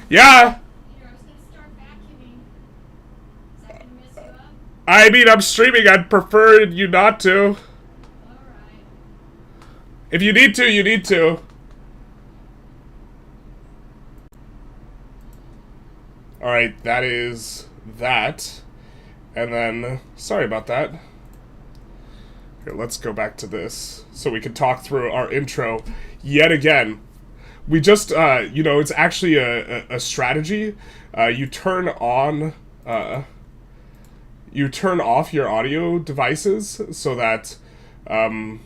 Yeah. Here, I was gonna start vacuuming. Is that gonna mess you up? I mean, I'm streaming. I'd prefer you not to. Alright. If you need to, you need to. Alright, that is that. And then, sorry about that. Here, let's go back to this so we can talk through our intro yet again. We just, it's actually a strategy. You turn off your audio devices so that, you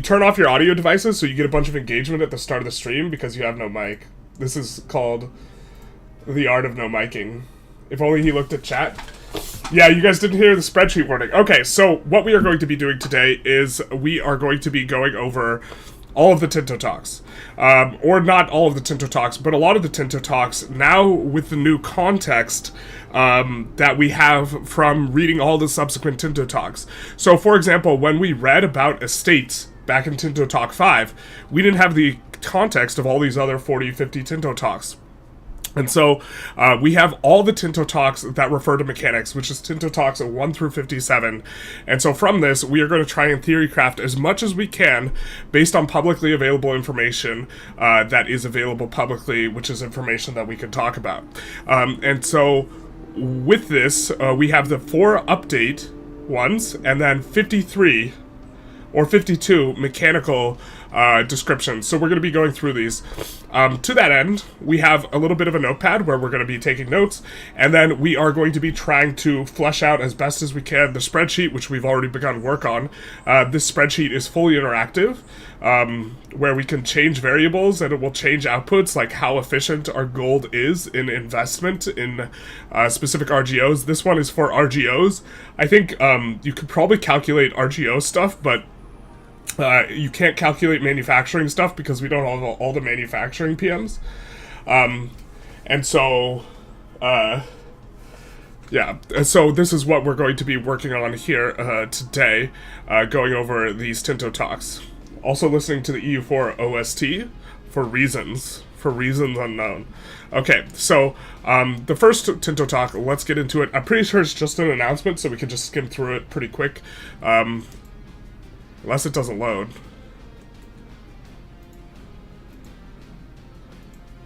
turn off your audio devices so you get a bunch of engagement at the start of the stream because you have no mic. This is called the art of no miking. If only he looked at chat. Yeah, you guys didn't hear the spreadsheet warning. Okay, so what we are going to be doing today is we are going to be going over all of the Tinto talks. Or not all of the Tinto talks, but a lot of the Tinto talks now with the new context that we have from reading all the subsequent Tinto talks. So, for example, when we read about estates back in Tinto Talk 5, we didn't have the context of all these other 40, 50 Tinto talks. And so we have all the Tinto talks that refer to mechanics, which is Tinto talks 1 through 57. And so from this, we are going to try and theorycraft as much as we can based on publicly available information that is available publicly, which is information that we can talk about. And so with this, we have the 4 update ones, and then 53 or 52 mechanical descriptions. So we're going to be going through these. To that end, we have a little bit of a notepad where we're going to be taking notes, and then we are going to be trying to flesh out as best as we can the spreadsheet, which we've already begun work on. This spreadsheet is fully interactive, where we can change variables and it will change outputs, like how efficient our gold is in investment in specific RGOs. This one is for RGOs. I think you could probably calculate RGO stuff, but you can't calculate manufacturing stuff because we don't have all the manufacturing PMs. And so, yeah, so this is what we're going to be working on here today, going over these Tinto talks. Also listening to the EU4 OST for reasons unknown. Okay, so the first Tinto talk, let's get into it. I'm pretty sure it's just an announcement, so we can just skim through it pretty quick. Unless it doesn't load.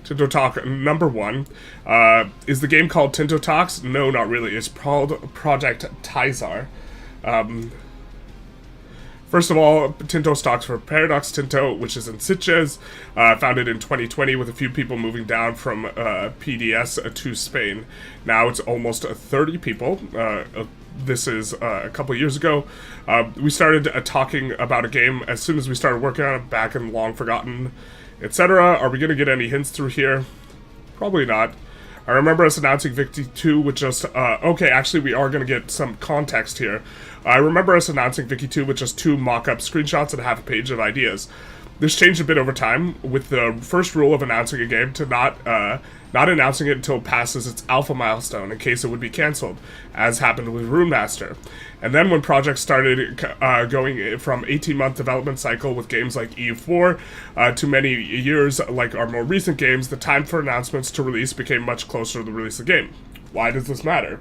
Tinto Talk number 1. Is the game called Tinto Talks? No, not really. It's called Project Tizar. First of all, Tinto stocks for Paradox Tinto, which is in Suez, founded in 2020 with a few people moving down from PDS to Spain. Now it's almost 30 people. This is a couple years ago. We started talking about a game as soon as we started working on it, back in Long Forgotten, etc. Are we going to get any hints through here? Probably not. I remember us announcing Victory 2 with just, okay, actually we are going to get some context here. I remember us announcing Vicky 2 with just 2 mock-up screenshots and half a page of ideas. This changed a bit over time, with the first rule of announcing a game to not announcing it until it passes its alpha milestone, in case it would be cancelled, as happened with Rune Master. And then when projects started going from 18-month development cycle with games like EU4 to many years like our more recent games, the time for announcements to release became much closer to the release of the game. Why does this matter?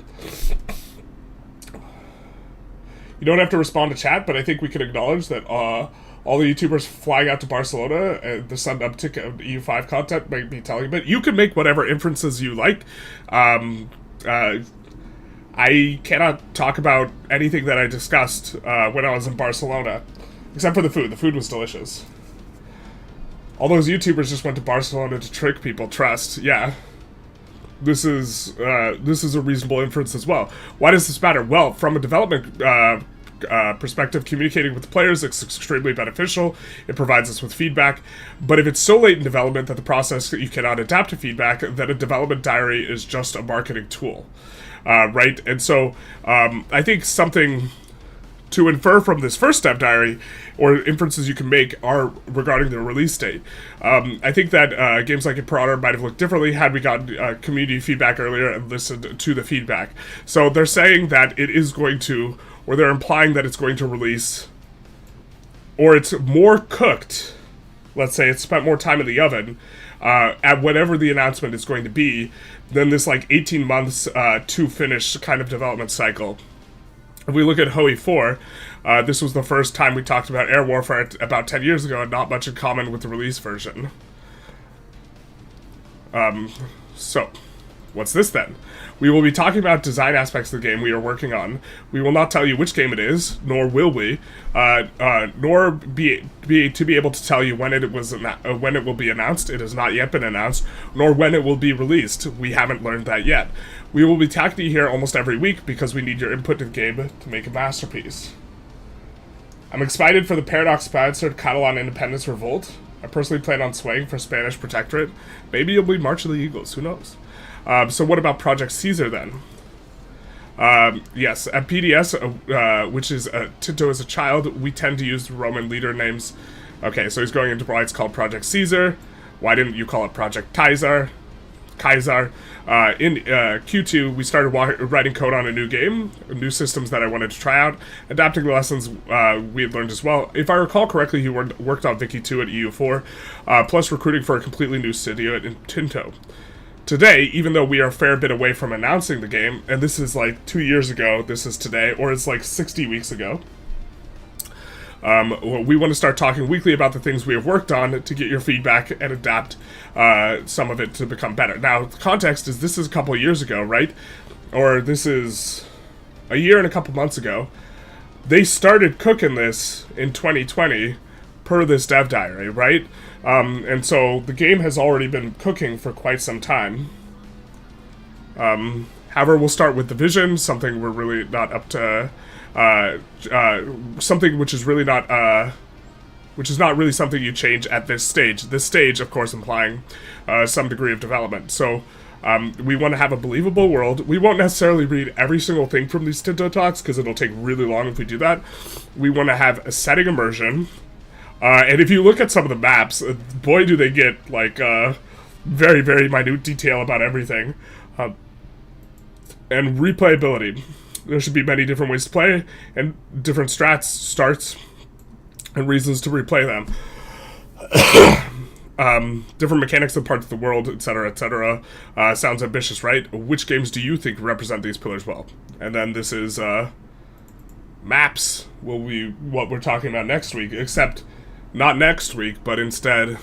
You don't have to respond to chat, but I think we can acknowledge that all the YouTubers flying out to Barcelona, the sudden uptick of EU5 content might be telling a bit. You can make whatever inferences you like. I cannot talk about anything that I discussed when I was in Barcelona, except for the food. The food was delicious. All those YouTubers just went to Barcelona to trick people. Trust, yeah. This is a reasonable inference as well. Why does this matter? Well, from a development perspective, communicating with the players is extremely beneficial. It provides us with feedback. But if it's so late in development that the process you cannot adapt to feedback, then a development diary is just a marketing tool, right? And so I think something to infer from this first step diary, or inferences you can make, are regarding the release date. I think that games like Imperator might have looked differently had we gotten community feedback earlier and listened to the feedback. So they're saying that it is going to, or they're implying that it's going to release, or it's more cooked let's say it's spent more time in the oven at whatever the announcement is going to be than this like 18 months to finish kind of development cycle. If we look at HOE 4, this was the first time we talked about air warfare about 10 years ago, and not much in common with the release version. So, what's this then? We will be talking about design aspects of the game we are working on. We will not tell you which game it is, nor will we, nor be able to tell you when it will be announced. It has not yet been announced, nor when it will be released. We haven't learned that yet. We will be talking to you here almost every week because we need your input to the game to make a masterpiece. I'm excited for the Paradox-sponsored Catalan Independence Revolt. I personally plan on swaying for Spanish Protectorate. Maybe it'll be March of the Eagles, who knows? So what about Project Caesar then? Yes, at PDS, which is Tinto as a child, we tend to use Roman leader names. Okay, so he's going into why it's called Project Caesar. Why didn't you call it Project Kaiser? In Q2, we started writing code on a new game, new systems that I wanted to try out, adapting the lessons we had learned as well. If I recall correctly, he worked on Vicky 2 at EU4, plus recruiting for a completely new studio at Tinto. Today, even though we are a fair bit away from announcing the game, and this is like 2 years ago, this is today, or it's like 60 weeks ago, we want to start talking weekly about the things we have worked on to get your feedback and adapt some of it to become better. Now, the context is this is a couple of years ago, right? Or this is a year and a couple months ago. They started cooking this in 2020 per this dev diary, right? And so the game has already been cooking for quite some time. However, we'll start with the vision, something we're really not up to... something which is really not, which is not really something you change at this stage. This stage, of course, implying some degree of development. So, we want to have a believable world. We won't necessarily read every single thing from these Tinto talks, because it'll take really long if we do that. We want to have a setting immersion. And if you look at some of the maps, boy do they get, like, very, very minute detail about everything. And replayability. There should be many different ways to play, and different starts, and reasons to replay them. Different mechanics of parts of the world, etc., etc. Sounds ambitious, right? Which games do you think represent these pillars well? And then this is, maps will be what we're talking about next week, except not next week, but instead,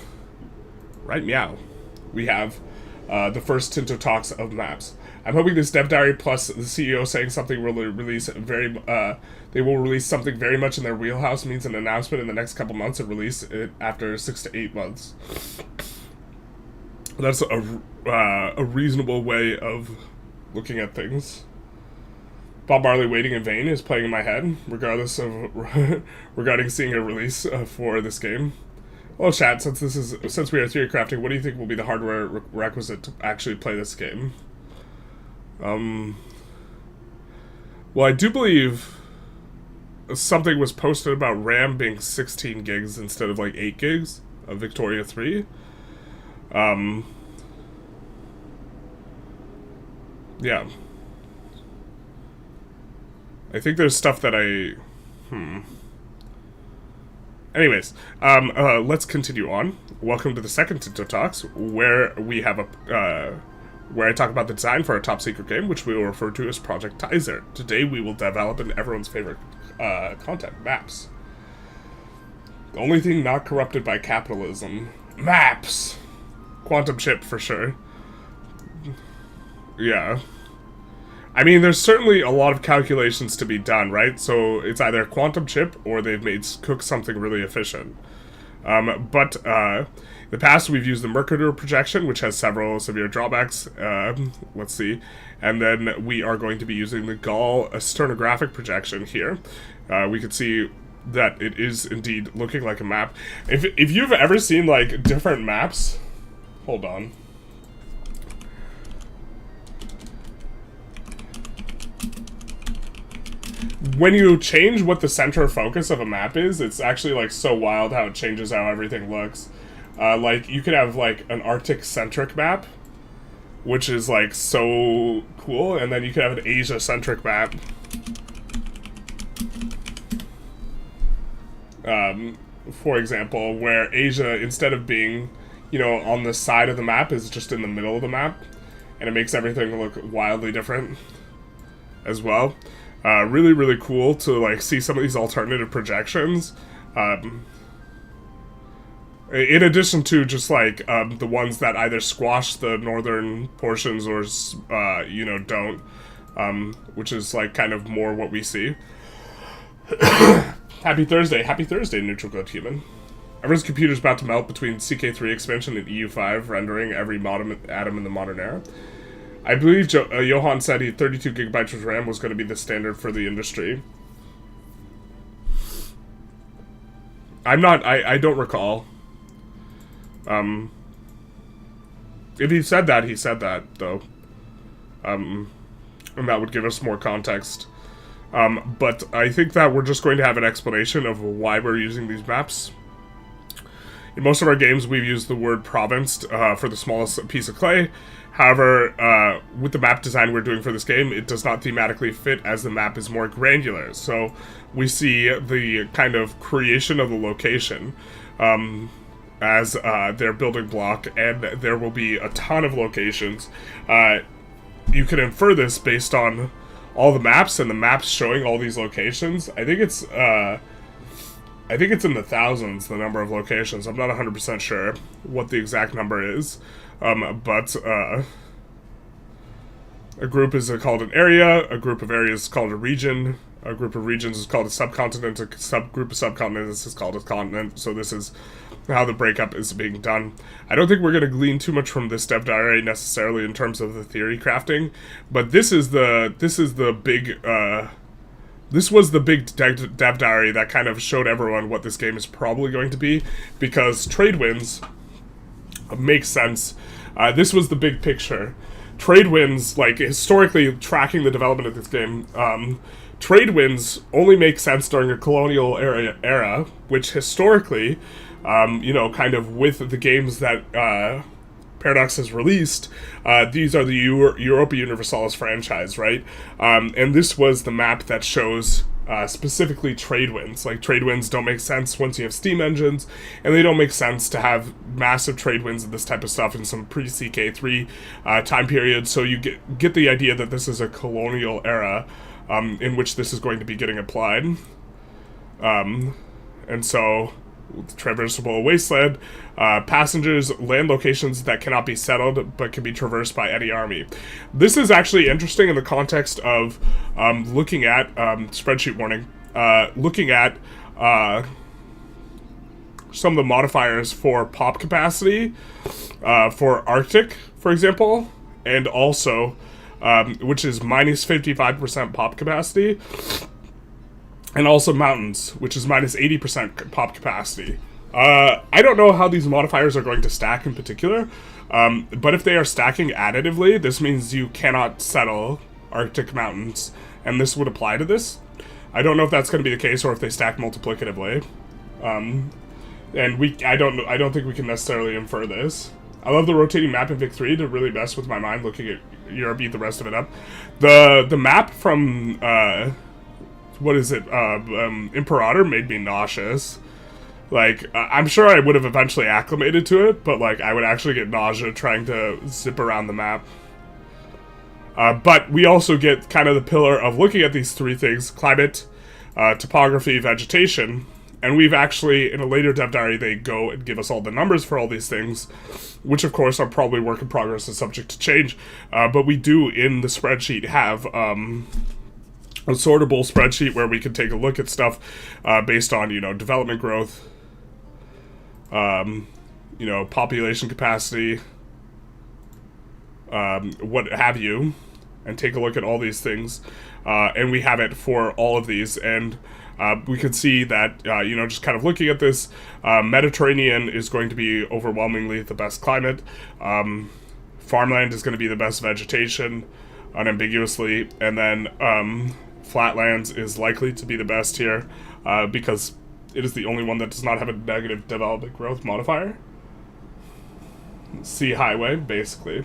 right meow, we have the first Tinto talks of maps. I'm hoping this dev diary plus the CEO saying something will release they will release something very much in their wheelhouse means an announcement in the next couple months and release it after 6 to 8 months. That's a reasonable way of looking at things. Bob Marley Waiting in Vain is playing in my head, regardless of regarding seeing a release for this game. Well, chat, since we are theorycrafting, what do you think will be the hardware requisite to actually play this game? Well, I do believe something was posted about RAM being 16 gigs instead of like 8 gigs of Victoria 3. Yeah. I think there's stuff that Anyways, let's continue on. Welcome to the second Tinto Talks, where we have where I talk about the design for a top secret game, which we will refer to as Project Kaiser. Today we will develop everyone's favorite content, maps. The only thing not corrupted by capitalism. Maps! Quantum chip, for sure. Yeah. I mean, there's certainly a lot of calculations to be done, right? So it's either a quantum chip or they've cooked something really efficient. But in the past, we've used the Mercator projection, which has several severe drawbacks. Let's see. And then we are going to be using the Gall sternographic projection here. We can see that it is indeed looking like a map. If you've ever seen, like, different maps... Hold on. When you change what the center of focus of a map is, it's actually, like, so wild how it changes how everything looks. Like, you could have, like, an Arctic-centric map, which is, like, so cool, and then you could have an Asia-centric map. for example, where Asia, instead of being, you know, on the side of the map, is just in the middle of the map, and it makes everything look wildly different as well. Really, really cool to like see some of these alternative projections. In addition to just like the ones that either squash the northern portions or you know, don't, which is like kind of more what we see. Happy Thursday, neutral good human. Everyone's computer's about to melt between CK3 expansion and EU5 rendering every atom in the modern era. I believe Johan said 32 gigabytes of RAM was going to be the standard for the industry. I don't recall. If he said that, though. And that would give us more context. But I think that we're just going to have an explanation of why we're using these maps. In most of our games, we've used the word provinced for the smallest piece of clay. However, with the map design we're doing for this game, it does not thematically fit as the map is more granular. So we see the kind of creation of the location as their building block, and there will be a ton of locations. You can infer this based on all the maps and the maps showing all these locations. I think it's in the thousands, the number of locations. I'm not 100% sure what the exact number is. But a group is called an area, a group of areas is called a region, a group of regions is called a subcontinent, a subgroup of subcontinents is called a continent. So this is how the breakup is being done. I don't think we're going to glean too much from this dev diary necessarily in terms of the theory crafting, but this was the big dev diary that kind of showed everyone what this game is probably going to be, because trade winds makes sense. This was the big picture. Trade winds, like historically tracking the development of this game, trade winds only make sense during a colonial era, which historically, you know, kind of with the games that Paradox has released, these are the Europa Universalis franchise, right? And this was the map that shows specifically trade winds. Like, trade winds don't make sense once you have steam engines, and they don't make sense to have massive trade winds and this type of stuff in some pre-CK3 time period. So you get the idea that this is a colonial era in which this is going to be getting applied. And so, traversable wasteland, passengers, land locations that cannot be settled but can be traversed by any army. This is actually interesting in the context of looking at, spreadsheet warning, looking at some of the modifiers for pop capacity for Arctic, for example, and also, which is minus 55% pop capacity, and also mountains, which is minus 80% pop capacity. I don't know how these modifiers are going to stack in particular, but if they are stacking additively, this means you cannot settle Arctic mountains, and this would apply to this. I don't know if that's going to be the case or if they stack multiplicatively. And I don't think we can necessarily infer this. I love the rotating map in Vic 3 to really mess with my mind looking at Europe, eat the rest of it up. The map from what is it? Imperator made me nauseous. Like, I'm sure I would have eventually acclimated to it, but like I would actually get nausea trying to zip around the map. But we also get kind of the pillar of looking at these three things: climate, topography, vegetation. And we've actually, in a later dev diary, they go and give us all the numbers for all these things, which of course are probably work in progress and subject to change. But we do, in the spreadsheet, have a sortable spreadsheet where we can take a look at stuff based on, you know, development growth, you know, population capacity, what have you, and take a look at all these things. And we have it for all of these, and we can see that, you know, just kind of looking at this, Mediterranean is going to be overwhelmingly the best climate. Farmland is going to be the best vegetation, unambiguously, and then flatlands is likely to be the best here because it is the only one that does not have a negative development growth modifier. Sea highway, basically.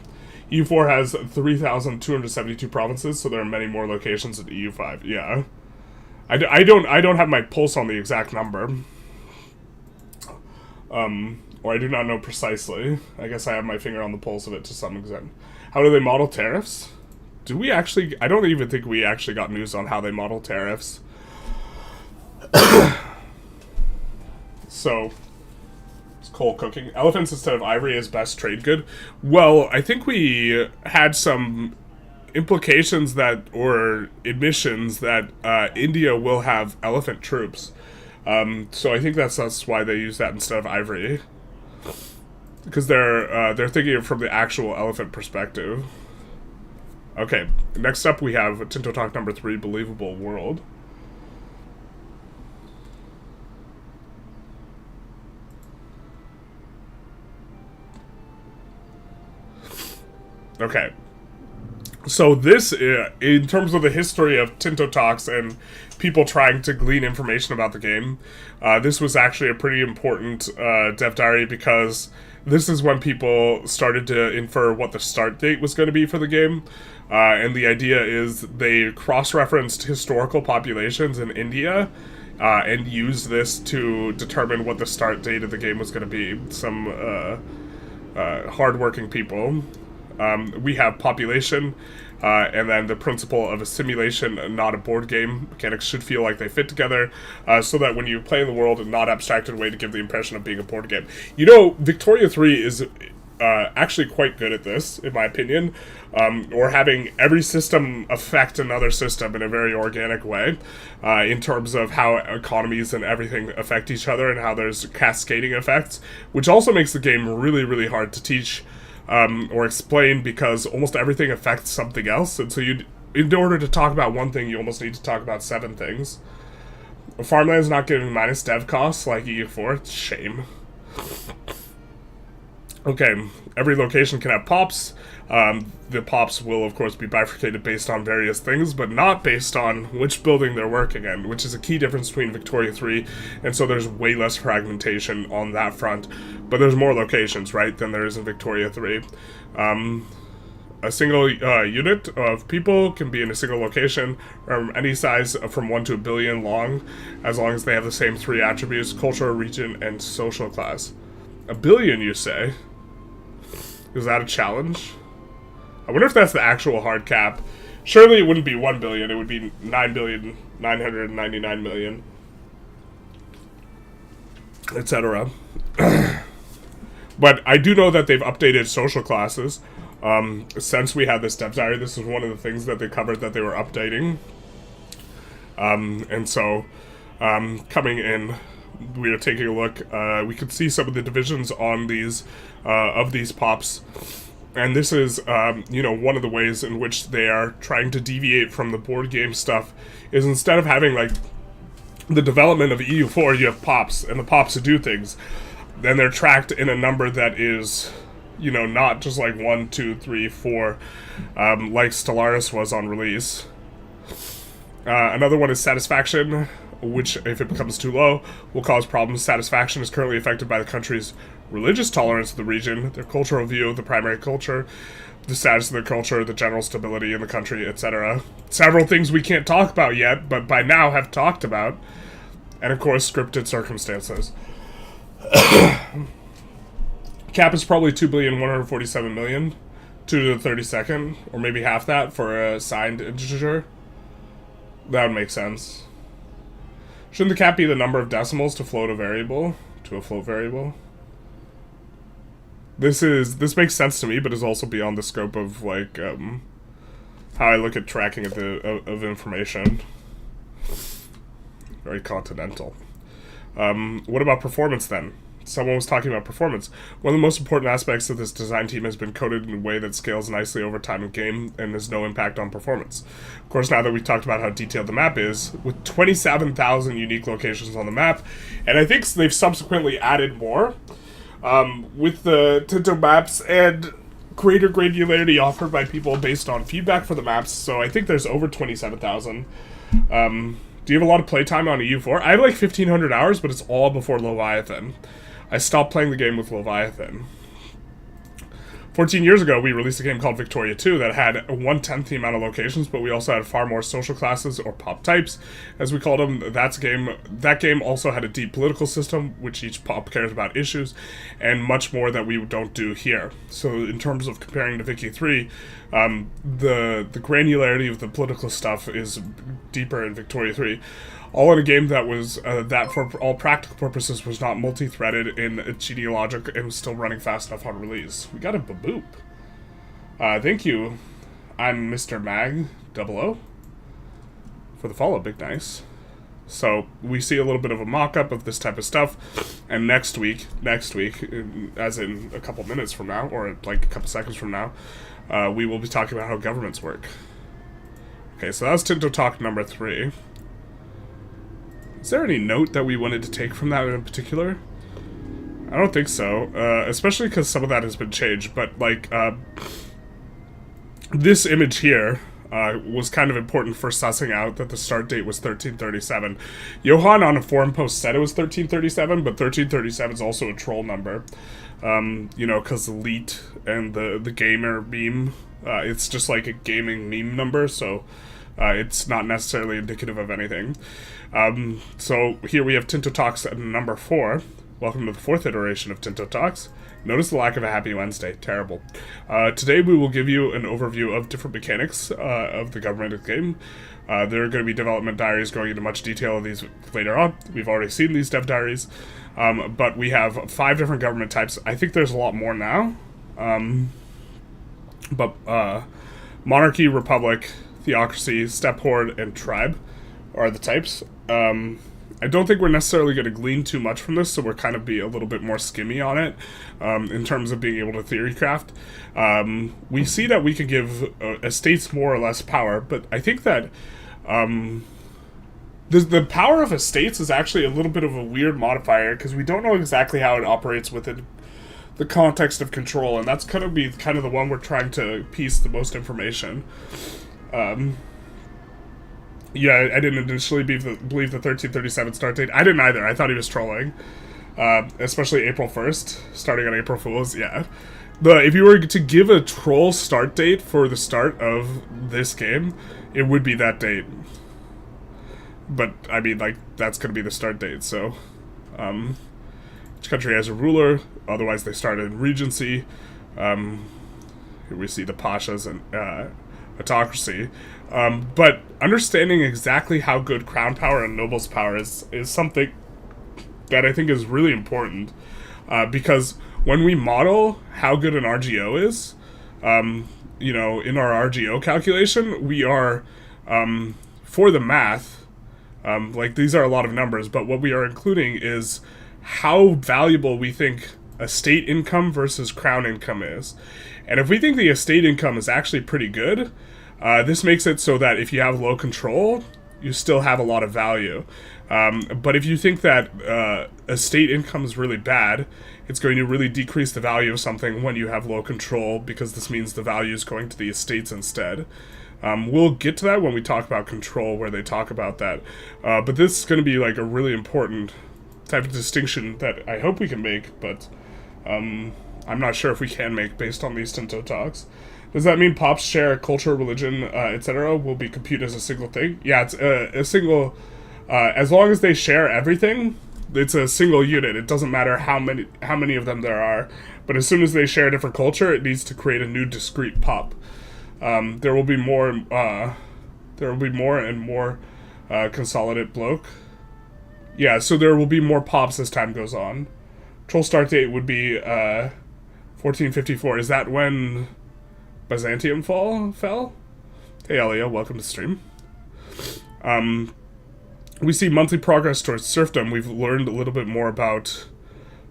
EU4 has 3,272 provinces, so there are many more locations than EU5. Yeah, I don't have my pulse on the exact number. or I do not know precisely. I guess I have my finger on the pulse of it to some extent. How do they model tariffs? Do we actually... I don't even think we actually got news on how they model tariffs. So, it's coal cooking. Elephants instead of ivory is best trade good. Well, I think we had some implications that, or admissions that India will have elephant troops. So I think that's why they use that instead of ivory. Because they're thinking it from the actual elephant perspective. Okay, next up we have Tinto Talk number 3, Believable World. Okay. So this, in terms of the history of Tinto Talks and people trying to glean information about the game, this was actually a pretty important dev diary because this is when people started to infer what the start date was going to be for the game. And the idea is they cross-referenced historical populations in India and used this to determine what the start date of the game was going to be. Some hardworking people. We have population, and then the principle of a simulation, not a board game. Mechanics should feel like they fit together, so that when you play in the world, a not abstracted way to give the impression of being a board game. You know, Victoria 3 is actually quite good at this, in my opinion, or having every system affect another system in a very organic way, in terms of how economies and everything affect each other and how there's cascading effects, which also makes the game really, really hard to teach or explain because almost everything affects something else, and so in order to talk about one thing, you almost need to talk about 7 things. Farmland's not giving minus dev costs like EU4, it's a shame. Okay, every location can have pops. The pops will, of course, be bifurcated based on various things, but not based on which building they're working in, which is a key difference between Victoria 3, and so there's way less fragmentation on that front. But there's more locations, right, than there is in Victoria 3. A single unit of people can be in a single location, any size from 1 to a billion long as they have the same 3 attributes: culture, region, and social class. A billion, you say? Is that a challenge? I wonder if that's the actual hard cap. Surely it wouldn't be 1 billion, it would be 9,999,000,000. Etc. But I do know that they've updated social classes. Since we had this dev diary, this was one of the things that they covered that they were updating. And so, coming in, we are taking a look. We could see some of the divisions on these, of these pops. And this is, you know, one of the ways in which they are trying to deviate from the board game stuff is instead of having, like, the development of EU4, you have pops, and the pops do things. Then they're tracked in a number that is, you know, not just like 1, 2, 3, 4, like Stellaris was on release. Another one is satisfaction, which, if it becomes too low, will cause problems. Satisfaction is currently affected by the country's religious tolerance of the region, their cultural view of the primary culture, the status of the culture, the general stability in the country, etc. Several things we can't talk about yet, but by now have talked about. And of course, scripted circumstances. Cap is probably 2,147,000,000, 2 to the 32nd, or maybe half that for a signed integer. That would make sense. Shouldn't the cap be the number of decimals to float a variable? To a float variable? This makes sense to me, but is also beyond the scope of, like, how I look at tracking of information. Very continental. What about performance, then? Someone was talking about performance. One of the most important aspects of this design team has been coded in a way that scales nicely over time in game and has no impact on performance. Of course, now that we've talked about how detailed the map is, with 27,000 unique locations on the map, and I think they've subsequently added more, with the Tinto maps and greater granularity offered by people based on feedback for the maps, so I think there's over 27,000. Do you have a lot of playtime on EU4? I have like 1,500 hours, but it's all before Leviathan. I stopped playing the game with Leviathan. 14 years ago, we released a game called Victoria 2 that had 1/10 the amount of locations, but we also had far more social classes, or pop types, as we called them. That game also had a deep political system, which each pop cares about issues, and much more that we don't do here. So in terms of comparing to Vicky 3, the granularity of the political stuff is deeper in Victoria 3. All in a game that was, that for all practical purposes was not multi-threaded in a genealogic and was still running fast enough on release. We got a baboop. Thank you. I'm Mr. Mag 00 for the follow, big nice. So we see a little bit of a mock-up of this type of stuff, and next week, as in a couple minutes from now, or like a couple seconds from now, we will be talking about how governments work. Okay, so that was Tinto Talk number 3. Is there any note that we wanted to take from that in particular? I don't think so, especially because some of that has been changed, but, like, this image here was kind of important for sussing out that the start date was 1337. Johan on a forum post said it was 1337, but 1337 is also a troll number, you know, because the leet and the gamer meme, it's just like a gaming meme number, so it's not necessarily indicative of anything. So here we have Tinto Talks at number 4. Welcome to the 4th iteration of Tinto Talks. Notice the lack of a happy Wednesday. Terrible. Today we will give you an overview of different mechanics of the government game. There are going to be development diaries going into much detail of these later on. We've already seen these dev diaries. But we have 5 different government types. I think there's a lot more now. Monarchy, Republic, Theocracy, Steppe Horde, and Tribe are the types. I don't think we're necessarily going to glean too much from this, so we're kind of be a little bit more skimmy on it in terms of being able to theorycraft. We see that we could give estates more or less power, but I think that the power of estates is actually a little bit of a weird modifier, because we don't know exactly how it operates within the context of control, and that's going to be kind of the one we're trying to piece the most information. Yeah, I didn't initially believe the 1337 start date. I didn't either. I thought he was trolling. Especially April 1st, starting on April Fool's, yeah. If you were to give a troll start date for the start of this game, it would be that date. But, I mean, like, that's going to be the start date, so... each country has a ruler, otherwise they started in Regency. Here we see the Pashas and autocracy. But understanding exactly how good crown power and nobles power is something that I think is really important. Because when we model how good an RGO is, you know, in our RGO calculation, we are, for the math, like these are a lot of numbers, but what we are including is how valuable we think estate income versus crown income is. And if we think the estate income is actually pretty good, this makes it so that if you have low control, you still have a lot of value. But if you think that estate income is really bad, it's going to really decrease the value of something when you have low control, because this means the value is going to the estates instead. We'll get to that when we talk about control, where they talk about that. But this is going to be like a really important type of distinction that I hope we can make, but I'm not sure if we can make based on these Tinto Talks. Does that mean pops share culture, religion, etc. will be computed as a single thing? Yeah, it's a single... as long as they share everything, it's a single unit. It doesn't matter how many of them there are. But as soon as they share a different culture, it needs to create a new discrete pop. There will be more and more consolidate bloke. Yeah, so there will be more pops as time goes on. Troll start date would be 1454. Is that when Byzantium fell? Hey Elia, welcome to stream. We see monthly progress towards serfdom. We've learned a little bit more about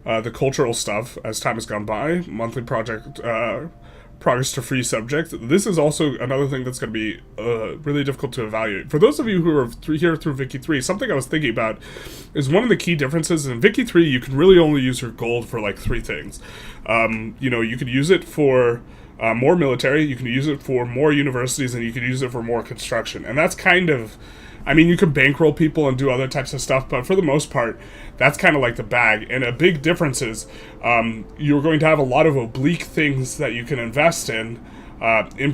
the cultural stuff as time has gone by. Monthly progress to free subject. This is also another thing that's going to be really difficult to evaluate. For those of you who are here through Vicky 3, something I was thinking about is one of the key differences. In Vicky 3, you can really only use your gold for like 3 things. You know, you could use it for more military, you can use it for more universities, and you can use it for more construction. And that's kind of I mean, you can bankroll people and do other types of stuff, but for the most part, that's kind of like the bag. And a big difference is you're going to have a lot of oblique things that you can invest in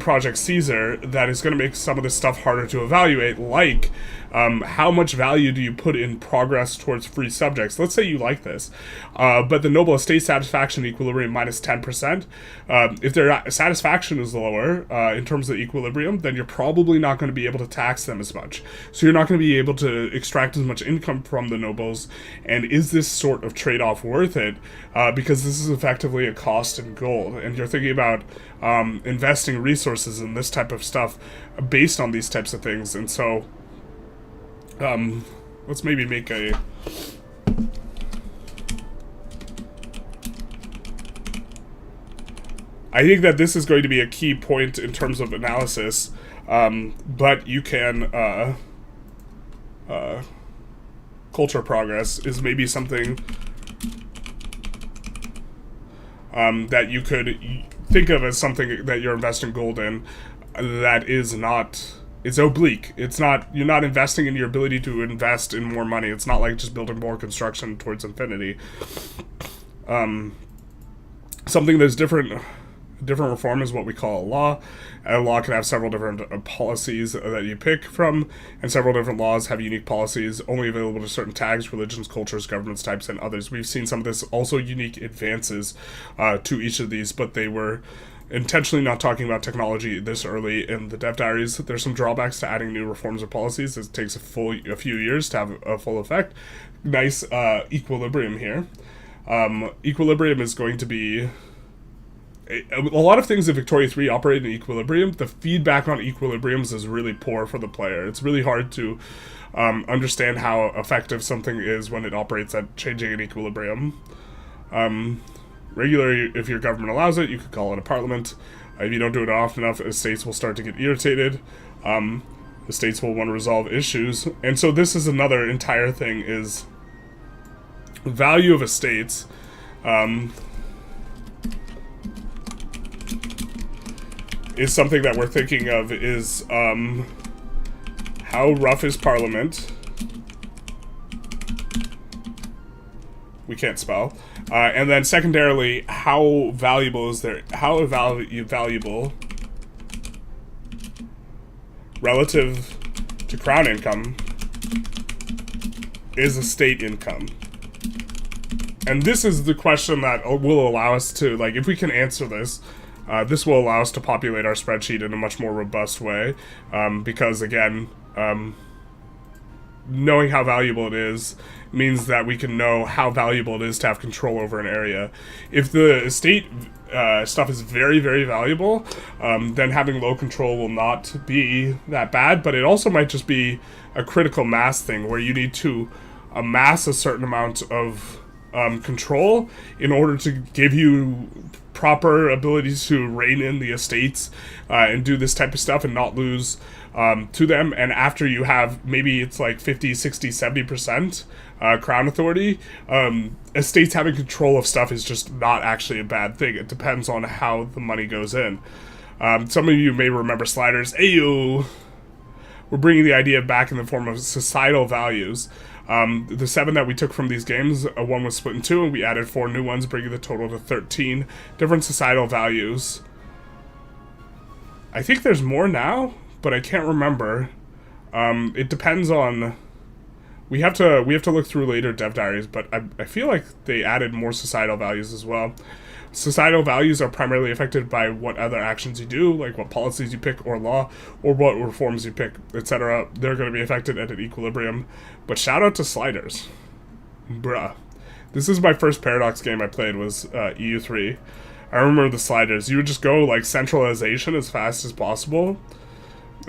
Project Caesar that is going to make some of this stuff harder to evaluate, like how much value do you put in progress towards free subjects? Let's say you like this, but the noble estate satisfaction equilibrium minus 10%. If their satisfaction is lower in terms of equilibrium, then you're probably not going to be able to tax them as much. So you're not going to be able to extract as much income from the nobles. And is this sort of trade-off worth it? Because this is effectively a cost in gold. And you're thinking about investing resources in this type of stuff based on these types of things. And so let's maybe make a... I think that this is going to be a key point in terms of analysis, but you can... culture progress is maybe something that you could think of as something that you're investing gold in that is not... It's oblique. It's not, you're not investing in your ability to invest in more money. It's not like just building more construction towards infinity. Something that's different reform is what we call a law. A law can have several different policies that you pick from, and several different laws have unique policies only available to certain tags, religions, cultures, governments, types, and others. We've seen some of this, also unique advances to each of these, but they were intentionally not talking about technology this early in the dev diaries. There's some drawbacks to adding new reforms or policies. It takes a few years to have a full effect. Nice equilibrium here. Equilibrium is going to be... A lot of things in Victoria 3 operate in equilibrium. The feedback on equilibriums is really poor for the player. It's really hard to understand how effective something is when it operates at changing an equilibrium. Regularly, if your government allows it, you could call it a parliament. If you don't do it often enough, estates will start to get irritated. The states will want to resolve issues. And so this is another entire thing, is value of estates. Is something that we're thinking of is how rough is Parliament? We can't spell. And then secondarily, how valuable is there? How valuable relative to crown income is estate income? And this is the question that will allow us to, like, if we can answer this, this will allow us to populate our spreadsheet in a much more robust way, because, again, knowing how valuable it is means that we can know how valuable it is to have control over an area. If the estate stuff is very, very valuable, then having low control will not be that bad, but it also might just be a critical mass thing where you need to amass a certain amount of control in order to give you proper abilities to rein in the estates and do this type of stuff and not lose to them. And after you have, maybe it's like 50, 60, 70% crown authority, estates having control of stuff is just not actually a bad thing. It depends on how the money goes in. Some of you may remember sliders. Ayo! We're bringing the idea back in the form of societal values. The 7 that we took from these games, one was split in 2, and we added 4 new ones, bringing the total to 13 different societal values. I think there's more now, but I can't remember. It depends on... We have to look through later dev diaries, but I feel like they added more societal values as well. Societal values are primarily affected by what other actions you do, like what policies you pick or law, or what reforms you pick, etc. They're going to be affected at an equilibrium. But shout out to sliders. Bruh. This is my first Paradox game I played, was EU3. I remember the sliders. You would just go like centralization as fast as possible.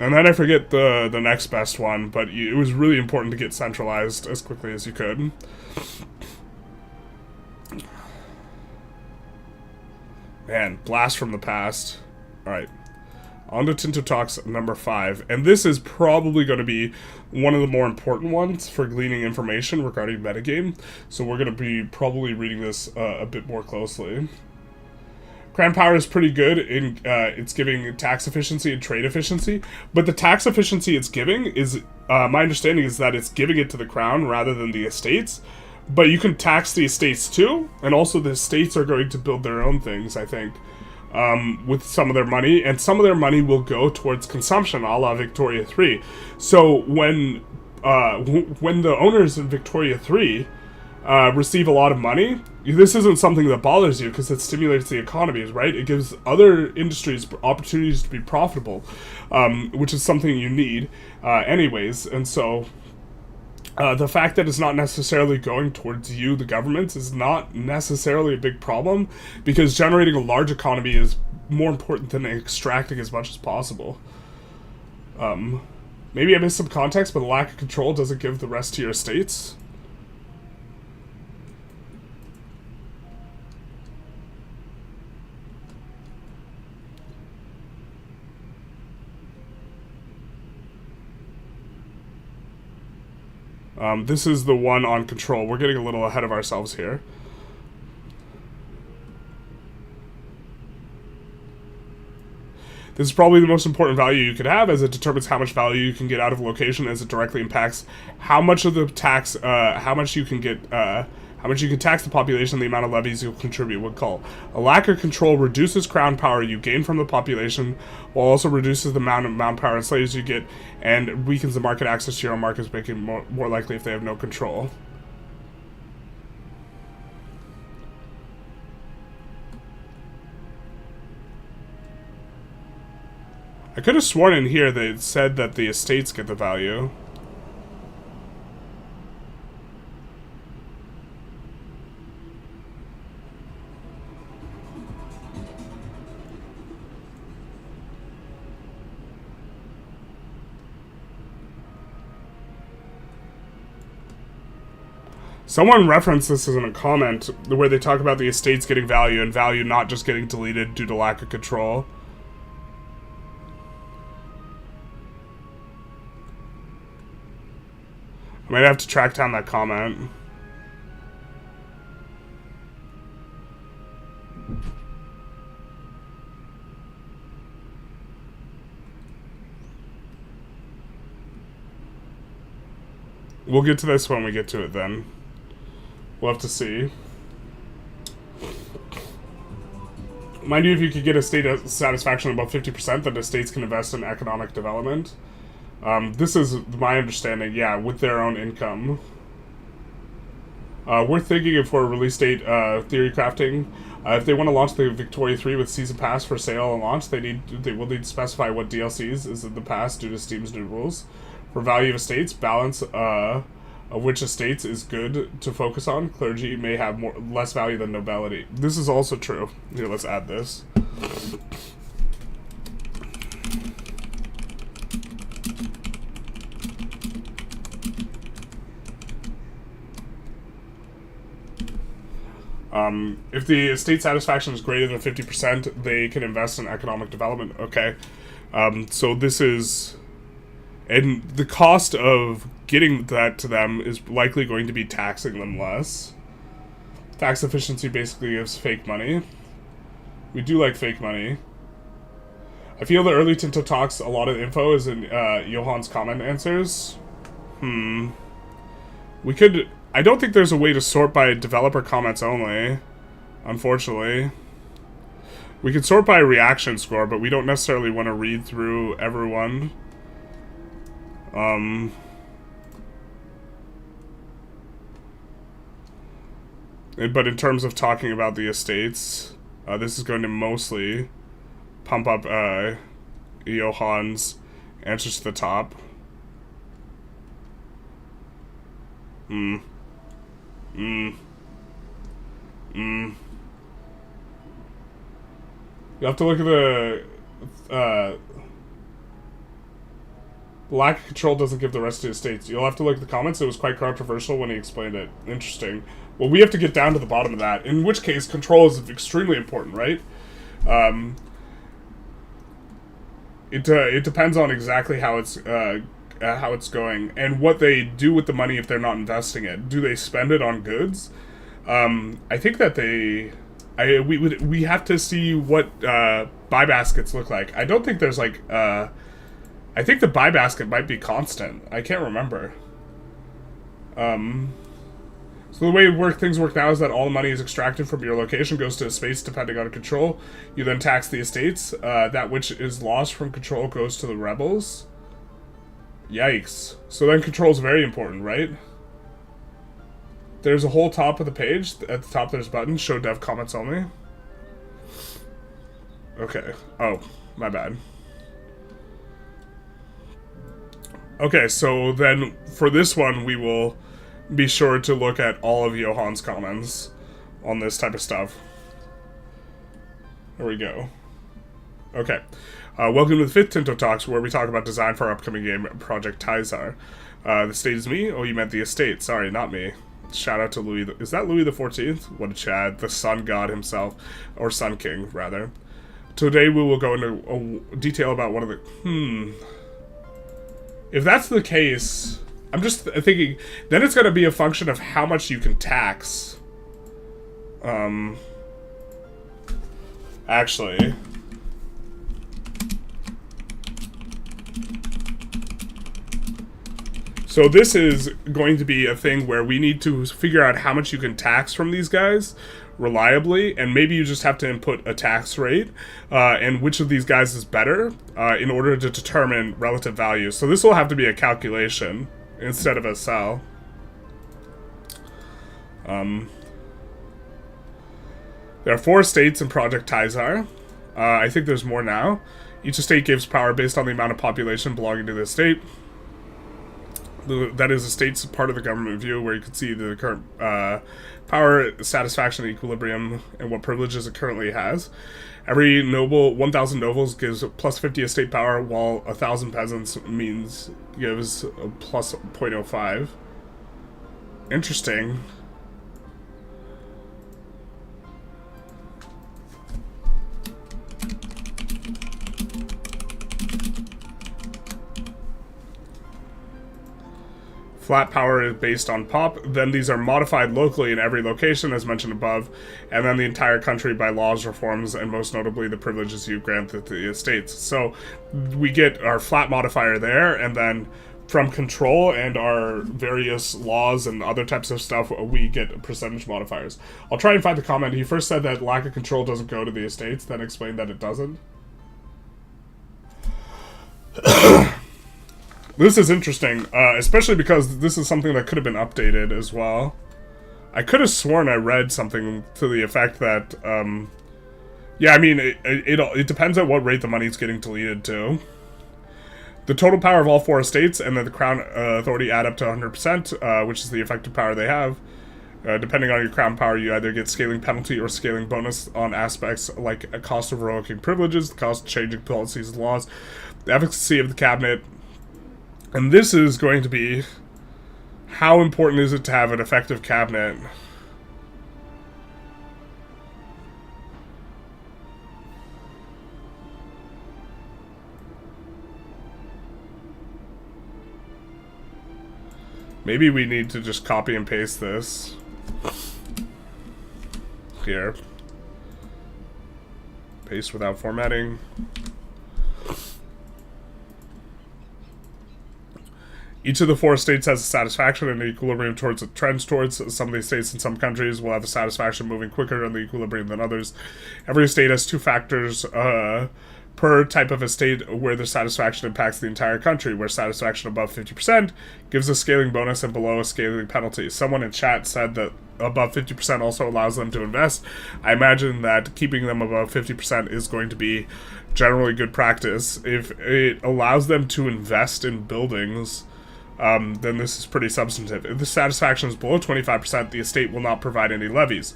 And then I forget the next best one, but it was really important to get centralized as quickly as you could. Man, blast from the past. Alright. On to Tinto Talks number 5. And this is probably going to be one of the more important ones for gleaning information regarding metagame. So we're going to be probably reading this a bit more closely. Crown power is pretty good in it's giving tax efficiency and trade efficiency, but the tax efficiency it's giving is, my understanding is that it's giving it to the crown rather than the estates, but you can tax the estates too, and also the estates are going to build their own things, I think, with some of their money, and some of their money will go towards consumption, a la Victoria 3. So when the owners in Victoria 3 receive a lot of money, this isn't something that bothers you because it stimulates the economies, right? It gives other industries opportunities to be profitable, which is something you need anyways. And so the fact that it's not necessarily going towards you, the government, is not necessarily a big problem, because generating a large economy is more important than extracting as much as possible. Maybe I missed some context, but the lack of control doesn't give the rest to your estates. This is the one on control. We're getting a little ahead of ourselves here. This is probably the most important value you could have, as it determines how much value you can get out of a location, as it directly impacts how much of the tax, how much you can get, how much you can tax the population, the amount of levies you'll contribute would call. A lack of control reduces crown power you gain from the population, while also reduces the amount of manpower and slaves you get, and weakens the market access to your own markets, making it more likely if they have no control. I could have sworn in here they said that the estates get the value. Someone referenced this in a comment where they talk about the estates getting value and value not just getting deleted due to lack of control. I might have to track down that comment. We'll get to this when we get to it then. We'll have to see. Mind you, if you could get a state satisfaction above 50%, then the states can invest in economic development. This is my understanding, yeah, with their own income. We're thinking if for a release date, theory crafting, if they want to launch the Victoria 3 with Season Pass for sale and launch, they will need to specify what DLCs is in the past due to Steam's new rules. For value of estates, balance of which estates is good to focus on. Clergy may have less value than nobility. This is also true. Here, let's add this. If the estate satisfaction is greater than 50%, they can invest in economic development. Okay. So this is... And the cost of getting that to them is likely going to be taxing them less. Tax efficiency basically gives fake money. We do like fake money. I feel the early Tinto talks, a lot of info is in Johan's comment answers. We could... I don't think there's a way to sort by developer comments only, unfortunately. We could sort by reaction score, but we don't necessarily want to read through everyone. But in terms of talking about the estates, this is going to mostly pump up Johan's answers to the top. You have to look at the lack of control doesn't give the rest of the states. You'll have to look at the comments. It was quite controversial when he explained it. Interesting. Well, we have to get down to the bottom of that. In which case, control is extremely important, right? It depends on exactly how it's going and what they do with the money if they're not investing it. Do they spend it on goods? I think that they we have to see what buy baskets look like. I don't think there's like I think the buy basket might be constant. I can't remember. So the way things work now is that all the money is extracted from your location goes to estates depending on control. You then tax the estates. That which is lost from control goes to the rebels. Yikes. So then control is very important, right? There's a whole top of the page. At the top there's a button, show dev comments only. Okay. Oh, my bad. Okay, so then for this one we will be sure to look at all of Johan's comments on this type of stuff. There we go. Okay. Welcome to the 5th Tinto Talks, where we talk about design for our upcoming game, Project Tizar. The state is me? Oh, you meant the estate. Sorry, not me. Shout out to Louis. Is that Louis the 14th? What a Chad. The Sun God himself. Or Sun King, rather. Today we will go into detail about one of the... If that's the case... I'm just thinking, then it's going to be a function of how much you can tax. Actually. So this is going to be a thing where we need to figure out how much you can tax from these guys reliably, and maybe you just have to input a tax rate, and which of these guys is better, in order to determine relative value. So this will have to be a calculation instead of a cell. There are 4 states in Project Tizar. I think there's more now. Each estate gives power based on the amount of population belonging to the state. That is, a state's part of the government view, where you can see the current power, satisfaction, equilibrium, and what privileges it currently has. Every noble, 1,000 nobles gives plus 50 estate power, while 1,000 peasants gives a plus 0.05. Interesting. Flat power is based on pop, then these are modified locally in every location, as mentioned above, and then the entire country by laws, reforms, and most notably the privileges you grant to the estates. So we get our flat modifier there, and then from control and our various laws and other types of stuff, we get percentage modifiers. I'll try and find the comment. He first said that lack of control doesn't go to the estates, then explained that it doesn't. This is interesting, especially because this is something that could have been updated as well. I could have sworn I read something to the effect that, yeah, I mean, it depends on what rate the money's getting deleted to. The total power of all 4 estates and then the crown authority add up to 100%, which is the effective power they have. Depending on your crown power, you either get scaling penalty or scaling bonus on aspects like a cost of revoking privileges, the cost of changing policies and laws, the efficacy of the cabinet. And this is going to be, how important is it to have an effective cabinet? Maybe we need to just copy and paste this here. Paste without formatting. Each of the 4 states has a satisfaction and an equilibrium towards it trends towards. Some of the states in some countries will have a satisfaction moving quicker in the equilibrium than others. Every state has 2 factors per type of estate where the satisfaction impacts the entire country, where satisfaction above 50% gives a scaling bonus and below a scaling penalty. Someone in chat said that above 50% also allows them to invest. I imagine that keeping them above 50% is going to be generally good practice. If it allows them to invest in buildings, then this is pretty substantive. If the satisfaction is below 25%, the estate will not provide any levies.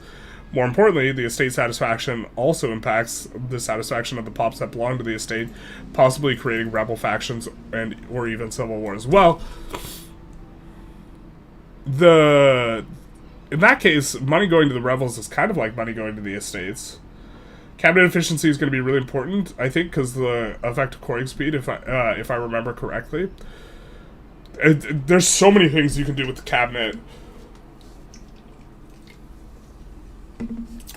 More importantly, the estate satisfaction also impacts the satisfaction of the pops that belong to the estate, possibly creating rebel factions and or even civil wars. Well, in that case, money going to the rebels is kind of like money going to the estates. Cabinet efficiency is going to be really important, I think, because the effective coring speed, if I remember correctly. There's so many things you can do with the cabinet.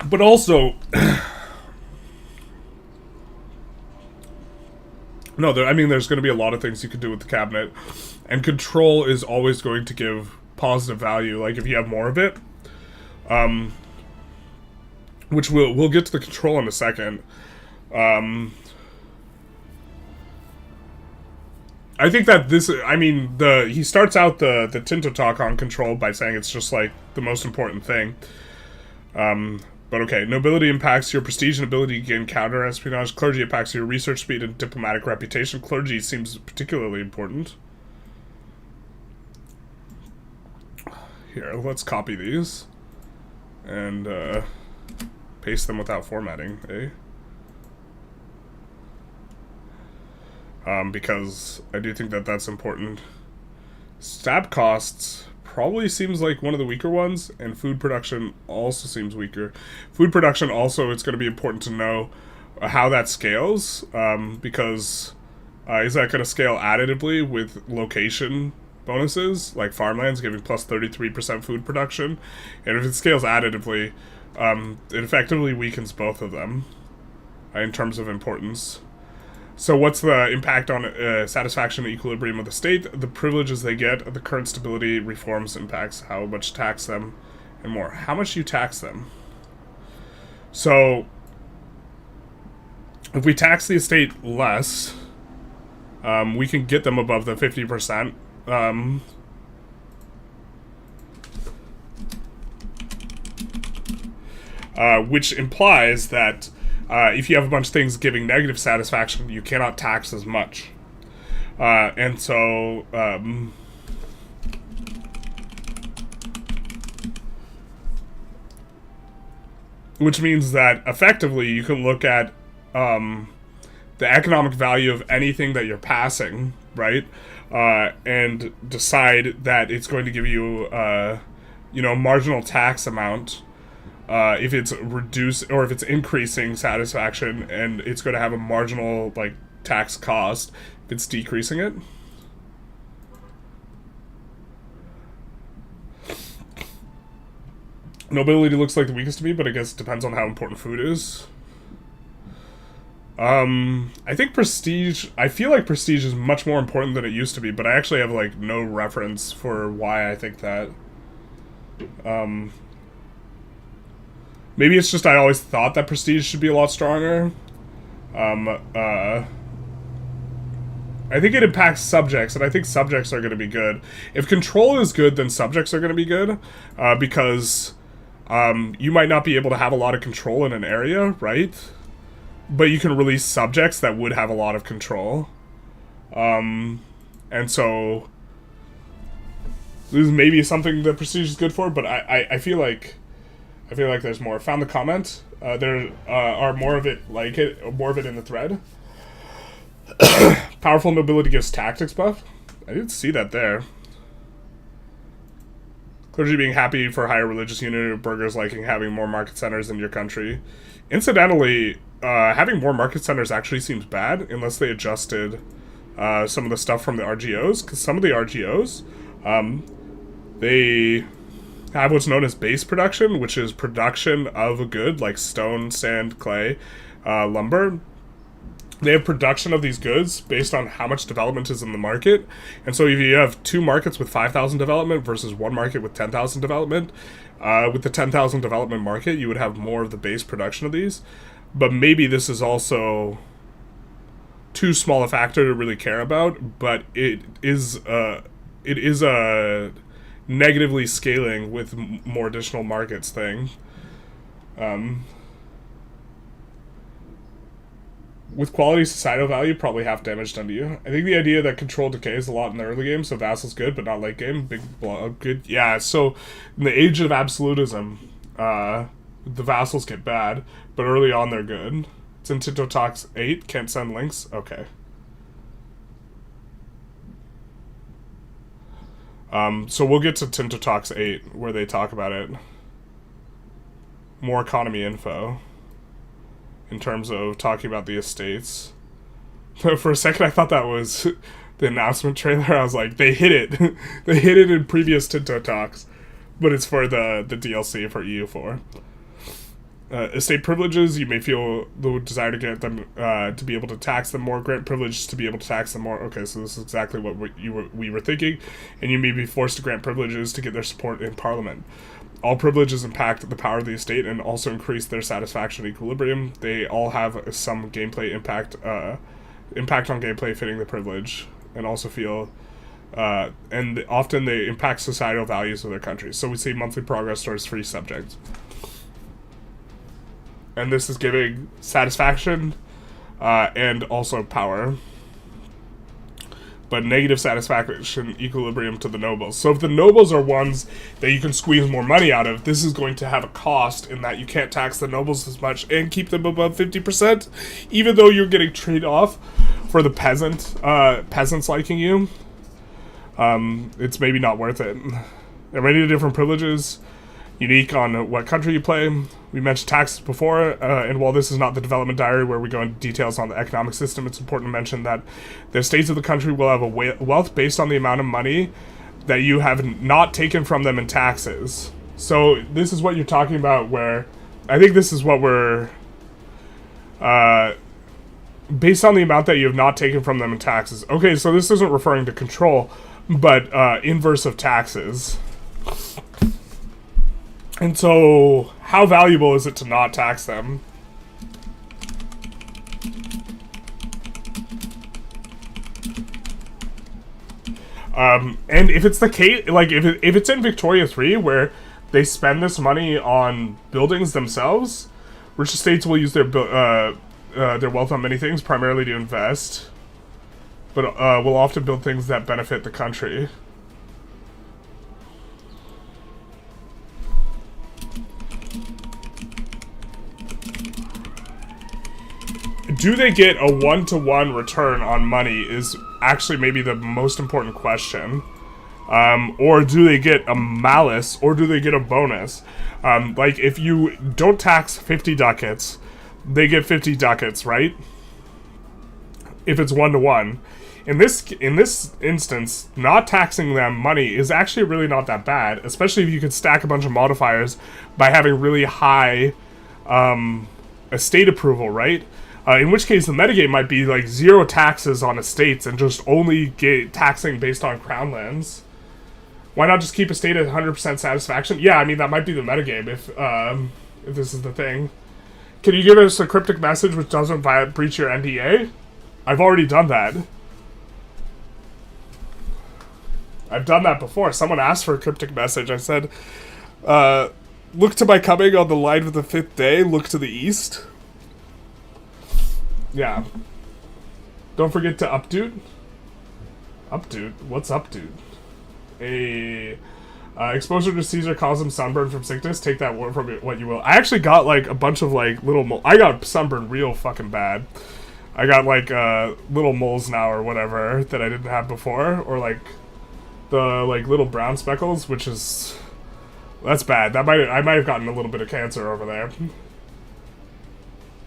But also, no, I mean, there's going to be a lot of things you can do with the cabinet, and control is always going to give positive value. Like if you have more of it, which we'll get to the control in a second. I think that this, I mean, he starts out the Tinto talk on control by saying it's just like the most important thing. But okay, nobility impacts your prestige and ability to gain counter-espionage. Clergy impacts your research speed and diplomatic reputation. Clergy seems particularly important. Here, let's copy these. And, paste them without formatting, eh? Because I do think that that's important. Stab costs probably seems like one of the weaker ones, and food production also seems weaker. Food production also, it's going to be important to know how that scales, because is that going to scale additively with location bonuses, like farmlands giving plus 33% food production? And if it scales additively, it effectively weakens both of them in terms of importance. So what's the impact on satisfaction and equilibrium of the state? The privileges they get, the current stability, reforms impacts, how much tax them, and more. How much you tax them? So if we tax the estate less, we can get them above the 50%. Which implies that if you have a bunch of things giving negative satisfaction, you cannot tax as much. And so, which means that effectively you can look at the economic value of anything that you're passing, right? And decide that it's going to give you, a marginal tax amount. If it's reduced or if it's increasing satisfaction, and it's going to have a marginal tax cost if it's decreasing it. Nobility looks like the weakest to me, but I guess it depends on how important food is. I think prestige, I feel like prestige is much more important than it used to be, but I actually have no reference for why I think that. Maybe it's just I always thought that prestige should be a lot stronger. I think it impacts subjects, and I think subjects are going to be good. If control is good, then subjects are going to be good, because you might not be able to have a lot of control in an area, right? But you can release subjects that would have a lot of control. And so this is maybe something that prestige is good for, but I feel like there's more. Found the comment. There are more of it more of it in the thread. Powerful nobility gives tactics buff. I didn't see that there. Clergy being happy for higher religious unity, burghers liking having more market centers in your country. Incidentally, having more market centers actually seems bad unless they adjusted some of the stuff from the RGOs, because some of the RGOs, they have what's known as base production, which is production of a good like stone, sand, clay, lumber. They have production of these goods based on how much development is in the market. And so if you have two markets with 5,000 development versus one market with 10,000 development, with the 10,000 development market, you would have more of the base production of these. But maybe this is also too small a factor to really care about, but it is a negatively scaling with more additional markets thing. With quality societal value, probably half damage done to you. I think the idea that control decays a lot in the early game, so vassal's good, but not late game. Big good. Yeah, so in the age of absolutism, the vassals get bad, but early on they're good. It's in Tinto Talks 8, can't send links. Okay. So we'll get to Tinto Talks 8, where they talk about it. More economy info. In terms of talking about the estates. For a second I thought that was the announcement trailer. I was like, they hit it. They hit it in previous Tinto Talks. But it's for the DLC for EU4. Estate privileges, you may feel the desire to get them to be able to tax them more. Grant privileges to be able to tax them more. Okay, so this is exactly what we were thinking. And you may be forced to grant privileges to get their support in Parliament. All privileges impact the power of the estate and also increase their satisfaction and equilibrium. They all have some gameplay impact on gameplay fitting the privilege, and also feel and often they impact societal values of their countries. So we see monthly progress towards free subjects. And this is giving satisfaction and also power. But negative satisfaction, equilibrium to the nobles. So if the nobles are ones that you can squeeze more money out of, this is going to have a cost in that you can't tax the nobles as much and keep them above 50%, even though you're getting trade-off for the peasants liking you. It's maybe not worth it. There are many different privileges, unique on what country you play. We mentioned taxes before, and while this is not the development diary where we go into details on the economic system, it's important to mention that the states of the country will have a wealth based on the amount of money that you have not taken from them in taxes. So this is what you're talking about, where I think this is what we're based on the amount that you have not taken from them in taxes. Okay, so this isn't referring to control, but inverse of taxes. And so, how valuable is it to not tax them? And if it's the case, like, if it's in Victoria 3, where they spend this money on buildings themselves, rich estates will use their wealth on many things, primarily to invest, but will often build things that benefit the country. Do they get a one-to-one return on money is actually maybe the most important question. Or do they get a malus, or do they get a bonus? Like, if you don't tax 50 ducats, they get 50 ducats, right? If it's one-to-one. In this instance, not taxing them money is actually really not that bad, especially if you could stack a bunch of modifiers by having really high estate approval, right? In which case, the metagame might be like 0 taxes on estates and just only get taxing based on crown lands. Why not just keep estate at 100% satisfaction? Yeah, I mean, that might be the metagame if this is the thing. Can you give us a cryptic message which doesn't breach your NDA? I've already done that. I've done that before. Someone asked for a cryptic message. I said, look to my coming on the line of the 5th day. Look to the east. Yeah. Don't forget to updude. Updude? What's updude? Exposure to Caesar causes him sunburn from sickness. Take that word from it, what you will. I actually got like a bunch of like little I got sunburned real fucking bad. I got like little moles now or whatever that I didn't have before, or like the like little brown speckles, which is that's bad. I might have gotten a little bit of cancer over there.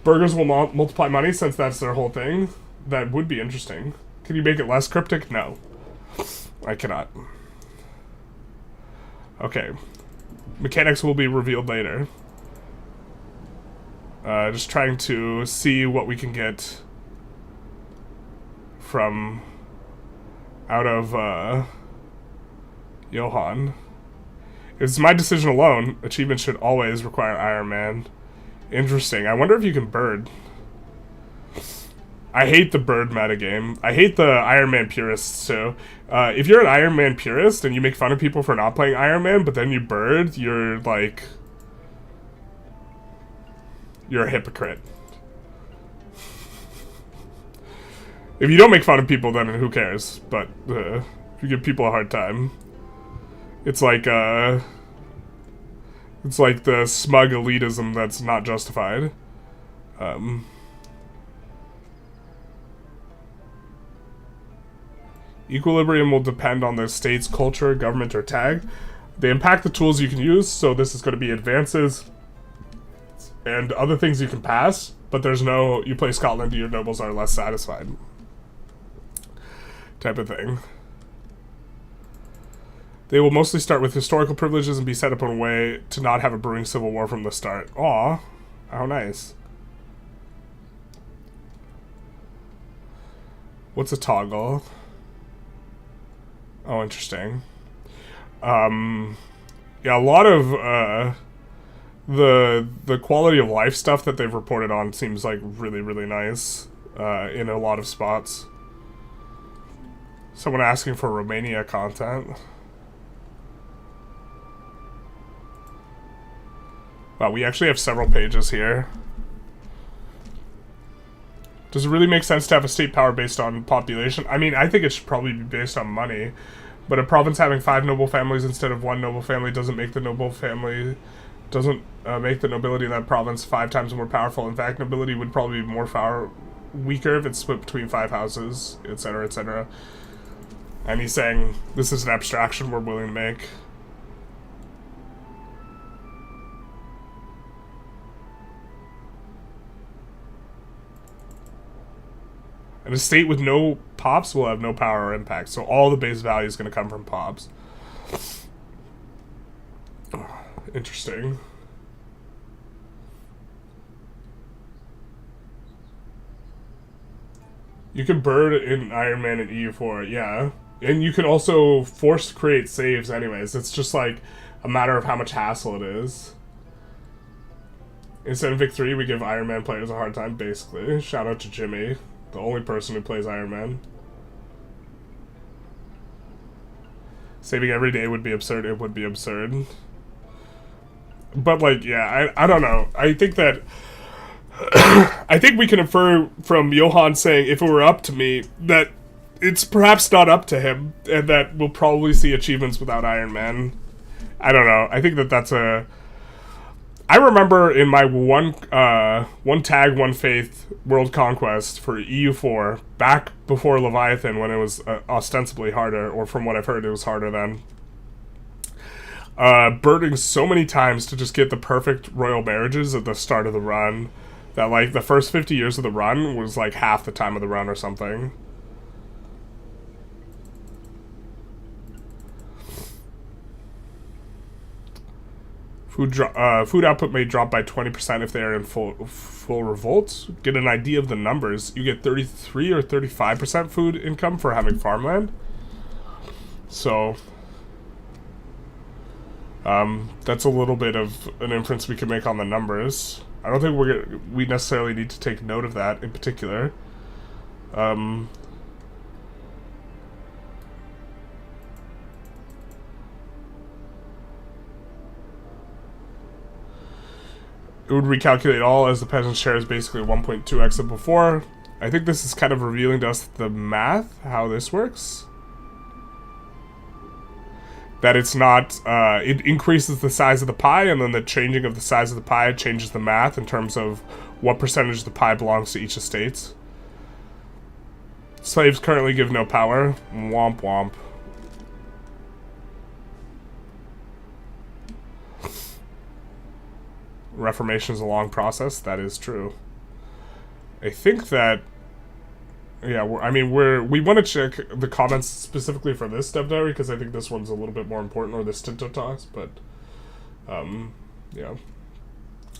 Burgers will multiply money since that's their whole thing. That would be interesting. Can you make it less cryptic? No. I cannot. Okay. Mechanics will be revealed later. Just trying to see what we can get from out of Johan. It's my decision alone. Achievements should always require Iron Man. Interesting. I wonder if you can bird. I hate the bird metagame. I hate the Iron Man purists too. If you're an Iron Man purist and you make fun of people for not playing Iron Man, but then you bird, you're like... You're a hypocrite. If you don't make fun of people, then who cares? But if you give people a hard time... It's like the smug elitism that's not justified. Equilibrium will depend on the state's culture, government, or tag. They impact the tools you can use, so this is going to be advances and other things you can pass, but there's no, you play Scotland, your nobles are less satisfied. Type of thing. They will mostly start with historical privileges and be set up in a way to not have a brewing civil war from the start. Aw. Oh, nice. What's a toggle? Oh, interesting. Yeah, a lot of the quality of life stuff that they've reported on seems like really, really nice in a lot of spots. Someone asking for Romania content. Wow, we actually have several pages here. Does it really make sense to have a state power based on population? I mean, I think it should probably be based on money. But a province having 5 noble families instead of 1 noble family doesn't make the noble family... doesn't make the nobility in that province 5 times more powerful. In fact, nobility would probably be more weaker if it's split between 5 houses, etc., etc. And he's saying, this is an abstraction we're willing to make. And a state with no pops will have no power or impact. So all the base value is going to come from pops. Interesting. You can bird in Iron Man and EU4, yeah. And you can also force create saves anyways. It's just like a matter of how much hassle it is. Instead of Vic 3, we give Iron Man players a hard time, basically. Shout out to Jimmy, the only person who plays Iron Man. Saving every day would be absurd. It would be absurd. But, like, yeah, I don't know. I think that... I think we can infer from Johan saying, if it were up to me, that it's perhaps not up to him, and that we'll probably see achievements without Iron Man. I don't know. I think that that's a... I remember in my one tag, one faith world conquest for EU4, back before Leviathan, when it was ostensibly harder, or from what I've heard, it was harder then. Birding so many times to just get the perfect royal marriages at the start of the run, that like the first 50 years of the run was like half the time of the run or something. Food output may drop by 20% if they are in full revolt. Get an idea of the numbers. You get 33 or 35% food income for having farmland. So, that's a little bit of an inference we can make on the numbers. I don't think we necessarily need to take note of that in particular. It would recalculate all, as the peasant share is basically 1.2x of before. I think this is kind of revealing to us the math, how this works. That it's not, it increases the size of the pie, and then the changing of the size of the pie changes the math in terms of what percentage of the pie belongs to each estate. Slaves currently give no power. Womp womp. Reformation is a long process. That is true. I think that, yeah, we want to check the comments specifically for this step diary, because I think this one's a little bit more important, or this Tinto toss, but, yeah.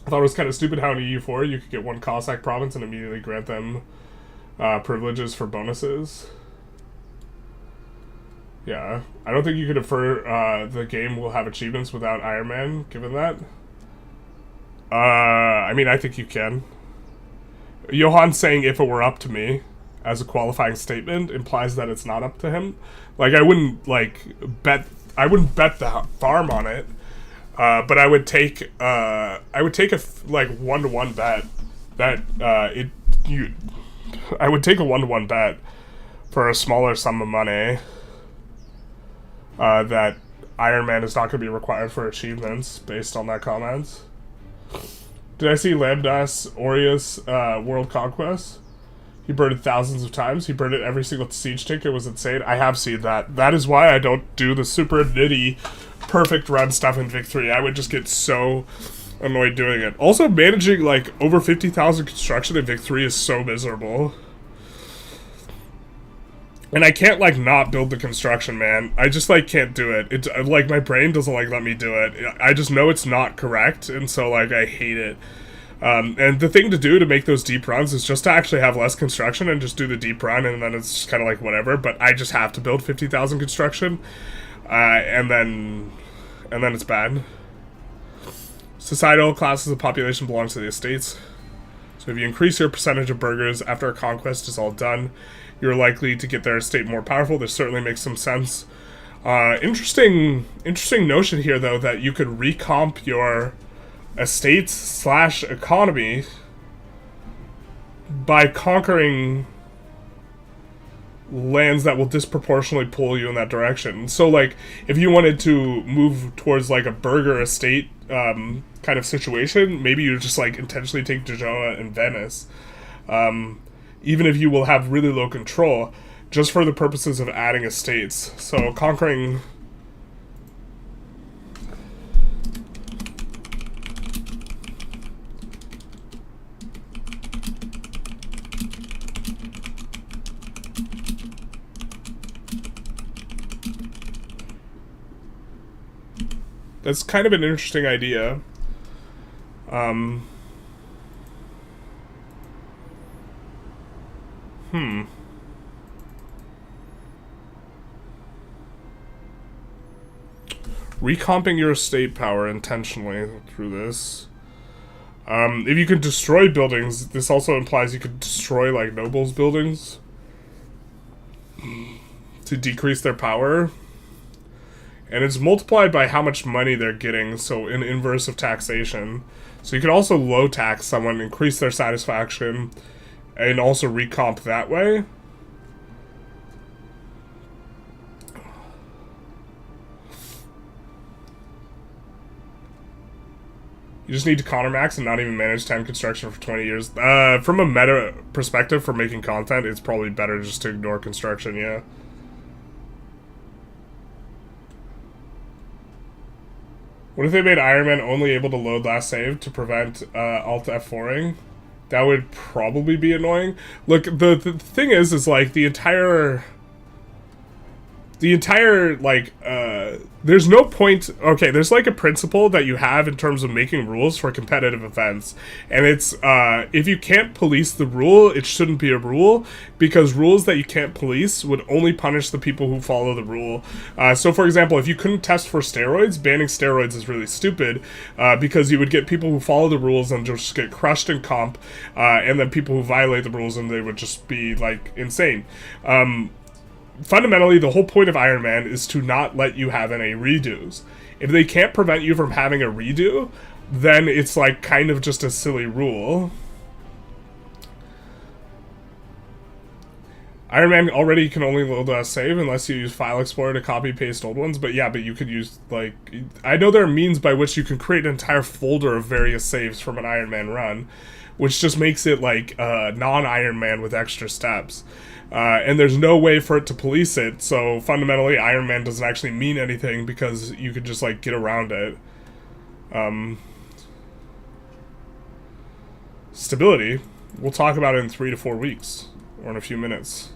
I thought it was kind of stupid how in EU4 you could get one Cossack province and immediately grant them privileges for bonuses. Yeah, I don't think you could infer the game will have achievements without Iron Man, given that. I mean, I think you can. Johan saying, if it were up to me, as a qualifying statement, implies that it's not up to him. Like, I wouldn't, like, bet the farm on it, but I would take a, like, 1-to-1 bet that, I would take a 1-to-1 bet for a smaller sum of money, that Iron Man is not going to be required for achievements, based on that comment. Did I see Landowners Aureus World Conquest? He burned it thousands of times. He burned it every single siege tick. It was insane. I have seen that. That is why I don't do the super nitty perfect run stuff in Vic 3. I would just get so annoyed doing it. Also, managing like over 50,000 construction in Vic 3 is so miserable. And I can't, like, not build the construction, man. I just, like, can't do it. It's, like, my brain doesn't, like, let me do it. I just know it's not correct, and so, like, I hate it. And the thing to do to make those deep runs is just to actually have less construction and just do the deep run, and then it's kind of like whatever. But I just have to build 50,000 construction, and then it's bad. Societal classes of population belongs to the estates. So if you increase your percentage of burghers after a conquest is all done, you're likely to get their estate more powerful. This certainly makes some sense. Interesting notion here, though, that you could recomp your estates / economy by conquering lands that will disproportionately pull you in that direction. So, like, if you wanted to move towards, like, a burgher estate kind of situation, maybe you just, like, intentionally take Genoa and Venice, even if you will have really low control, just for the purposes of adding estates. So, conquering... That's kind of an interesting idea. Recomping your estate power intentionally through this. If you can destroy buildings, this also implies you could destroy, like, nobles' buildings to decrease their power. And it's multiplied by how much money they're getting, so in inverse of taxation. So you can also low tax someone, increase their satisfaction, and also recomp that way. You just need to countermax and not even manage 10 construction for 20 years. From a meta perspective for making content, it's probably better just to ignore construction, yeah. What if they made Iron Man only able to load last save to prevent Alt F4ing? That would probably be annoying. Look, the thing is like, the entire, like, there's no point... Okay, there's, like, a principle that you have in terms of making rules for competitive events. And it's, if you can't police the rule, it shouldn't be a rule, because rules that you can't police would only punish the people who follow the rule. So, for example, if you couldn't test for steroids, banning steroids is really stupid, because you would get people who follow the rules and just get crushed in comp, and then people who violate the rules and they would just be, like, insane. Fundamentally, the whole point of Iron Man is to not let you have any redos. If they can't prevent you from having a redo, then it's, like, kind of just a silly rule. Iron Man already can only load save unless you use File Explorer to copy-paste old ones, but yeah, but you could use, like... I know there are means by which you can create an entire folder of various saves from an Iron Man run, which just makes it, like, non-Iron Man with extra steps. And there's no way for it to police it, so fundamentally Iron Man doesn't actually mean anything because you could just, like, get around it. Stability. We'll talk about it in 3 to 4 weeks, or in a few minutes.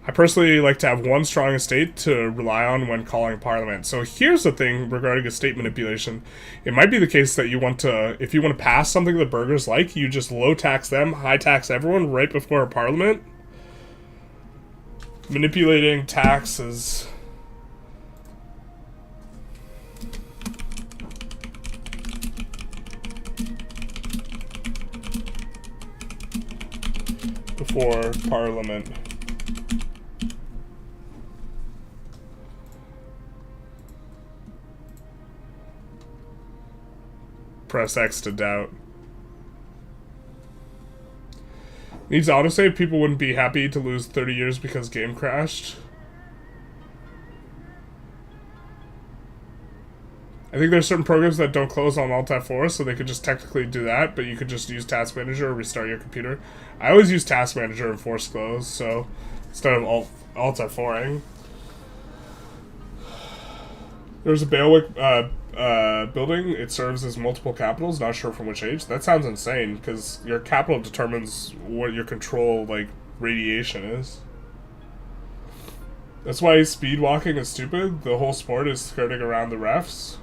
I personally like to have one strong estate to rely on when calling Parliament. So here's the thing regarding estate manipulation. It might be the case that you want to, if you want to pass something the burghers like, you just low tax them, high tax everyone right before a Parliament. Manipulating taxes. Before Parliament. Press X to doubt. Needs autosave. People wouldn't be happy to lose 30 years because game crashed. I think there's certain programs that don't close on Alt F4, so they could just technically do that, but you could just use Task Manager or restart your computer. I always use Task Manager and force close, so instead of Alt F4ing. There's a bailiwick building. It serves as multiple capitals. Not sure from which age. That sounds insane, because your capital determines what your control, like, radiation is. That's why speed walking is stupid. The whole sport is skirting around the refs.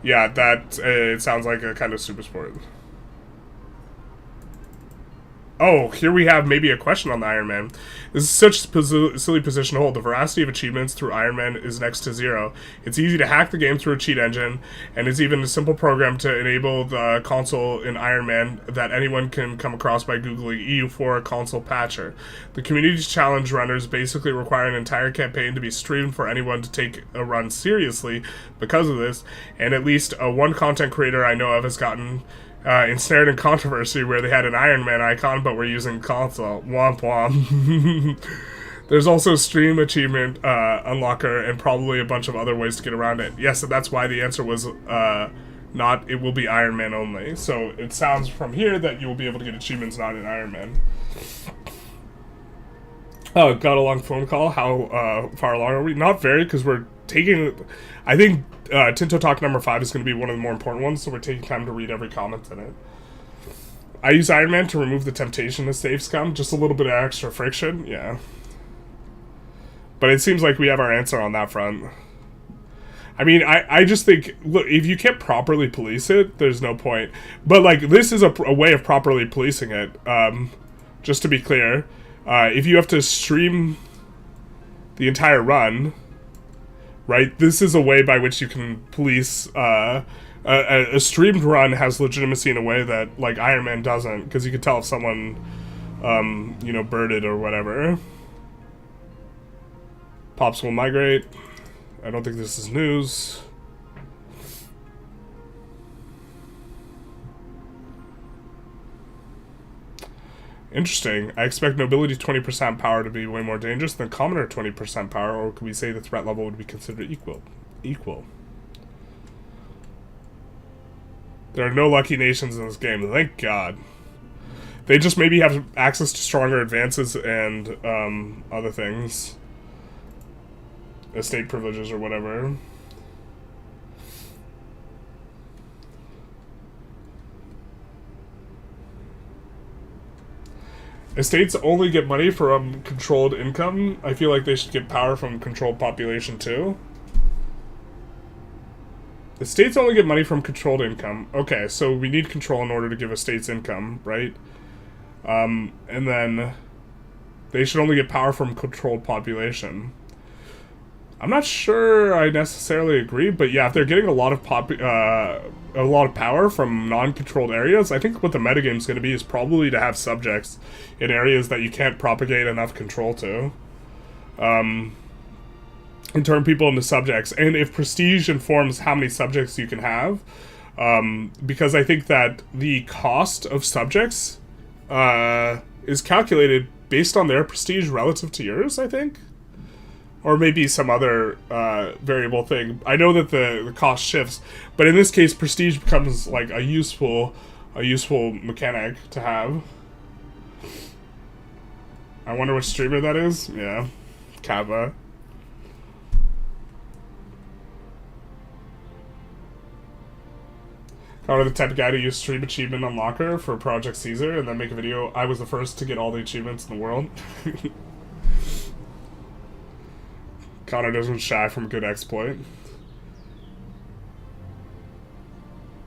Yeah, that it sounds like a kind of super sport. Oh, here we have maybe a question on the Iron Man. This is such a silly position to hold. The veracity of achievements through Iron Man is next to zero. It's easy to hack the game through a cheat engine, and it's even a simple program to enable the console in Iron Man that anyone can come across by googling EU4 console patcher. The community challenge runners basically require an entire campaign to be streamed for anyone to take a run seriously because of this, and at least one content creator I know of has gotten ensnared in controversy where they had an Iron Man icon but were using console. Womp womp. There's also stream achievement unlocker and probably a bunch of other ways to get around it. Yes, and that's why the answer was not, it will be Iron Man only. So it sounds from here that you will be able to get achievements not in Iron Man. Oh, got a long phone call. How far along are we? Not very, because we're taking... I think Tinto Talk number 5 is going to be one of the more important ones, so we're taking time to read every comment in it. I use Iron Man to remove the temptation to save scum. Just a little bit of extra friction, yeah. But it seems like we have our answer on that front. I mean, I just think, look, if you can't properly police it, there's no point. But, like, this is a way of properly policing it. Just to be clear, if you have to stream the entire run... Right, this is a way by which you can police. A streamed run has legitimacy in a way that, like, Iron Man doesn't, because you can tell if someone, you know, birded or whatever. Pops will migrate. I don't think this is news. Interesting. I expect nobility 20% power to be way more dangerous than commoner 20% power, or could we say the threat level would be considered equal? There are no lucky nations in this game, thank God. They just maybe have access to stronger advances and other things. Estate privileges or whatever. Estates only get money from controlled income. I feel like they should get power from controlled population too. Estates only get money from controlled income. Okay, so we need control in order to give estates income, right? And then they should only get power from controlled population. I'm not sure I necessarily agree, but yeah, if they're getting a lot of power from non-controlled areas, I think what the metagame is going to be is probably to have subjects in areas that you can't propagate enough control to. And turn people into subjects. And if prestige informs how many subjects you can have, because I think that the cost of subjects is calculated based on their prestige relative to yours, I think. Or maybe some other variable thing. I know that the cost shifts, but in this case, prestige becomes like a useful mechanic to have. I wonder which streamer that is. Yeah, Kava. Kind of the type of guy to use stream achievement unlocker for Project Caesar and then make a video. I was the first to get all the achievements in the world. Connor doesn't shy from a good exploit.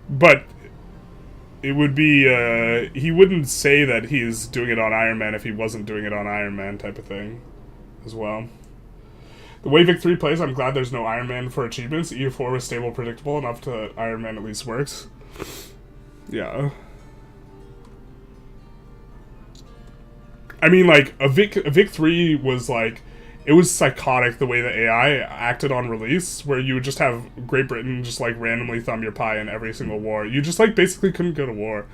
But it would be, he wouldn't say that he's doing it on Iron Man if he wasn't doing it on Iron Man type of thing as well. The way Vic 3 plays, I'm glad there's no Iron Man for achievements. EU4 was stable, predictable, enough to Iron Man at least works. Yeah. I mean, like, a Vic 3 was like, it was psychotic the way the AI acted on release, where you would just have Great Britain just, like, randomly thumb your pie in every single war. You just, like, basically couldn't go to war.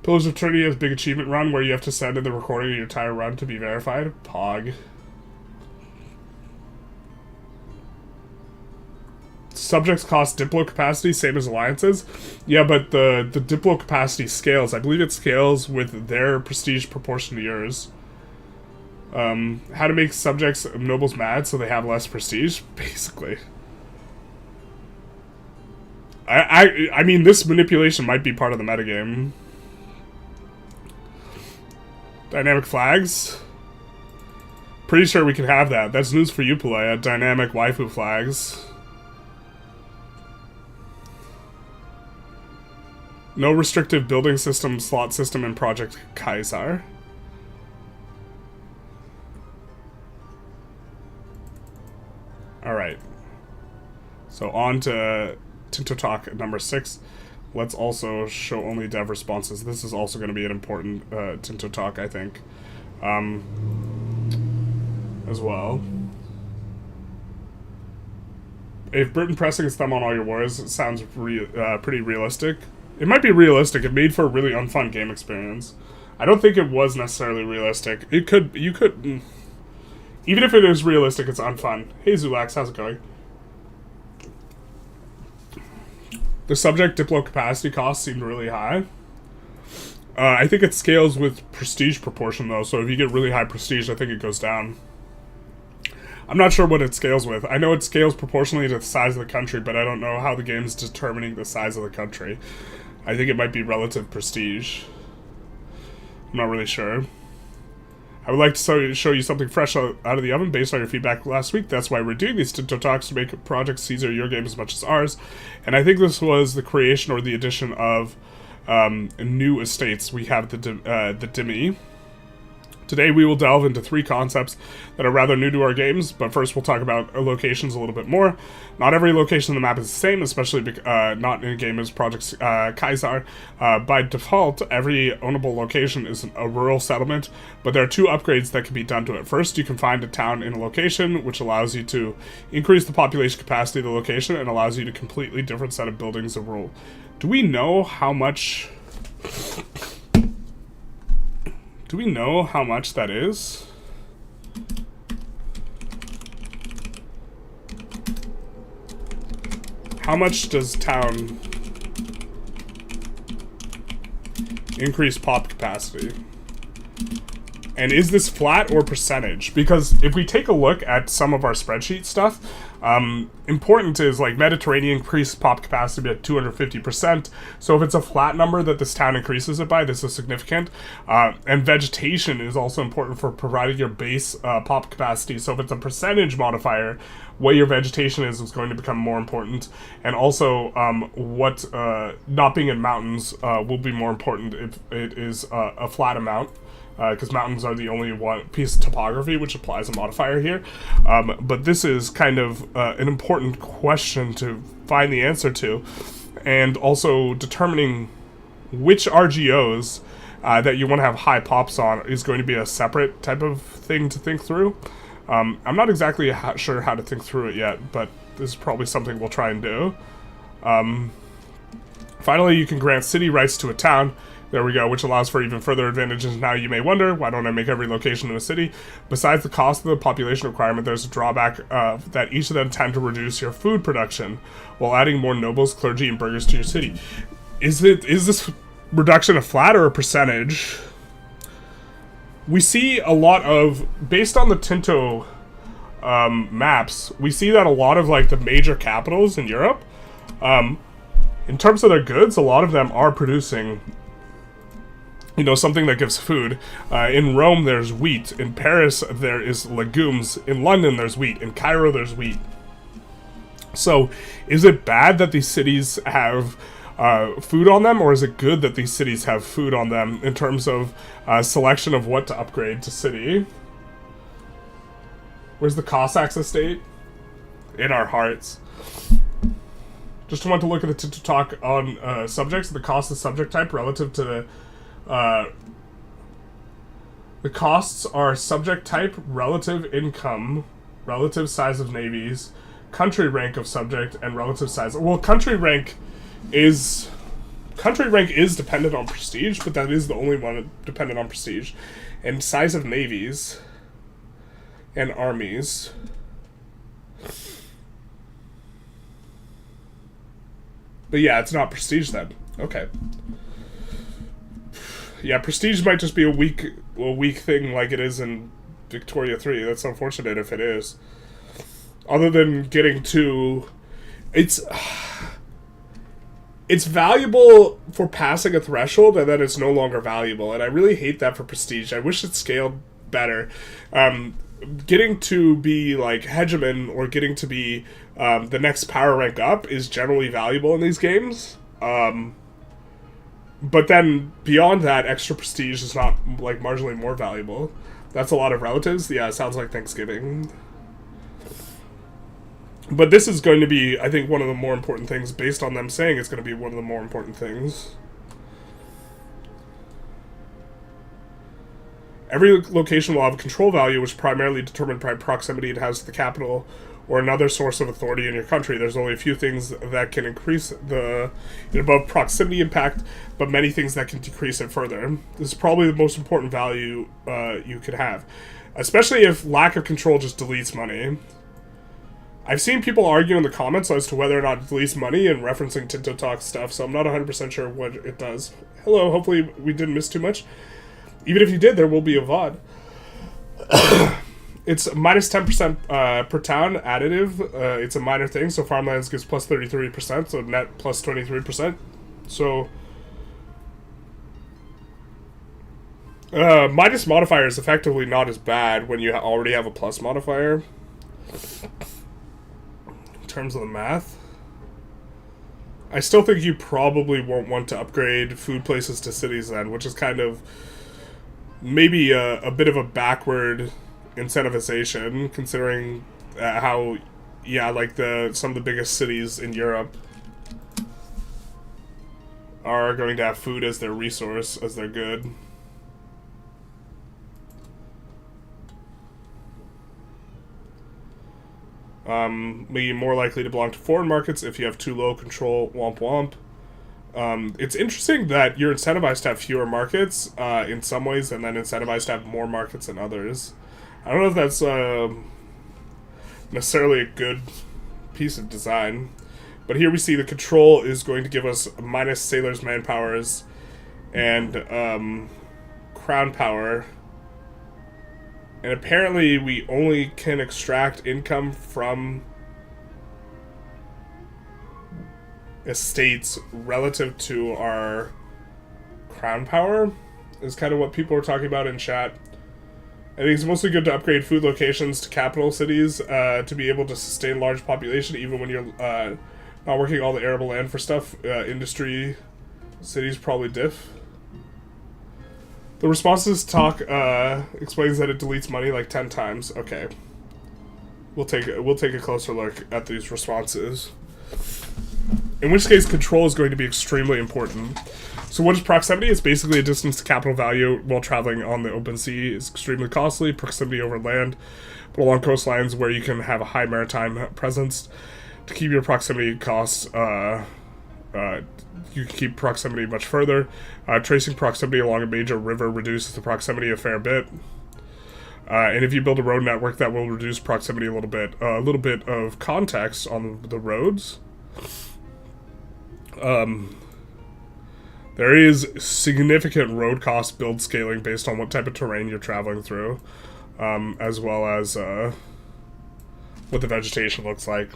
Pillars of Eternity has big achievement run, where you have to send in the recording of your entire run to be verified. Pog. Subjects cost diplo capacity, same as alliances. Yeah, but the diplo capacity scales. I believe it scales with their prestige proportion to yours. How to make subjects nobles mad so they have less prestige, basically. I mean, this manipulation might be part of the metagame. Dynamic flags? Pretty sure we can have that. That's news for you, Palea. Dynamic waifu flags. No restrictive building system, slot system in Project Kaiser. Alright. So on to Tinto Talk number 6. Let's also show only dev responses. This is also going to be an important Tinto Talk, I think, as well. If Britain pressing its thumb on all your wars, it sounds pretty realistic. It might be realistic. It made for a really unfun game experience. I don't think it was necessarily realistic. You could, even if it is realistic, it's unfun. Hey Zulax, how's it going? The subject diplo capacity cost seemed really high. I think it scales with prestige proportion though, so if you get really high prestige, I think it goes down. I'm not sure what it scales with. I know it scales proportionally to the size of the country, but I don't know how the game's determining the size of the country. I think it might be relative prestige. I'm not really sure. I would like to show you something fresh out of the oven based on your feedback last week. That's why we're doing these Tinto Talks, to make Project Caesar your game as much as ours. And I think this was the creation or the addition of new estates. We have the Dimi. Today we will delve into 3 concepts that are rather new to our games, but first we'll talk about locations a little bit more. Not every location on the map is the same, especially not in a game as Project Kaiser. By default, every ownable location is a rural settlement, but there are 2 upgrades that can be done to it. First, you can find a town in a location, which allows you to increase the population capacity of the location and allows you to completely different set of buildings of rule. Do we know how much... Do we know how much that is? How much does town increase pop capacity? And is this flat or percentage? Because if we take a look at some of our spreadsheet stuff, important is like Mediterranean increased pop capacity at 250%. So if it's a flat number that this town increases it by, this is significant. And vegetation is also important for providing your base pop capacity. So if it's a percentage modifier, what your vegetation is going to become more important. And also what not being in mountains will be more important if it is a flat amount. Because mountains are the only one piece of topography which applies a modifier here. But this is kind of an important question to find the answer to, and also determining which RGOs that you want to have high pops on is going to be a separate type of thing to think through. I'm not exactly sure how to think through it yet, but this is probably something we'll try and do. Finally, you can grant city rights to a town. There we go, which allows for even further advantages. Now you may wonder, why don't I make every location in a city? Besides the cost of the population requirement, there's a drawback that each of them tend to reduce your food production while adding more nobles, clergy, and burghers to your city. Is this reduction a flat or a percentage? We see a lot of, based on the Tinto maps, we see that a lot of like the major capitals in Europe, in terms of their goods, a lot of them are producing, you know, something that gives food. In Rome, there's wheat. In Paris, there is legumes. In London, there's wheat. In Cairo, there's wheat. So, is it bad that these cities have food on them, or is it good that these cities have food on them in terms of selection of what to upgrade to city? Where's the Cossacks estate? In our hearts. Just want to look at the Tinto Talk on subjects. The cost of subject type relative to the costs are subject type, relative income, relative size of navies, country rank of subject, and relative size. Well, country rank is dependent on prestige, but that is the only one dependent on prestige. And size of navies and armies. But yeah, it's not prestige then. Okay. Yeah, prestige might just be a weak thing like it is in Victoria 3. That's unfortunate if it is. Other than getting to... It's valuable for passing a threshold, and then it's no longer valuable. And I really hate that for prestige. I wish it scaled better. Getting to be, like, hegemon, or getting to be the next power rank up is generally valuable in these games. But then beyond that, extra prestige is not like marginally more valuable. That's a lot of relatives. Yeah, it sounds like Thanksgiving. But this is going to be, I think, one of the more important things, based on them saying it's going to be one of the more important things. Every location will have a control value, which is primarily determined by proximity it has to the capital or another source of authority in your country. There's only a few things that can increase the above proximity impact, but many things that can decrease it further. This is probably the most important value you could have, especially if lack of control just deletes money. I've seen people argue in the comments as to whether or not it deletes money and referencing Tinto Talk stuff, so I'm not 100% sure what it does. Hello, hopefully we didn't miss too much. Even if you did, there will be a VOD. It's minus 10% per town additive. It's a minor thing, so farmlands gives plus 33%, so net plus 23%. So minus modifier is effectively not as bad when you already have a plus modifier. In terms of the math, I still think you probably won't want to upgrade food places to cities then, which is kind of maybe a bit of a backward incentivization, considering how, yeah, like some of the biggest cities in Europe are going to have food as their resource, as their good. Be more likely to belong to foreign markets if you have too low control, womp womp. It's interesting that you're incentivized to have fewer markets in some ways, and then incentivized to have more markets in others. I don't know if that's necessarily a good piece of design, but here we see the control is going to give us minus sailors' manpowers and crown power. And apparently we only can extract income from estates relative to our crown power, is kind of what people are talking about in chat. I think it's mostly good to upgrade food locations to capital cities to be able to sustain large population even when you're not working all the arable land for stuff. Industry cities probably diff. The responses talk explains that it deletes money like 10 times. Okay. We'll take a closer look at these responses. In which case, control is going to be extremely important. So what is proximity? It's basically a distance to capital value while traveling on the open sea. It's extremely costly. Proximity over land, but along coastlines where you can have a high maritime presence. To keep your proximity costs, you can keep proximity much further. Tracing proximity along a major river reduces the proximity a fair bit. And if you build a road network, that will reduce proximity a little bit. A little bit of context on the roads. There is significant road cost build scaling based on what type of terrain you're traveling through, as well as what the vegetation looks like.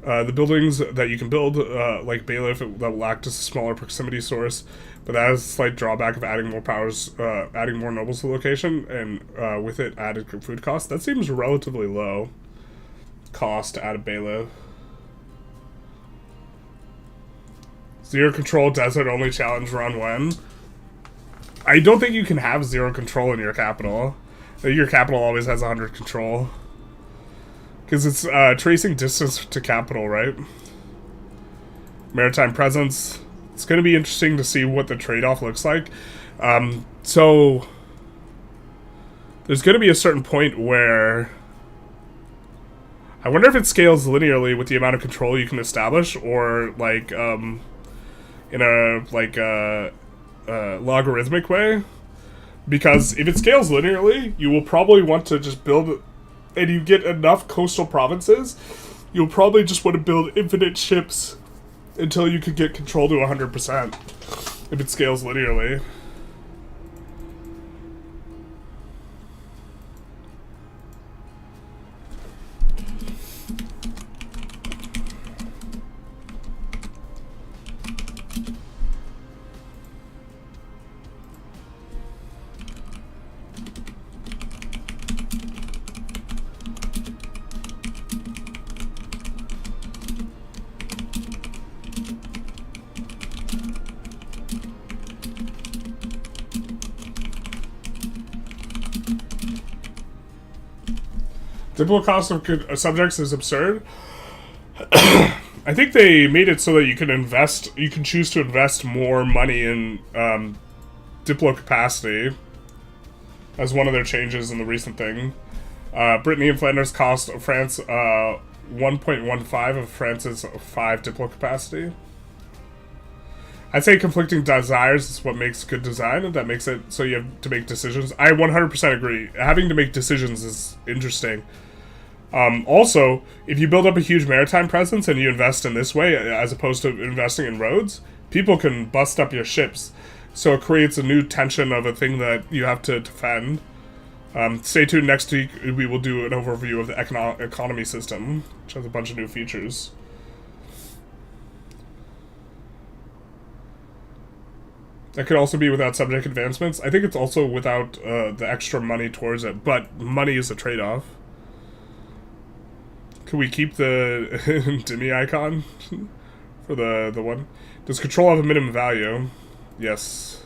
The buildings that you can build, like Bailiff, that will act as a smaller proximity source, but that has a slight drawback of adding more powers, adding more nobles to the location, and with it added food cost. That seems relatively low cost to add a Bailiff. Zero control desert only challenge run when? I don't think you can have zero control in your capital. I think your capital always has 100 control. Because it's tracing distance to capital, right? Maritime presence. It's going to be interesting to see what the trade-off looks like. So there's going to be a certain point where I wonder if it scales linearly with the amount of control you can establish, or like in a logarithmic way. Because if it scales linearly, you will probably want to just build, and you get enough coastal provinces, you'll probably just want to build infinite ships until you could get control to 100% if it scales linearly. Diplo cost of subjects is absurd. I think they made it so that you can choose to invest more money in Diplo capacity as one of their changes in the recent thing. Brittany and Flanders cost France 1.15 of France's 5 Diplo capacity. I'd say conflicting desires is what makes good design, and that makes it so you have to make decisions. I 100% agree. Having to make decisions is interesting. Also, if you build up a huge maritime presence and you invest in this way, as opposed to investing in roads, people can bust up your ships. So it creates a new tension of a thing that you have to defend. Stay tuned, next week we will do an overview of the economy system, which has a bunch of new features. That could also be without subject advancements. I think it's also without the extra money towards it, but money is a trade-off. Can we keep the Demi icon for the one? Does control have a minimum value? Yes.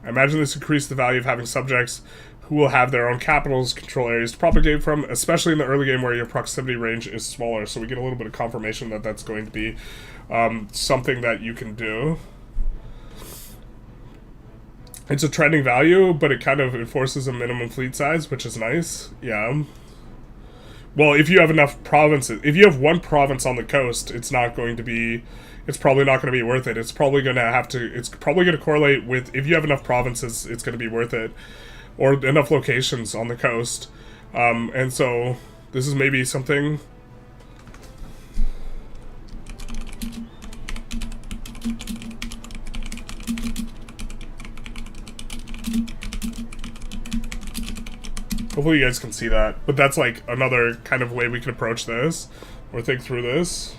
I imagine this increases the value of having subjects who will have their own capitals, control areas to propagate from, especially in the early game where your proximity range is smaller. So we get a little bit of confirmation that that's going to be something that you can do. It's a trending value, but it kind of enforces a minimum fleet size, which is nice. Yeah. Well, if you have enough provinces, if you have one province on the coast, it's probably not going to be worth it. It's probably going to correlate with, if you have enough provinces, it's going to be worth it. Or enough locations on the coast. And so, this is maybe something... Hopefully you guys can see that. But that's like another kind of way we can approach this, or think through this.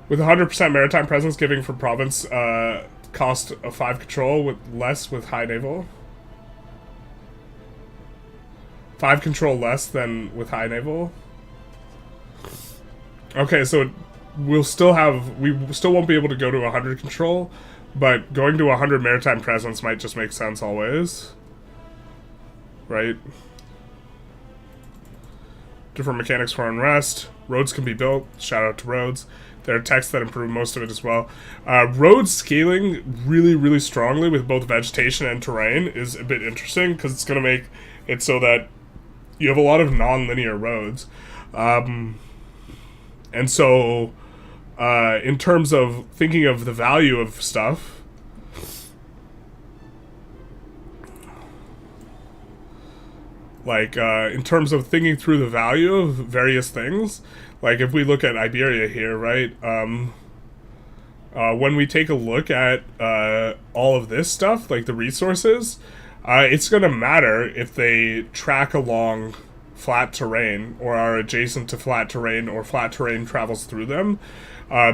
With 100% maritime presence giving for province cost of 5 control, with less with high naval. 5 control less than with high naval. Okay, so we still won't be able to go to 100 control, but going to 100 maritime presence might just make sense always. Right? Different mechanics for unrest. Roads can be built. Shout out to roads. There are texts that improve most of it as well. Roads scaling really, really strongly with both vegetation and terrain is a bit interesting, because it's going to make it so that you have a lot of non-linear roads. And so, in terms of thinking of the value of stuff, like, in terms of thinking through the value of various things, like if we look at Iberia here, right, when we take a look at all of this stuff, like the resources, it's going to matter if they track along flat terrain or are adjacent to flat terrain, or flat terrain travels through them,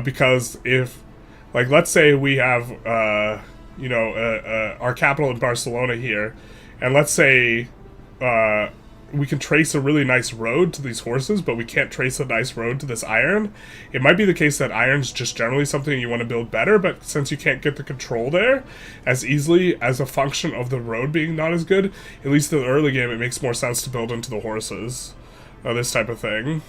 because if, like, let's say we have, our capital in Barcelona here, and let's say we can trace a really nice road to these horses, but we can't trace a nice road to this iron. It might be the case that iron's just generally something you want to build better, but since you can't get the control there as easily as a function of the road being not as good, at least in the early game, it makes more sense to build into the horses. This type of thing.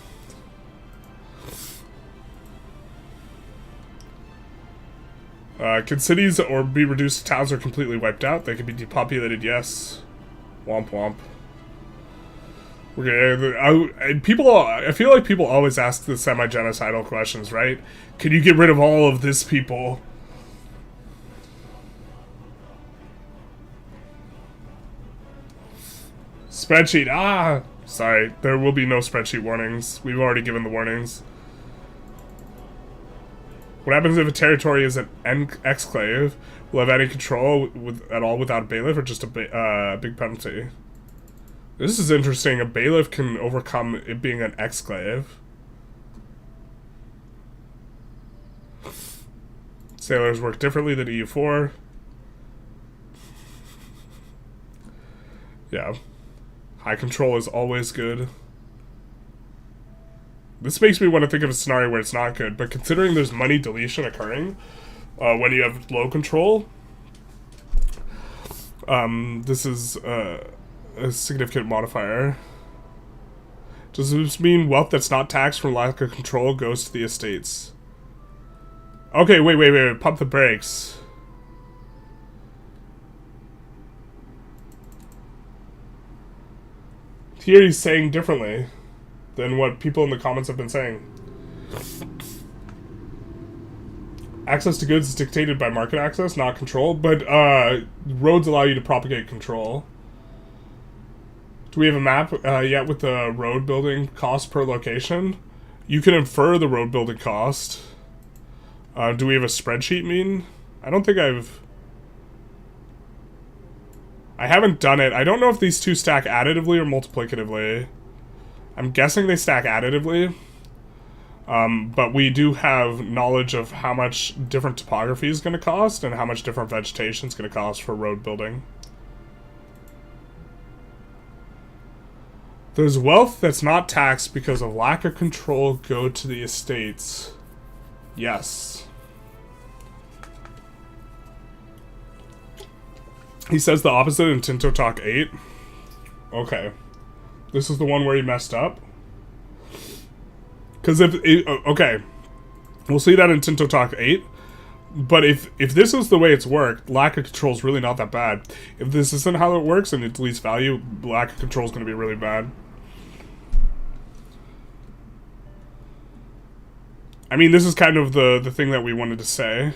Can cities or be reduced to towns or completely wiped out? They can be depopulated, yes. Womp womp. Okay, I feel like people always ask the semi-genocidal questions, right? Can you get rid of all of this people? Spreadsheet, sorry, there will be no spreadsheet warnings. We've already given the warnings. What happens if a territory is an exclave? Will have any control at all without a bailiff, or just a big penalty? This is interesting. A bailiff can overcome it being an exclave. Sailors work differently than EU4. Yeah. High control is always good. This makes me want to think of a scenario where it's not good, but considering there's money deletion occurring when you have low control, this is a significant modifier. Does this mean wealth that's not taxed from lack of control goes to the estates? Okay, wait. Pump the brakes. Here he's saying differently than what people in the comments have been saying. Access to goods is dictated by market access, not control, but roads allow you to propagate control. Do we have a map yet with the road building cost per location? You can infer the road building cost. Do we have a spreadsheet mean? I don't think I haven't done it. I don't know if these two stack additively or multiplicatively. I'm guessing they stack additively. But we do have knowledge of how much different topography is going to cost and how much different vegetation is going to cost for road building. There's wealth that's not taxed because of lack of control go to the estates. Yes. He says the opposite in Tinto Talk 8. Okay. This is the one where he messed up. Because okay. We'll see that in Tinto Talk 8. But if this is the way it's worked, lack of control is really not that bad. If this isn't how it works and it deletes value, lack of control is going to be really bad. I mean, this is kind of the thing that we wanted to say.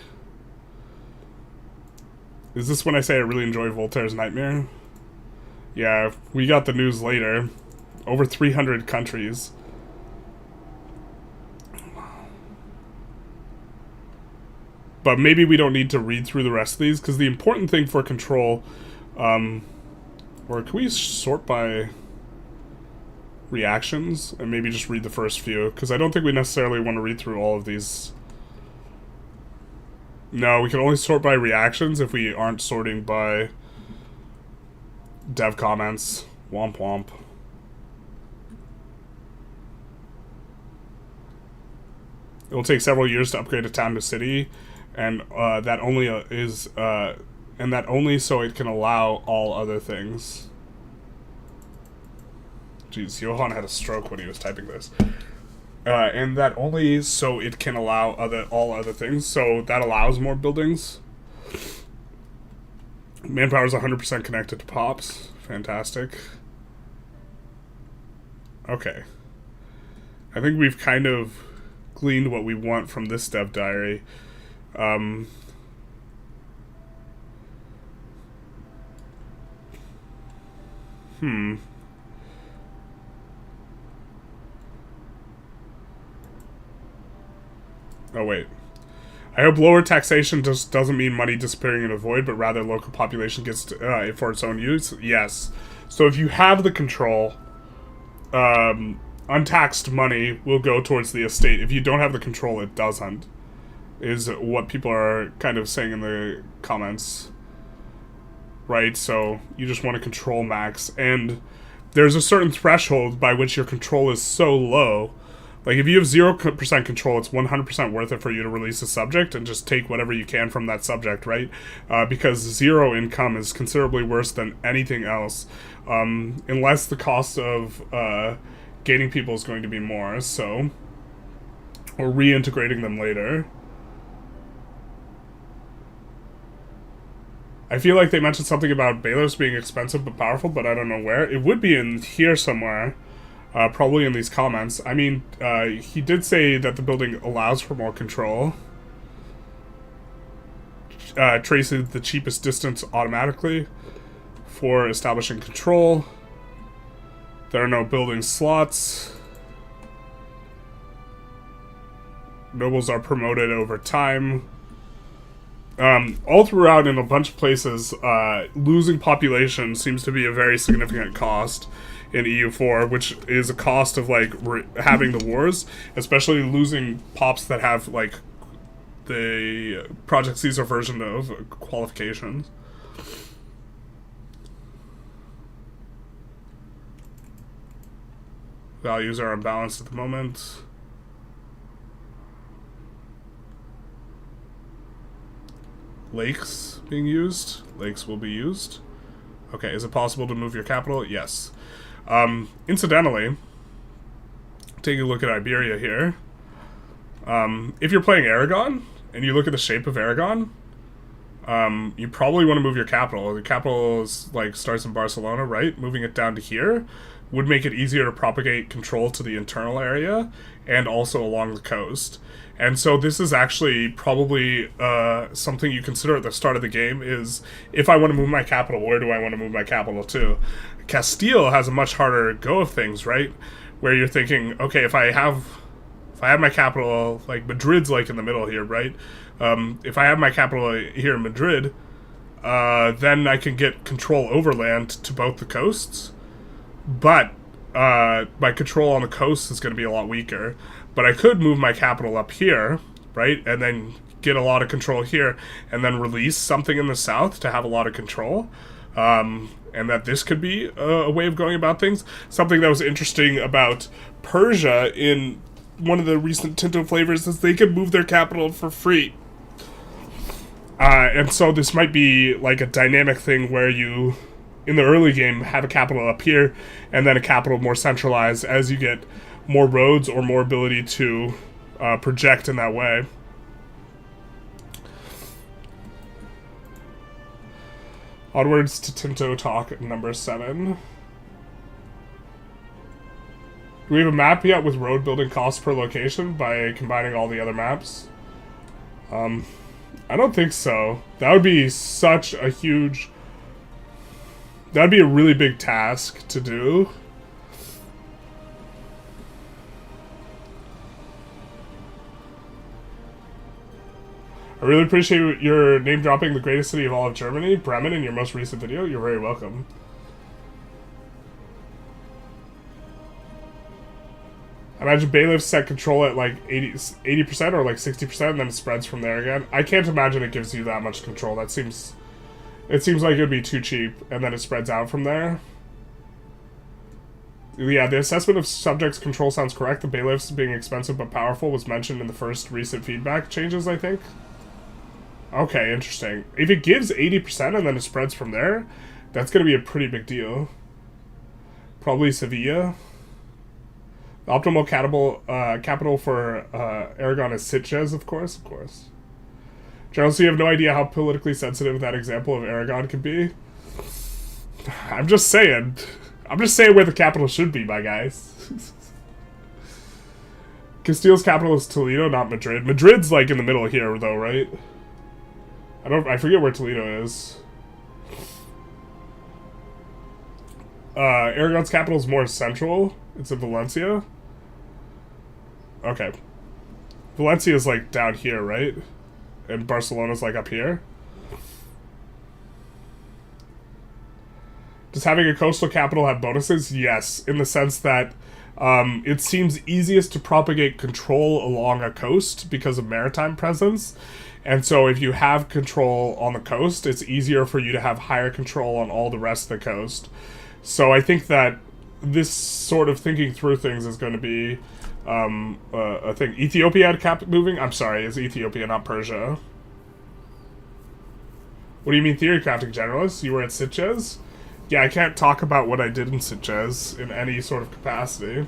Is this when I say I really enjoy Voltaire's Nightmare? Yeah, we got the news later. Over 300 countries. But maybe we don't need to read through the rest of these, because the important thing for control... or can we sort by reactions? And maybe just read the first few? Because I don't think we necessarily want to read through all of these. No, we can only sort by reactions if we aren't sorting by dev comments. Womp womp. It will take several years to upgrade a town to city, and that only so it can allow all other things. Jeez, Johan had a stroke when he was typing this. And that only so it can allow all other things. So that allows more buildings. Manpower is 100% connected to POPs. Fantastic. Okay. I think we've kind of gleaned what we want from this dev diary. Oh, wait. I hope lower taxation just doesn't mean money disappearing in a void, but rather local population gets it for its own use. Yes. So if you have the control, untaxed money will go towards the estate. If you don't have the control, it doesn't. Is what people are kind of saying in the comments. Right? So you just want to control max. And there's a certain threshold by which your control is so low. Like, if you have 0% control, it's 100% worth it for you to release a subject and just take whatever you can from that subject, right? Because zero income is considerably worse than anything else. Unless the cost of gaining people is going to be more, so... Or reintegrating them later. I feel like they mentioned something about bailiffs being expensive but powerful, but I don't know where. It would be in here somewhere. Probably in these comments. I mean, he did say that the building allows for more control. Traces the cheapest distance automatically for establishing control. There are no building slots. Nobles are promoted over time. All throughout in a bunch of places, losing population seems to be a very significant cost in EU4, which is a cost of, like, having the wars, especially losing pops that have, like, the Project Caesar version of qualifications. Values are unbalanced at the moment. Lakes being used. Lakes will be used. Okay, is it possible to move your capital? Yes. Incidentally, taking a look at Iberia here, if you're playing Aragon, and you look at the shape of Aragon, you probably want to move your capital. The capital is, like, starts in Barcelona, right? Moving it down to here would make it easier to propagate control to the internal area and also along the coast. And so this is actually probably something you consider at the start of the game is, if I want to move my capital, where do I want to move my capital to? Castile has a much harder go of things, right? Where you're thinking, okay, if I have my capital, like Madrid's like in the middle here, right? If I have my capital here in Madrid, then I can get control over land to both the coasts. But my control on the coast is going to be a lot weaker. But I could move my capital up here, right? And then get a lot of control here, and then release something in the south to have a lot of control. And that this could be a way of going about things. Something that was interesting about Persia in one of the recent Tinto flavors is they could move their capital for free. And so this might be like a dynamic thing where you, in the early game, have a capital up here, and then a capital more centralized as you get more roads or more ability to project in that way. Onwards to Tinto talk number 7. Do we have a map yet with road building costs per location by combining all the other maps? I don't think so. That would be such a huge... That would be a really big task to do. I really appreciate your name dropping the greatest city of all of Germany, Bremen, in your most recent video. You're very welcome. I imagine bailiffs set control at like 80% or like 60%, and then it spreads from there again. I can't imagine it gives you that much control. It seems like it would be too cheap, and then it spreads out from there. Yeah, the assessment of subjects' control sounds correct. The bailiffs being expensive but powerful was mentioned in the first recent feedback changes, I think. Okay, interesting. If it gives 80% and then it spreads from there, that's going to be a pretty big deal. Probably Sevilla. The optimal capital for Aragon is Sitges, of course. General, so you have no idea how politically sensitive that example of Aragon could be? I'm just saying. I'm just saying where the capital should be, my guys. Castile's capital is Toledo, not Madrid. Madrid's like in the middle here, though, right? I forget where Toledo is. Aragon's capital is more central. It's in Valencia. Okay. Valencia's like down here, right? And Barcelona's like up here. Does having a coastal capital have bonuses? Yes, in the sense that it seems easiest to propagate control along a coast because of maritime presence. And so if you have control on the coast, it's easier for you to have higher control on all the rest of the coast. So I think that this sort of thinking through things is going to be a thing. Ethiopia had cap moving? I'm sorry, it's Ethiopia, not Persia. What do you mean theorycrafting, generalist? You were at Sitges? Yeah, I can't talk about what I did in Sitges in any sort of capacity.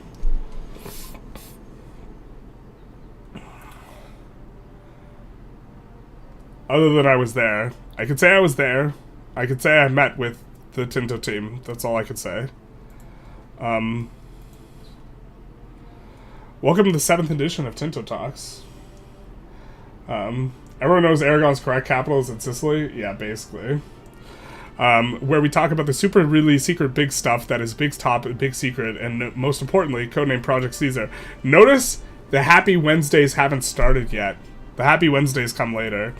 Other than I was there. I could say I was there. I could say I met with the Tinto team. That's all I could say. Welcome to the 7th edition of Tinto Talks. Everyone knows Aragon's correct capital is in Sicily? Yeah, basically. Where we talk about the super really secret big stuff that is big top, big secret, and most importantly, codename Project Caesar. Notice the Happy Wednesdays haven't started yet. The Happy Wednesdays come later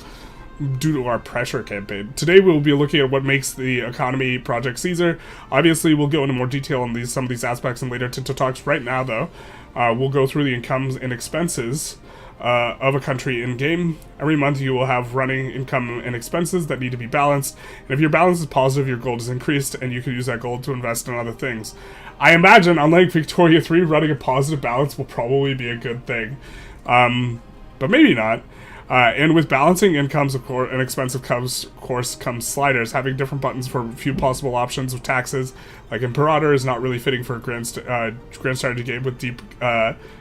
due to our pressure campaign. Today we'll be looking at what makes the economy Project Caesar. Obviously, we'll go into more detail on some of these aspects in later Tinto Talks. Right now, though, we'll go through the incomes and expenses of a country in-game. Every month you will have running income and expenses that need to be balanced. And if your balance is positive, your gold is increased, and you can use that gold to invest in other things. I imagine, unlike Victoria 3, running a positive balance will probably be a good thing. But maybe not. And with balancing incomes, of course, and expensive course comes sliders. Having different buttons for a few possible options of taxes, like Imperator, is not really fitting for a grand strategy game with deep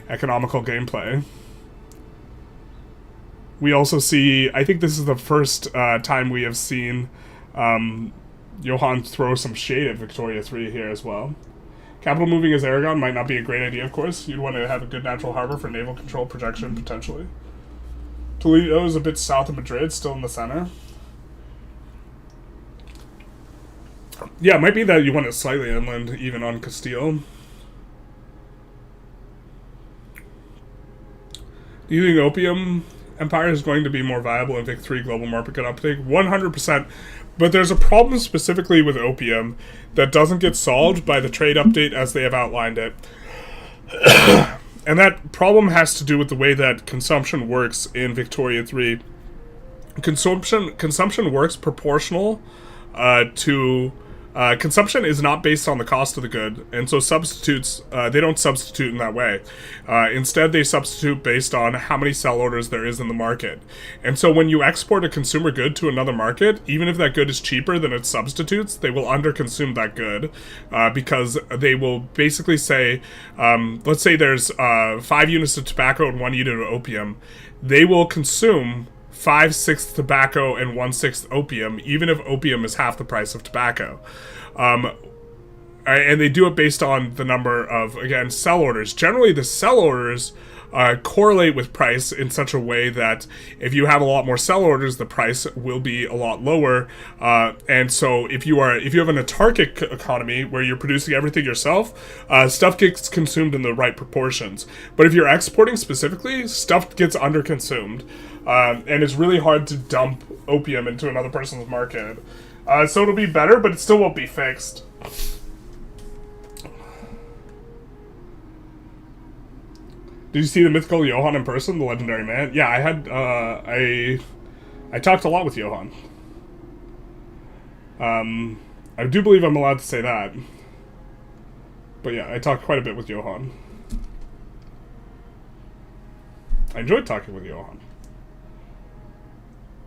economical gameplay. We also see, I think this is the first time we have seen Johan throw some shade at Victoria 3 here as well. Capital moving as Aragon might not be a great idea, of course. You'd want to have a good natural harbor for naval control projection, potentially. Toledo is a bit south of Madrid, still in the center. Yeah, it might be that you want it slightly inland, even on Castile. Do you think Opium Empire is going to be more viable in Vic 3 global market uptake? 100%. But there's a problem specifically with opium that doesn't get solved by the trade update as they have outlined it. And that problem has to do with the way that consumption works in Victoria 3. Consumption works proportional to... consumption is not based on the cost of the good, and so substitutes, they don't substitute in that way. Instead, they substitute based on how many sell orders there is in the market. And so when you export a consumer good to another market, even if that good is cheaper than its substitutes, they will underconsume that good, because they will basically say, let's say there's 5 units of tobacco and 1 unit of opium. They will consume 5/6 tobacco and 1/6 opium, even if opium is half the price of tobacco. And they do it based on the number of, again, sell orders. Generally, the sell orders correlate with price in such a way that if you have a lot more sell orders, the price will be a lot lower. And so if you have an autarkic economy where you're producing everything yourself, stuff gets consumed in the right proportions. But if you're exporting specifically, stuff gets underconsumed. And it's really hard to dump opium into another person's market. So it'll be better, but it still won't be fixed. Did you see the mythical Johan in person, the legendary man? Yeah, I had, I talked a lot with Johan. I do believe I'm allowed to say that. But yeah, I talked quite a bit with Johan. I enjoyed talking with Johan.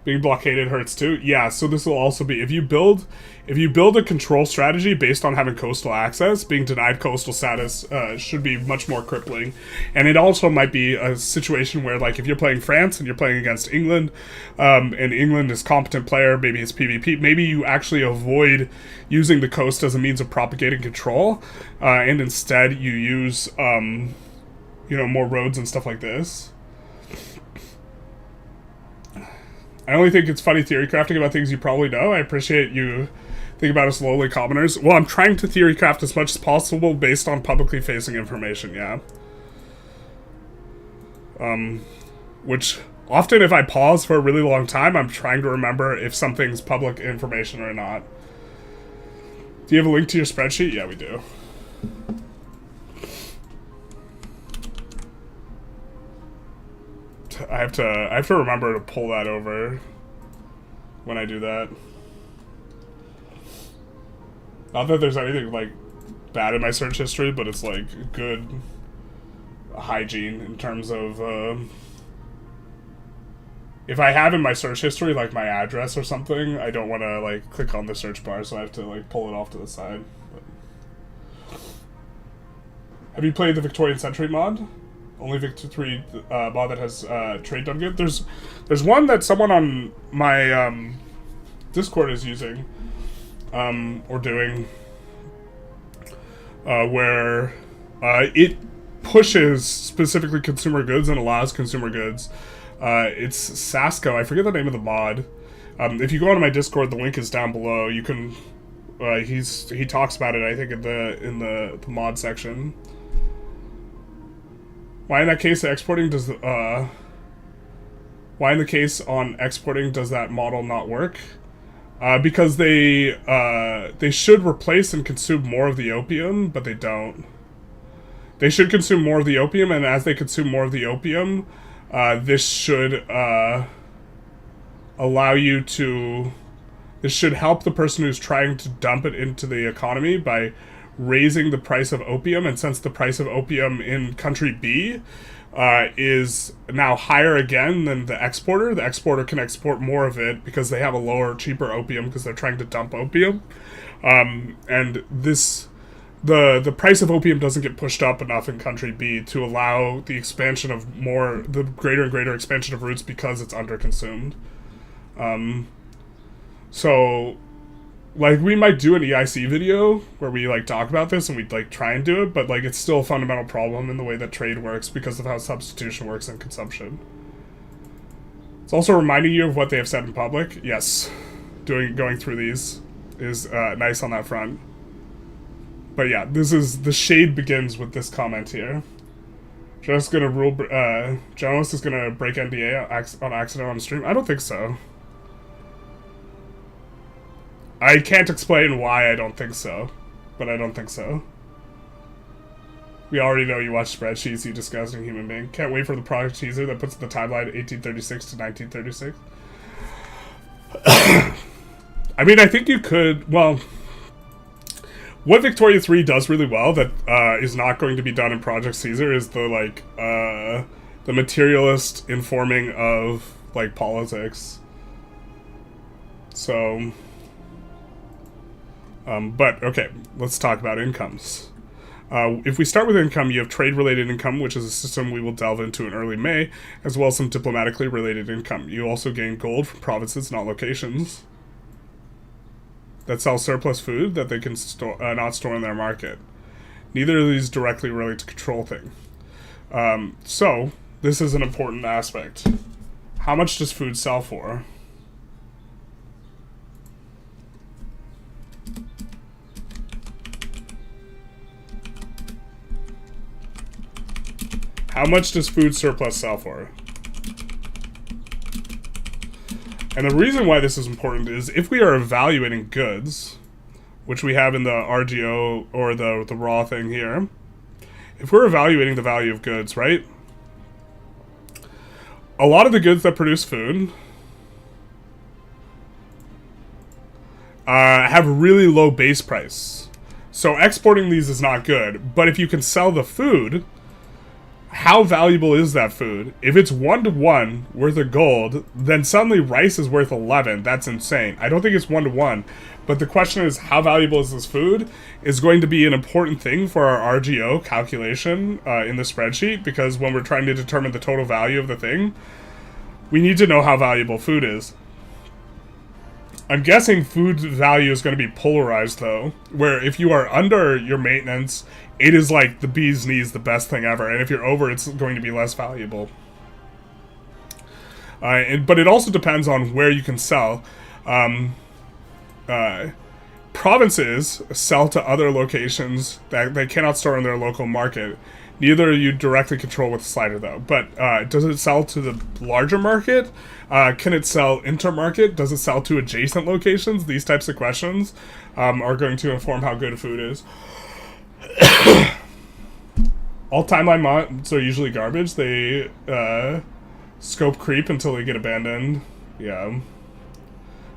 Being blockaded hurts too. Yeah, so this will also be, if you build a control strategy based on having coastal access, being denied coastal status should be much more crippling. And it also might be a situation where, like, if you're playing France and you're playing against England, and England is a competent player, maybe it's PvP, maybe you actually avoid using the coast as a means of propagating control, and instead you use, more roads and stuff like this. I only think it's funny theory crafting about things you probably know. I appreciate you think about us lowly commoners. Well, I'm trying to theory craft as much as possible based on publicly facing information, yeah. Which, often if I pause for a really long time, I'm trying to remember if something's public information or not. Do you have a link to your spreadsheet? Yeah, we do. I have to remember to pull that over when I do that. Not that there's anything, like, bad in my search history, but it's, like, good hygiene in terms of, if I have in my search history, like, my address or something, I don't want to, like, click on the search bar, so I have to, like, pull it off to the side. But... Have you played the Victorian Century mod? Only Victor 3 mod that has trade done good. There's one that someone on my Discord is using or doing where it pushes specifically consumer goods and allows consumer goods. It's Sasco. I forget the name of the mod. If you go onto my Discord, the link is down below. You can. He talks about it, I think, in the mod section. Why in that case exporting does why in the case on exporting does that model not work? Because they should replace and consume more of the opium, but they don't. They should consume more of the opium, and as they consume more of the opium, this should allow you to. This should help the person who's trying to dump it into the economy by raising the price of opium, and since the price of opium in country B is now higher again than the exporter can export more of it because they have a lower, cheaper opium because they're trying to dump opium. And this, the price of opium doesn't get pushed up enough in country B to allow the expansion of the greater and greater expansion of roots because it's underconsumed. So, like, we might do an EIC video where we, like, talk about this and we, like, try and do it, but, like, it's still a fundamental problem in the way that trade works because of how substitution works in consumption. It's also reminding you of what they have said in public. Yes, going through these is nice on that front. But yeah, the shade begins with this comment here. Journalist is gonna break NDA on accident on stream? I don't think so. I can't explain why I don't think so, but I don't think so. We already know you watch spreadsheets, you disgusting human being. Can't wait for the product teaser that puts the timeline 1836 to 1936. I mean, I think you could, well, what Victoria 3 does really well that is not going to be done in Project Caesar is the materialist informing of, like, politics. So... but, okay, let's talk about incomes. If we start with income, you have trade-related income, which is a system we will delve into in early May, as well as some diplomatically related income. You also gain gold from provinces, not locations, that sell surplus food that they can not store in their market. Neither of these directly relate to control thing. So, this is an important aspect. How much does food sell for? How much does food surplus sell for? And the reason why this is important is if we are evaluating goods, which we have in the RGO or the raw thing here, if we're evaluating the value of goods, right? A lot of the goods that produce food have really low base price. So exporting these is not good, but if you can sell the food, how valuable is that food? If it's 1-to-1 worth of gold, then suddenly rice is worth 11. That's insane. I don't think it's 1-to-1. But the question is, how valuable is this food? Is going to be an important thing for our RGO calculation in the spreadsheet, because when we're trying to determine the total value of the thing, we need to know how valuable food is. I'm guessing food value is going to be polarized, though, where if you are under your maintenance, it is like the bee's knees, the best thing ever, and if you're over, it's going to be less valuable. But it also depends on where you can sell. Provinces sell to other locations that they cannot store in their local market. Neither you directly control with the slider, though. But does it sell to the larger market? Can it sell intermarket? Does it sell to adjacent locations? These types of questions are going to inform how good food is. All timeline mods are usually garbage. They scope creep until they get abandoned. Yeah.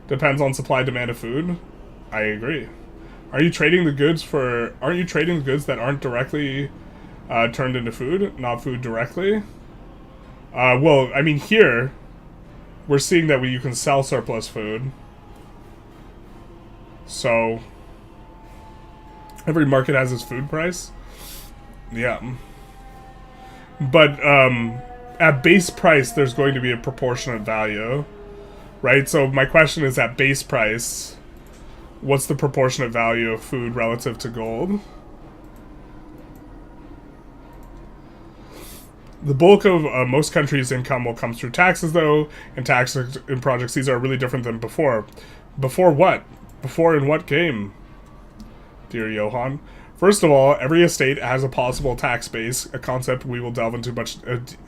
Depends on supply demand of food. I agree. Aren't you trading the goods that aren't directly turned into food, not food directly? Well, I mean, here we're seeing that you can sell surplus food. So every market has its food price. Yeah. But at base price, there's going to be a proportionate value, right? So my question is, at base price, what's the proportionate value of food relative to gold? The bulk of most countries' income will come through taxes, though, and taxes in Project Caesar are really different than before. Before what? Before in what game, dear Johan? First of all, every estate has a possible tax base, a concept we will delve into much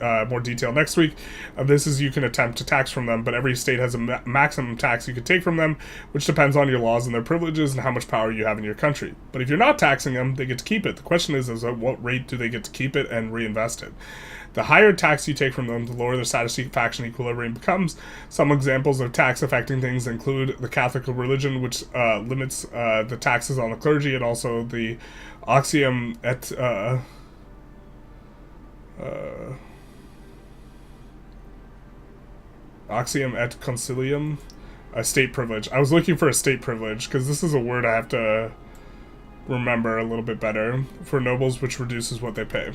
more detail next week. This is you can attempt to tax from them, but every state has a maximum tax you can take from them, which depends on your laws and their privileges and how much power you have in your country. But if you're not taxing them, they get to keep it. The question is at what rate do they get to keep it and reinvest it? The higher tax you take from them, the lower their satisfaction equilibrium becomes. Some examples of tax affecting things include the Catholic religion, which limits the taxes on the clergy, and also the axiom et concilium, a state privilege. I was looking for a state privilege because this is a word I have to remember a little bit better for nobles, which reduces what they pay.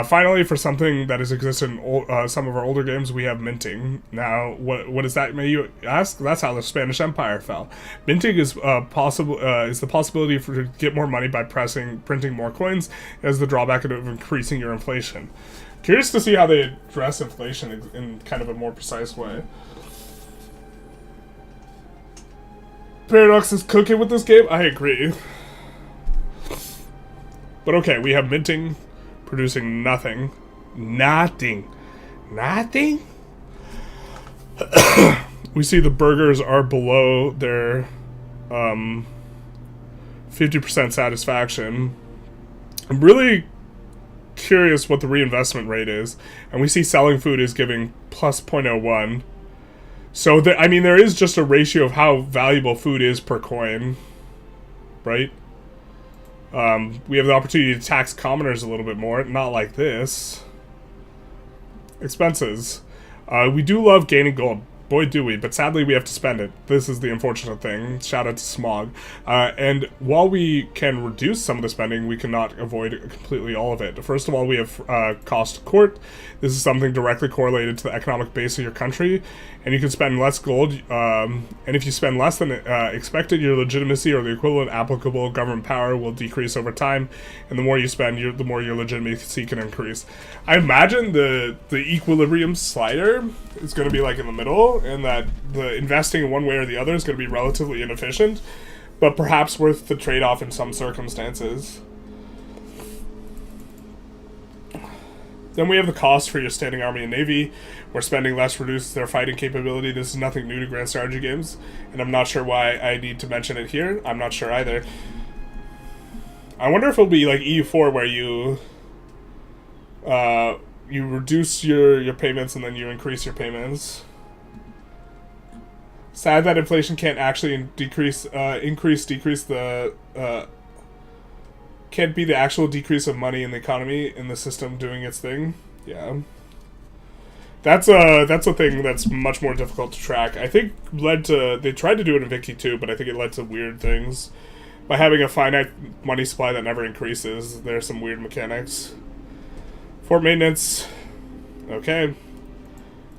Finally, for something that has existed in some of our older games, we have minting. Now, what is that, may you ask? That's how the Spanish Empire fell. Minting is is the possibility to get more money by printing more coins, as the drawback of increasing your inflation. Curious to see how they address inflation in kind of a more precise way. Paradox is cooking with this game? I agree. But okay, we have minting producing nothing. Nothing. We see the burgers are below their 50% satisfaction. I'm really curious what the reinvestment rate is. And we see selling food is giving plus 0.01. So, I mean, there is just a ratio of how valuable food is per coin. Right? We have the opportunity to tax commoners a little bit more. Not like this. Expenses. We do love gaining gold. Boy, do we. But sadly, we have to spend it. This is the unfortunate thing. Shout out to Smog. And while we can reduce some of the spending, we cannot avoid completely all of it. First of all, we have cost to court. This is something directly correlated to the economic base of your country. And you can spend less gold. And if you spend less than expected, your legitimacy or the equivalent applicable government power will decrease over time. And the more you spend, the more your legitimacy can increase. I imagine the equilibrium slider is going to be like in the middle, and that the investing in one way or the other is going to be relatively inefficient, but perhaps worth the trade-off in some circumstances. Then we have the cost for your standing army and navy, where spending less reduces their fighting capability. This is nothing new to Grand Strategy games, and I'm not sure why I need to mention it here. I'm not sure either. I wonder if it'll be like EU4, where you reduce your payments and then you increase your payments. Sad that inflation can't actually decrease the can't be the actual decrease of money in the economy in the system doing its thing. Yeah. That's a thing that's much more difficult to track. I think they tried to do it in Vicky too, but I think it led to weird things. By having a finite money supply that never increases, there's some weird mechanics. Fort maintenance. Okay.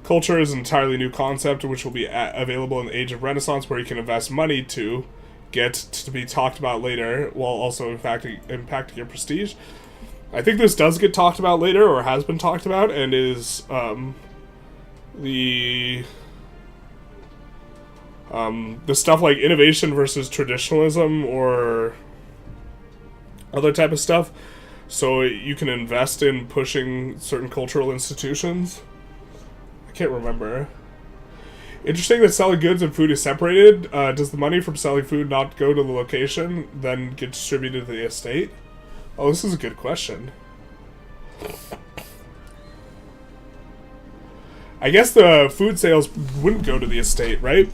Culture is an entirely new concept, which will be available in the Age of Renaissance, where you can invest money to get to be talked about later, while also impacting your prestige. I think this does get talked about later, or has been talked about, and is the stuff like innovation versus traditionalism, or other type of stuff. So you can invest in pushing certain cultural institutions. I can't remember. Interesting that selling goods and food is separated. Does the money from selling food not go to the location, then get distributed to the estate? Oh, this is a good question. I guess the food sales wouldn't go to the estate, right?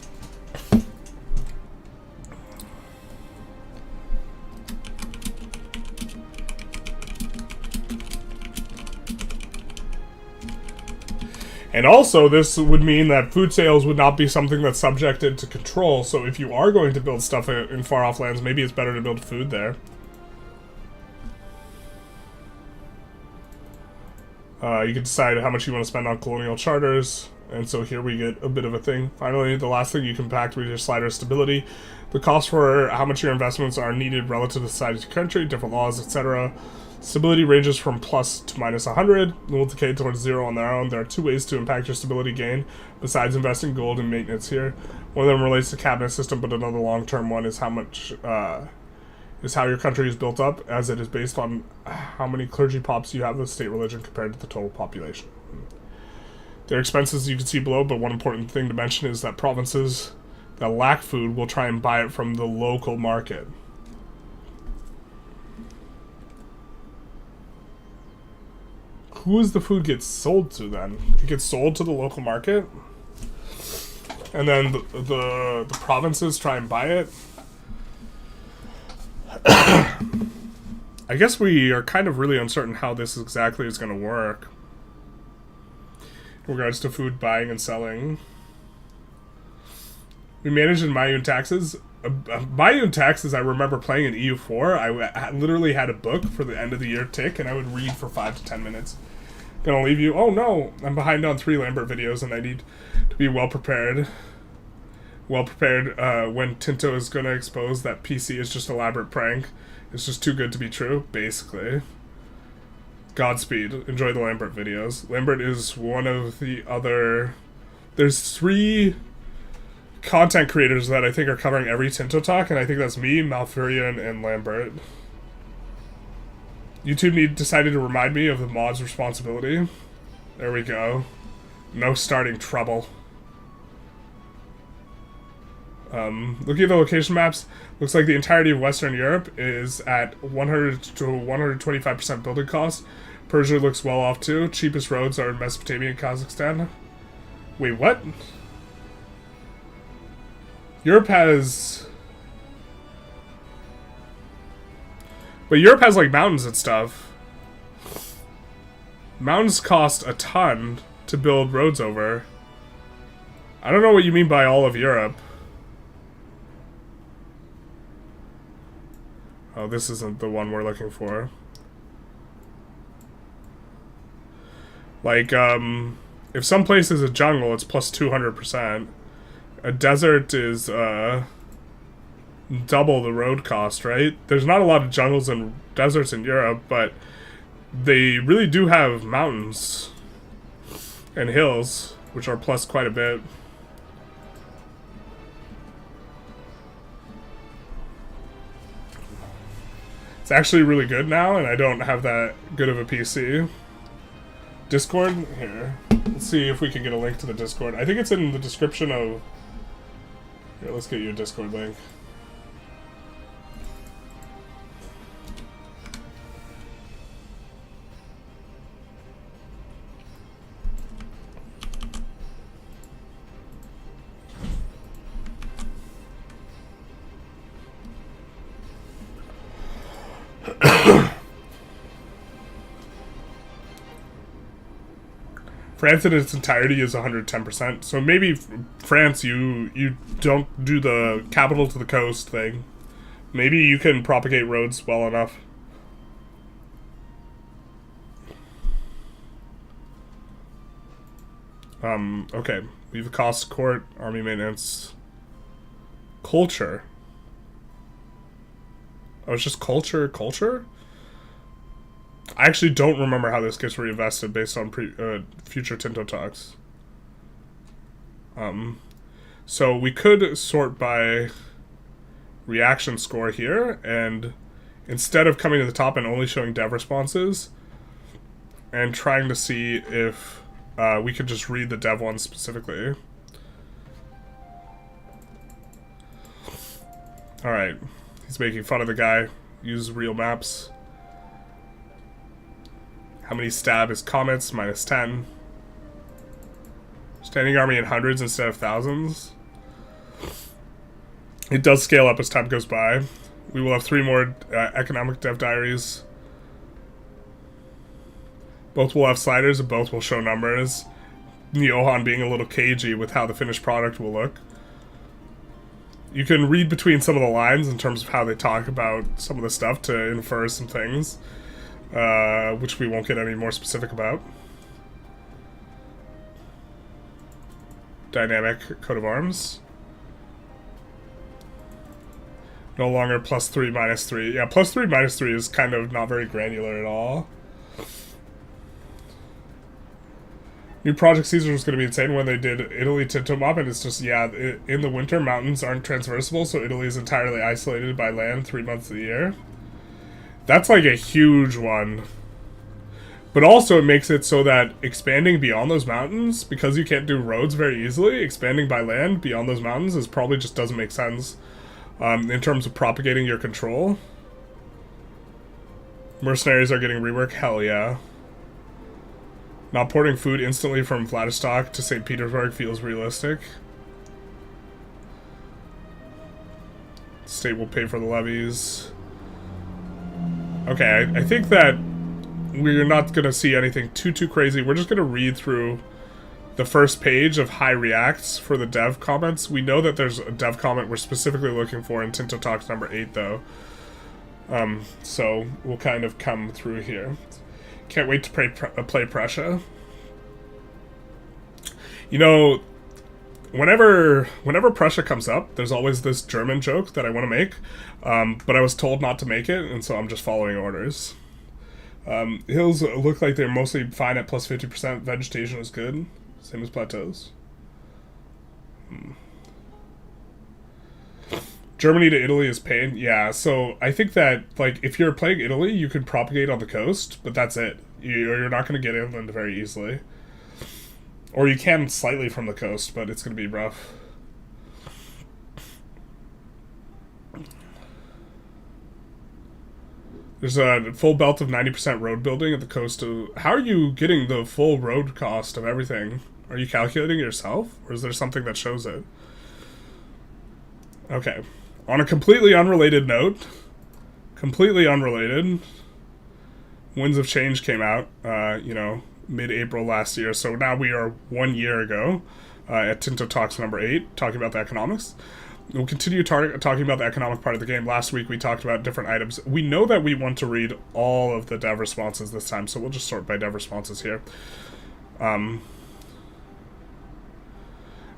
And also, this would mean that food sales would not be something that's subjected to control, so if you are going to build stuff in far-off lands, maybe it's better to build food there. You can decide how much you want to spend on colonial charters, and so here we get a bit of a thing. Finally, the last thing you can pack with your slider is stability. The cost for how much your investments are needed relative to the size of your country, different laws, etc. Stability ranges from plus to minus 100. They will decay towards 0 on their own. There are two ways to impact your stability gain, besides investing gold and maintenance here. One of them relates to cabinet system, but another long-term one is how your country is built up, as it is based on how many clergy pops you have in the state religion compared to the total population. Their expenses you can see below, but one important thing to mention is that provinces that lack food will try and buy it from the local market. who does the food get sold to then? It gets sold to the local market, and then the provinces try and buy it. I guess we are kind of really uncertain how this exactly is going to work in regards to food buying and selling. We managed in Mayan taxes. Mayan taxes, I remember playing in EU4. I literally had a book for the end of the year tick, and I would read for 5 to 10 minutes. Gonna leave you. Oh no, I'm behind on 3 Lambert videos, and I need to be well prepared. Well prepared when Tinto is gonna expose that PC is just an elaborate prank. It's just too good to be true, basically. Godspeed. Enjoy the Lambert videos. Lambert is one of the other... There's 3 content creators that I think are covering every Tinto talk, and I think that's me, Malfurion, and Lambert. YouTube decided to remind me of the mod's responsibility. There we go. No starting trouble. Looking at the location maps, looks like the entirety of Western Europe is at 100 to 125% building costs. Persia looks well off too. Cheapest roads are in Mesopotamia and Kazakhstan. Wait, what? Europe has... But Europe has, like, mountains and stuff. Mountains cost a ton to build roads over. I don't know what you mean by all of Europe. Oh, this isn't the one we're looking for. Like, if some place is a jungle, it's plus 200%. A desert is, double the road cost, right? There's not a lot of jungles and deserts in Europe, but they really do have mountains and hills, which are plus quite a bit. It's actually really good now, and I don't have that good of a PC. Discord? Here. Let's see if we can get a link to the Discord. I think it's in the description of... Here, let's get you a Discord link. France in its entirety is 110%. So maybe France, you don't do the capital to the coast thing. Maybe you can propagate roads well enough. Okay. Leave cost, court, army maintenance. Culture. Oh, it's just culture? I actually don't remember how this gets reinvested based on future Tinto talks. So we could sort by reaction score here, and instead of coming to the top and only showing dev responses, and trying to see if we could just read the dev ones specifically. Alright, he's making fun of the guy. Use real maps. How many stab is comets? Minus 10. Standing army in hundreds instead of thousands. It does scale up as time goes by. We will have 3 more economic dev diaries. Both will have sliders and both will show numbers. Johan being a little cagey with how the finished product will look. You can read between some of the lines in terms of how they talk about some of the stuff to infer some things. Which we won't get any more specific about. Dynamic coat of arms. No longer +3, -3. Yeah, +3, -3 is kind of not very granular at all. New Project Caesar was going to be insane when they did Italy Tinto Mob, and it's just, yeah, in the winter, mountains aren't transversable, so Italy is entirely isolated by land 3 months of the year. That's like a huge one. But also it makes it so that expanding beyond those mountains, because you can't do roads very easily, expanding by land beyond those mountains is probably just doesn't make sense in terms of propagating your control. Mercenaries are getting rework? Hell yeah. Not porting food instantly from Vladivostok to St. Petersburg feels realistic. State will pay for the levies. Okay, I think that we're not going to see anything too crazy. We're just going to read through the first page of high reacts for the dev comments. We know that there's a dev comment we're specifically looking for in Tinto Talks number 8, though. So we'll kind of come through here. Can't wait to play Prussia. You know, whenever Prussia comes up, there's always this German joke that I want to make, but I was told not to make it, and so I'm just following orders. Hills look like they're mostly fine at plus 50%. Vegetation is good. Same as plateaus. Germany to Italy is pain. Yeah, so I think that, like, if you're playing Italy, you can propagate on the coast, but that's it. You're not going to get inland very easily. Or you can slightly from the coast, but it's going to be rough. There's a full belt of 90% road building at the coast of... How are you getting the full road cost of everything? Are you calculating it yourself? Or is there something that shows it? Okay. On a completely unrelated note... Completely unrelated... Winds of Change came out, you know, mid-April last year. So now we are 1 year ago at Tinto Talks number 8, talking about the economics. We'll continue talking about the economic part of the game. Last week we talked about different items. We know that we want to read all of the dev responses this time, so we'll just sort by dev responses here.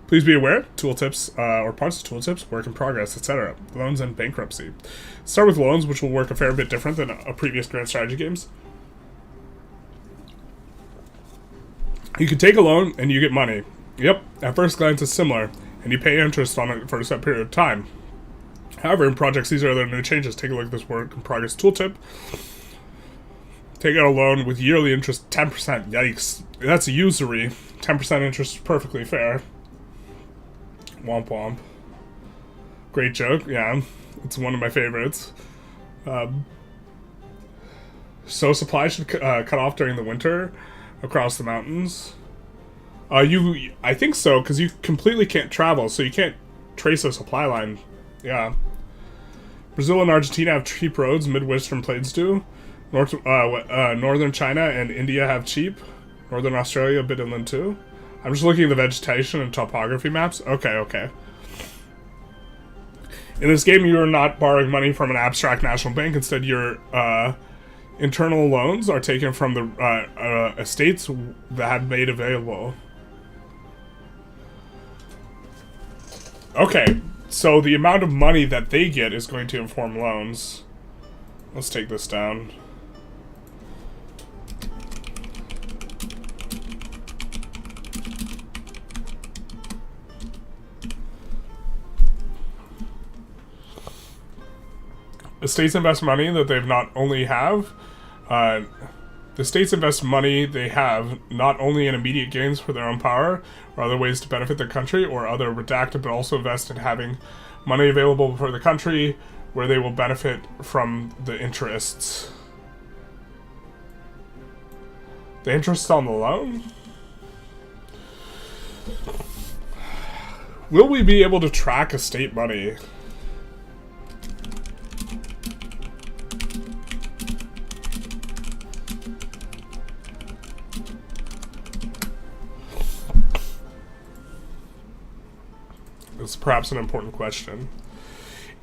Please be aware, tooltips, or parts of tooltips, work in progress, etc. Loans and bankruptcy. Start with loans, which will work a fair bit different than a previous grand strategy games. You can take a loan and you get money. Yep, at first glance it's similar, and you pay interest on it for a set period of time. However, in Project Caesar, there are new changes. Take a look at this work in progress tooltip. Take out a loan with yearly interest 10%. Yikes. That's usury. 10% interest is perfectly fair. Womp womp. Great joke, yeah. It's one of my favorites. So supply should cut off during the winter across the mountains. I think so, because you completely can't travel, so you can't trace a supply line. Yeah. Brazil and Argentina have cheap roads, Midwestern plains do. Northern China and India have cheap. Northern Australia a bit inland too. I'm just looking at the vegetation and topography maps. Okay. In this game, you are not borrowing money from an abstract national bank. Instead, your internal loans are taken from the estates that have made available. Okay, so the amount of money that they get is going to inform loans. Let's take this down. Estates invest money that they've not only have... the states invest money they have not only in immediate gains for their own power or other ways to benefit their country or other redacted, but also invest in having money available for the country where they will benefit from the interests. The interest on the loan? Will we be able to track estate money? It's perhaps an important question.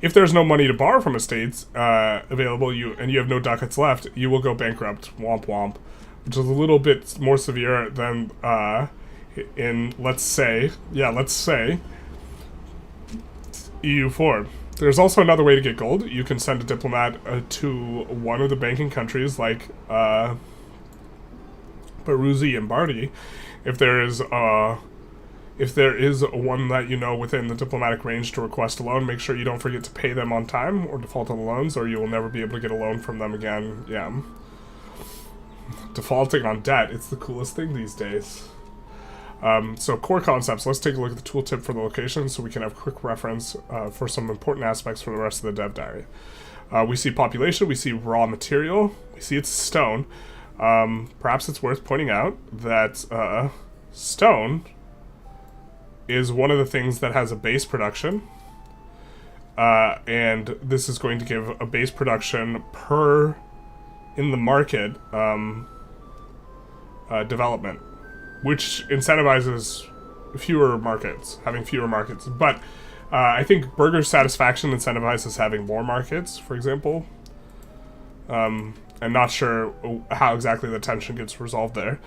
If there's no money to borrow from estates available, and you have no ducats left, you will go bankrupt. Womp womp. Which is a little bit more severe than in, let's say, EU4. There's also another way to get gold. You can send a diplomat to one of the banking countries, like Peruzzi and Bardi, if there is one that you know within the diplomatic range to request a loan. Make sure you don't forget to pay them on time or default on the loans, or you will never be able to get a loan from them again. Yeah. Defaulting on debt, it's the coolest thing these days. So core concepts, let's take a look at the tooltip for the location so we can have quick reference for some important aspects for the rest of the dev diary. We see population, we see raw material, we see it's stone. Perhaps it's worth pointing out that stone is one of the things that has a base production, and this is going to give a base production per in the market development, which incentivizes having fewer markets. But I think burger satisfaction incentivizes having more markets, for example. I'm not sure how exactly the tension gets resolved there.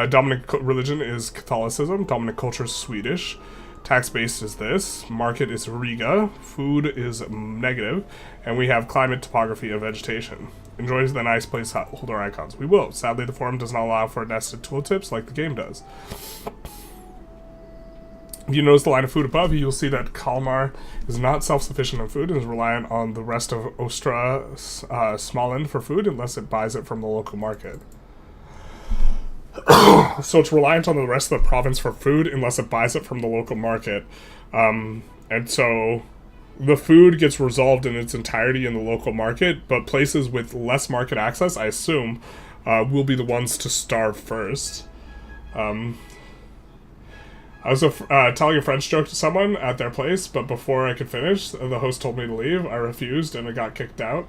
Dominant religion is Catholicism. Dominant culture is Swedish. Tax-based is this. Market is Riga. Food is negative. And we have climate, topography, and vegetation. Enjoy the nice placeholder icons. We will. Sadly, the forum does not allow for nested tooltips like the game does. If you notice the line of food above, you'll see that Kalmar is not self-sufficient in food and is reliant on the rest of Ostra Småland for food unless it buys it from the local market. So it's reliant on the rest of the province for food unless it buys it from the local market. And so the food gets resolved in its entirety in the local market, but places with less market access, I assume, will be the ones to starve first. I was telling a French joke to someone at their place, but before I could finish, the host told me to leave. I refused, and I got kicked out.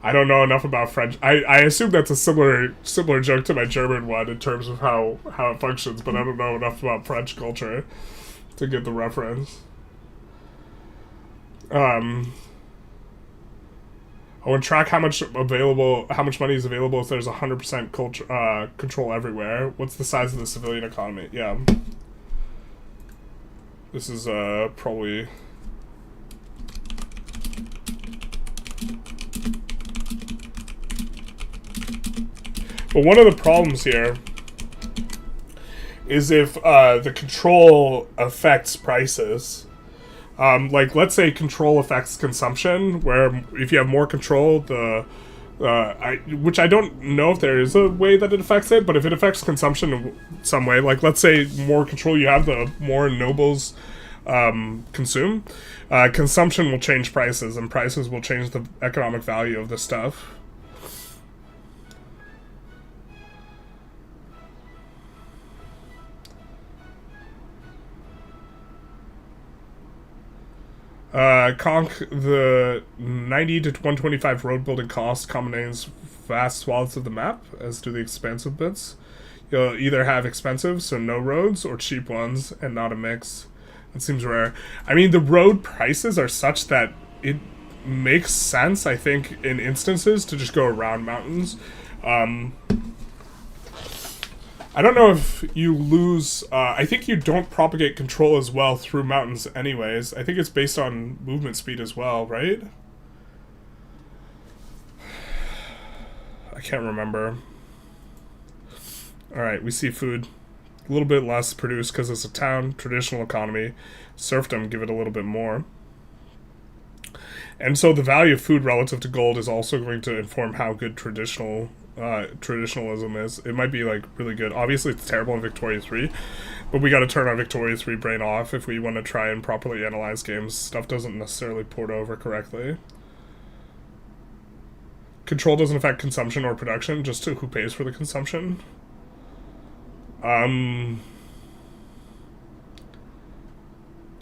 I don't know enough about French. I assume that's a similar joke to my German one in terms of how it functions, but I don't know enough about French culture to get the reference. I would track how much money is available if there's 100% culture control everywhere. What's the size of the civilian economy? Yeah. This is probably. But one of the problems here is if the control affects prices. Like, let's say control affects consumption, where if you have more control, which I don't know if there is a way that it affects it, but if it affects consumption in some way, like, let's say more control you have, the more nobles consume, consumption will change prices, and prices will change the economic value of the stuff. Conk, the 90 to 125 road building cost combines vast swaths of the map, as do the expensive bits. You'll either have expensive, so no roads, or cheap ones, and not a mix. It seems rare. I mean, the road prices are such that it makes sense, I think, in instances to just go around mountains. I don't know if you lose... I think you don't propagate control as well through mountains anyways. I think it's based on movement speed as well, right? I can't remember. Alright, we see food. A little bit less produced because it's a town, traditional economy. Serfdom, give it a little bit more. And so the value of food relative to gold is also going to inform how good traditionalism is. It might be like really good. Obviously it's terrible in Victoria 3, but we got to turn our Victoria 3 brain off if we want to try and properly analyze games. Stuff doesn't necessarily port over correctly. Control doesn't affect consumption or production, just to who pays for the consumption.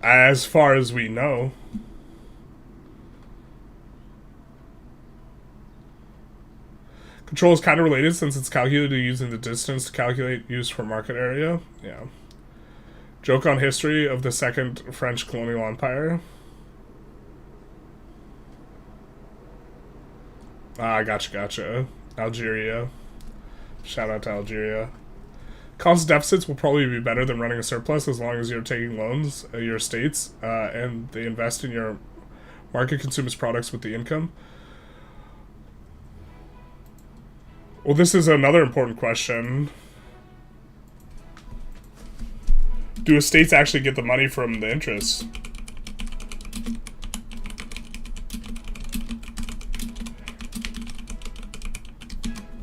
As far as we know. Control is kind of related since it's calculated using the distance to calculate use for market area. Yeah. Joke on history of the Second French Colonial Empire. Ah, gotcha. Algeria. Shout out to Algeria. Constant deficits will probably be better than running a surplus as long as you're taking loans, your states, and they invest in your market consumers products with the income. Well, this is another important question. Do estates actually get the money from the interest?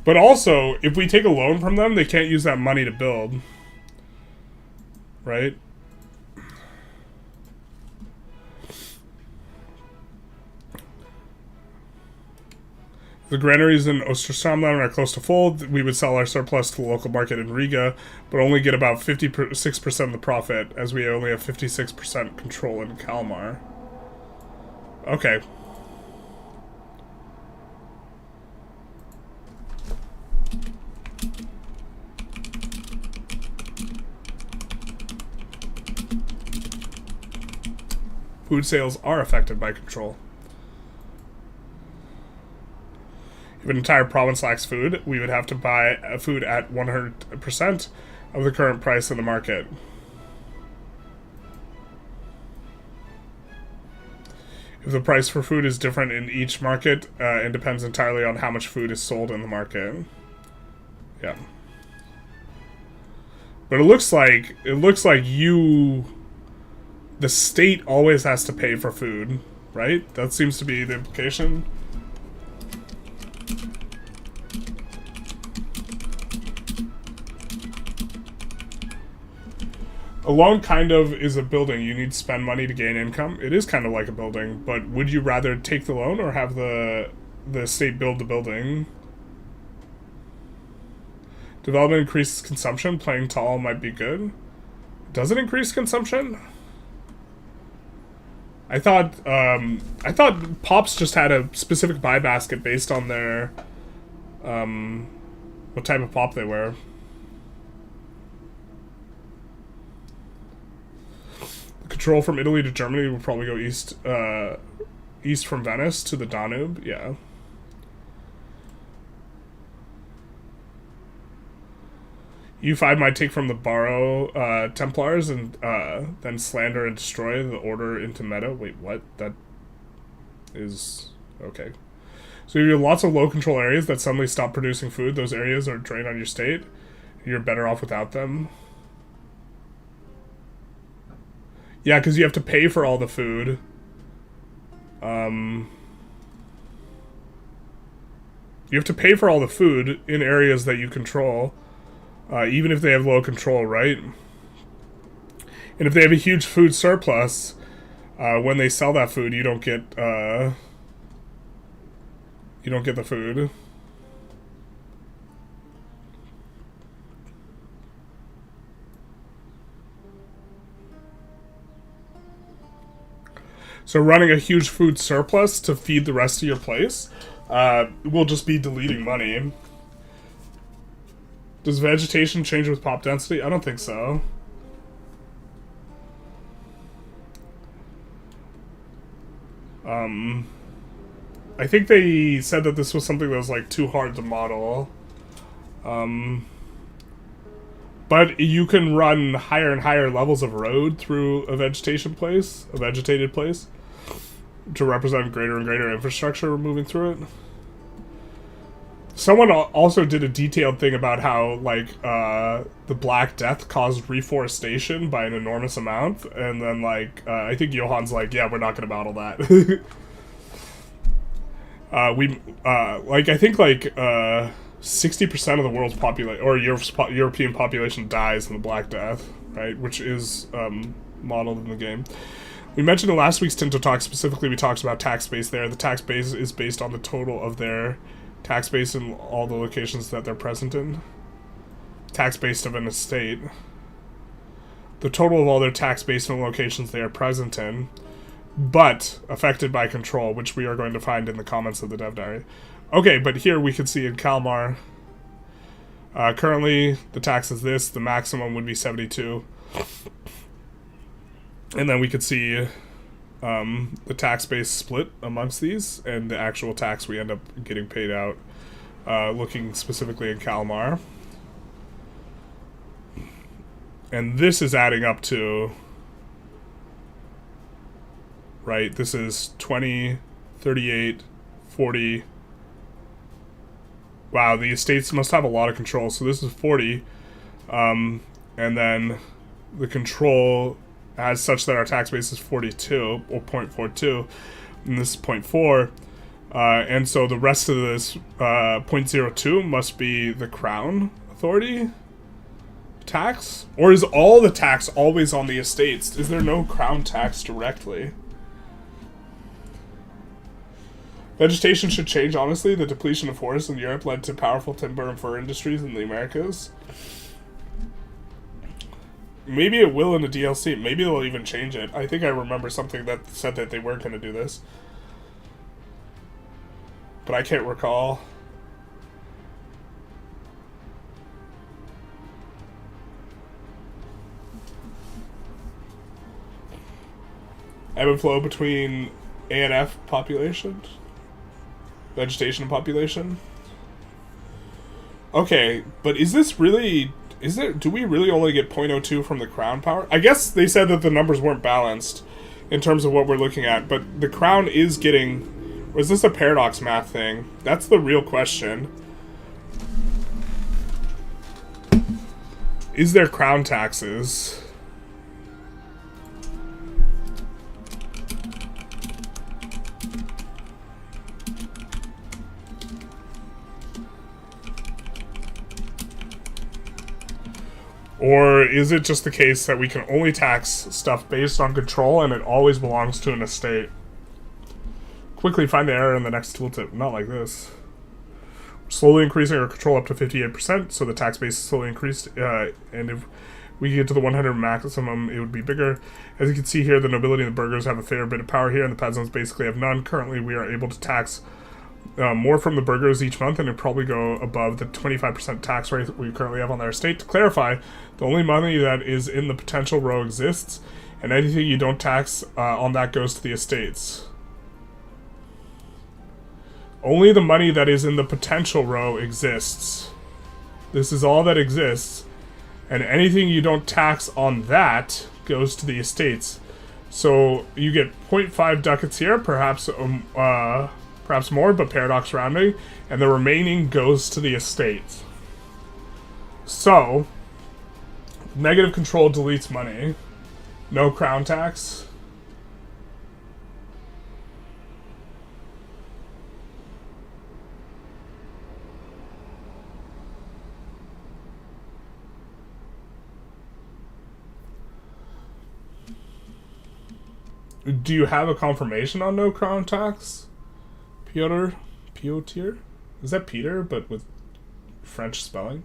But also, if we take a loan from them, they can't use that money to build. Right? The granaries in Osterstromland are close to full. We would sell our surplus to the local market in Riga, but only get about 56% of the profit, as we only have 56% control in Kalmar. Okay. Food sales are affected by control. If an entire province lacks food, we would have to buy food at 100% of the current price in the market. If the price for food is different in each market, it depends entirely on how much food is sold in the market. Yeah. But it looks like the state always has to pay for food, right? That seems to be the implication. A loan kind of is a building. You need to spend money to gain income. It is kind of like a building, but would you rather take the loan or have the state build the building? Development increases consumption. Playing tall might be good. Does it increase consumption? I thought Pops just had a specific buy basket based on their what type of pop they wear. Control from Italy to Germany will probably go east from Venice to the Danube. Yeah. EU5 might take from the Borrow Templars and then slander and destroy the order into meta. Wait, what? That is... okay. So you have lots of low control areas that suddenly stop producing food. Those areas are drained on your state. You're better off without them. Yeah, because you have to pay for all the food. You have to pay for all the food in areas that you control. Even if they have low control, right? And if they have a huge food surplus, when they sell that food, you don't get the food. So running a huge food surplus to feed the rest of your place will just be deleting money. Does vegetation change with pop density? I don't think so. I think they said that this was something that was like too hard to model. But you can run higher and higher levels of road through a vegetated place, to represent greater and greater infrastructure moving through it. Someone also did a detailed thing about how, like, the Black Death caused reforestation by an enormous amount, and then, like, I think Johann's like, yeah, we're not going to model that. I think, like, 60% of the world's population, or European population dies in the Black Death, right, which is modeled in the game. We mentioned in last week's Tinto talk, specifically we talked about tax base there. The tax base is based on the total of their tax base in all the locations that they're present in. Tax base of an estate. The total of all their tax base in the locations they are present in, but affected by control, which we are going to find in the comments of the dev diary. Okay, but here we can see in Kalmar, currently the tax is this, the maximum would be 72. And then we could see the tax base split amongst these, and the actual tax we end up getting paid out, looking specifically in Kalmar. And this is adding up to, right, this is 20, 38, 40. Wow, the estates must have a lot of control. So this is 40. And then the control as such that our tax base is 42, or 0.42, and this is 0.4. And so the rest of this 0.02 must be the Crown Authority tax? Or is all the tax always on the estates? Is there no Crown tax directly? Vegetation should change, honestly. The depletion of forests in Europe led to powerful timber and fur industries in the Americas. Maybe it will in the DLC. Maybe they'll even change it. I think I remember something that said that they weren't going to do this. But I can't recall. Ebb and flow between A and F population. Vegetation and population. Okay, but is this really... do we really only get 0.02 from the crown power? I guess they said that the numbers weren't balanced in terms of what we're looking at, but the crown is getting... Was this a paradox math thing? That's the real question. Is there crown taxes? Or is it just the case that we can only tax stuff based on control and it always belongs to an estate? Quickly find the error in the next tooltip. Not like this. We're slowly increasing our control up to 58%, so the tax base is slowly increased, and if we get to the 100 maximum, it would be bigger. As you can see here, the nobility and the burghers have a fair bit of power here, and the peasants basically have none. Currently, we are able to tax more from the burghers each month, and it probably go above the 25% tax rate we currently have on their estate. To clarify, the only money that is in the potential row exists, and anything you don't tax on that goes to the estates. Only the money that is in the potential row exists. This is all that exists, and anything you don't tax on that goes to the estates. So you get 0.5 ducats here, perhaps perhaps more, but paradox rounding, and the remaining goes to the estates. So, negative control deletes money. No crown tax. Do you have a confirmation on no crown tax? Piotr? Is that Peter, but with French spelling?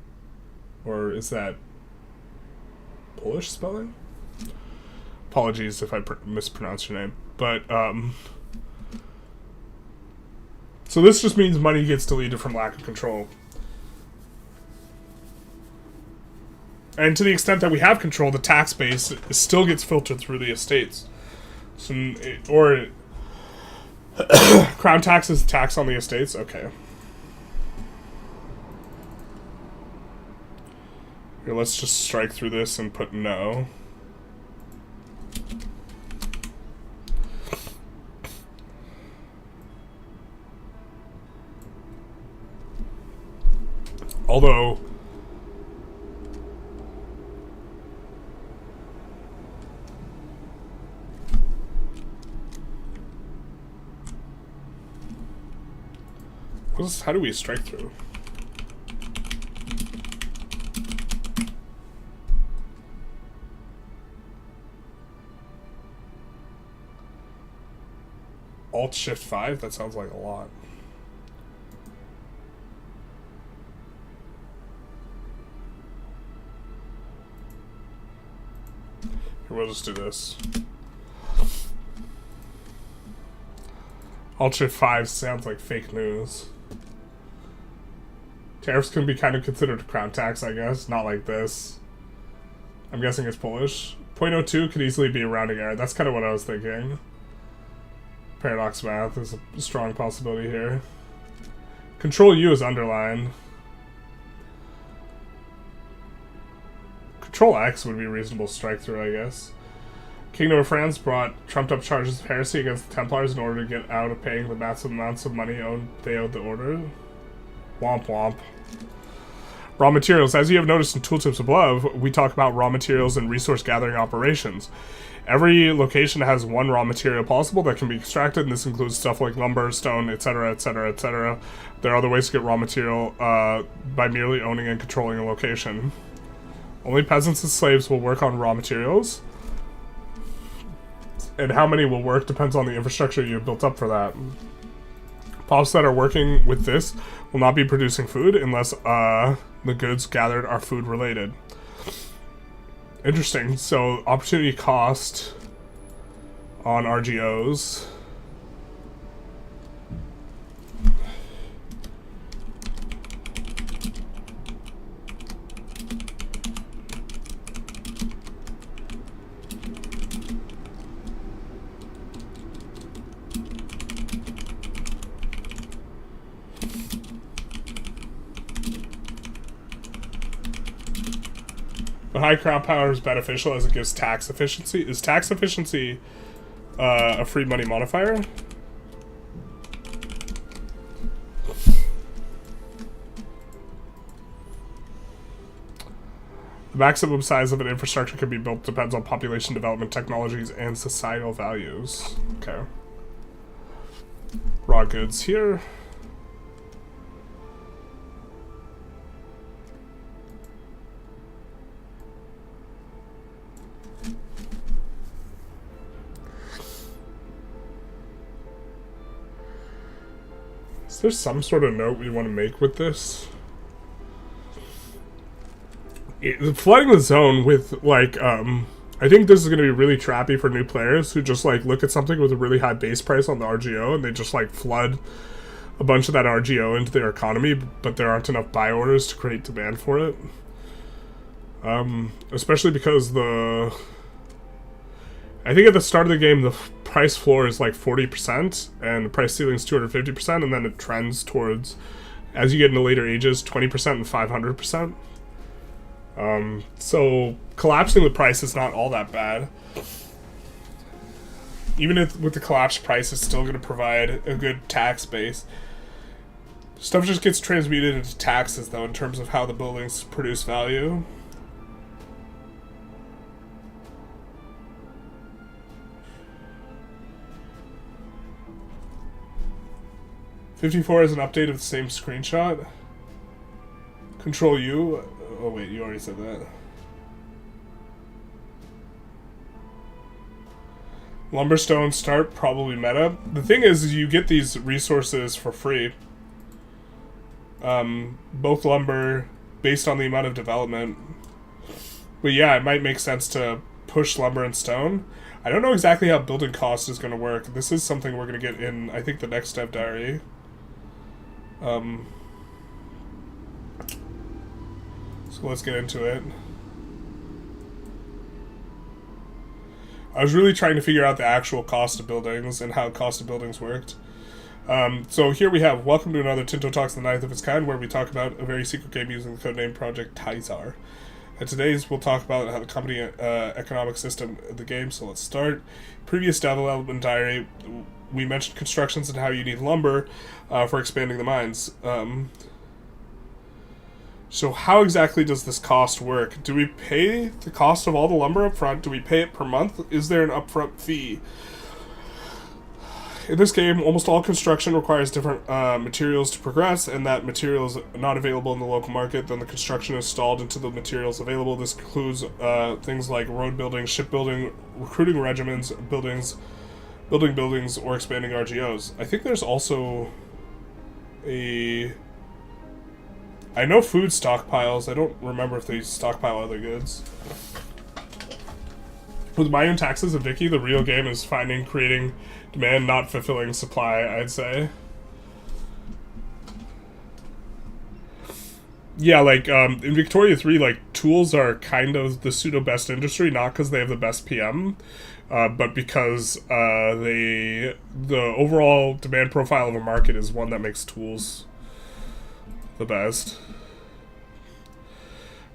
Or is that Polish spelling? Apologies if I mispronounce your name. But, so this just means money gets deleted from lack of control. And to the extent that we have control, the tax base still gets filtered through the estates. So, crown tax is tax on the estates? Okay. Here, let's just strike through this and put no. Although... how do we strike through? Alt-Shift-5? That sounds like a lot. Here, we'll just do this. Alt-Shift-5 sounds like fake news. Tariffs can be kind of considered a crown tax, I guess. Not like this. I'm guessing it's Polish. 0.02 could easily be a rounding error. That's kind of what I was thinking. Paradox math is a strong possibility here. Control U is underlined. Control X would be a reasonable strike through, I guess. Kingdom of France brought trumped up charges of heresy against the Templars in order to get out of paying the massive amounts of money they owed the order. Womp womp. Raw materials. As you have noticed in tooltips above, we talk about raw materials and resource gathering operations. Every location has one raw material possible that can be extracted, and this includes stuff like lumber, stone, etc., etc., etc. There are other ways to get raw material by merely owning and controlling a location. Only peasants and slaves will work on raw materials, and how many will work depends on the infrastructure you have built up for that. Pops that are working with this will not be producing food unless the goods gathered are food related. Interesting. So opportunity cost on RGOs. The high crown power is beneficial as it gives tax efficiency. Is tax efficiency a free money modifier? The maximum size of an infrastructure can be built depends on population development, technologies, and societal values. Okay. Raw goods here. Is there some sort of note we want to make with this? Flooding the zone with, like, I think this is going to be really trappy for new players who just, like, look at something with a really high base price on the RGO and they just, like, flood a bunch of that RGO into their economy, but there aren't enough buy orders to create demand for it. Especially because I think at the start of the game, the price floor is like 40%, and the price ceiling is 250%, and then it trends towards, as you get into later ages, 20% and 500%. So collapsing the price is not all that bad. Even if with the collapsed price, it's still going to provide a good tax base. Stuff just gets transmuted into taxes, though, in terms of how the buildings produce value. .54 is an update of the same screenshot. Control U. Oh wait, you already said that. Lumberstone start, probably meta. The thing is you get these resources for free. Both lumber, based on the amount of development. But yeah, it might make sense to push lumber and stone. I don't know exactly how building cost is going to work. This is something we're going to get in, I think, the next dev diary. So let's get into it. I was really trying to figure out the actual cost of buildings and how cost of buildings worked. So here we have, welcome to another Tinto Talks, the 9th of its kind, where we talk about a very secret game using the codename Project Tizar. And today's we'll talk about how the company economic system of the game, so let's start. Previous development diary, we mentioned constructions and how you need lumber for expanding the mines. So how exactly does this cost work? Do we pay the cost of all the lumber up front? Do we pay it per month? Is there an upfront fee? In this game, almost all construction requires different materials to progress, and that material is not available in the local market. Then the construction is stalled until the materials available. This includes things like road building, shipbuilding, recruiting regiments, building buildings, or expanding RGOs. I think there's also I know food stockpiles. I don't remember if they stockpile other goods. With my own taxes and Vicky, the real game is finding, creating demand, not fulfilling supply, I'd say. Yeah, like, in Victoria 3, like, tools are kind of the pseudo-best industry, not because they have the best PM, but because the overall demand profile of a market is one that makes tools the best.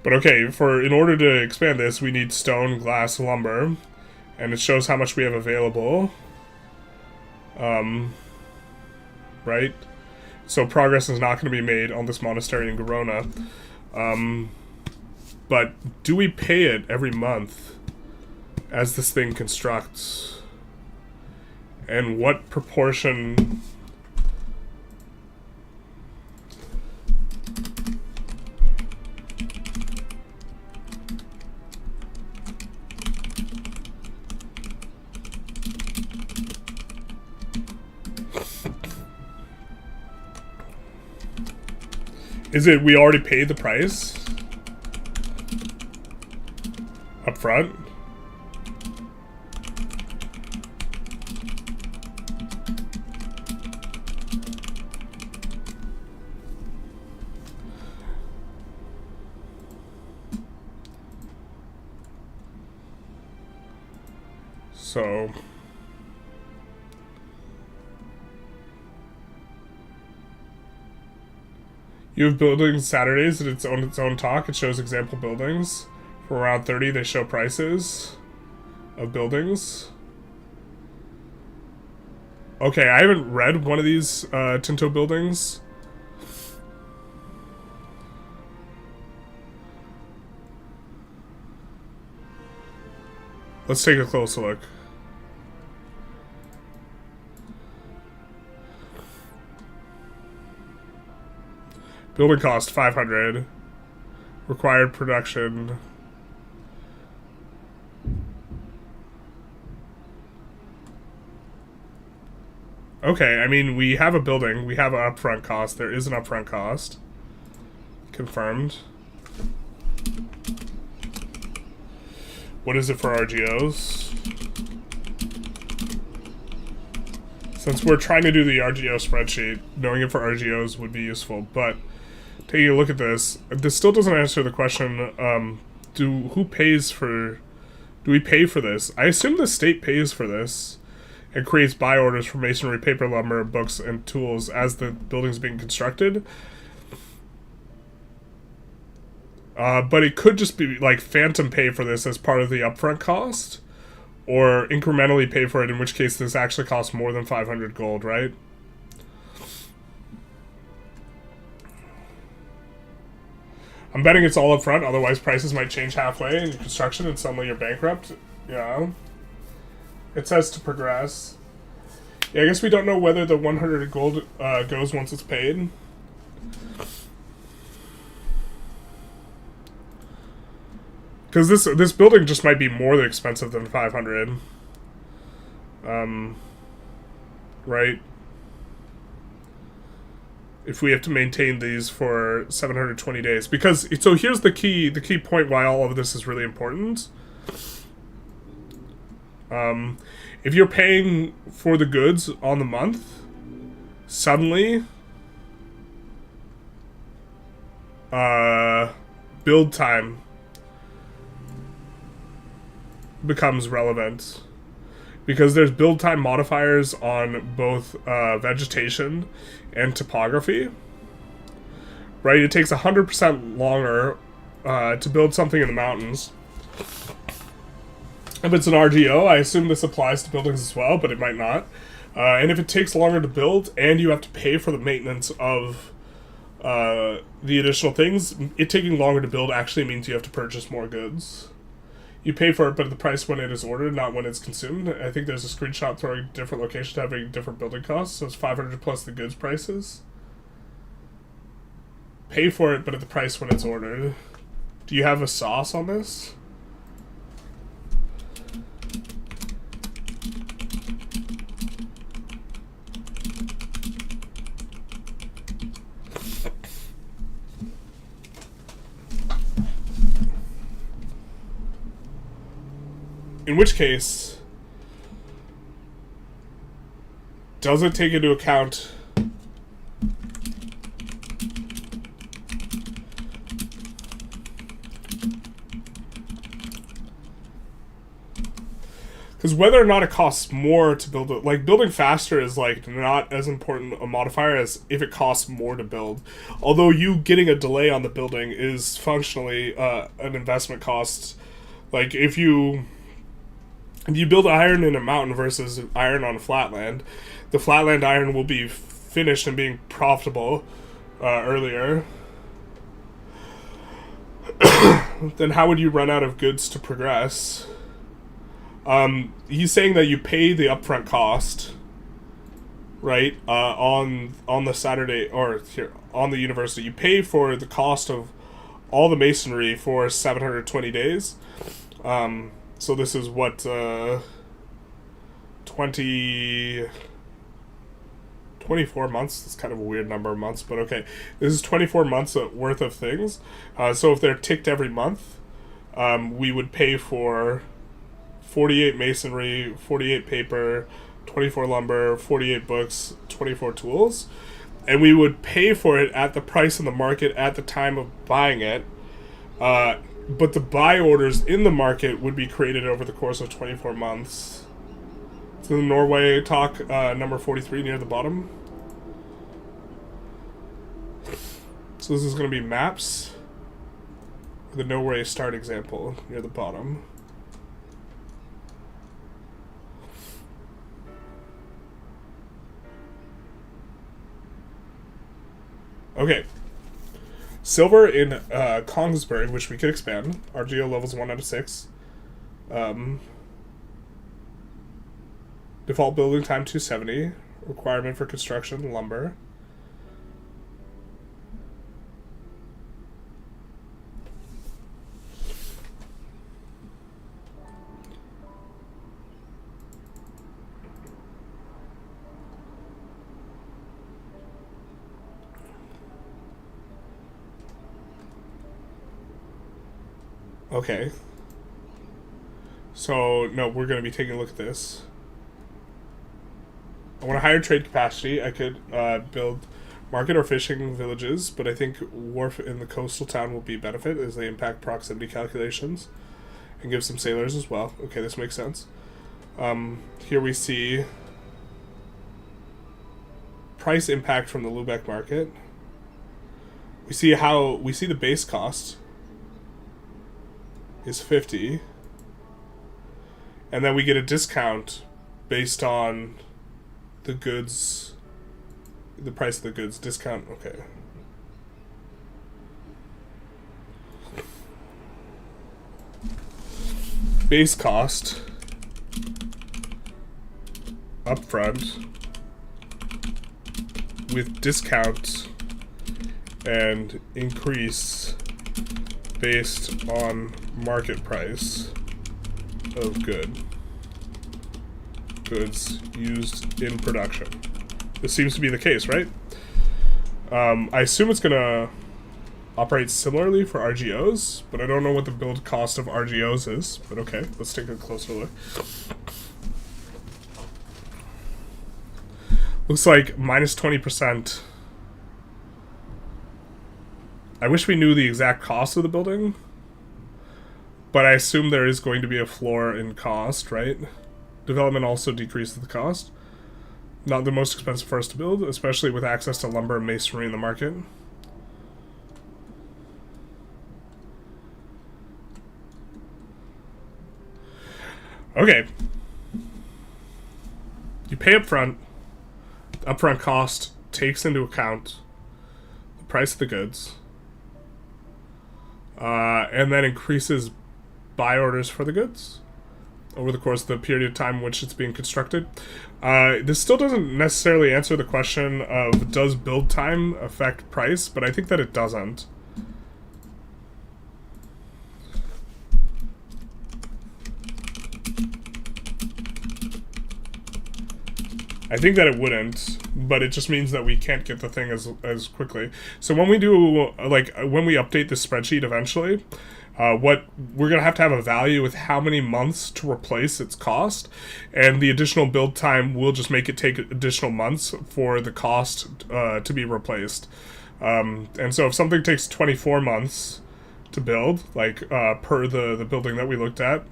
But okay, in order to expand this, we need stone, glass, lumber, and it shows how much we have available. Right? So progress is not going to be made on this monastery in Garona. But do we pay it every month as this thing constructs? And what proportion... Is it we already paid the price up front? So you have buildings Saturdays and its own talk. It shows example buildings. For around 30, they show prices of buildings. Okay, I haven't read one of these Tinto buildings. Let's take a closer look. Building cost 500. Required production. Okay, I mean, we have a building. We have an upfront cost. There is an upfront cost. Confirmed. What is it for RGOs? Since we're trying to do the RGO spreadsheet, knowing it for RGOs would be useful, but taking a look at this still doesn't answer the question, do we pay for this? I assume the state pays for this and creates buy orders for masonry, paper, lumber, books, and tools as the building's being constructed. But it could just be like phantom pay for this as part of the upfront cost, or incrementally pay for it, in which case this actually costs more than 500 gold, right? I'm betting it's all upfront, otherwise prices might change halfway in your construction and suddenly you're bankrupt. Yeah. It says to progress. Yeah, I guess we don't know whether the 100 gold goes once it's paid. Because this building just might be more expensive than 500. Right? If we have to maintain these for 720 days. Because, so here's the key point why all of this is really important. If you're paying for the goods on the month, suddenly, build time becomes relevant, because there's build time modifiers on both vegetation and topography. Right, it takes 100% longer to build something in the mountains. If it's an RGO, I assume this applies to buildings as well, but it might not. And if it takes longer to build and you have to pay for the maintenance of the additional things, it taking longer to build actually means you have to purchase more goods. You pay for it, but at the price when it is ordered, not when it's consumed. I think there's a screenshot throwing different locations having different building costs, so it's 500 plus the goods prices. Pay for it, but at the price when it's ordered. Do you have a sauce on this? In which case, does it take into account because whether or not it costs more to build it, like building faster is like not as important a modifier as if it costs more to build. Although you getting a delay on the building is functionally an investment cost. Like if you build iron in a mountain versus iron on a flatland, the flatland iron will be finished and being profitable earlier. Then how would you run out of goods to progress? He's saying that you pay the upfront cost, right? On the Saturday, or here on the university, you pay for the cost of all the masonry for 720 days. So this is what, 20 24 months is kind of a weird number of months, but okay. This is 24 months worth of things. So if they're ticked every month, we would pay for 48 masonry, 48 paper, 24 lumber, 48 books, 24 tools. And we would pay for it at the price in the market at the time of buying it. But the buy orders in the market would be created over the course of 24 months. So the Norway talk, number 43 near the bottom. So this is going to be maps. The Norway start example near the bottom. Okay. Silver in Kongsberg, which we could expand. RGO levels 1 out of 6. Default building time 270. Requirement for construction, lumber. Okay. So, no, we're going to be taking a look at this. I want a higher trade capacity. I could build market or fishing villages, but I think wharf in the coastal town will be a benefit as they impact proximity calculations and give some sailors as well. Okay, this makes sense. Here we see price impact from the Lubeck market. We see the base cost is 50, and then we get a discount based on the goods, the price of the goods. Discount, okay. Base cost upfront with discount and increase based on market price of goods used in production. This seems to be the case, right? I assume it's gonna operate similarly for RGOs, but I don't know what the build cost of RGOs is. But okay, let's take a closer look. Looks like minus 20%. I wish we knew the exact cost of the building, but I assume there is going to be a floor in cost, right? Development also decreases the cost. Not the most expensive for us to build, especially with access to lumber and masonry in the market. Okay. You pay up front. The upfront cost takes into account the price of the goods. And then increases buy orders for the goods over the course of the period of time in which it's being constructed. This still doesn't necessarily answer the question of does build time affect price, but I think that it doesn't. I think that it wouldn't, but it just means that we can't get the thing as quickly. So when we do, when we update this spreadsheet eventually, what we're going to have a value with how many months to replace its cost, and the additional build time will just make it take additional months for the cost to be replaced. And so if something takes 24 months to build, like per the building that we looked at,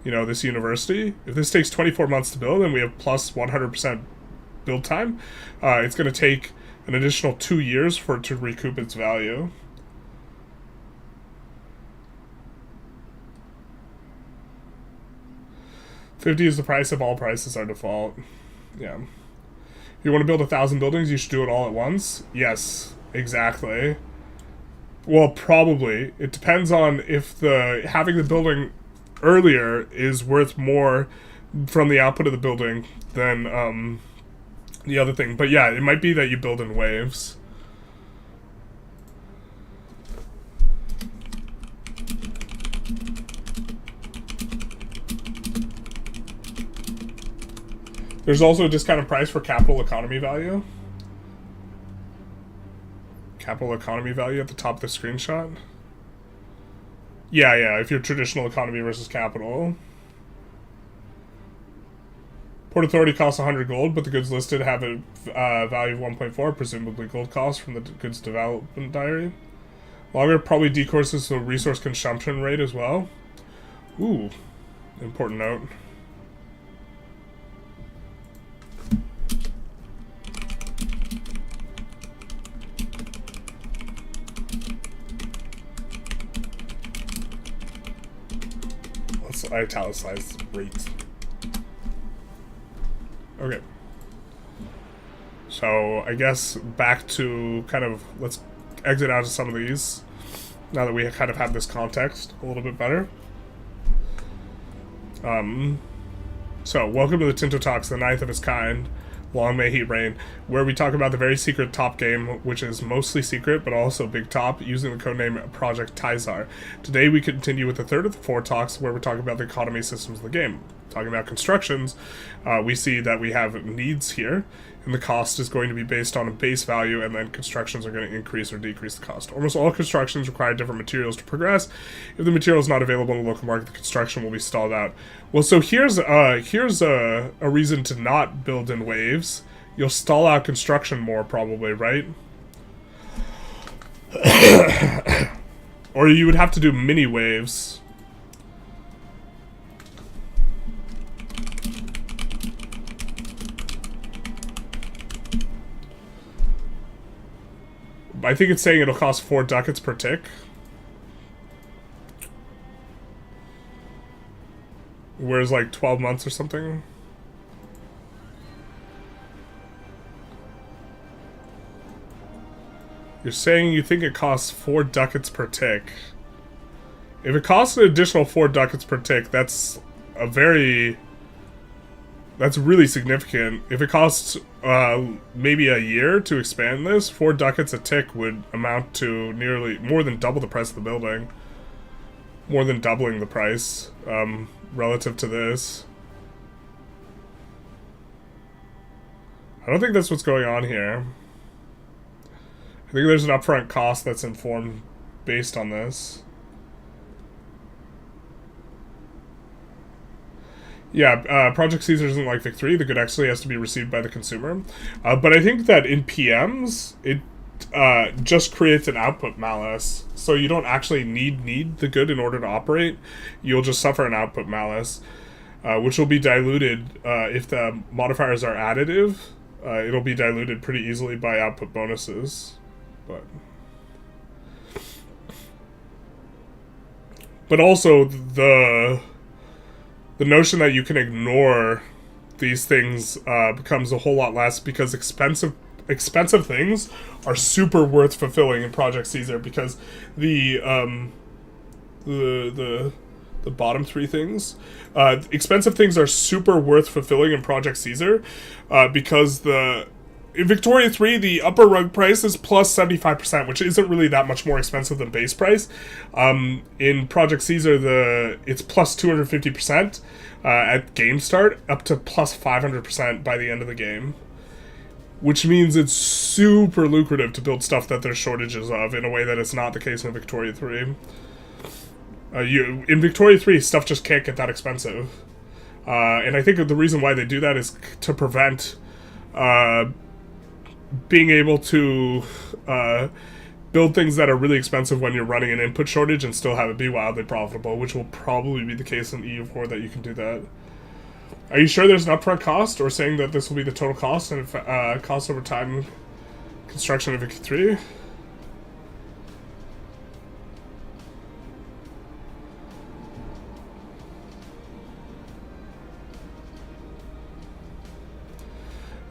this university, if this takes 24 months to build and we have plus 100% build time, it's going to take an additional 2 years for it to recoup its value. $50 is the price if all prices are default. Yeah. If you want to build 1,000 buildings, you should do it all at once? Yes, exactly. Well, probably. It depends on if having the building earlier is worth more from the output of the building than the other thing. But yeah, it might be that you build in waves. There's also a discounted price for capital economy value. Capital economy value at the top of the screenshot. Yeah, if you're traditional economy versus capital. Port Authority costs 100 gold, but the goods listed have a value of 1.4, presumably gold costs from the goods development diary. Longer probably decreases the resource consumption rate as well. Ooh, important note. Let's italicize rates. Okay. So, I guess back to kind of, let's exit out of some of these, now that we kind of have this context a little bit better. So, welcome to the Tinto Talks, the 9th of its kind, long may he reign, where we talk about the very secret top game, which is mostly secret, but also big top, using the codename Project Tizar. Today we continue with the third of the 4 talks, where we're talking about the economy systems of the game. Talking about constructions, we see that we have needs here, and the cost is going to be based on a base value, and then constructions are going to increase or decrease the cost. Almost all constructions require different materials to progress. If the material is not available in the local market, the construction will be stalled out. Well, so here's a reason to not build in waves. You'll stall out construction more, probably, right? Or you would have to do mini waves. I think it's saying it'll cost 4 ducats per tick. Whereas like 12 months or something. You're saying you think it costs 4 ducats per tick. If it costs an additional 4 ducats per tick, that's really significant. If it costs maybe a year to expand this, 4 ducats a tick would amount to nearly more than double the price of the building. More than doubling the price relative to this. I don't think that's what's going on here. I think there's an upfront cost that's informed based on this. Yeah, Project Caesar isn't like Vic 3. The good actually has to be received by the consumer. But I think that in PMs, it just creates an output malus. So you don't actually need the good in order to operate. You'll just suffer an output malus, which will be diluted if the modifiers are additive. It'll be diluted pretty easily by output bonuses. But also the notion that you can ignore these things becomes a whole lot less, because expensive things are super worth fulfilling in Project Caesar, because the bottom 3 things, expensive things are super worth fulfilling in Project Caesar, because in Victoria 3, the upper rug price is plus 75%, which isn't really that much more expensive than base price. In Project Caesar, it's plus 250% at game start, up to plus 500% by the end of the game. Which means it's super lucrative to build stuff that there's shortages of, in a way that it's not the case in Victoria 3. In Victoria 3, stuff just can't get that expensive. And I think the reason why they do that is to prevent being able to build things that are really expensive when you're running an input shortage and still have it be wildly profitable, which will probably be the case in EU4 that you can do that. Are you sure there's an upfront cost, or saying that this will be the total cost and cost over time construction of Vic 3?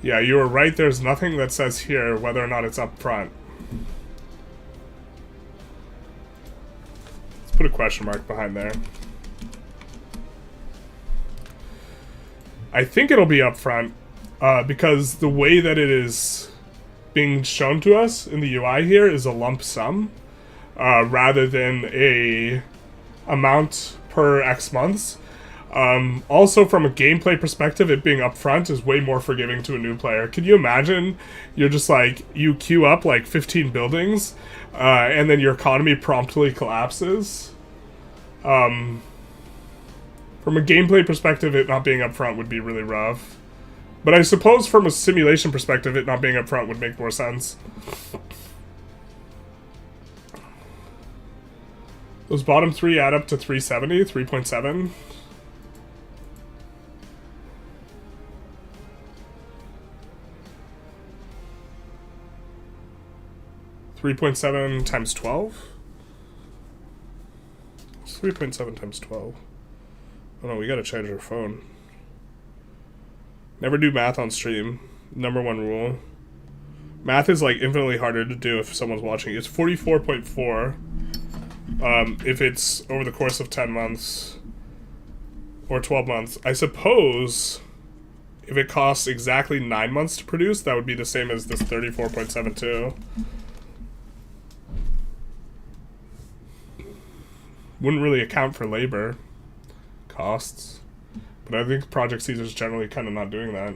Yeah, you were right. There's nothing that says here whether or not it's up front. Let's put a question mark behind there. I think it'll be up front because the way that it is being shown to us in the UI here is a lump sum rather than a amount per X months. Also, from a gameplay perspective, it being upfront is way more forgiving to a new player. Can you imagine? You're just like, you queue up like 15 buildings, and then your economy promptly collapses. From a gameplay perspective, it not being upfront would be really rough. But I suppose from a simulation perspective, it not being upfront would make more sense. Those bottom three add up to 370, 3.7. 3.7 times 12? It's 3.7 times 12. Oh no, we gotta charge our phone. Never do math on stream. Number one rule. Math is like infinitely harder to do if someone's watching. It's 44.4 if it's over the course of 10 months or 12 months. I suppose if it costs exactly 9 months to produce, that would be the same as this 34.72. Wouldn't really account for labor costs. But I think Project Caesar's generally kind of not doing that.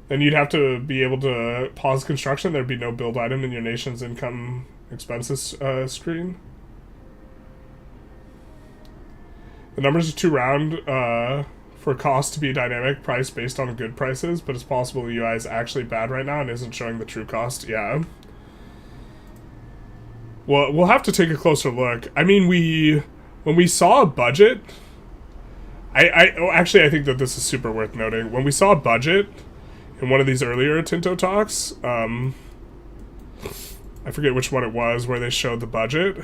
Then you'd have to be able to pause construction. There'd be no build item in your nation's income expenses screen. The numbers are too round for cost to be dynamic price based on good prices, but it's possible the UI is actually bad right now and isn't showing the true cost. Yeah. Well, we'll have to take a closer look. I mean, when we saw a budget, actually I think that this is super worth noting. When we saw a budget in one of these earlier Tinto talks, I forget which one it was, where they showed the budget.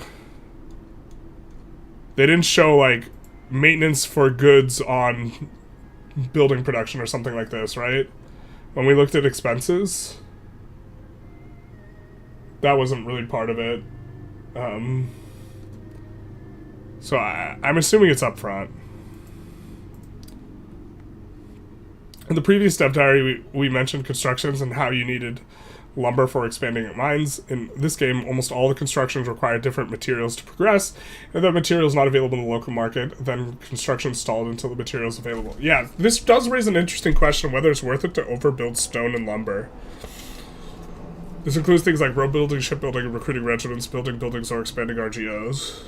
They didn't show, like, maintenance for goods on building production or something like this, right? When we looked at expenses, that wasn't really part of it. So I'm assuming it's up front. In the previous step diary, we mentioned constructions and how you needed lumber for expanding mines. In this game, almost all the constructions require different materials to progress. If that material is not available in the local market, then construction is stalled until the material is available. Yeah, this does raise an interesting question whether it's worth it to overbuild stone and lumber. This includes things like road building, shipbuilding, recruiting regiments, building buildings, or expanding RGOs.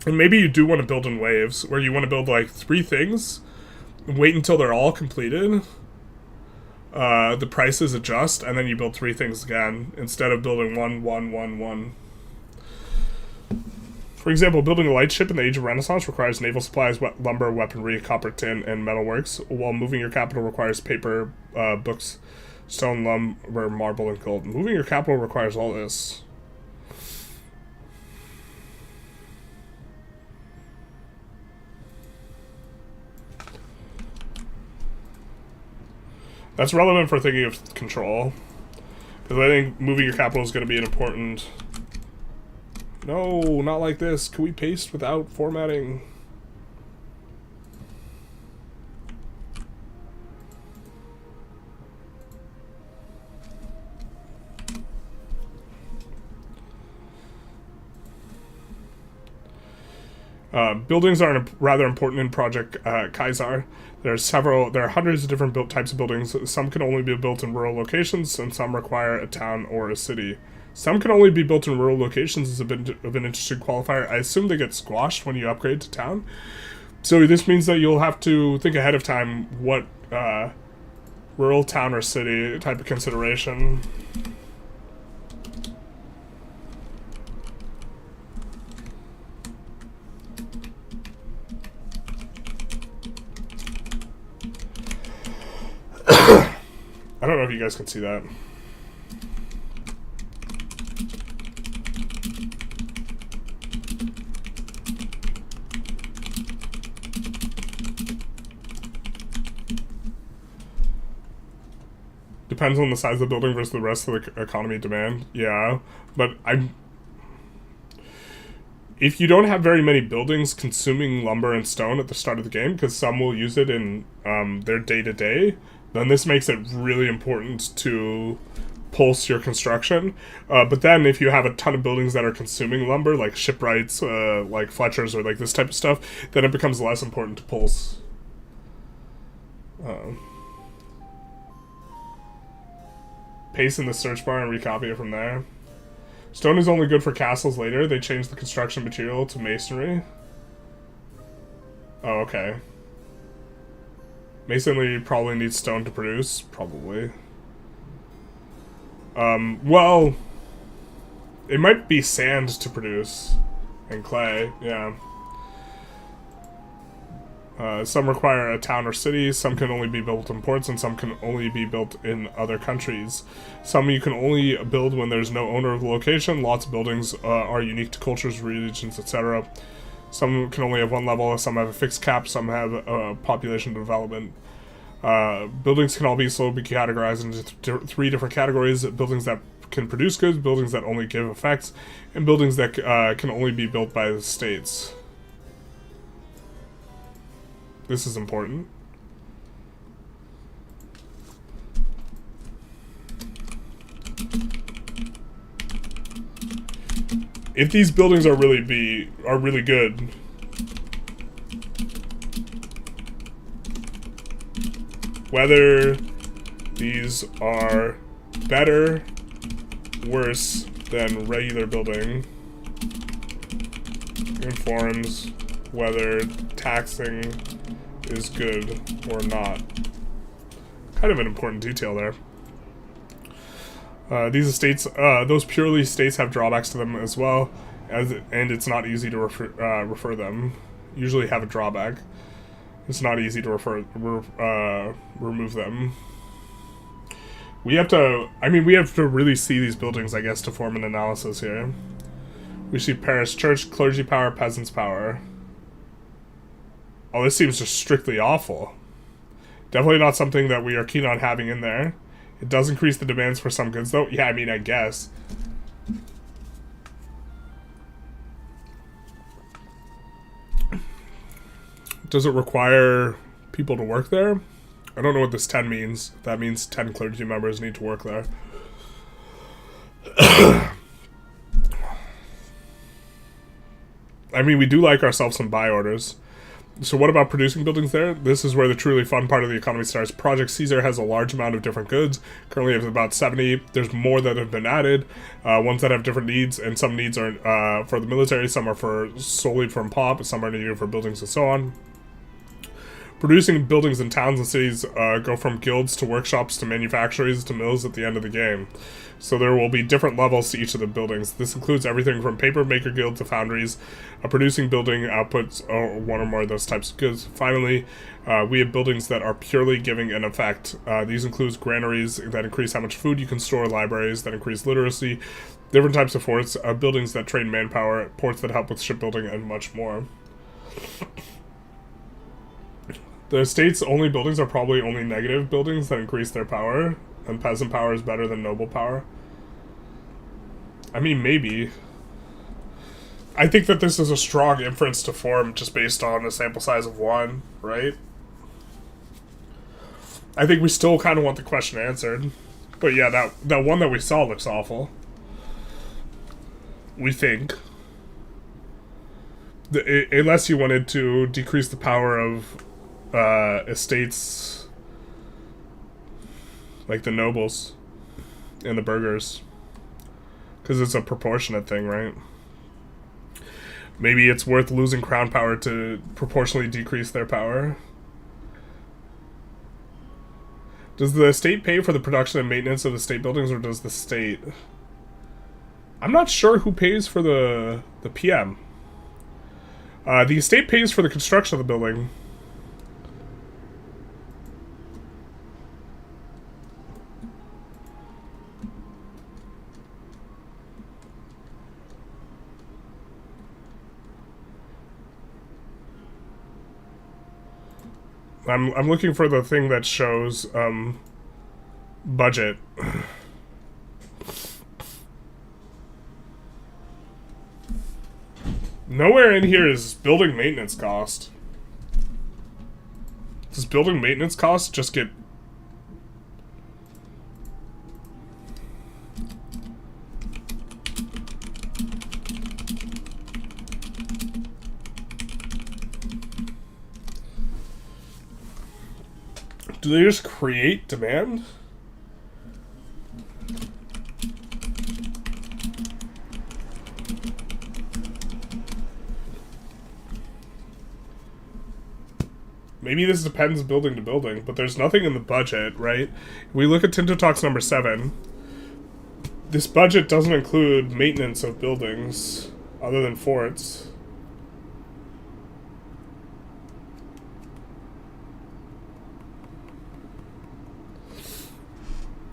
And maybe you do want to build in waves, where you want to build like 3 things, wait until they're all completed, the prices adjust, and then you build 3 things again, instead of building 1, 1, 1, 1. For example, building a light ship in the Age of Renaissance requires naval supplies, lumber, weaponry, copper, tin, and metalworks, while moving your capital requires paper, books, stone, lumber, marble, and gold. Moving your capital requires all this. That's relevant for thinking of control. Because I think moving your capital is going to be an important... No, not like this. Can we paste without formatting? Buildings are rather important in Project Caesar. There are hundreds of different types of buildings. Some can only be built in rural locations, and some require a town or a city. Some can only be built in rural locations is a bit of an interesting qualifier. I assume they get squashed when you upgrade to town. So this means that you'll have to think ahead of time what rural, town, or city type of consideration. I don't know if you guys can see that. Depends on the size of the building versus the rest of the economy demand. Yeah, but if you don't have very many buildings consuming lumber and stone at the start of the game, because some will use it in their day-to-day, then this makes it really important to pulse your construction. But then if you have a ton of buildings that are consuming lumber, like shipwrights, like Fletchers, or like this type of stuff, then it becomes less important to pulse. Paste in the search bar and recopy it from there. Stone is only good for castles later. They changed the construction material to masonry. Oh, okay. Masonry probably needs stone to produce. Probably. Well, it might be sand to produce. And clay, yeah. Some require a town or city, some can only be built in ports, and some can only be built in other countries. Some you can only build when there's no owner of the location. Lots of buildings are unique to cultures, religions, etc. Some can only have one level, some have a fixed cap, some have population development. Buildings can all be slowly categorized into three different categories: buildings that can produce goods, buildings that only give effects, and buildings that can only be built by the states. This is important. If these buildings are really good, whether these are better, worse than regular building, informs whether taxing is good or not. Kind of an important detail there. These estates, those purely states have drawbacks to them as well, and it's not easy to refer them. Usually have a drawback. It's not easy to remove them. We have to, we have to really see these buildings, I guess, to form an analysis here. We see parish church, clergy power, peasants power. Oh, this seems just strictly awful. Definitely not something that we are keen on having in there. It does increase the demands for some goods, though. Yeah, I guess. Does it require people to work there? I don't know what this 10 means. That means 10 clergy members need to work there. We do like ourselves some buy orders. So what about producing buildings there? This is where the truly fun part of the economy starts. Project Caesar has a large amount of different goods. Currently it's about 70. There's more that have been added. Ones that have different needs, and some needs are for the military, some are for solely from pop, some are needed for buildings and so on. Producing buildings in towns and cities go from guilds to workshops to manufactories to mills at the end of the game. So there will be different levels to each of the buildings. This includes everything from paper maker guild to foundries. A producing building outputs one or more of those types of goods. Finally, we have buildings that are purely giving an effect. These include granaries that increase how much food you can store, libraries that increase literacy, different types of forts, buildings that train manpower, ports that help with shipbuilding, and much more. The state's only buildings are probably only negative buildings that increase their power, and peasant power is better than noble power. Maybe. I think that this is a strong inference to form just based on a sample size of 1, right? I think we still kind of want the question answered. But yeah, that one that we saw looks awful. We think. Unless you wanted to decrease the power of estates like the nobles and the burghers, because it's a proportionate thing, right? Maybe it's worth losing crown power to proportionally decrease their power. Does the state pay for the production and maintenance of the state buildings, or does the state? I'm not sure who pays for the PM. The estate pays for the construction of the building. I'm looking for the thing that shows budget. Nowhere in here is building maintenance cost. Does building maintenance cost just get... Do they just create demand? Maybe this depends building to building, but there's nothing in the budget, right? We look at Tinto Talks number 7. This budget doesn't include maintenance of buildings other than forts.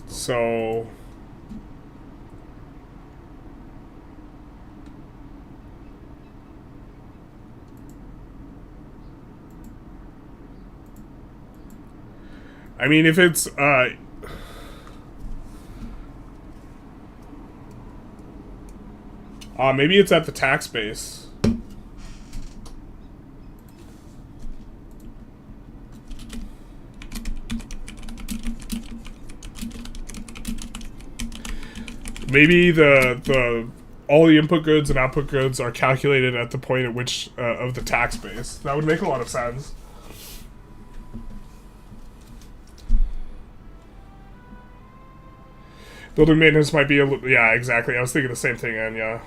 So I mean, if it's maybe it's at the tax base. Maybe the all the input goods and output goods are calculated at the point at which of the tax base. That would make a lot of sense. Building maintenance might be a little... Yeah, exactly. I was thinking the same thing, and yeah.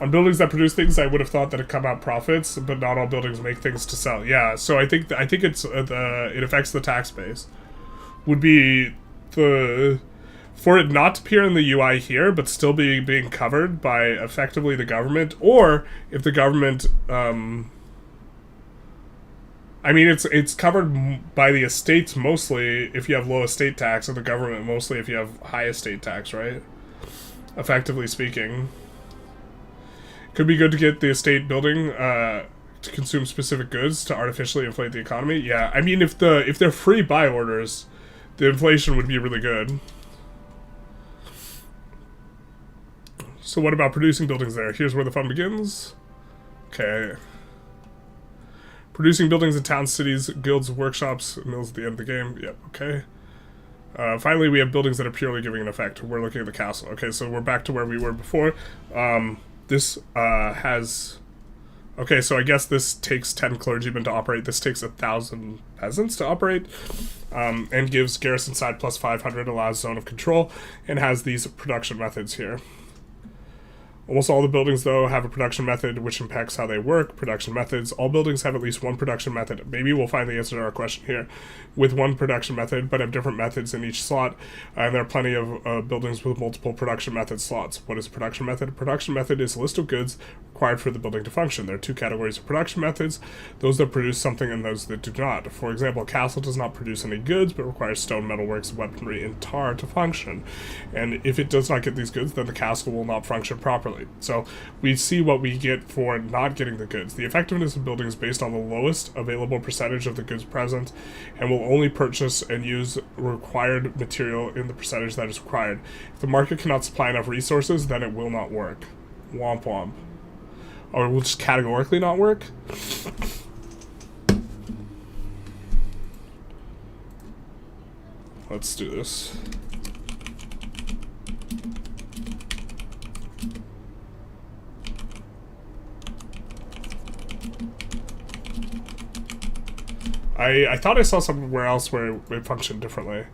On buildings that produce things, I would have thought that it come out profits, but not all buildings make things to sell. Yeah, so I think it's it affects the tax base. Would be the... For it not to appear in the UI here, but still being covered by effectively the government, or if the government... I mean, it's covered by the estates mostly if you have low estate tax, and the government mostly if you have high estate tax, right? Effectively speaking. Could be good to get the estate building to consume specific goods to artificially inflate the economy. Yeah, I mean, if they're free buy orders, the inflation would be really good. So what about producing buildings there? Here's where the fun begins. Okay. Producing buildings in towns, cities, guilds, workshops, mills at the end of the game. Yep, okay. Finally, we have buildings that are purely giving an effect. We're looking at the castle. Okay, so we're back to where we were before. This has... Okay, so I guess this takes 10 clergymen to operate. This takes 1,000 peasants to operate. And gives garrison side plus 500, allows zone of control, and has these production methods here. Almost all the buildings, though, have a production method which impacts how they work. Production methods. All buildings have at least one production method. Maybe we'll find the answer to our question here. With one production method, but have different methods in each slot. And there are plenty of buildings with multiple production method slots. What is a production method? A production method is a list of goods required for the building to function. There are two categories of production methods. Those that produce something and those that do not. For example, a castle does not produce any goods, but requires stone, metalworks, weaponry, and tar to function. And if it does not get these goods, then the castle will not function properly. So we see what we get for not getting the goods. The effectiveness of building is based on the lowest available percentage of the goods present, and will only purchase and use required material in the percentage that is required. If the market cannot supply enough resources, then it will not work. Womp womp. Or it will just categorically not work? Let's do this. I thought I saw somewhere else where it functioned differently.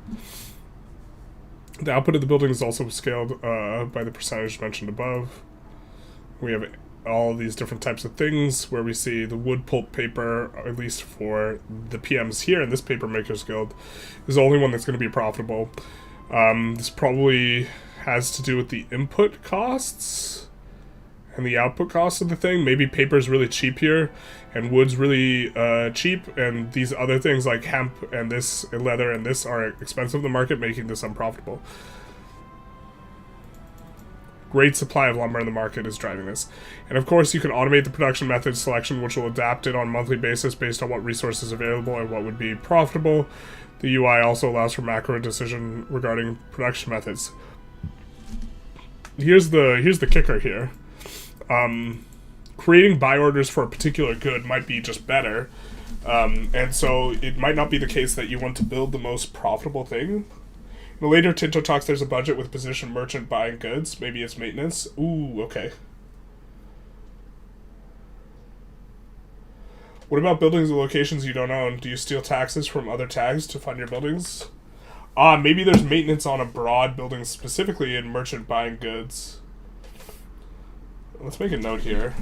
The output of the building is also scaled by the percentage mentioned above. We have all of these different types of things where we see the wood pulp paper, at least for the PMs here in this paper makers guild, is the only one that's going to be profitable. This probably has to do with the input costs and the output costs of the thing. Maybe paper's really cheap here, and wood's really cheap, and these other things like hemp and this and leather and this are expensive in the market, making this unprofitable. Great supply of lumber in the market is driving this. And of course, you can automate the production method selection, which will adapt it on a monthly basis based on what resources are available and what would be profitable. The UI also allows for macro decision regarding production methods. Here's the kicker here. Creating buy orders for a particular good might be just better, and so it might not be the case that you want to build the most profitable thing. In the later Tinto talks, there's a budget with position merchant buying goods. Maybe it's maintenance. Ooh, okay. What about buildings and locations you don't own? Do you steal taxes from other tags to fund your buildings? Maybe there's maintenance on abroad buildings, specifically in merchant buying goods. Let's make a note here.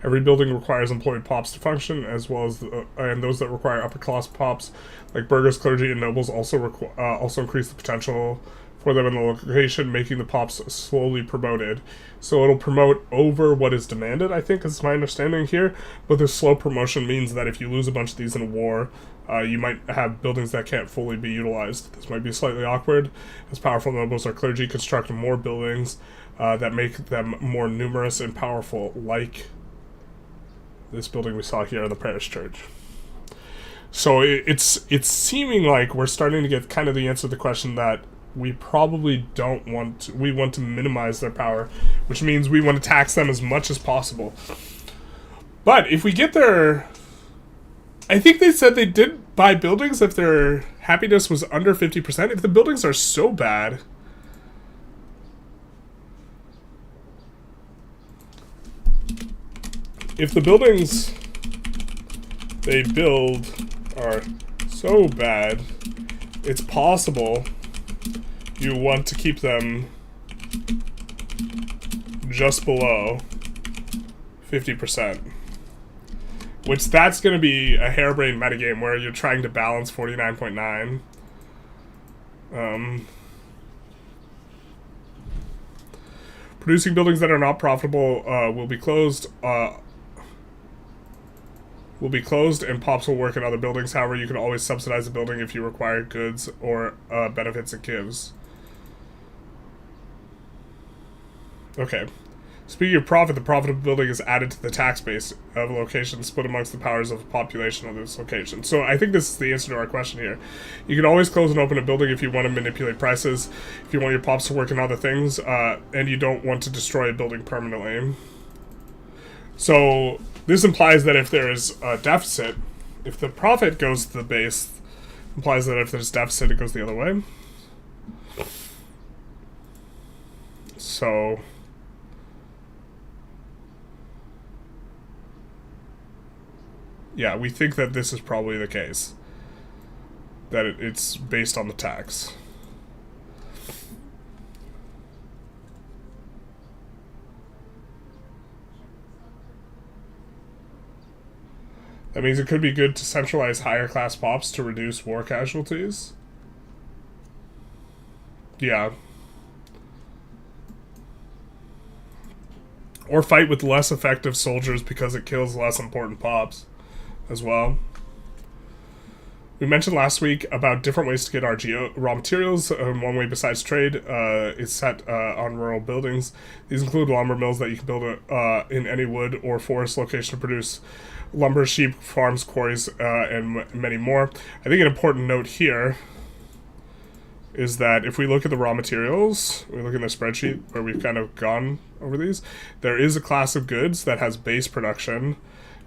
Every building requires employed pops to function, as well as and those that require upper-class pops, like burghers, clergy, and nobles, also also increase the potential for them in the location, making the pops slowly promoted. So it'll promote over what is demanded, I think, is my understanding here. But this slow promotion means that if you lose a bunch of these in a war, you might have buildings that can't fully be utilized. This might be slightly awkward, as powerful nobles or clergy construct more buildings that make them more numerous and powerful, like this building we saw here in the parish church. So it's seeming like we're starting to get kind of the answer to the question that we probably don't want to, we want to minimize their power, which means we want to tax them as much as possible. But if we get their, I think they said they did buy buildings if their happiness was under 50%. If the buildings are so bad, if the buildings they build are so bad, it's possible you want to keep them just below 50%. Which that's going to be a harebrained metagame where you're trying to balance 49.9. Producing buildings that are not profitable will be closed. And pops will work in other buildings. However, you can always subsidize a building if you require goods or benefits it gives. Okay. Speaking of profit, the profit of a building is added to the tax base of a location split amongst the powers of the population of this location. So I think this is the answer to our question here. You can always close and open a building if you want to manipulate prices, if you want your pops to work in other things, and you don't want to destroy a building permanently. So this implies that if there is a deficit, if the profit goes to the base, implies that if there's deficit, it goes the other way. So yeah, we think that this is probably the case. That it's based on the tax. That means it could be good to centralize higher class pops to reduce war casualties. Yeah. Or fight with less effective soldiers because it kills less important pops as well. We mentioned last week about different ways to get our raw materials. One way besides trade is set on rural buildings. These include lumber mills that you can build in any wood or forest location to produce lumber, sheep, farms, quarries, and many more. I think an important note here is that if we look at the raw materials, we look in the spreadsheet where we've kind of gone over these, there is a class of goods that has base production.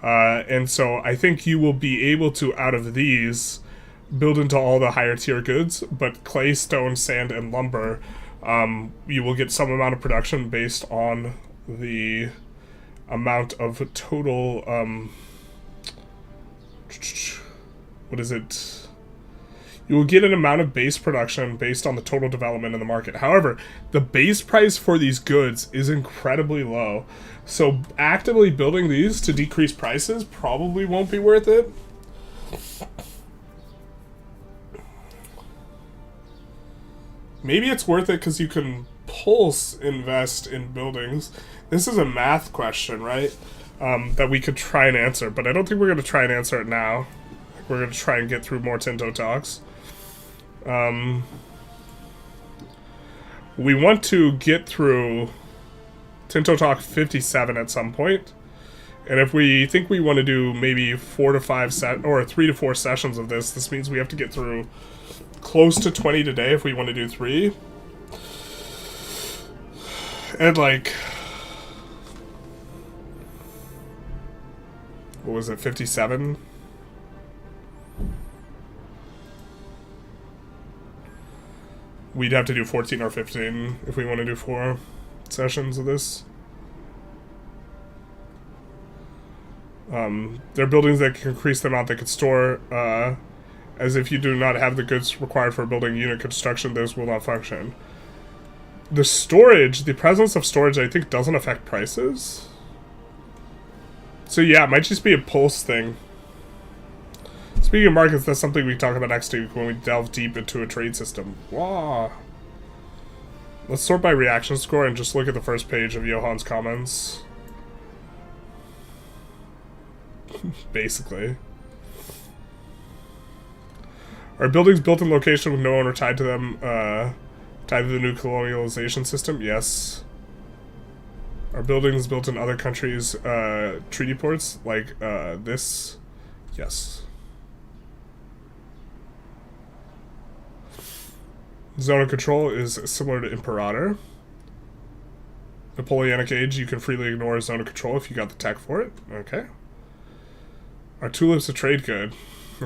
And so I think you will be able to, out of these, build into all the higher tier goods, but clay, stone, sand, and lumber, you will get some amount of production based on the amount of total, what is it? You will get an amount of base production based on the total development in the market. However, the base price for these goods is incredibly low. So actively building these to decrease prices probably won't be worth it. Maybe it's worth it because you can pulse invest in buildings. This is a math question, right? That we could try and answer, but I don't think we're going to try and answer it now. We're going to try and get through more Tinto talks. We want to get through Tinto Talk 57 at some point, and if we think we want to do maybe 4 to 5 3 to 4 sessions of this, this means we have to get through close to 20 today if we want to do 3. And like, what was it, 57? We'd have to do 14 or 15 if we want to do 4 sessions of this. There are buildings that can increase the amount they could store, as if you do not have the goods required for building unit construction, those will not function. The storage, the presence of storage, I think doesn't affect prices. So yeah, it might just be a pulse thing. Speaking of markets, that's something we talk about next week when we delve deep into a trade system. Wow. Let's sort by reaction score and just look at the first page of Johan's comments. Basically. Are buildings built in location with no owner tied to them, tied to the new colonialization system? Yes. Are buildings built in other countries, treaty ports, like, this? Yes. Zone of control is similar to Imperator. Napoleonic Age, you can freely ignore zone of control if you got the tech for it. Okay. Are tulips a trade good?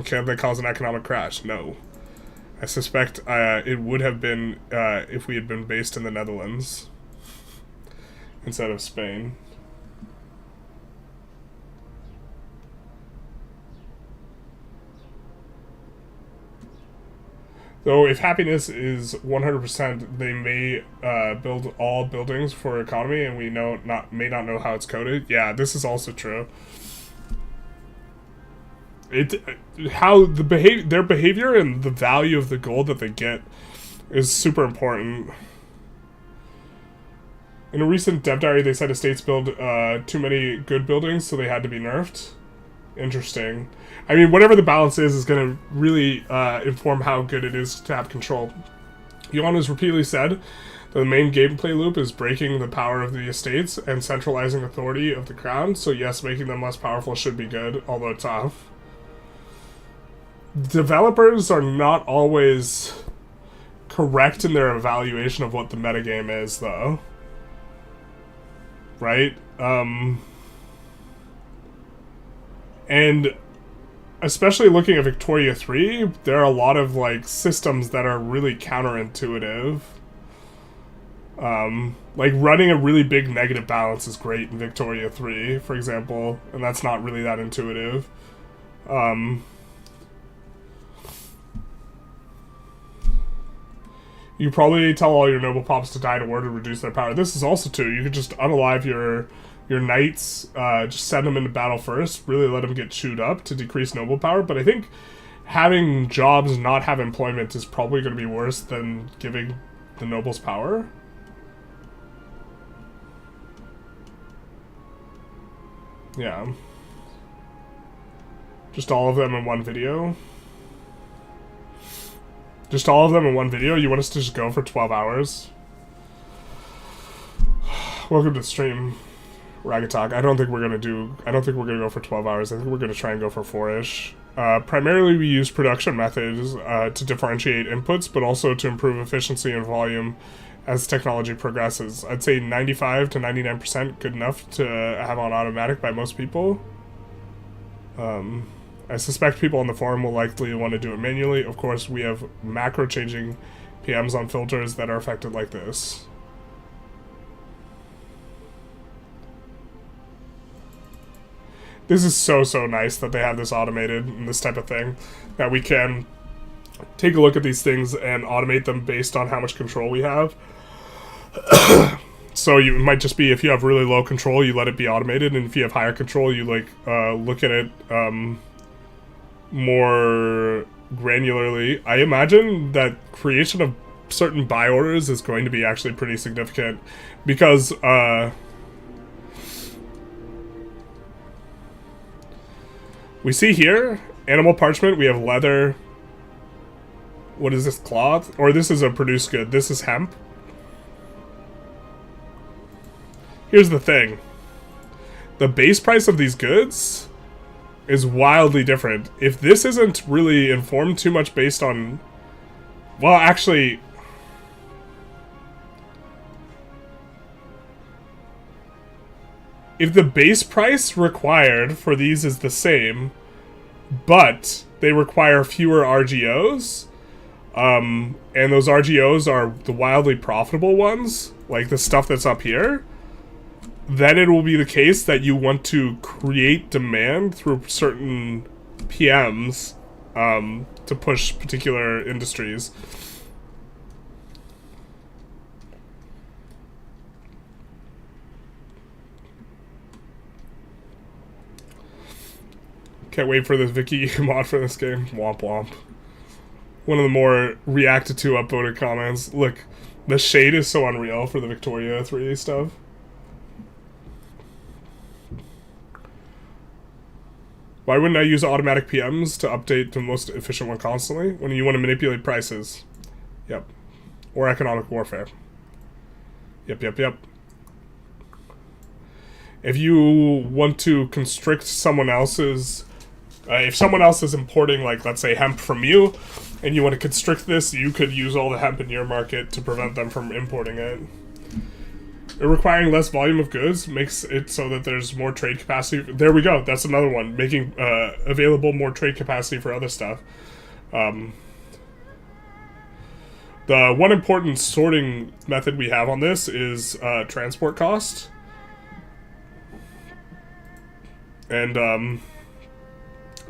Can they cause an economic crash? No. I suspect it would have been if we had been based in the Netherlands instead of Spain. Though if happiness is 100%, they may build all buildings for economy, and we may not know how it's coded. Yeah, this is also true. Their behavior and the value of the gold that they get is super important. In a recent dev diary, they said estates build too many good buildings, so they had to be nerfed. Interesting. I mean, whatever the balance is going to really inform how good it is to have control. Johan has repeatedly said that the main gameplay loop is breaking the power of the estates and centralizing authority of the crown, so yes, making them less powerful should be good, although tough. Developers are not always correct in their evaluation of what the metagame is, though. Right? And especially looking at Victoria 3, there are a lot of, like, systems that are really counterintuitive. Like, running a really big negative balance is great in Victoria 3, for example, and that's not really that intuitive. You probably tell all your noble pops to die in order to reduce their power. This is also true. You could just unalive your knights, just send them into battle first, really let them get chewed up to decrease noble power, but I think having jobs not have employment is probably going to be worse than giving the nobles power. Yeah. Just all of them in one video. Just all of them in one video? You want us to just go for 12 hours? Welcome to the stream, Ragatalk. I don't think we're gonna go for 12 hours. I think we're gonna try and go for 4-ish. Primarily we use production methods to differentiate inputs, but also to improve efficiency and volume as technology progresses. I'd say 95 to 99% good enough to have on automatic by most people. I suspect people on the forum will likely want to do it manually. Of course, we have macro changing PMs on filters that are affected like this. This is so nice that they have this automated and this type of thing, that we can take a look at these things and automate them based on how much control we have. So you might just be, if you have really low control, you let it be automated, and if you have higher control, you like look at it more granularly. I imagine that creation of certain buy orders is going to be actually pretty significant, because we see here animal parchment, we have leather. What is this, cloth? Or this is a produced good. This is hemp. Here's the thing. The base price of these goods is wildly different. If this isn't really informed too much based on Well, actually, if the base price required for these is the same, but they require fewer RGOs, and those RGOs are the wildly profitable ones, like the stuff that's up here, then it will be the case that you want to create demand through certain PMs to push particular industries. Can't wait for this Vicky mod for this game. Womp womp. One of the more reacted to upvoted comments. Look, the shade is so unreal for the Victoria 3 stuff. Why wouldn't I use automatic PMs to update the most efficient one constantly when you want to manipulate prices? Yep. Or economic warfare. Yep. If you want to constrict someone else's... if someone else is importing, like, let's say, hemp from you, and you want to constrict this, you could use all the hemp in your market to prevent them from importing it. Requiring less volume of goods makes it so that there's more trade capacity. There we go. That's another one. Making available more trade capacity for other stuff. The one important sorting method we have on this is transport cost. And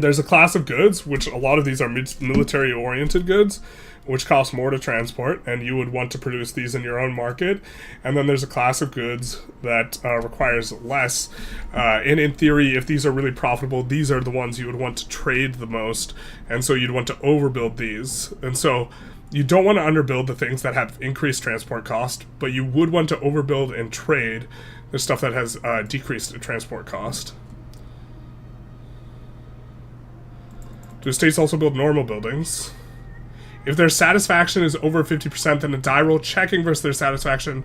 there's a class of goods, which a lot of these are military-oriented goods, which cost more to transport, and you would want to produce these in your own market. And then there's a class of goods that requires less. And in theory, if these are really profitable, these are the ones you would want to trade the most, and so you'd want to overbuild these. And so you don't want to underbuild the things that have increased transport cost, but you would want to overbuild and trade the stuff that has decreased transport cost. Do states also build normal buildings? If their satisfaction is over 50%, then a die roll checking versus their satisfaction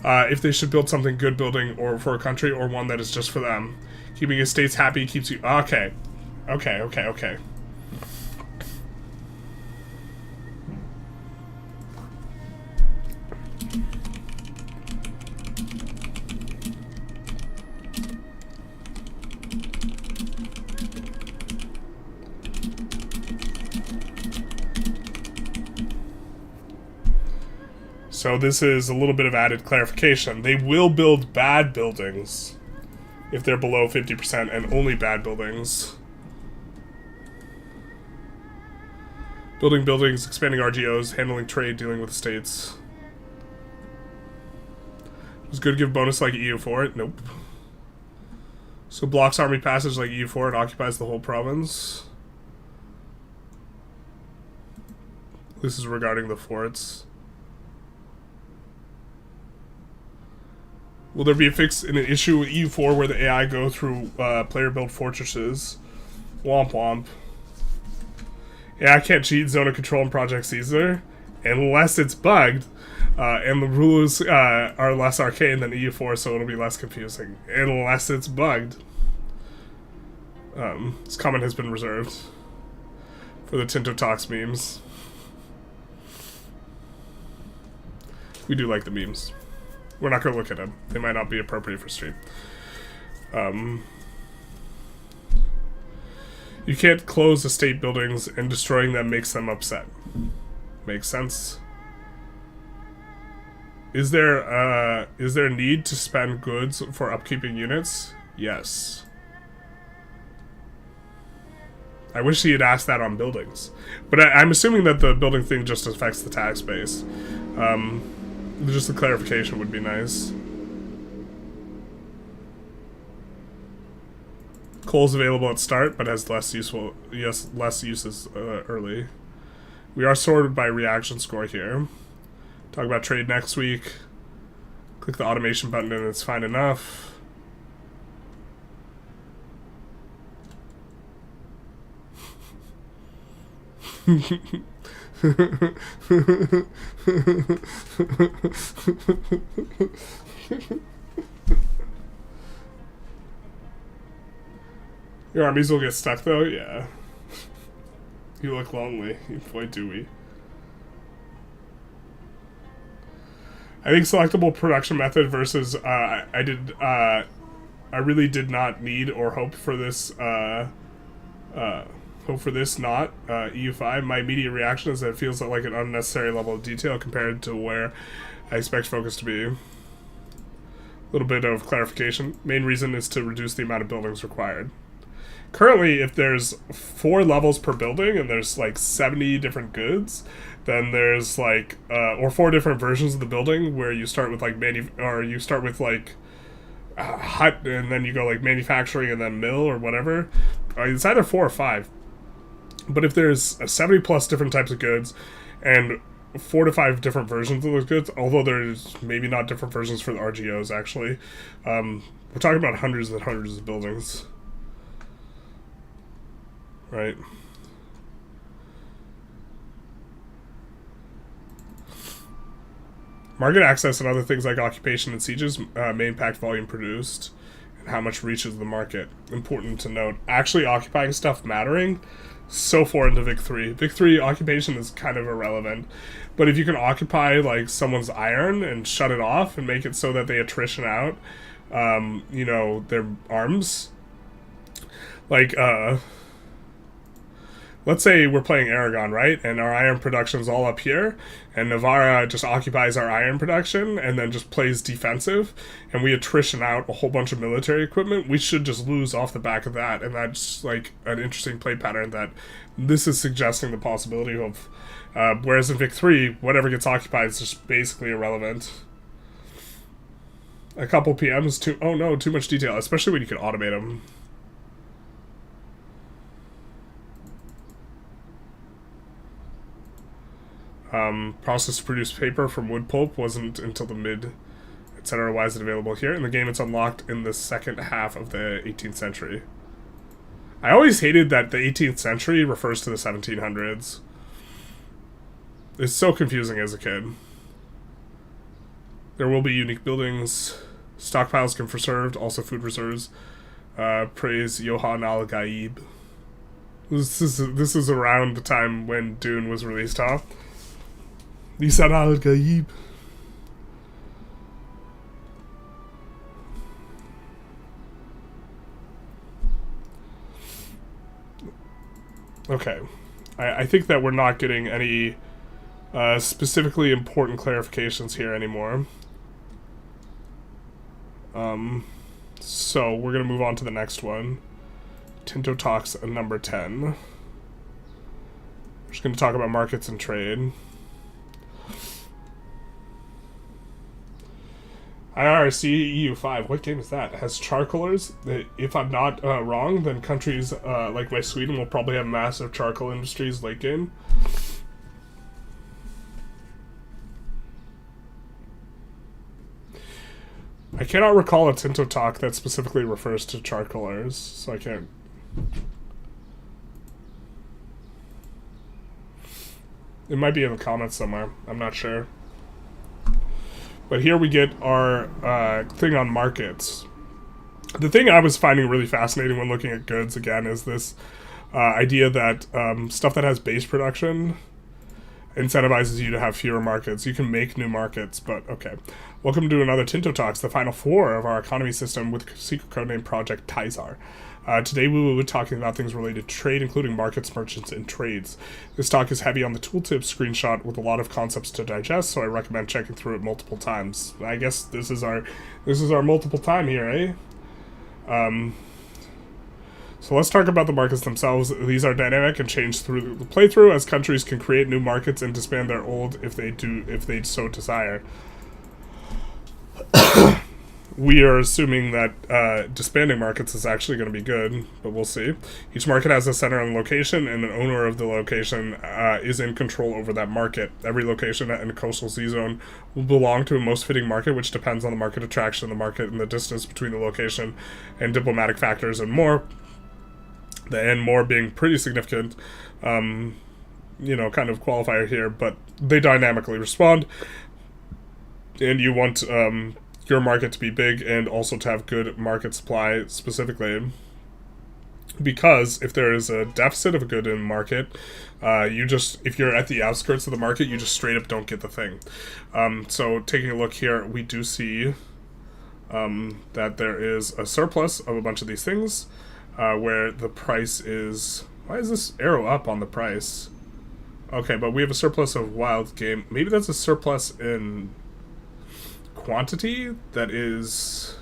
if they should build something good building or for a country or one that is just for them. Keeping your states happy keeps you... Okay. So this is a little bit of added clarification. They will build bad buildings if they're below 50%, and only bad buildings. Building buildings, expanding RGOs, handling trade, dealing with states. Is good to give bonus like EU4? Nope. So blocks army passage like EU4, it occupies the whole province. This is regarding the forts. Will there be a fix in an issue with EU4 where the AI go through player-built fortresses? Womp womp. Yeah, I can't cheat zone of control in Project Caesar unless it's bugged, and the rules are less arcane than EU4, so it'll be less confusing. Unless it's bugged. This comment has been reserved for the Tinto Talks memes. We do like the memes. We're not going to look at them. They might not be appropriate for stream. You can't close estate buildings, and destroying them makes them upset. Makes sense. Is there a need to spend goods for upkeeping units? Yes. I wish he had asked that on buildings. But I'm assuming that the building thing just affects the tax base. Just a clarification would be nice. Coal's available at start, but has less uses early. We are sorted by reaction score here. Talk about trade next week. Click the automation button and it's fine enough. Your armies will get stuck though? Yeah. You look lonely. Boy, do we. I think selectable production method versus I really did not need or hope for this not EU5. My immediate reaction is that it feels like an unnecessary level of detail compared to where I expect focus to be. A little bit of clarification. Main reason is to reduce the amount of buildings required. Currently, if there's 4 levels per building and there's like 70 different goods, then there's like or 4 different versions of the building where you start with like hut and then you go like manufacturing and then mill or whatever. It's either 4 or 5. But if there's 70 plus different types of goods and 4 to 5 different versions of those goods, although there's maybe not different versions for the RGOs actually, we're talking about hundreds and hundreds of buildings. Right. Market access and other things like occupation and sieges may impact volume produced and how much reaches the market. Important to note. Actually occupying stuff mattering so foreign to Vic 3. Vic 3 occupation is kind of irrelevant. But if you can occupy like someone's iron and shut it off and make it so that they attrition out their arms. Like let's say we're playing Aragon, right? And our iron production's all up here, and Navarra just occupies our iron production and then just plays defensive, and we attrition out a whole bunch of military equipment. We should just lose off the back of that, and that's like an interesting play pattern that this is suggesting the possibility of. Whereas in Vic 3, whatever gets occupied is just basically irrelevant. A couple PMs, too much detail, especially when you can automate them. Process to produce paper from wood pulp wasn't until the mid, etc. Why is it available here? In the game, it's unlocked in the second half of the 18th century. I always hated that the 18th century refers to the 1700s. It's so confusing as a kid. There will be unique buildings. Stockpiles can be preserved, also food reserves. Praise Johann al-Gaib. This is around the time when Dune was released, huh? Lisan al-Gaib. Okay. I think that we're not getting any specifically important clarifications here anymore. So we're going to move on to the next one. Tinto talks number 10. We're just going to talk about markets and trade. IRC EU5, what game is that? It has charcoalers. If I'm not wrong, then countries like my Sweden will probably have massive charcoal industries late game. I cannot recall a Tinto talk that specifically refers to charcoalers, so I can't. It might be in the comments somewhere. I'm not sure. But here we get our thing on markets. The thing I was finding really fascinating when looking at goods, again, is this idea that stuff that has base production incentivizes you to have fewer markets. You can make new markets, but okay. Welcome to another Tinto Talks, the final 4 of our economy system with secret codename Project Tizar. Today we will be talking about things related to trade, including markets, merchants, and trades. This talk is heavy on the tooltip screenshot with a lot of concepts to digest, so I recommend checking through it multiple times. I guess this is our multiple time here, eh? So let's talk about the markets themselves. These are dynamic and change through the playthrough, as countries can create new markets and disband their old if they so desire. We are assuming that disbanding markets is actually going to be good, but we'll see. Each market has a center and location, and an owner of the location is in control over that market. Every location in a coastal sea zone will belong to a most fitting market, which depends on the market attraction, the market, and the distance between the location, and diplomatic factors, and more. The and more being pretty significant, kind of qualifier here, but they dynamically respond, and you want your market to be big and also to have good market supply specifically. Because if there is a deficit of a good in the market, if you're at the outskirts of the market, you just straight up don't get the thing. So taking a look here, we do see that there is a surplus of a bunch of these things, where the price is... Why is this arrow up on the price? Okay, but we have a surplus of wild game. Maybe that's a surplus in quantity that is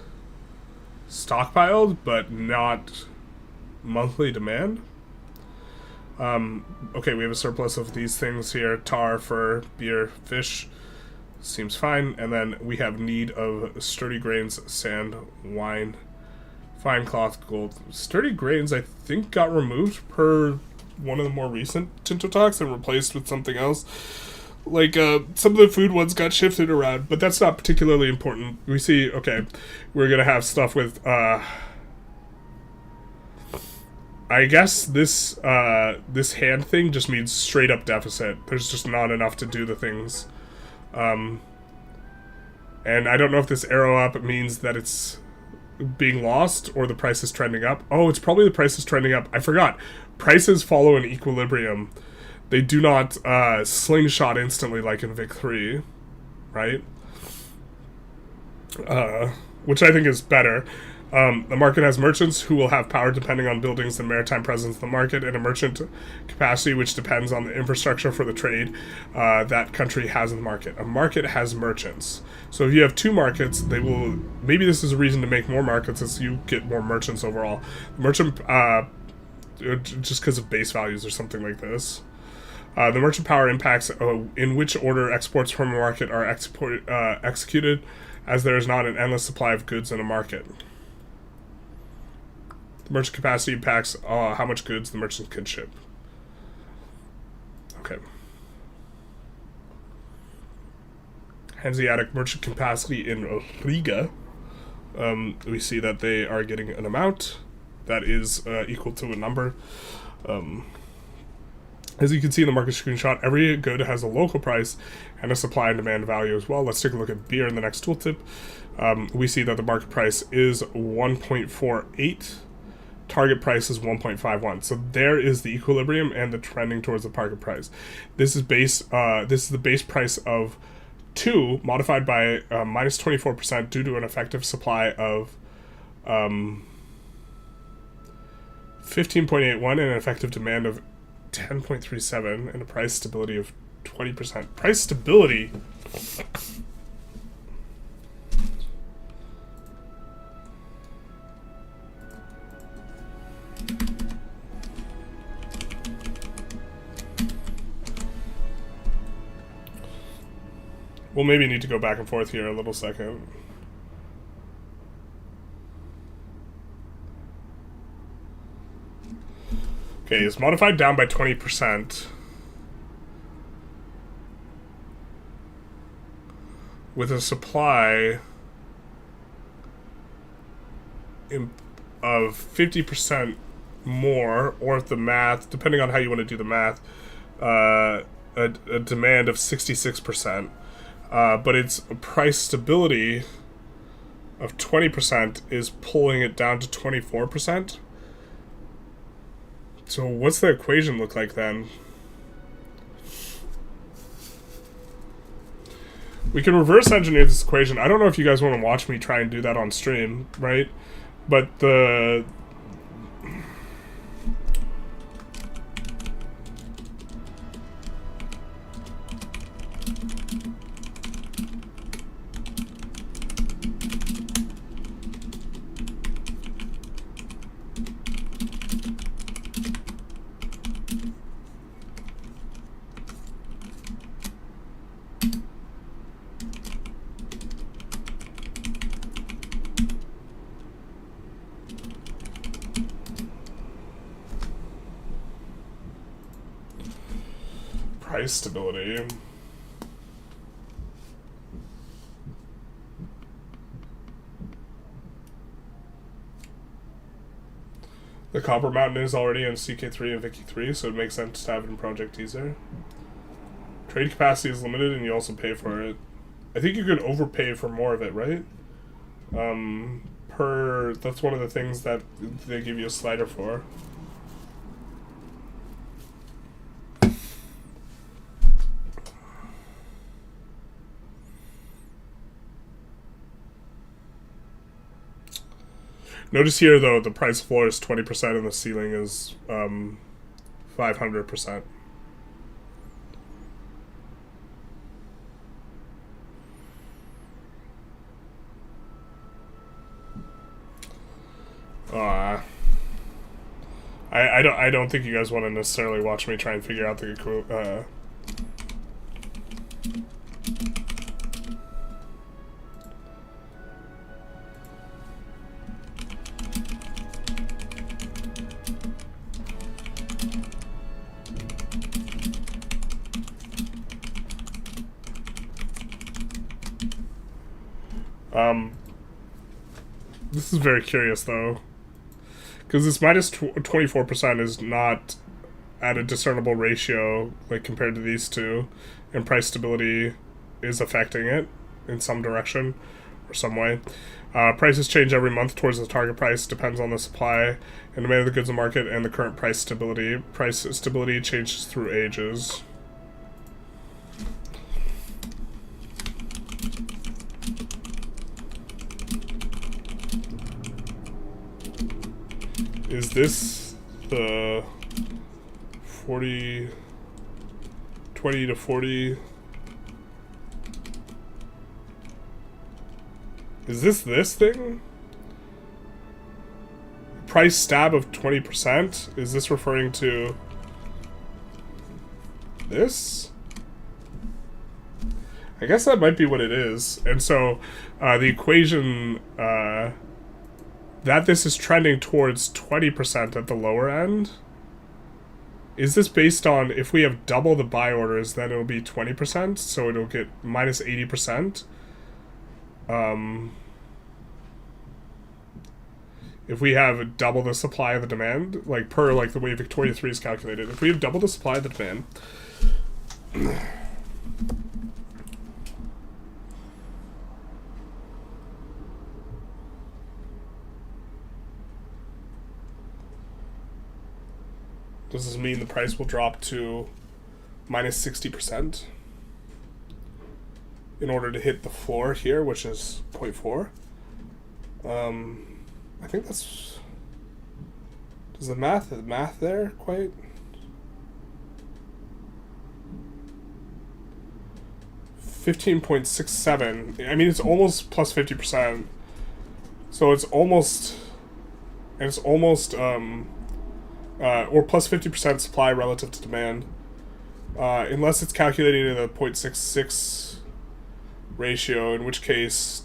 stockpiled, but not monthly demand. Okay, we have a surplus of these things here: tar, fur, beer, fish. Seems fine. And then we have need of sturdy grains, sand, wine, fine cloth, gold. Sturdy grains, I think, got removed per one of the more recent Tinto talks and replaced with something else. Like, some of the food ones got shifted around, but that's not particularly important. We see, okay, we're gonna have stuff with, I guess this hand thing just means straight up deficit. There's just not enough to do the things. And I don't know if this arrow up means that it's being lost or the price is trending up. Oh, it's probably the price is trending up. I forgot. Prices follow an equilibrium. They do not slingshot instantly like in Vic 3, right? Which I think is better. The market has merchants who will have power depending on buildings and maritime presence in the market, and a merchant capacity which depends on the infrastructure for the trade that country has in the market. A market has merchants. So if you have two markets, they will... Maybe this is a reason to make more markets as you get more merchants overall. Merchant... just because of base values or something like this. The merchant power impacts in which order exports from a market are executed, as there is not an endless supply of goods in a market. The merchant capacity impacts how much goods the merchant can ship. Okay. Hanseatic merchant capacity in Riga. We see that they are getting an amount that is equal to a number. As you can see in the market screenshot, every good has a local price and a supply and demand value as well. Let's take a look at beer in the next tooltip. We see that the market price is 1.48. Target price is 1.51. So there is the equilibrium and the trending towards the target price. This is the base price of 2 modified by minus 24% due to an effective supply of 15.81 and an effective demand of 10.37 and a price stability of 20%. Price stability. We'll maybe need to go back and forth here a little second. Okay, it's modified down by 20%. With a supply of 50% more, or if the math, depending on how you want to do the math, a demand of 66%. But its price stability of 20% is pulling it down to 24%. So what's the equation look like then? We can reverse engineer this equation. I don't know if you guys want to watch me try and do that on stream, right? But the... price stability. The Copper Mountain is already in CK3 and Vicky 3, so it makes sense to have it in Project Teaser. Trade capacity is limited and you also pay for it. I think you could overpay for more of it, right? That's one of the things that they give you a slider for. Notice here, though, the price floor is 20% and the ceiling is 500%. I don't think you guys want to necessarily watch me try and figure out the this is very curious, though. Because this minus 24% is not at a discernible ratio, like, compared to these two. And price stability is affecting it in some direction or some way. Prices change every month towards the target price. Depends on the supply and demand of the goods in the market and the current price stability. Price stability changes through ages. Is this the 20 to 40? Is this thing? Price stab of 20%? Is this referring to this? I guess that might be what it is. And so the equation that this is trending towards 20% at the lower end. Is this based on if we have double the buy orders, then it'll be 20%, so it'll get minus 80%? If we have double the supply of the demand, like per like the way Victoria 3 is calculated, if we have double the supply of the demand, does this mean the price will drop to minus 60% in order to hit the floor here, which is 0.4? I think that's... Does the math there quite... $15.67. I mean, it's almost plus 50%. So it's almost... And it's almost... or plus 50% supply relative to demand. Unless it's calculated at a 0.66 ratio, in which case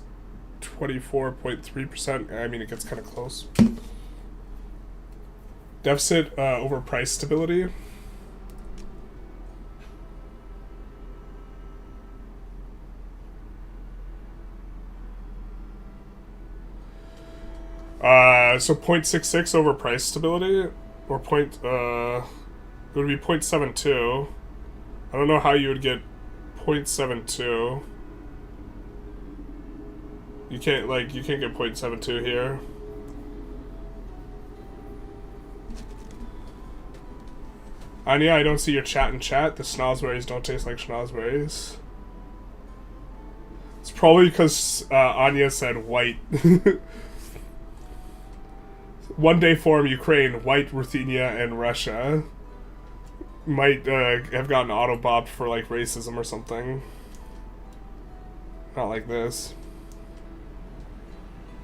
24.3%, I mean, it gets kind of close. Deficit over price stability. So 0.66 over price stability, or it would be 0.72. I don't know how you would get 0.72. You can't get 0.72 here. Anya, I don't see your chat in chat. The schnozberries don't taste like schnozberries. It's probably because Anya said white. One day forum Ukraine, white, Ruthenia, and Russia might have gotten auto-bopped for like racism or something. Not like this.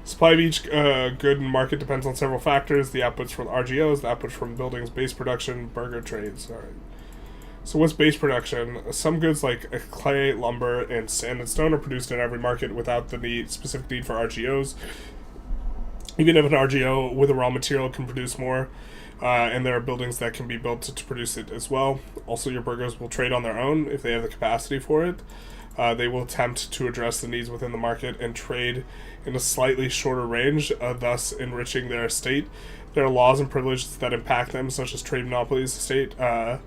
Supply of each good in market depends on several factors. The outputs from RGOs, the outputs from buildings, base production, burger trades. Alright. So what's base production? Some goods like clay, lumber, and sand and stone are produced in every market without the specific need for RGOs. Even if an RGO with a raw material can produce more, and there are buildings that can be built to produce it as well. Also, your burgers will trade on their own if they have the capacity for it. They will attempt to address the needs within the market and trade in a slightly shorter range, thus enriching their estate. There are laws and privileges that impact them, such as trade monopolies estate that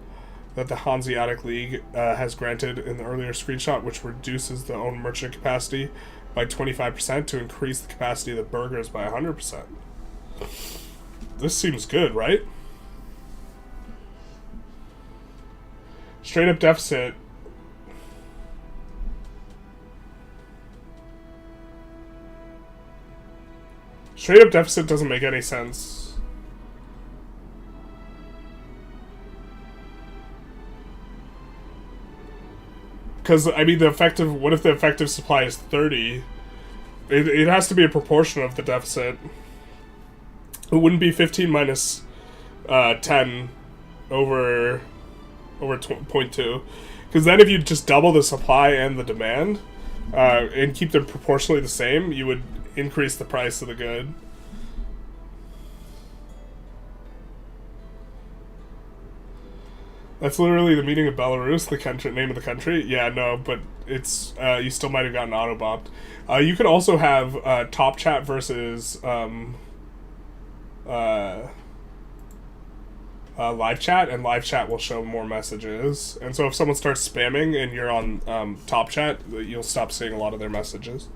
the Hanseatic League has granted in the earlier screenshot, which reduces the own merchant capacity by 25% to increase the capacity of the burgers by 100%. This seems good, right? Straight up deficit. Straight up deficit doesn't make any sense. Because, I mean, what if the effective supply is 30? It has to be a proportion of the deficit. It wouldn't be 15 minus 10 over 0.2. Because then if you just double the supply and the demand, and keep them proportionally the same, you would increase the price of the good. That's literally the meaning of Belarus, the country name of the country. Yeah, no, but it's you still might have gotten auto-bopped. You could also have top chat versus live chat, and live chat will show more messages. And so if someone starts spamming and you're on top chat, you'll stop seeing a lot of their messages.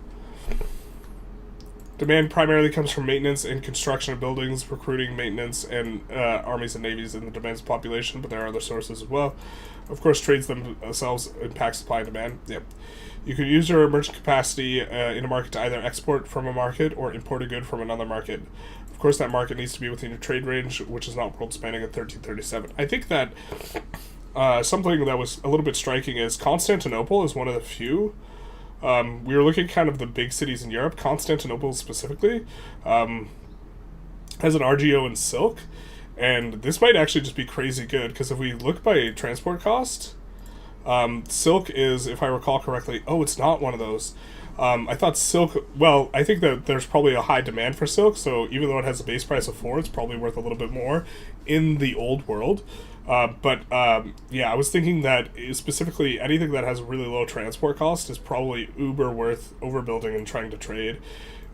Demand primarily comes from maintenance and construction of buildings, recruiting, maintenance, and armies and navies in the demands population, but there are other sources as well. Of course, trades themselves impact supply and demand. Yep. You can use your merchant capacity in a market to either export from a market or import a good from another market. Of course, that market needs to be within your trade range, which is not world spanning at 1337. I think that something that was a little bit striking is Constantinople is one of the few. We were looking kind of the big cities in Europe. Constantinople specifically has an RGO in silk, and this might actually just be crazy good, because if we look by transport cost, silk is, if I recall correctly, it's not one of those. I thought silk, well, I think that there's probably a high demand for silk, so even though it has a base price of 4, it's probably worth a little bit more in the old world. Yeah, I was thinking that specifically anything that has really low transport cost is probably uber worth overbuilding and trying to trade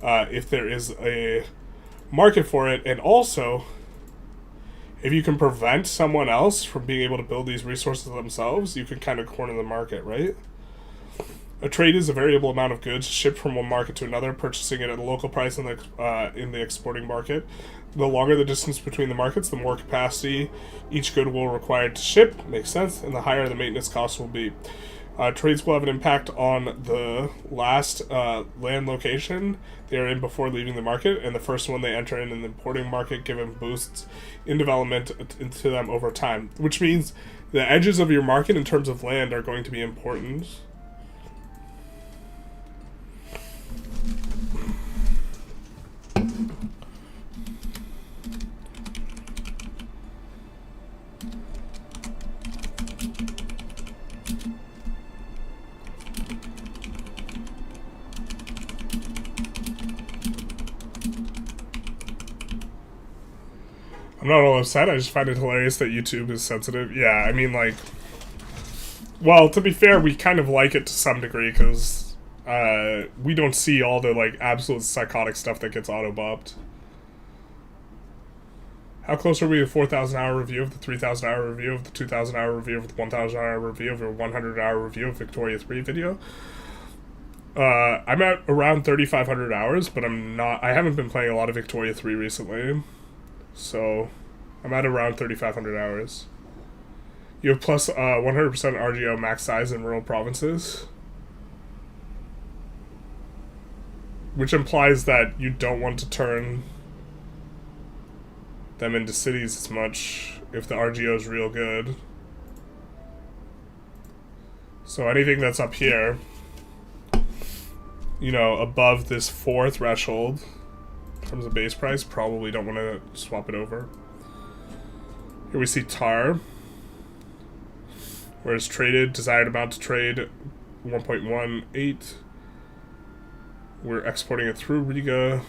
if there is a market for it. And also, if you can prevent someone else from being able to build these resources themselves, you can kind of corner the market, right? A trade is a variable amount of goods shipped from one market to another, purchasing it at a local price in the exporting market. The longer the distance between the markets, the more capacity each good will require to ship. Makes sense. And the higher the maintenance costs will be. Trades will have an impact on the last land location they are in before leaving the market, and the first one they enter in the importing market, given boosts in development into them over time. Which means the edges of your market in terms of land are going to be important. I'm not all upset, I just find it hilarious that YouTube is sensitive. Yeah, I mean, like... Well, to be fair, we kind of like it to some degree, because we don't see all the, like, absolute psychotic stuff that gets auto-bopped. How close are we to 4,000-hour review of the 3,000-hour review of the 2,000-hour review of the 1,000-hour review of the 100-hour review of Victoria 3 video? I'm at around 3,500 hours, but I haven't been playing a lot of Victoria 3 recently. So, I'm at around 3,500 hours. You have plus 100% RGO max size in rural provinces. Which implies that you don't want to turn them into cities as much if the RGO is real good. So anything that's up here, you know, above this 4 threshold, in terms of base price, probably don't want to swap it over. Here we see tar, where it's traded, desired amount to trade 1.18. We're exporting it through Riga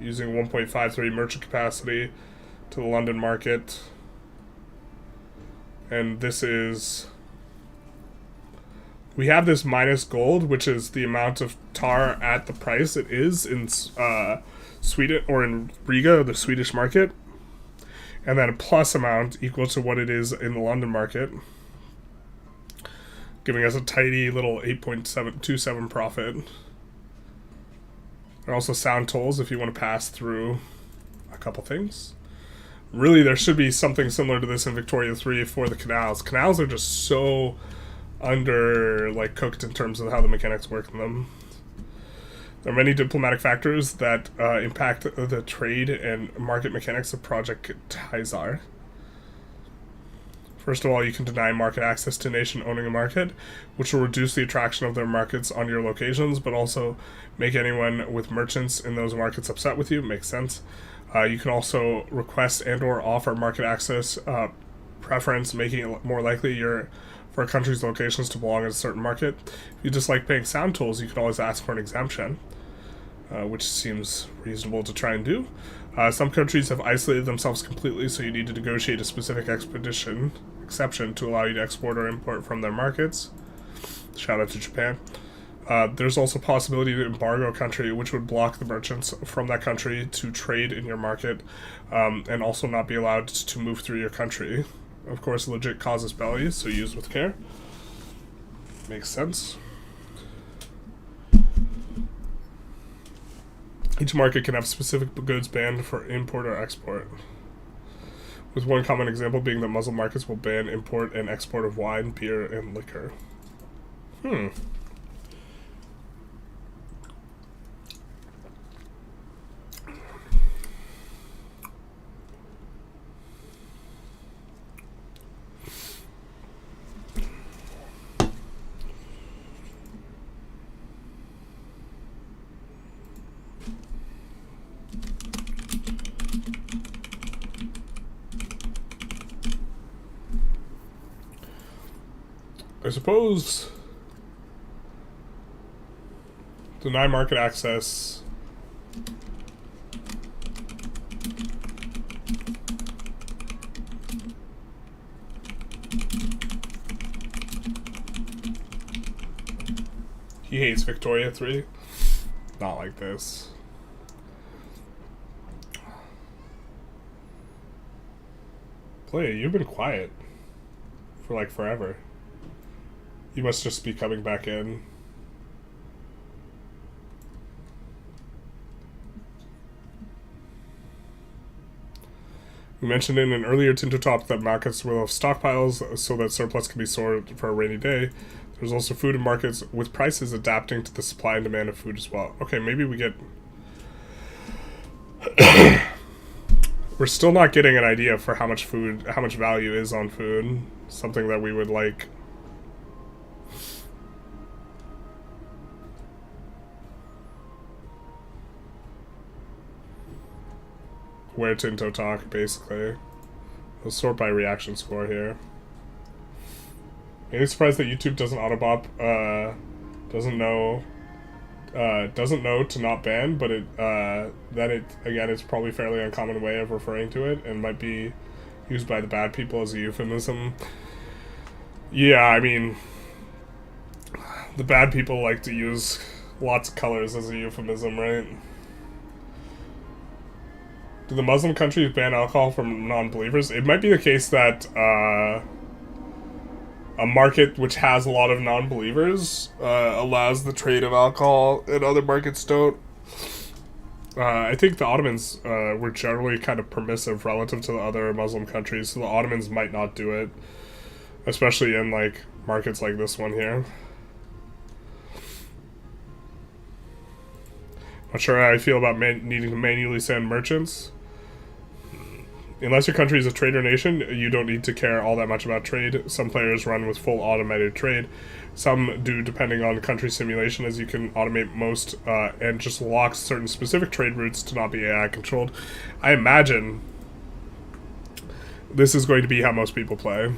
using 1.53 merchant capacity to the London market. And this is... We have this minus gold, which is the amount of tar at the price it is in Sweden, or in Riga, the Swedish market. And then a plus amount equal to what it is in the London market, giving us a tidy little 8.727 profit. There are also sound tolls if you want to pass through a couple things. Really, there should be something similar to this in Victoria 3 for the canals. Canals are just so cooked in terms of how the mechanics work in them. There are many diplomatic factors that impact the trade and market mechanics of Project Tizar. First of all, you can deny market access to a nation owning a market, which will reduce the attraction of their markets on your locations, but also make anyone with merchants in those markets upset with you. Makes sense. You can also request and or offer market access preference, making it more likely for a country's locations to belong in a certain market. If you dislike paying sound tolls, you can always ask for an exemption, which seems reasonable to try and do. Some countries have isolated themselves completely, so you need to negotiate a specific exception to allow you to export or import from their markets. Shout out to Japan. There's also a possibility to embargo a country, which would block the merchants from that country to trade in your market, and also not be allowed to move through your country. Of course, legit causes belly, so use with care. Makes sense. Each market can have specific goods banned for import or export, with one common example being that Muslim markets will ban import and export of wine, beer, and liquor. I suppose deny market access. He hates Victoria 3. Not like this. Play, you've been quiet for like forever. You must just be coming back in. We mentioned in an earlier Tinto topic that markets will have stockpiles so that surplus can be stored for a rainy day. There's also food in markets with prices adapting to the supply and demand of food as well. Okay, maybe we get... We're still not getting an idea for how much value is on food. Something that we would like... Where Tinto talk, basically. We'll sort by reaction score here. Maybe surprised that YouTube doesn't autobop, doesn't know to not ban, but again, it's probably a fairly uncommon way of referring to it, and might be used by the bad people as a euphemism. Yeah, I mean, the bad people like to use lots of colors as a euphemism, right? Do the Muslim countries ban alcohol from non-believers? It might be the case that a market which has a lot of non-believers allows the trade of alcohol and other markets don't. I think the Ottomans were generally kind of permissive relative to the other Muslim countries, so the Ottomans might not do it, especially in like markets like this one here. Not sure how I feel about needing to manually send merchants. Unless your country is a trader nation, you don't need to care all that much about trade. Some players run with full automated trade. Some do, depending on country simulation, as you can automate most and just lock certain specific trade routes to not be AI controlled. I imagine this is going to be how most people play.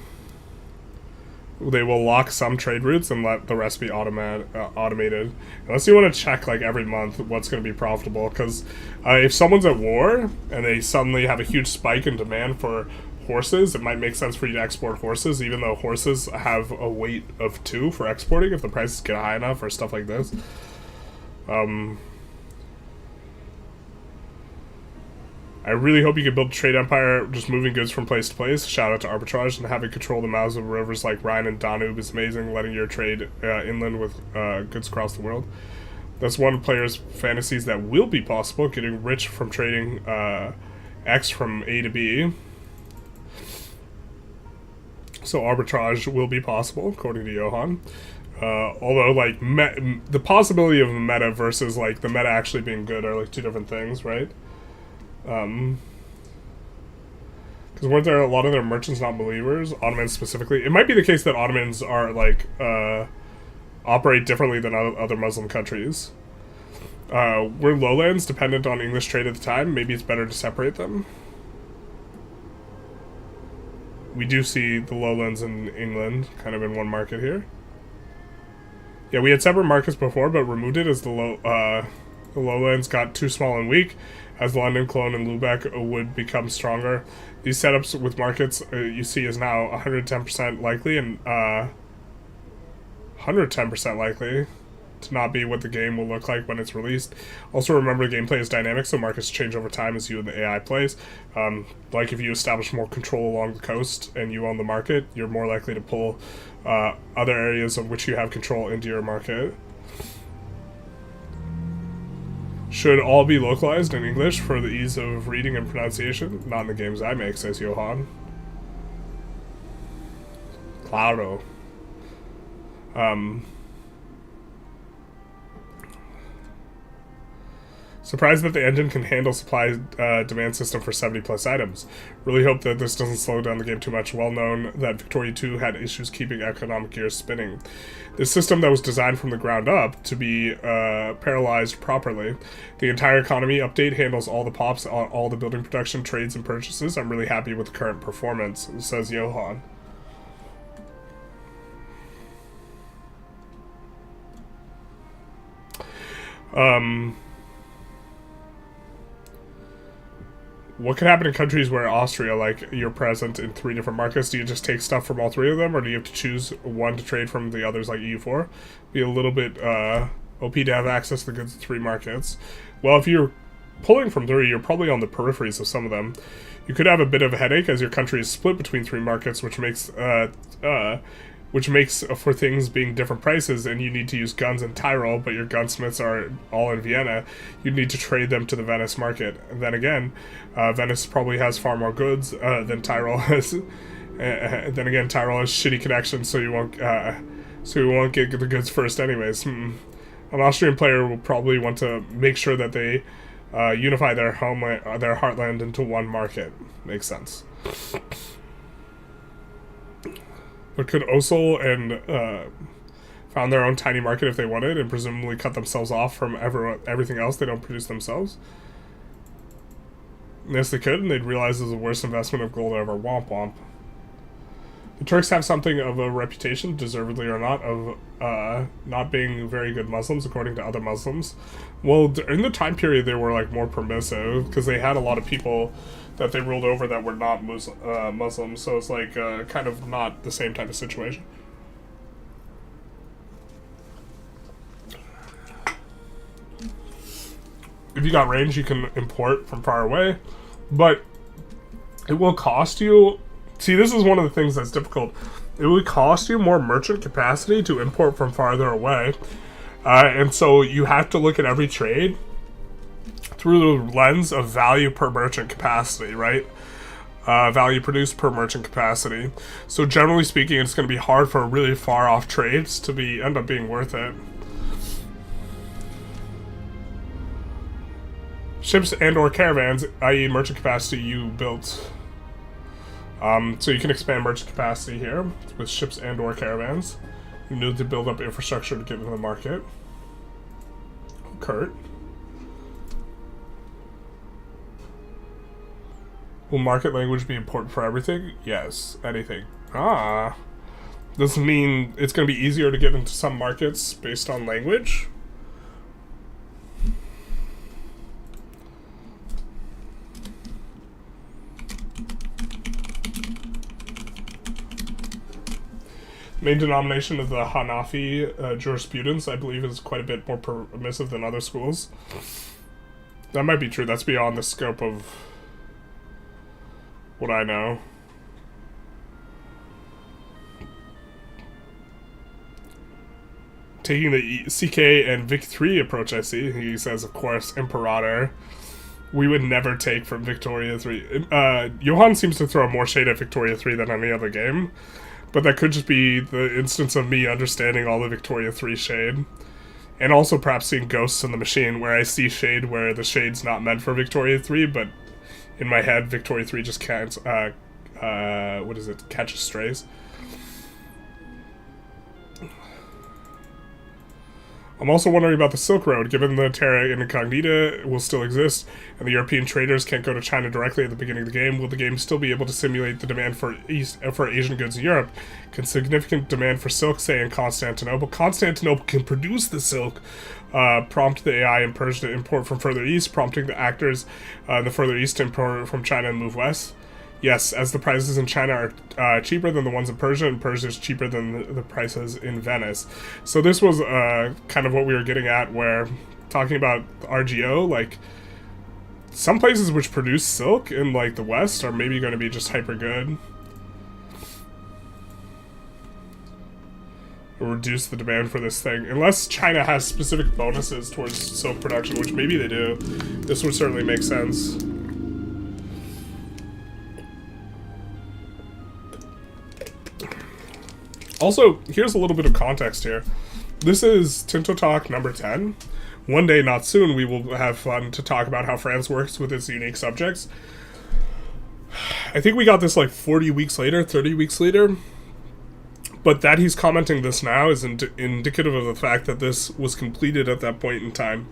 They will lock some trade routes and let the rest be automated. Unless you want to check like every month what's going to be profitable, because if someone's at war and they suddenly have a huge spike in demand for horses, it might make sense for you to export horses, even though horses have a weight of 2 for exporting if the prices get high enough or stuff like this. I really hope you can build a trade empire just moving goods from place to place. Shout out to arbitrage, and having control of the mouths of rivers like Rhine and Danube is amazing, letting your trade inland with goods across the world. That's one player's fantasies that will be possible, getting rich from trading X from A to B. So arbitrage will be possible, according to Johan. Although, like, the possibility of meta versus, like, the meta actually being good are, like, two different things, right? Because weren't there a lot of their merchants not believers? Ottomans specifically? It might be the case that Ottomans are, like, operate differently than other Muslim countries. Were lowlands dependent on English trade at the time? Maybe it's better to separate them. We do see the lowlands in England kind of in one market here. Yeah, we had separate markets before, but removed it as the lowlands got too small and weak. As London, Cologne, and Lubeck would become stronger. These setups with markets you see is now 110% likely and 110% likely to not be what the game will look like when it's released. Also remember, the gameplay is dynamic, so markets change over time as you and the AI plays. Like if you establish more control along the coast and you own the market, you're more likely to pull other areas of which you have control into your market. Should all be localized in English for the ease of reading and pronunciation? Not in the games I make, says Johan. Claro. Surprised that the engine can handle supply demand system for 70 plus items. Really hope that this doesn't slow down the game too much. Well known that Victoria 2 had issues keeping economic gears spinning. This system that was designed from the ground up to be parallelized properly. The entire economy update handles all the pops on all the building production, trades, and purchases. I'm really happy with the current performance, says Johan. What could happen in countries where Austria, like, you're present in 3 different markets? Do you just take stuff from all 3 of them, or do you have to choose one to trade from the others, like EU4? Be a little bit OP to have access to the goods in 3 markets. Well, if you're pulling from 3, you're probably on the peripheries of some of them. You could have a bit of a headache as your country is split between 3 markets, which makes for things being different prices, and you need to use guns in Tyrol, but your gunsmiths are all in Vienna. You'd need to trade them to the Venice market. And then again, Venice probably has far more goods than Tyrol has. Then again, Tyrol has shitty connections, so you won't get the goods first anyways. An Austrian player will probably want to make sure that they unify their heartland into one market. Makes sense. But could Osel and found their own tiny market if they wanted, and presumably cut themselves off from everything else they don't produce themselves? Yes, they could, and they'd realize it was the worst investment of gold ever. Womp womp. The Turks have something of a reputation, deservedly or not, of not being very good Muslims, according to other Muslims. Well, in the time period, they were, like, more permissive, because they had a lot of people that they ruled over that were not Muslims, so it's, like, kind of not the same type of situation. If you got range, you can import from far away, but it will cost you... See, this is one of the things that's difficult. It would cost you more merchant capacity to import from farther away, and so you have to look at every trade through the lens of value per merchant capacity, right? Value produced per merchant capacity. So generally speaking, it's going to be hard for really far off trades to end up being worth it. Ships and or caravans, i.e. merchant capacity you built. So you can expand merchant capacity here with ships and or caravans. You need to build up infrastructure to get into the market. Kurt. Will market language be important for everything? Yes, anything. Does it mean it's going to be easier to get into some markets based on language? Main denomination of the Hanafi jurisprudence, I believe, is quite a bit more permissive than other schools. That might be true. That's beyond the scope of what I know. Taking the CK and Vic 3 approach, I see. He says, of course, Imperator. We would never take from Victoria 3. Johan seems to throw more shade at Victoria 3 than any other game. But that could just be the instance of me understanding all the Victoria 3 shade. And also perhaps seeing ghosts in the machine, where I see shade where the shade's not meant for Victoria 3, but in my head, Victoria 3 just can't, catches strays. I'm also wondering about the Silk Road, given the Terra Incognita will still exist, and the European traders can't go to China directly at the beginning of the game. Will the game still be able to simulate the demand for Asian goods in Europe? Can significant demand for silk, say, in Constantinople? Constantinople can produce the silk, prompt the AI in Persia to import from further east, prompting the actors in the further east to import from China and move west. Yes, as the prices in China are cheaper than the ones in Persia, and Persia is cheaper than the prices in Venice. So this was kind of what we were getting at, where talking about RGO, like, some places which produce silk in, like, the West are maybe going to be just hyper good. Reduce the demand for this thing. Unless China has specific bonuses towards silk production, which maybe they do, this would certainly make sense. Also, here's a little bit of context here. This is Tinto Talk number 10. One day, not soon, we will have fun to talk about how France works with its unique subjects. I think we got this like 40 weeks later, 30 weeks later. But that he's commenting this now is indicative of the fact that this was completed at that point in time,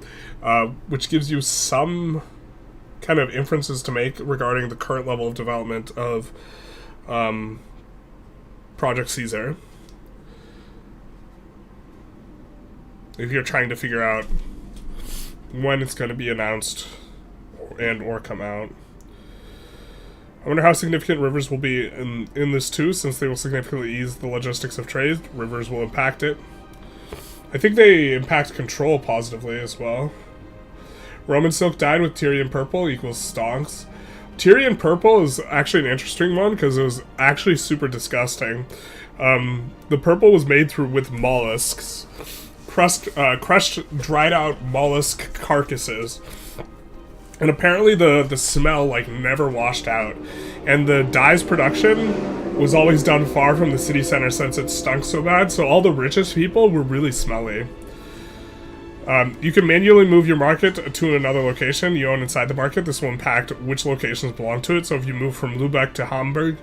which gives you some kind of inferences to make regarding the current level of development of Project Caesar. If you're trying to figure out when it's going to be announced and or come out. I wonder how significant rivers will be in this too, since they will significantly ease the logistics of trade. Rivers will impact it. I think they impact control positively as well. Roman silk dyed with Tyrian purple equals stonks. Tyrian purple is actually an interesting one because it was actually super disgusting. The purple was made with mollusks. Crushed, dried out mollusk carcasses. And apparently the smell, like, never washed out. And the dye's production was always done far from the city center since it stunk so bad, so all the richest people were really smelly. You can manually move your market to another location you own inside the market. This will impact which locations belong to it, so if you move from Lübeck to Hamburg,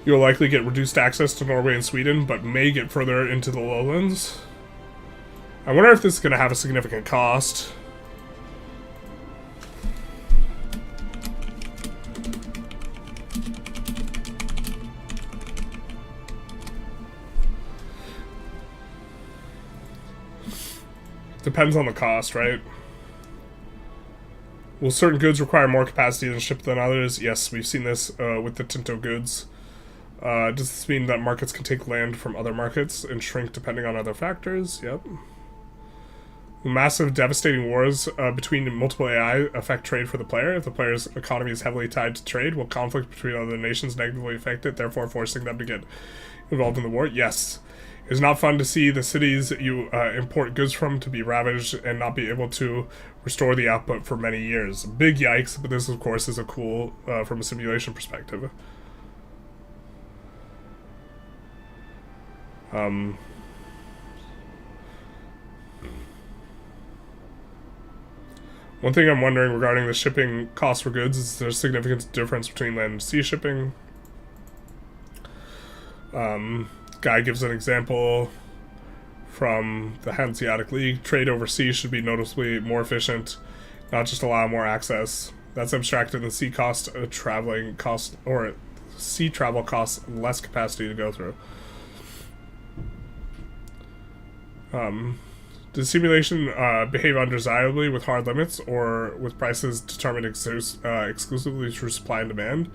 you'll likely get reduced access to Norway and Sweden, but may get further into the lowlands. I wonder if this is going to have a significant cost. Depends on the cost, right? Will certain goods require more capacity to ship than others? Yes, we've seen this with the Tinto goods. Does this mean that markets can take land from other markets and shrink depending on other factors? Yep. Massive devastating wars between multiple AI affect trade for the player. If the player's economy is heavily tied to trade, will conflict between other nations negatively affect it, therefore forcing them to get involved in the war? Yes. It's not fun to see the cities you import goods from to be ravaged and not be able to restore the output for many years. Big yikes, but this, of course, is a cool from a simulation perspective. One thing I'm wondering regarding the shipping costs for goods is there's a significant difference between land and sea shipping. Guy gives an example from the Hanseatic League. Trade overseas should be noticeably more efficient, not just allow more access. That's abstracted than sea cost traveling cost, or sea travel costs less capacity to go through. Does simulation behave undesirably with hard limits or with prices determined exclusively through supply and demand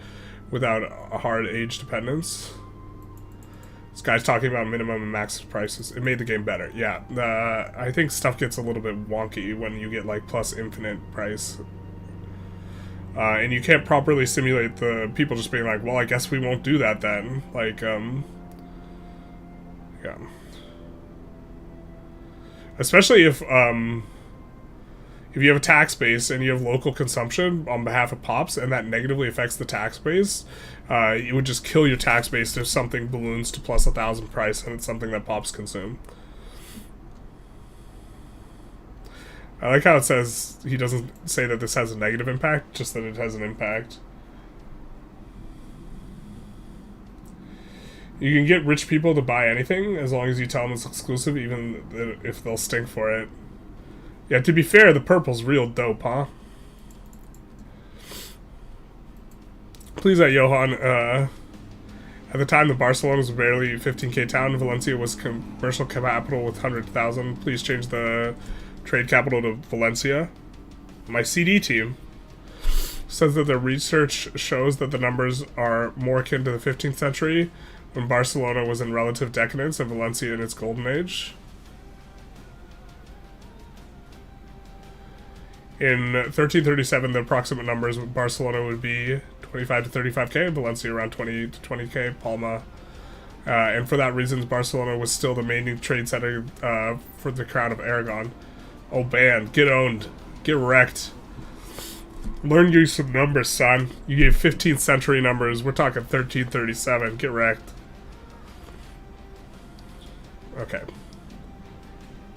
without a hard age dependence? This guy's talking about minimum and max prices. It made the game better. Yeah, I think stuff gets a little bit wonky when you get like plus infinite price. And you can't properly simulate the people just being like, well, I guess we won't do that then. Like, yeah. Especially if if you have a tax base and you have local consumption on behalf of pops, and that negatively affects the tax base, it would just kill your tax base if something balloons to plus 1,000 price and it's something that pops consume. I like how it says he doesn't say that this has a negative impact, just that it has an impact. You can get rich people to buy anything as long as you tell them it's exclusive, even if they'll stink for it. Yeah, to be fair, the purple's real dope, huh? Please, Johan, at the time, the Barcelona was barely a 15k town. Valencia was commercial capital with 100,000. Please change the trade capital to Valencia. My CD team says that the research shows that the numbers are more akin to the 15th century, when Barcelona was in relative decadence and Valencia in its golden age. In 1337, the approximate numbers of Barcelona would be 25 to 35k, Valencia around 20 to 20k, Palma. And for that reason, Barcelona was still the main trade center for the crown of Aragon. Oh, man, get owned. Get wrecked. Learn you some numbers, son. You gave 15th century numbers. We're talking 1337. Get wrecked. Okay.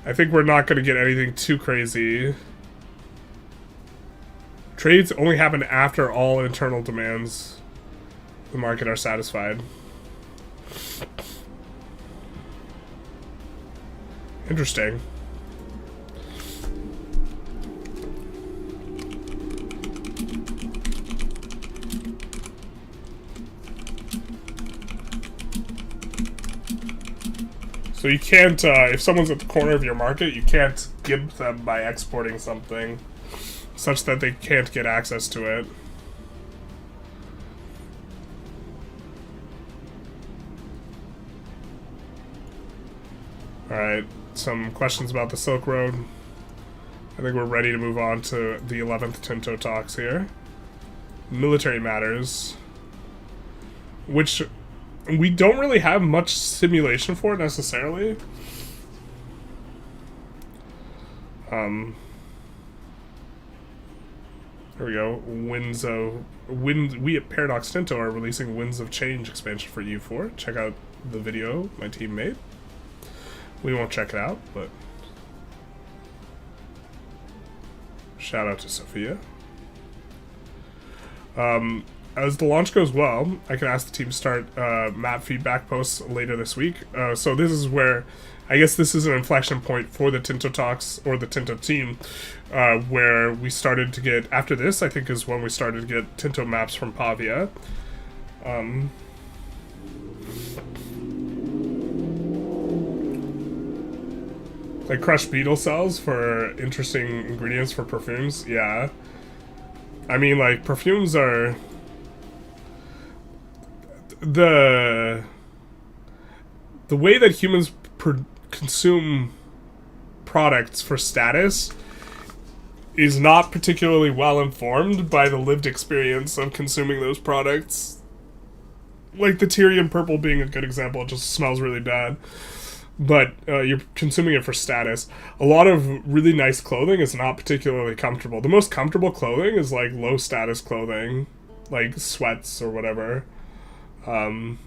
I think we're not going to get anything too crazy. Trades only happen after all internal demands of the market are satisfied. Interesting. So you can't, if someone's at the corner of your market, you can't gimp them by exporting something such that they can't get access to it. Alright, some questions about the Silk Road. I think we're ready to move on to the 11th Tinto talks here. Military matters. Which we don't really have much simulation for necessarily. There we go. We at Paradox Tinto are releasing Winds of Change expansion for EU4. Check out the video my team made. We won't check it out, but shout out to Sophia. As the launch goes well, I can ask the team to start map feedback posts later this week. So this is where, I guess this is an inflection point for the Tinto talks, or the Tinto team, where we started to get, after this, I think is when we started to get Tinto maps from Pavia. Like crushed beetle cells for interesting ingredients for perfumes, yeah. I mean, like, perfumes are the way that humans consume products for status is not particularly well informed by the lived experience of consuming those products. Like the Tyrian purple being a good example, it just smells really bad. But you're consuming it for status. A lot of really nice clothing is not particularly comfortable. The most comfortable clothing is like low status clothing, like sweats or whatever. Well,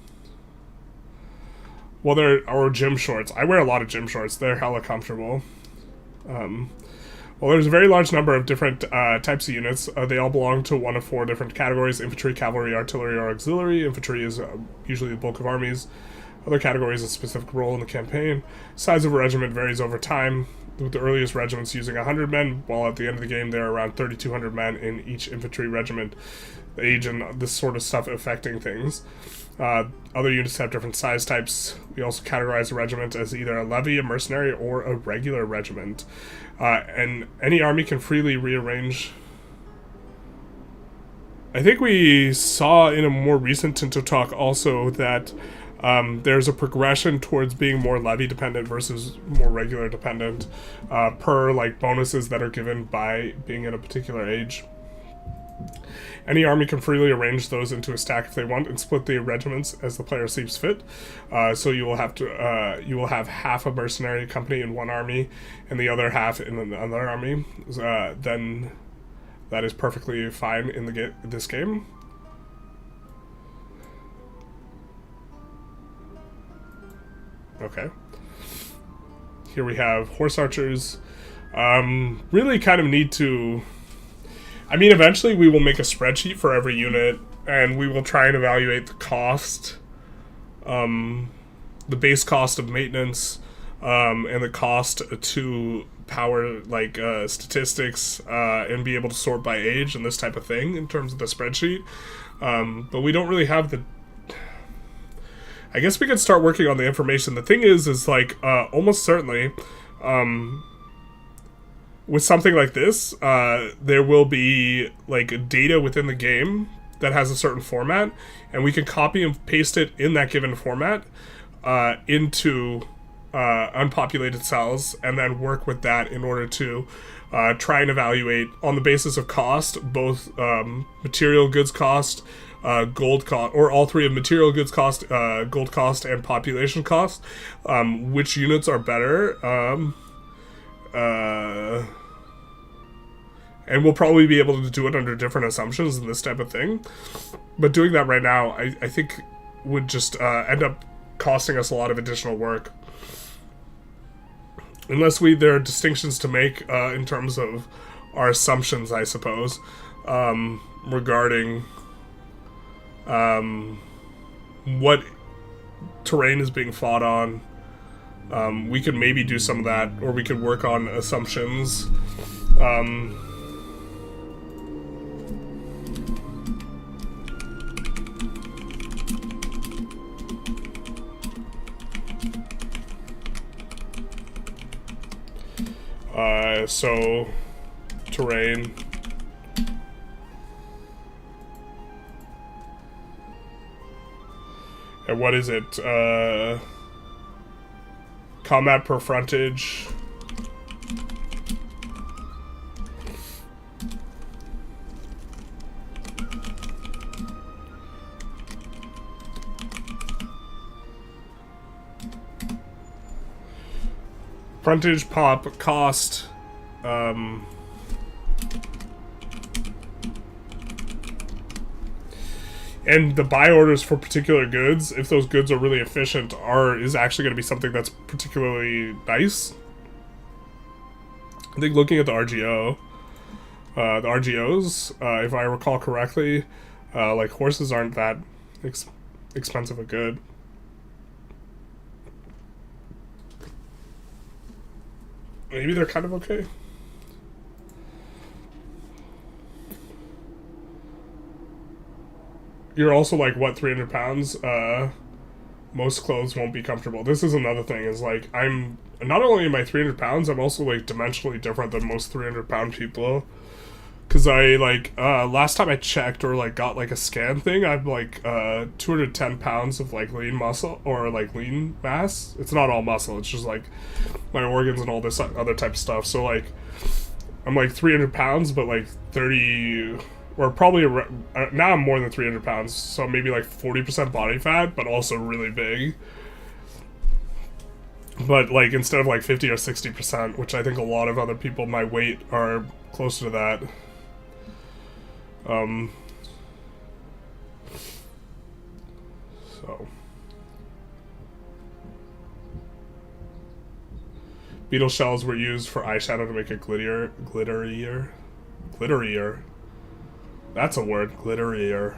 or gym shorts. I wear a lot of gym shorts. They're hella comfortable. Well, there's a very large number of different types of units. They all belong to one of four different categories: infantry, cavalry, artillery, or auxiliary. Infantry is usually the bulk of armies. Other categories a specific role in the campaign. Size of a regiment varies over time, with the earliest regiments using 100 men, while at the end of the game there are around 3,200 men in each infantry regiment. The age and this sort of stuff affecting things. Other units have different size types. We also categorize a regiment as either a levy, a mercenary, or a regular regiment. And any army can freely rearrange. I think we saw in a more recent Tinto talk also that there's a progression towards being more levy dependent versus more regular dependent per like bonuses that are given by being in a particular age. Any army can freely arrange those into a stack if they want and split the regiments as the player sees fit. So you will have half a mercenary company in one army and the other half in another army. Then that is perfectly fine in this game. Okay. Here we have horse archers. Really kind of need to... I mean, eventually we will make a spreadsheet for every unit, and we will try and evaluate the cost, the base cost of maintenance, and the cost to power, like, statistics, and be able to sort by age and this type of thing in terms of the spreadsheet. But we don't really have the... I guess we could start working on the information. The thing is like, almost certainly, with something like this, there will be, like, data within the game that has a certain format, and we can copy and paste it in that given format into unpopulated cells, and then work with that in order to try and evaluate, on the basis of cost, both material goods cost, gold cost, or all three of material goods cost, gold cost, and population cost, which units are better. And we'll probably be able to do it under different assumptions and this type of thing. But doing that right now, I think would just end up costing us a lot of additional work. Unless there are distinctions to make in terms of our assumptions, I suppose, regarding what terrain is being fought on. We could maybe do some of that, or we could work on assumptions. So, terrain. And what is it? Combat per frontage. Frontage, pop, cost. And the buy orders for particular goods, if those goods are really efficient, is actually going to be something that's particularly nice. I think looking at the RGO, the RGOs, if I recall correctly, like horses aren't that expensive a good. Maybe they're kind of okay. You're also like, what, 300 pounds? Most clothes won't be comfortable. This is another thing, is like, I'm, not only am I 300 pounds, I'm also like dimensionally different than most 300 pound people. Cause I like, last time I checked or like got like a scan thing, I'm like 210 pounds of like lean muscle, or like lean mass. It's not all muscle, it's just like my organs and all this other type of stuff. So like, I'm like 300 pounds, but like 30, or probably, now I'm more than 300 pounds, so maybe like 40% body fat, but also really big. But like, instead of like 50 or 60%, which I think a lot of other people my weight are closer to that. So. Beetle shells were used for eyeshadow to make it glitterier. That's a word. Glitterier.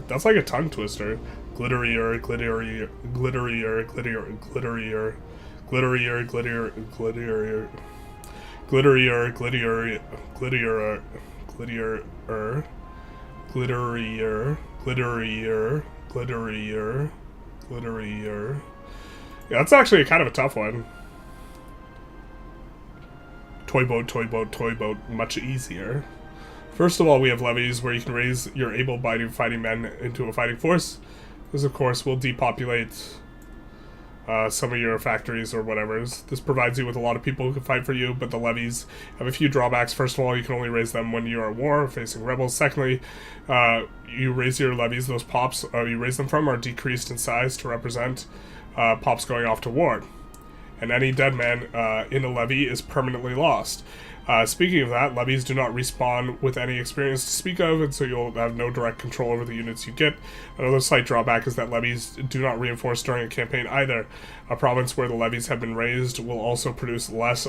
That's like a tongue twister. Glitterier. Yeah, that's actually kind of a tough one. Toy boat, much easier. First of all, we have levies where you can raise your able-bodied fighting men into a fighting force. This, of course, will depopulate some of your factories or whatever. This provides you with a lot of people who can fight for you, but the levies have a few drawbacks. First of all, you can only raise them when you are at war facing rebels. Secondly, you raise your levies, those pops you raise them from are decreased in size to represent pops going off to war. And any dead man in a levy is permanently lost. Speaking of that, levies do not respawn with any experience to speak of, and so you'll have no direct control over the units you get. Another slight drawback is that levies do not reinforce during a campaign either. A province where the levies have been raised will also produce less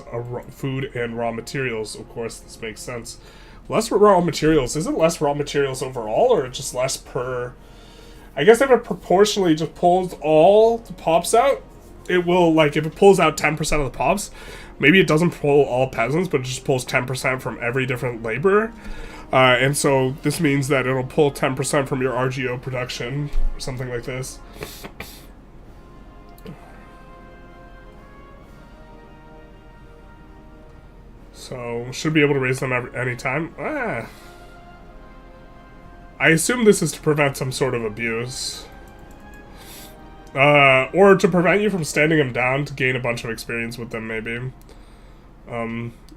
food and raw materials. Of course, this makes sense. Less raw materials. Is it less raw materials overall, or just less per... I guess if it proportionally just pulls all the pops out, it will, like, if it pulls out 10% of the pops, maybe it doesn't pull all peasants, but it just pulls 10% from every different laborer. And so this means that it'll pull 10% from your RGO production, or something like this. So, should be able to raise them anytime. I assume this is to prevent some sort of abuse. Or to prevent you from standing them down to gain a bunch of experience with them, maybe.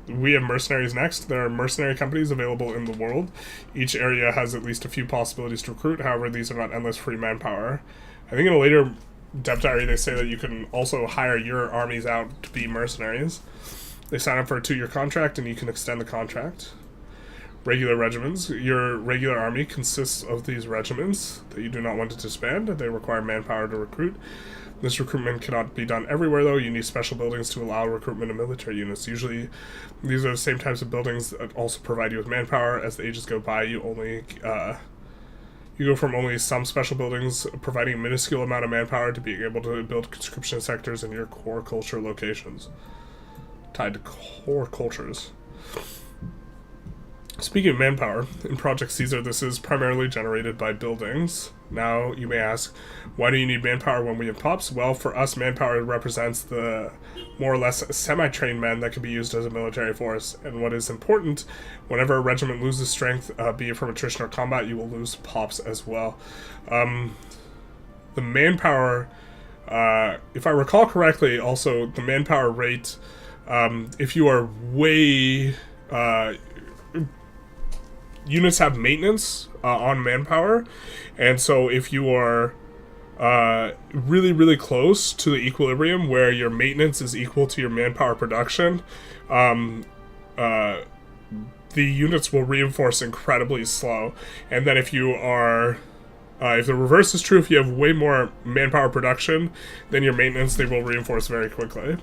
We have mercenaries next. There are mercenary companies available in the world. Each area has at least a few possibilities to recruit. However, these are not endless free manpower. I think in a later dev diary they say that you can also hire your armies out to be mercenaries. They sign up for a 2-year contract and you can extend the contract. Regular regiments. Your regular army consists of these regiments that you do not want to disband. They require manpower to recruit. This recruitment cannot be done everywhere, though. You need special buildings to allow recruitment of military units. Usually, these are the same types of buildings that also provide you with manpower. As the ages go by, you go from only some special buildings providing a minuscule amount of manpower to being able to build conscription sectors in your core culture locations. Tied to core cultures. Speaking of manpower, in Project Caesar, this is primarily generated by buildings. Now, you may ask, why do you need manpower when we have pops? Well, for us, manpower represents the more or less semi-trained men that can be used as a military force. And what is important, whenever a regiment loses strength, be it from attrition or combat, you will lose pops as well. The manpower, if I recall correctly, also, the manpower rate, if you are way... units have maintenance on manpower, and so if you are really, really close to the equilibrium where your maintenance is equal to your manpower production, the units will reinforce incredibly slow. And then if you are... if the reverse is true, if you have way more manpower production than your maintenance, they will reinforce very quickly.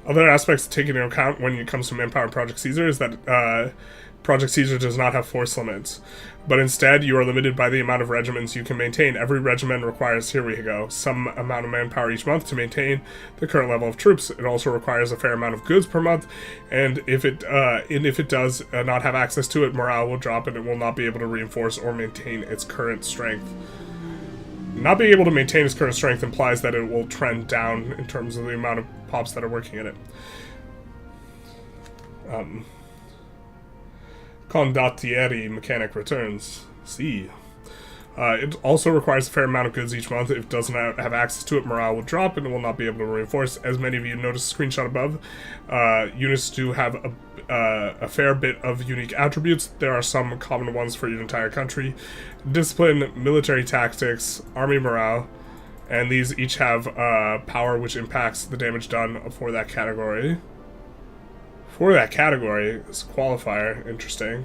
Other aspects taken into account when it comes to manpower in Project Caesar is that Project Caesar does not have force limits, but instead you are limited by the amount of regiments you can maintain. Every regiment requires, here we go, some amount of manpower each month to maintain the current level of troops. It also requires a fair amount of goods per month, and if it does not have access to it, morale will drop and it will not be able to reinforce or maintain its current strength. Not being able to maintain its current strength implies that it will trend down in terms of the amount of pops that are working in it. Condottieri mechanic returns. See. It also requires a fair amount of goods each month. If it doesn't have access to it, morale will drop and it will not be able to reinforce. As many of you noticed the screenshot above, units do have a fair bit of unique attributes. There are some common ones for your entire country. Discipline, military tactics, army morale, and these each have power which impacts the damage done for that category. For that category, it's a qualifier. Interesting.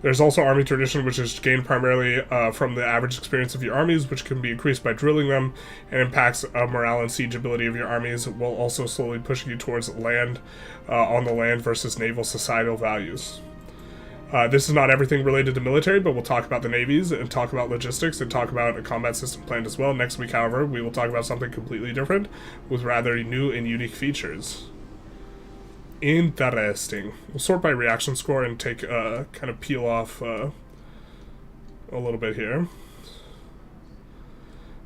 There's also army tradition, which is gained primarily from the average experience of your armies, which can be increased by drilling them, and impacts morale and siege ability of your armies, while also slowly pushing you towards land, on the land versus naval societal values. This is not everything related to military, but we'll talk about the navies, and talk about logistics, and talk about a combat system planned as well. Next week, however, we will talk about something completely different, with rather new and unique features. Interesting. We'll sort by reaction score and take kind of peel off a little bit here.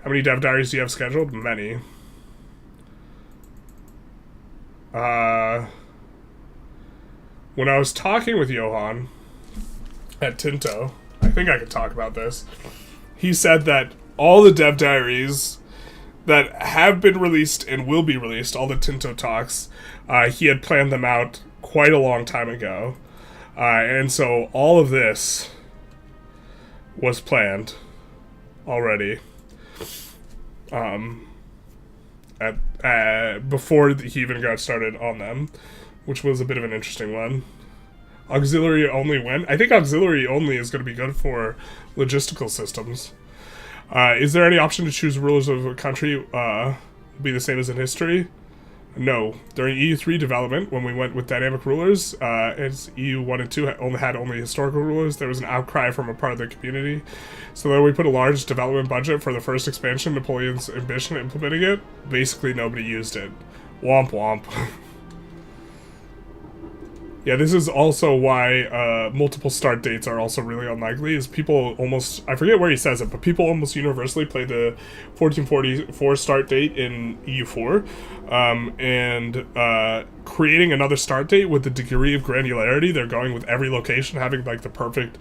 How many dev diaries do you have scheduled? Many. When I was talking with Johan at Tinto, I think I could talk about this. he said that all the dev diaries that have been released and will be released, all the Tinto talks, he had planned them out quite a long time ago. And so all of this was planned already. Before he even got started on them, which was a bit of an interesting one. Auxiliary only when? I think auxiliary only is going to be good for logistical systems. Is there any option to choose rulers of a country be the same as in history? No. During EU3 development, when we went with dynamic rulers, as EU1 and 2 had only historical rulers, there was an outcry from a part of the community. So then we put a large development budget for the first expansion, Napoleon's ambition implementing it. Basically, nobody used it. Womp womp. Yeah, this is also why multiple start dates are also really unlikely, is people almost, I forget where he says it, but people almost universally play the 1444 start date in EU4, and creating another start date with the degree of granularity they're going with every location, having like the perfect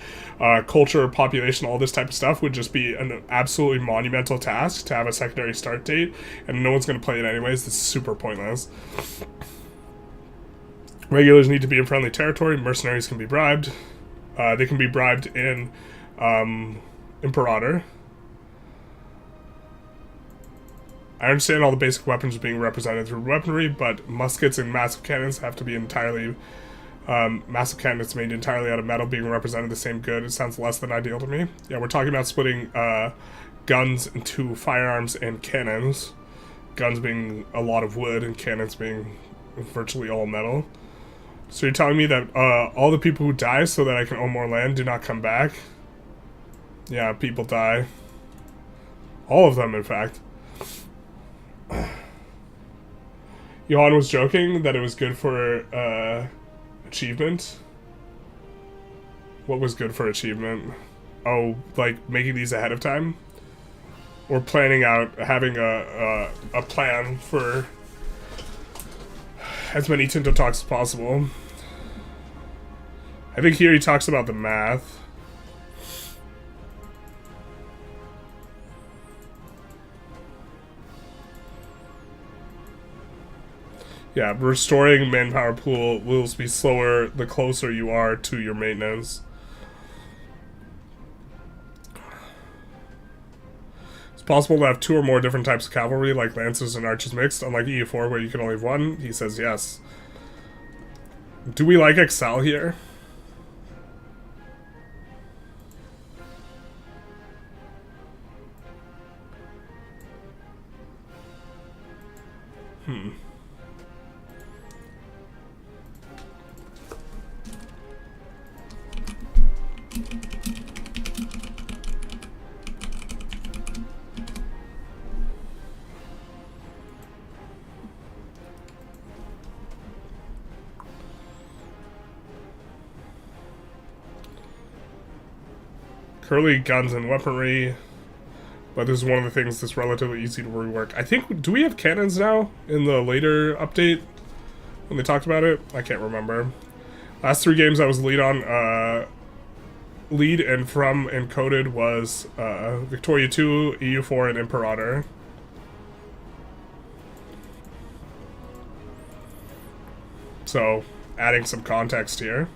culture, population, all this type of stuff would just be an absolutely monumental task to have a secondary start date, and no one's going to play it anyways. It's super pointless. Regulars need to be in friendly territory. Mercenaries can be bribed. They can be bribed in Imperator. I understand all the basic weapons being represented through weaponry, but muskets and massive cannons have to be entirely... massive cannons made entirely out of metal being represented the same good. It sounds less than ideal to me. Yeah, we're talking about splitting guns into firearms and cannons. Guns being a lot of wood and cannons being virtually all metal. So you're telling me that all the people who die so that I can own more land do not come back? Yeah, people die. All of them, in fact. Johan was joking that it was good for achievement. What was good for achievement? Oh, like making these ahead of time? Or planning out, having a plan for as many Tinto talks as possible. I think here he talks about the math. Yeah, restoring manpower pool will be slower the closer you are to your maintenance. Possible to have 2 or more different types of cavalry, like lancers and archers mixed, unlike EU4 where you can only have 1. He says yes. Do we like Excel here? Curly guns and weaponry, but this is one of the things that's relatively easy to rework. I think, do we have cannons now in the later update when they talked about it? I can't remember. Last 3 games I was lead on, lead and from and coded was Victoria 2, EU4, and Imperator. So, adding some context here.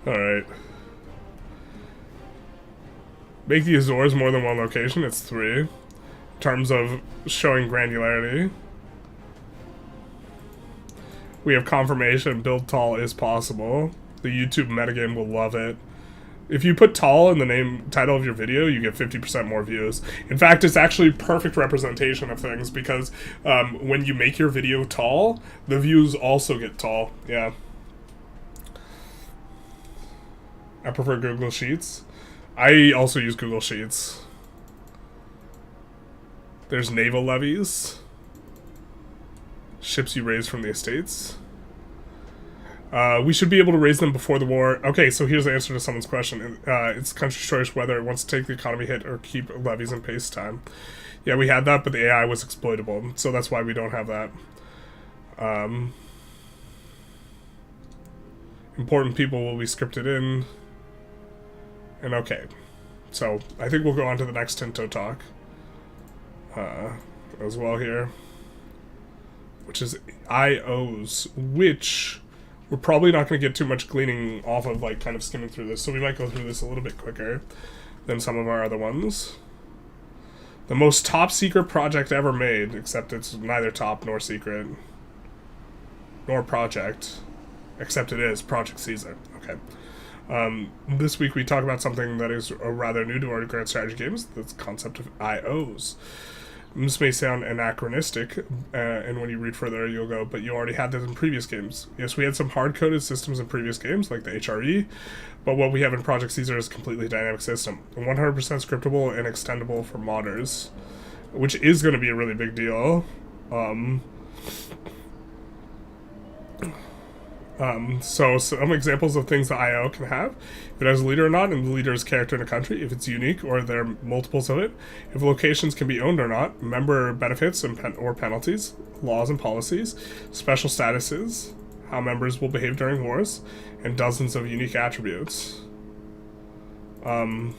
Alright. Make the Azores more than 1 location, it's 3. In terms of showing granularity. We have confirmation, build tall is possible. The YouTube metagame will love it. If you put tall in the name title of your video, you get 50% more views. In fact, it's actually perfect representation of things because when you make your video tall, the views also get tall. Yeah. I prefer Google Sheets. I also use Google Sheets. There's naval levies. Ships you raise from the estates. We should be able to raise them before the war. Okay, so here's the answer to someone's question. It's country's choice whether it wants to take the economy hit or keep levies in pace time. Yeah, we had that, but the AI was exploitable, so that's why we don't have that. Important people will be scripted in. And okay. So, I think we'll go on to the next Tinto talk. As well here. Which is IOs, which we're probably not going to get too much gleaning off of, like, kind of skimming through this. So we might go through this a little bit quicker than some of our other ones. The most top secret project ever made, except it's neither top nor secret. Nor project. Except it is Project Caesar. Okay. This week we talk about something that is rather new to our grand strategy games, the concept of IOs. This may sound anachronistic, and when you read further you'll go, but you already had this in previous games. Yes, we had some hard-coded systems in previous games, like the HRE, but what we have in Project Caesar is a completely dynamic system. 100% scriptable and extendable for modders, which is going to be a really big deal. So some examples of things the IO can have: if it has a leader or not, and the leader's character in a country, if it's unique or there are multiples of it, if locations can be owned or not, member benefits and or penalties, laws and policies, special statuses, how members will behave during wars, and dozens of unique attributes. Here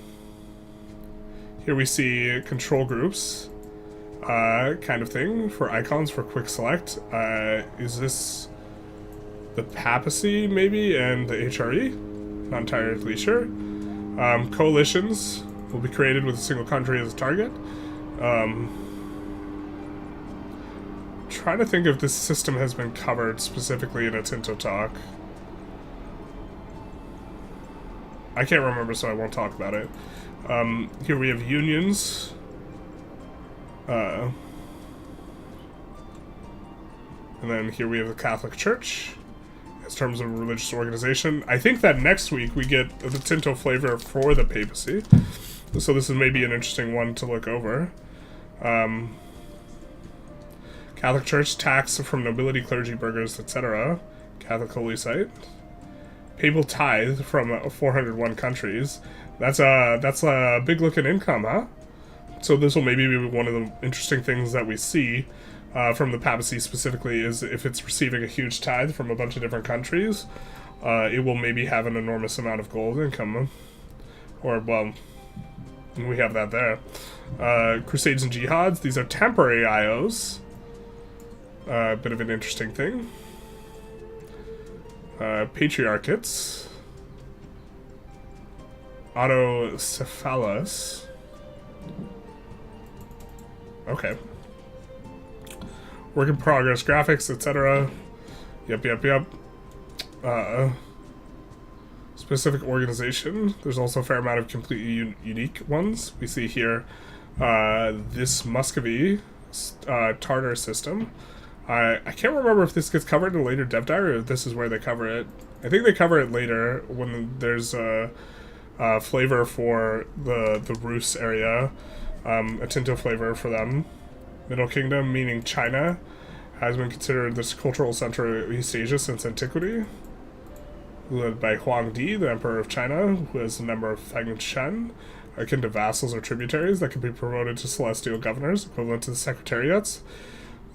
we see control groups, kind of thing, for icons for quick select. Is this the papacy, maybe, and the HRE? Not entirely sure. Coalitions will be created with a single country as a target. Trying to think if this system has been covered specifically in a Tinto talk. I can't remember, so I won't talk about it. Here we have unions. And then here we have the Catholic Church in terms of religious organization. I think that next week we get the Tinto flavor for the papacy. So this is maybe an interesting one to look over. Catholic Church, tax from nobility, clergy, burghers, etc. Catholic Holy Site. Papal tithe from 401 countries. That's a big looking income, huh? So this will maybe be one of the interesting things that we see from the papacy specifically, is if it's receiving a huge tithe from a bunch of different countries, it will maybe have an enormous amount of gold income. Or, well, we have that there. Crusades and Jihads, these are temporary IOs. Bit of an interesting thing. Patriarchates. Autocephalus. Okay. Work in progress, graphics, etc. Yep. Specific organization. There's also a fair amount of completely unique ones. We see here this Muscovy Tartar system. I can't remember if this gets covered in a later dev diary or if this is where they cover it. I think they cover it later when there's a flavor for the Rus area, a Tinto flavor for them. Middle Kingdom, meaning China, has been considered this cultural center of East Asia since antiquity. Led by Huangdi, the Emperor of China, who is a member of Feng Shen, akin to vassals or tributaries that can be promoted to celestial governors, equivalent to the secretariats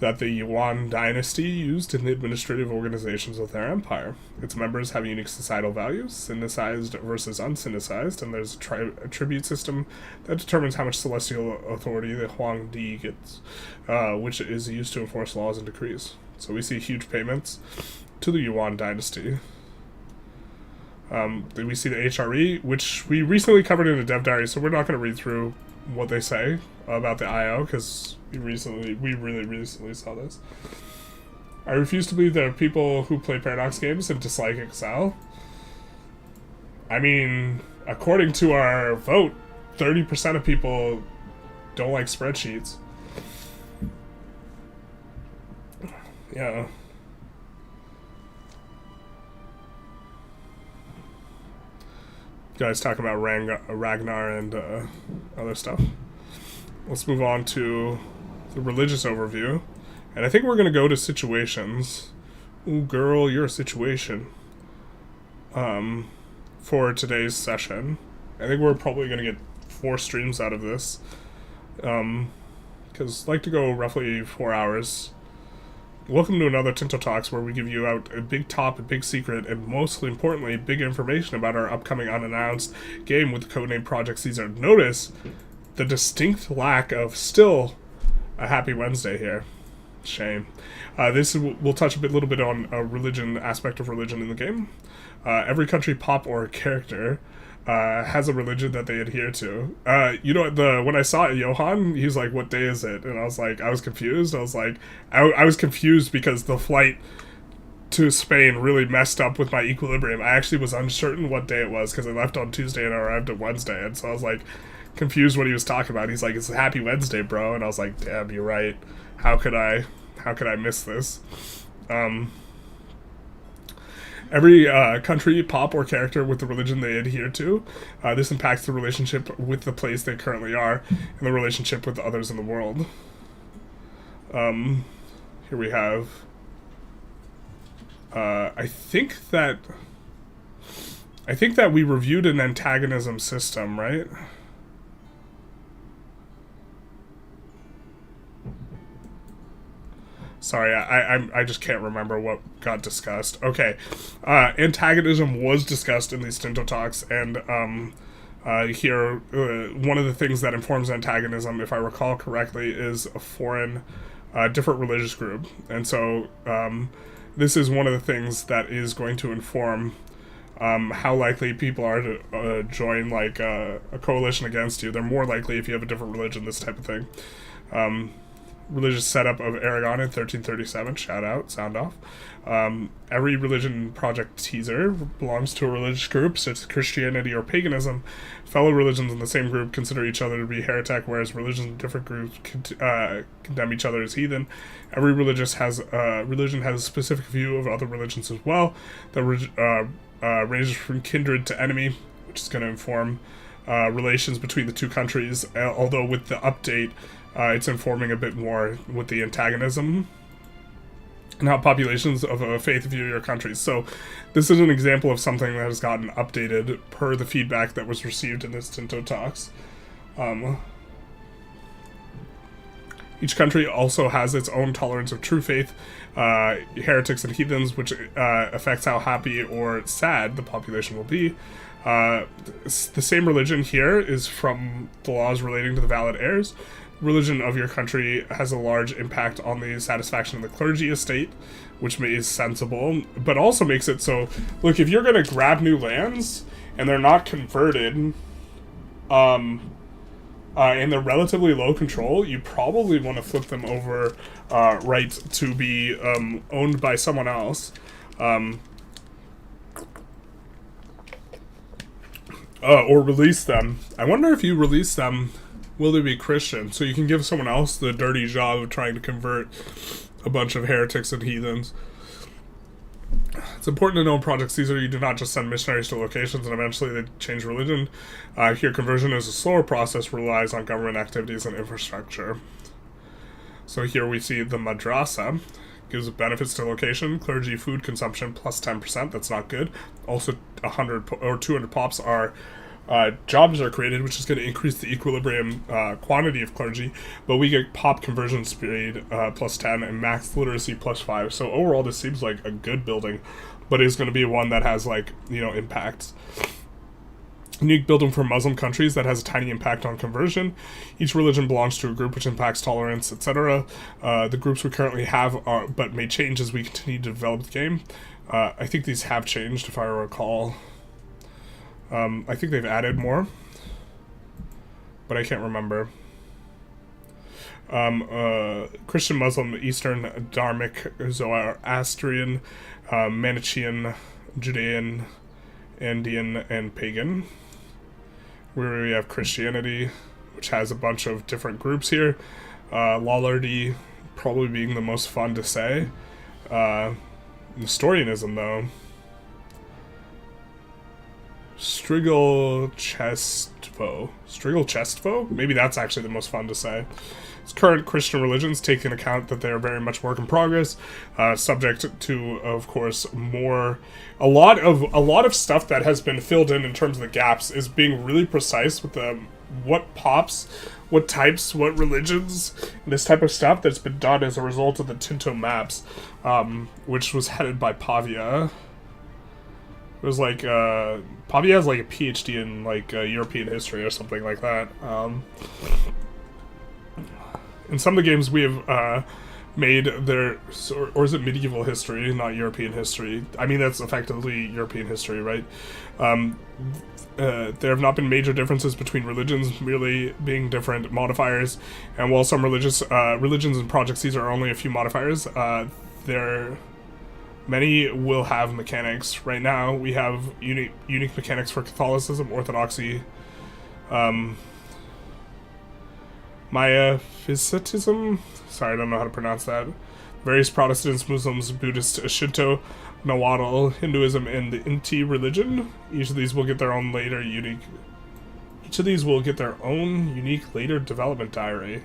that the Yuan dynasty used in the administrative organizations of their empire. Its members have unique societal values, synicized versus unsynicized, and there's a tribute system that determines how much celestial authority the Huangdi gets, which is used to enforce laws and decrees. So we see huge payments to the Yuan dynasty. Then we see the HRE, which we recently covered in a dev diary, so we're not going to read through what they say about the IO, because we really recently saw this. I refuse to believe there are people who play Paradox games and dislike Excel. I mean, according to our vote, 30% of people don't like spreadsheets. Yeah. Guys talking about Ragnar and other stuff. Let's move on to the religious overview. And I think we're going to go to situations. Ooh, girl, you're a situation. For today's session. I think we're probably going to get 4 streams out of this. Because I like to go roughly 4 hours. Welcome to another Tinto Talks, where we give you out a big top, a big secret, and mostly importantly, big information about our upcoming unannounced game with the codename Project Caesar. Notice the distinct lack of still a Happy Wednesday here. Shame. We'll touch little bit on a religion aspect of religion in the game. Every country, pop, or character has a religion that they adhere to. When I saw Johan, he's like, "What day is it?" And I was confused. I was confused because the flight to Spain really messed up with my equilibrium. I actually was uncertain what day it was because I left on Tuesday and I arrived on Wednesday, and so I was like confused what he was talking about. He's like, "It's a Happy Wednesday, bro," and I was like, "Damn, you're right. How could I miss this?" Every country, pop, or character with the religion they adhere to. This impacts the relationship with the place they currently are and the relationship with others in the world. Here we have... I think that we reviewed an antagonism system, right? Sorry, I just can't remember what got discussed. Okay, antagonism was discussed in these Tinto Talks, and here, one of the things that informs antagonism, if I recall correctly, is a foreign, different religious group. And so this is one of the things that is going to inform how likely people are to join like a coalition against you. They're more likely if you have a different religion, this type of thing. Religious setup of Aragon in 1337, shout out, sound off. Every religion project teaser belongs to a religious group, such as Christianity or paganism. Fellow religions in the same group consider each other to be heretic, whereas religions in different groups condemn each other as heathen. Every religion has a specific view of other religions as well, that ranges from kindred to enemy, which is going to inform relations between the two countries, although with the update, it's informing a bit more with the antagonism and how populations of a faith view your countries. So this is an example of something that has gotten updated per the feedback that was received in this Tinto Talks. Each country also has its own tolerance of true faith, heretics and heathens, which affects how happy or sad the population will be. The same religion here is from the laws relating to the valid heirs. Religion of your country has a large impact on the satisfaction of the clergy estate, which is sensible, but also makes it so, look, if you're going to grab new lands and they're not converted, and they're relatively low control, you probably want to flip them over right to be owned by someone else. Or release them. I wonder if you release them, will they be Christian? So you can give someone else the dirty job of trying to convert a bunch of heretics and heathens. It's important to know in Project Caesar, you do not just send missionaries to locations and eventually they change religion. Here, conversion is a slower process, relies on government activities and infrastructure. So here we see the madrasa gives benefits to location, clergy, food consumption plus 10%. That's not good. Also, 100 or 200 pops are jobs are created, which is going to increase the equilibrium quantity of clergy, but we get pop conversion speed plus 10 and max literacy plus 5. So overall, this seems like a good building, but it's going to be one that has impacts. Unique building for Muslim countries that has a tiny impact on conversion. Each religion belongs to a group which impacts tolerance, etc. The groups we currently have but may change as we continue to develop the game. I think these have changed, if I recall. I think they've added more, but I can't remember. Christian, Muslim, Eastern, Dharmic, Zoroastrian, Manichaean, Judean, Andean, and Pagan. Where we have Christianity, which has a bunch of different groups here. Lollardy probably being the most fun to say. Nestorianism, though. Strigal-Chestvo? Maybe that's actually the most fun to say. Its current Christian religions take into account that they are very much work in progress, subject to, of course, a lot of stuff that has been filled in terms of the gaps is being really precise with what pops what types, what religions, this type of stuff that's been done as a result of the Tinto maps, which was headed by Pavia. It was like, Pavia has like a PhD in like European history or something like that. In some of the games we have made their, or is it medieval history, not European history? I mean, that's effectively European history, right? There have not been major differences between religions, merely being different modifiers. And while some religions and projects, these are only a few modifiers, many will have mechanics. Right now, we have unique mechanics for Catholicism, Orthodoxy, Miaphysitism. Sorry, I don't know how to pronounce that. Various Protestants, Muslims, Buddhists, Shinto, Nahuatl, Hinduism, and the Inti religion. Each of these will get their own unique later development diary.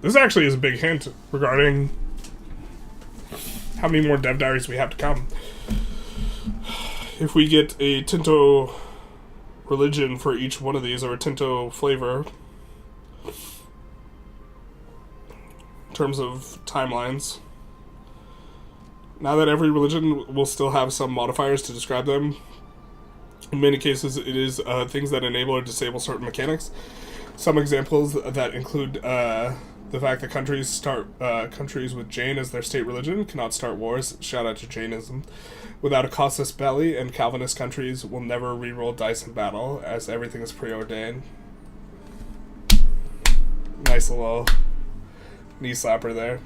This actually is a big hint regarding how many more dev diaries we have to come. If we get a Tinto religion for each one of these, or a Tinto flavor, in terms of timelines, now that every religion will still have some modifiers to describe them, in many cases it is things that enable or disable certain mechanics. Some examples that include the fact that countries with Jain as their state religion cannot start wars, shout out to Jainism, without a casus belli, and Calvinist countries will never reroll dice in battle, as everything is preordained. Nice little knee slapper there.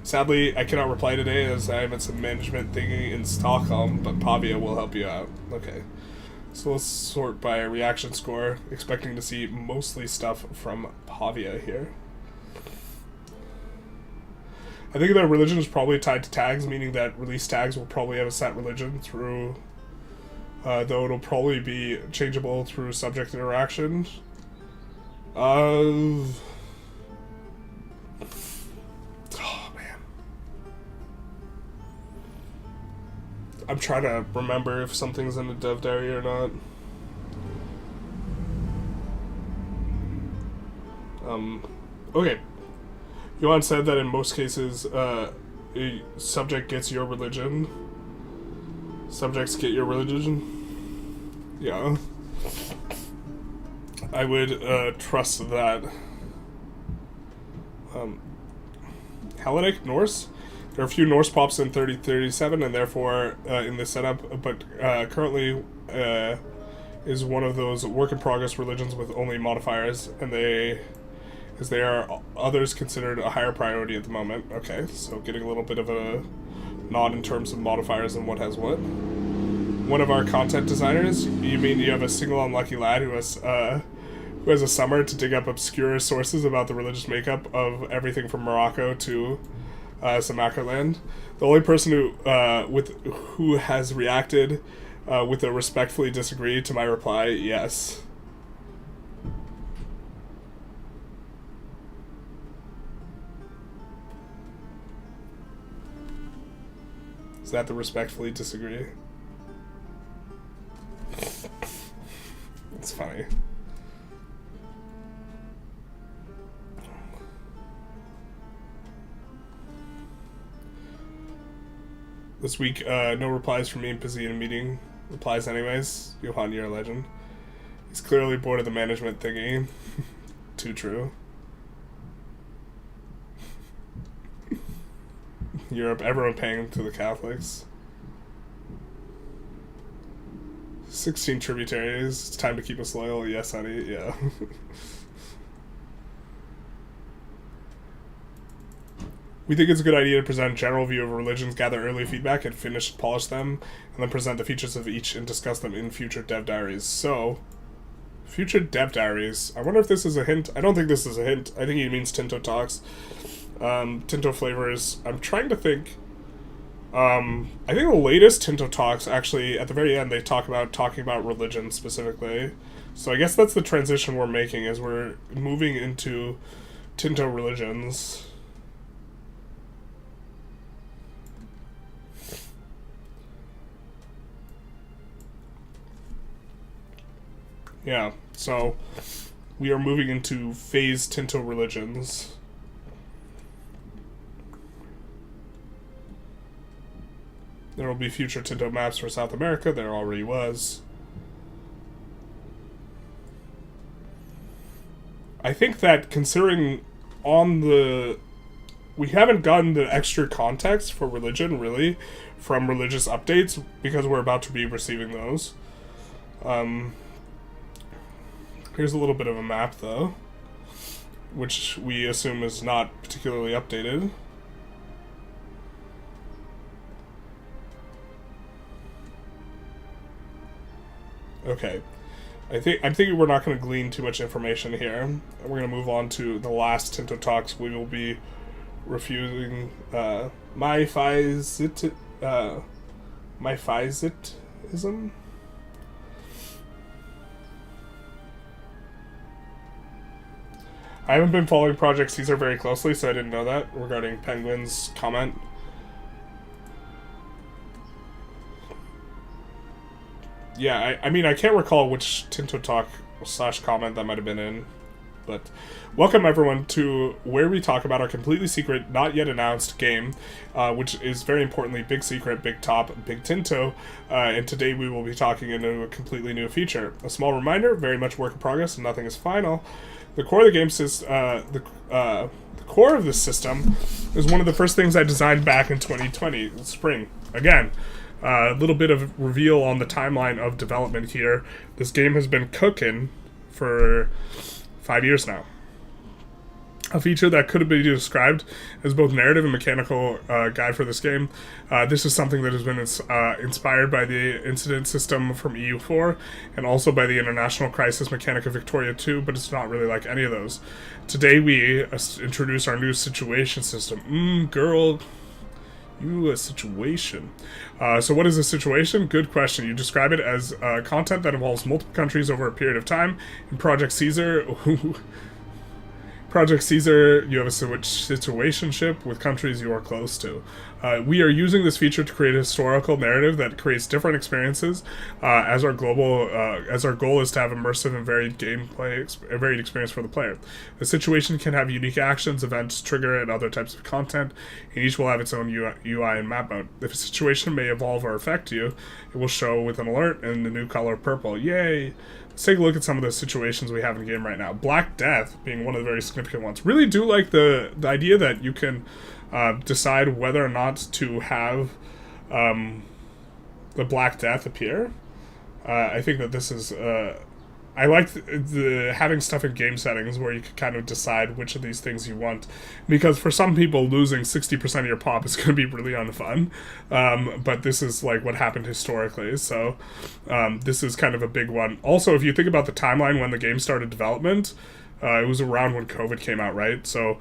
Sadly, I cannot reply today as I am at some management thingy in Stockholm, but Pavia will help you out. Okay. So let's sort by reaction score, expecting to see mostly stuff from Pavia here. I think that religion is probably tied to tags, meaning that release tags will probably have a set religion through, though it'll probably be changeable through subject interaction. Oh man. I'm trying to remember if something's in the dev diary or not. Okay. Johan said that in most cases, a subject gets your religion. Subjects get your religion. Yeah. I would trust that. Hellenic, Norse? There are a few Norse pops in 3037, and therefore in this setup, but currently is one of those work-in-progress religions with only modifiers, and they are others considered a higher priority at the moment. Okay, so getting a little bit of a nod in terms of modifiers and what has what. One of our content designers, you mean you have a single unlucky lad who has a summer to dig up obscure sources about the religious makeup of everything from Morocco to Samarkand. The only person who has reacted with a respectfully disagree to my reply, yes. Is that the respectfully disagree? It's funny. This week, no replies from me and busy in a meeting. Replies anyways. Johan, you're a legend. He's clearly bored of the management thingy. Too true. Europe, everyone paying to the Catholics. 16 tributaries. It's time to keep us loyal. Yes, honey. Yeah. We think it's a good idea to present a general view of religions, gather early feedback, and polish them, and then present the features of each and discuss them in future dev diaries. So, future dev diaries. I wonder if this is a hint. I don't think this is a hint. I think he means Tinto talks. Tinto flavors. I'm trying to think. I think the latest Tinto talks, actually, at the very end, they talking about religion specifically. So I guess that's the transition we're making, as we're moving into Tinto religions. Yeah, so we are moving into phase Tinto religions. There will be future Tinto maps for South America. There already was. I think that considering on the... We haven't gotten the extra context for religion, really, from religious updates, because we're about to be receiving those. Here's a little bit of a map, though, which we assume is not particularly updated. Okay. I'm thinking we're not going to glean too much information here. We're going to move on to the last Tinto talks. We will be refusing Myphysitism. I haven't been following Project Caesar very closely, so I didn't know that regarding Penguin's comment. Yeah, I mean, I can't recall which Tinto talk / comment that might have been in, but welcome everyone to where we talk about our completely secret, not yet announced game, which is very importantly Big Secret, Big Top, Big Tinto, and today we will be talking into a completely new feature. A small reminder, very much work in progress and nothing is final. The core of the game the core of this system is one of the first things I designed back in 2020, spring. Again, a little bit of reveal on the timeline of development here. This game has been cooking for 5 years now. A feature that could have been described as both narrative and mechanical guide for this game. This is something that has been inspired by the incident system from EU4 and also by the International Crisis mechanic of Victoria 2, but it's not really like any of those. Today we introduce our new situation system. Girl, you a situation. So what is a situation? Good question. You describe it as content that involves multiple countries over a period of time. In Project Caesar, you have a situationship with countries you are close to. We are using this feature to create a historical narrative that creates different experiences, as our goal is to have immersive and varied gameplay, a varied experience for the player. The situation can have unique actions, events, trigger, and other types of content, and each will have its own UI and map mode. If a situation may evolve or affect you, it will show with an alert and the new color purple. Yay! Let's take a look at some of the situations we have in the game right now. Black Death being one of the very significant ones. Really do like the idea that you can decide whether or not to have the Black Death appear. I think that this is... I like the having stuff in game settings where you can kind of decide which of these things you want, because for some people losing 60% of your pop is going to be really unfun, but this is like what happened historically, so this is kind of a big one. Also, if you think about the timeline when the game started development, it was around when COVID came out, right? So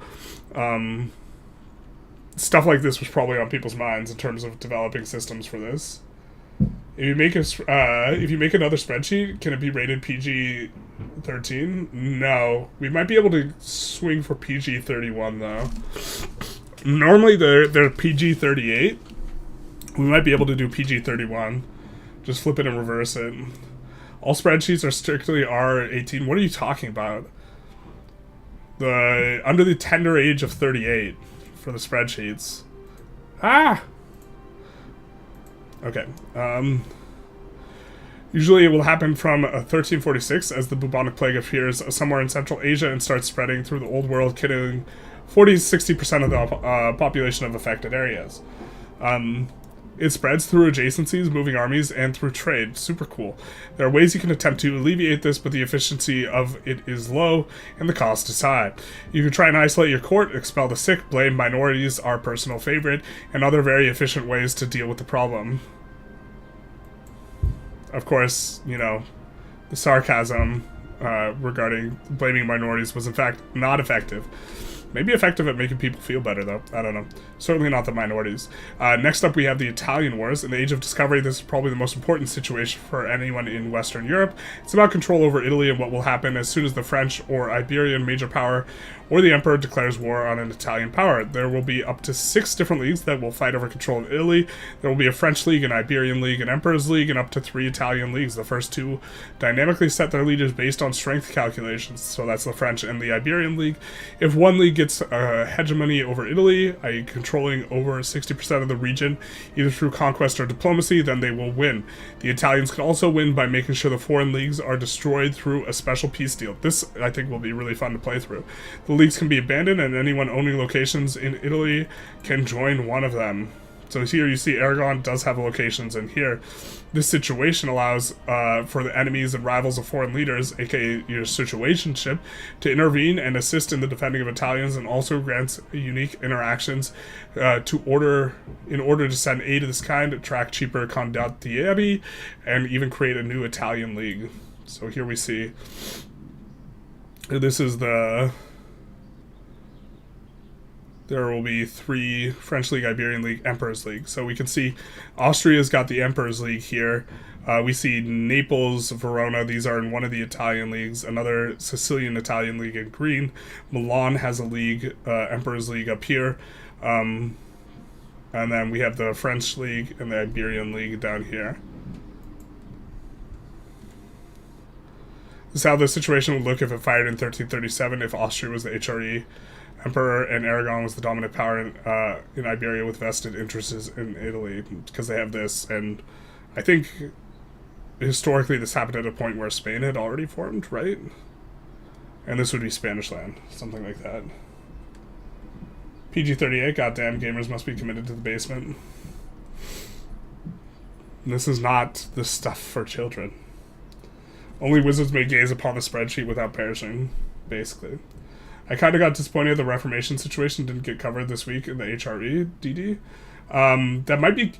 stuff like this was probably on people's minds in terms of developing systems for this. If you make another spreadsheet, can it be rated PG-13? No. We might be able to swing for PG-31 though. Normally they're PG-38. We might be able to do PG-31. Just flip it and reverse it. All spreadsheets are strictly R18. What are you talking about? Under the tender age of 38 for the spreadsheets. Ah! Okay. Usually it will happen from 1346 as the bubonic plague appears somewhere in Central Asia and starts spreading through the old world, killing 40-60% of the population of affected areas. It spreads through adjacencies, moving armies, and through trade. Super cool. There are ways you can attempt to alleviate this, but the efficiency of it is low, and the cost is high. You can try and isolate your court, expel the sick, blame minorities, our personal favorite, and other very efficient ways to deal with the problem. Of course, you know, the sarcasm regarding blaming minorities was in fact not effective. Maybe effective at making people feel better, though. I don't know. Certainly not the minorities. Next up, we have the Italian Wars. In the Age of Discovery, this is probably the most important situation for anyone in Western Europe. It's about control over Italy and what will happen as soon as the French or Iberian major power or the emperor declares war on an Italian power. There will be up to 6 different leagues that will fight over control of Italy. There will be a French league, an Iberian league, an Emperor's league, and up to 3 Italian leagues. The first 2 dynamically set their leaders based on strength calculations, so that's the French and the Iberian league. If one league gets hegemony over Italy, i.e. controlling over 60% of the region, either through conquest or diplomacy, then they will win. The Italians can also win by making sure the foreign leagues are destroyed through a special peace deal. This, I think, will be really fun to play through. The leagues can be abandoned, and anyone owning locations in Italy can join one of them. So here you see Aragon does have locations, and here this situation allows for the enemies and rivals of foreign leaders, aka your situationship, to intervene and assist in the defending of Italians, and also grants unique interactions in order to send aid of this kind, attract cheaper condottieri, and even create a new Italian league. So here we see this is there will be 3 French League, Iberian League, Emperor's League. So we can see Austria's got the Emperor's League here. We see Naples, Verona, these are in one of the Italian leagues. Another Sicilian Italian League in green. Milan has a league, Emperor's League up here. And then we have the French League and the Iberian League down here. This is how the situation would look if it fired in 1337, if Austria was the HRE emperor and Aragon was the dominant power in Iberia with vested interests in Italy, because they have this. And I think historically this happened at a point where Spain had already formed, right? And this would be Spanish land, something like that. PG-38, goddamn gamers must be committed to the basement. This is not the stuff for children. Only wizards may gaze upon the spreadsheet without perishing, basically. I kind of got disappointed the Reformation situation didn't get covered this week in the HRE DD. That might be,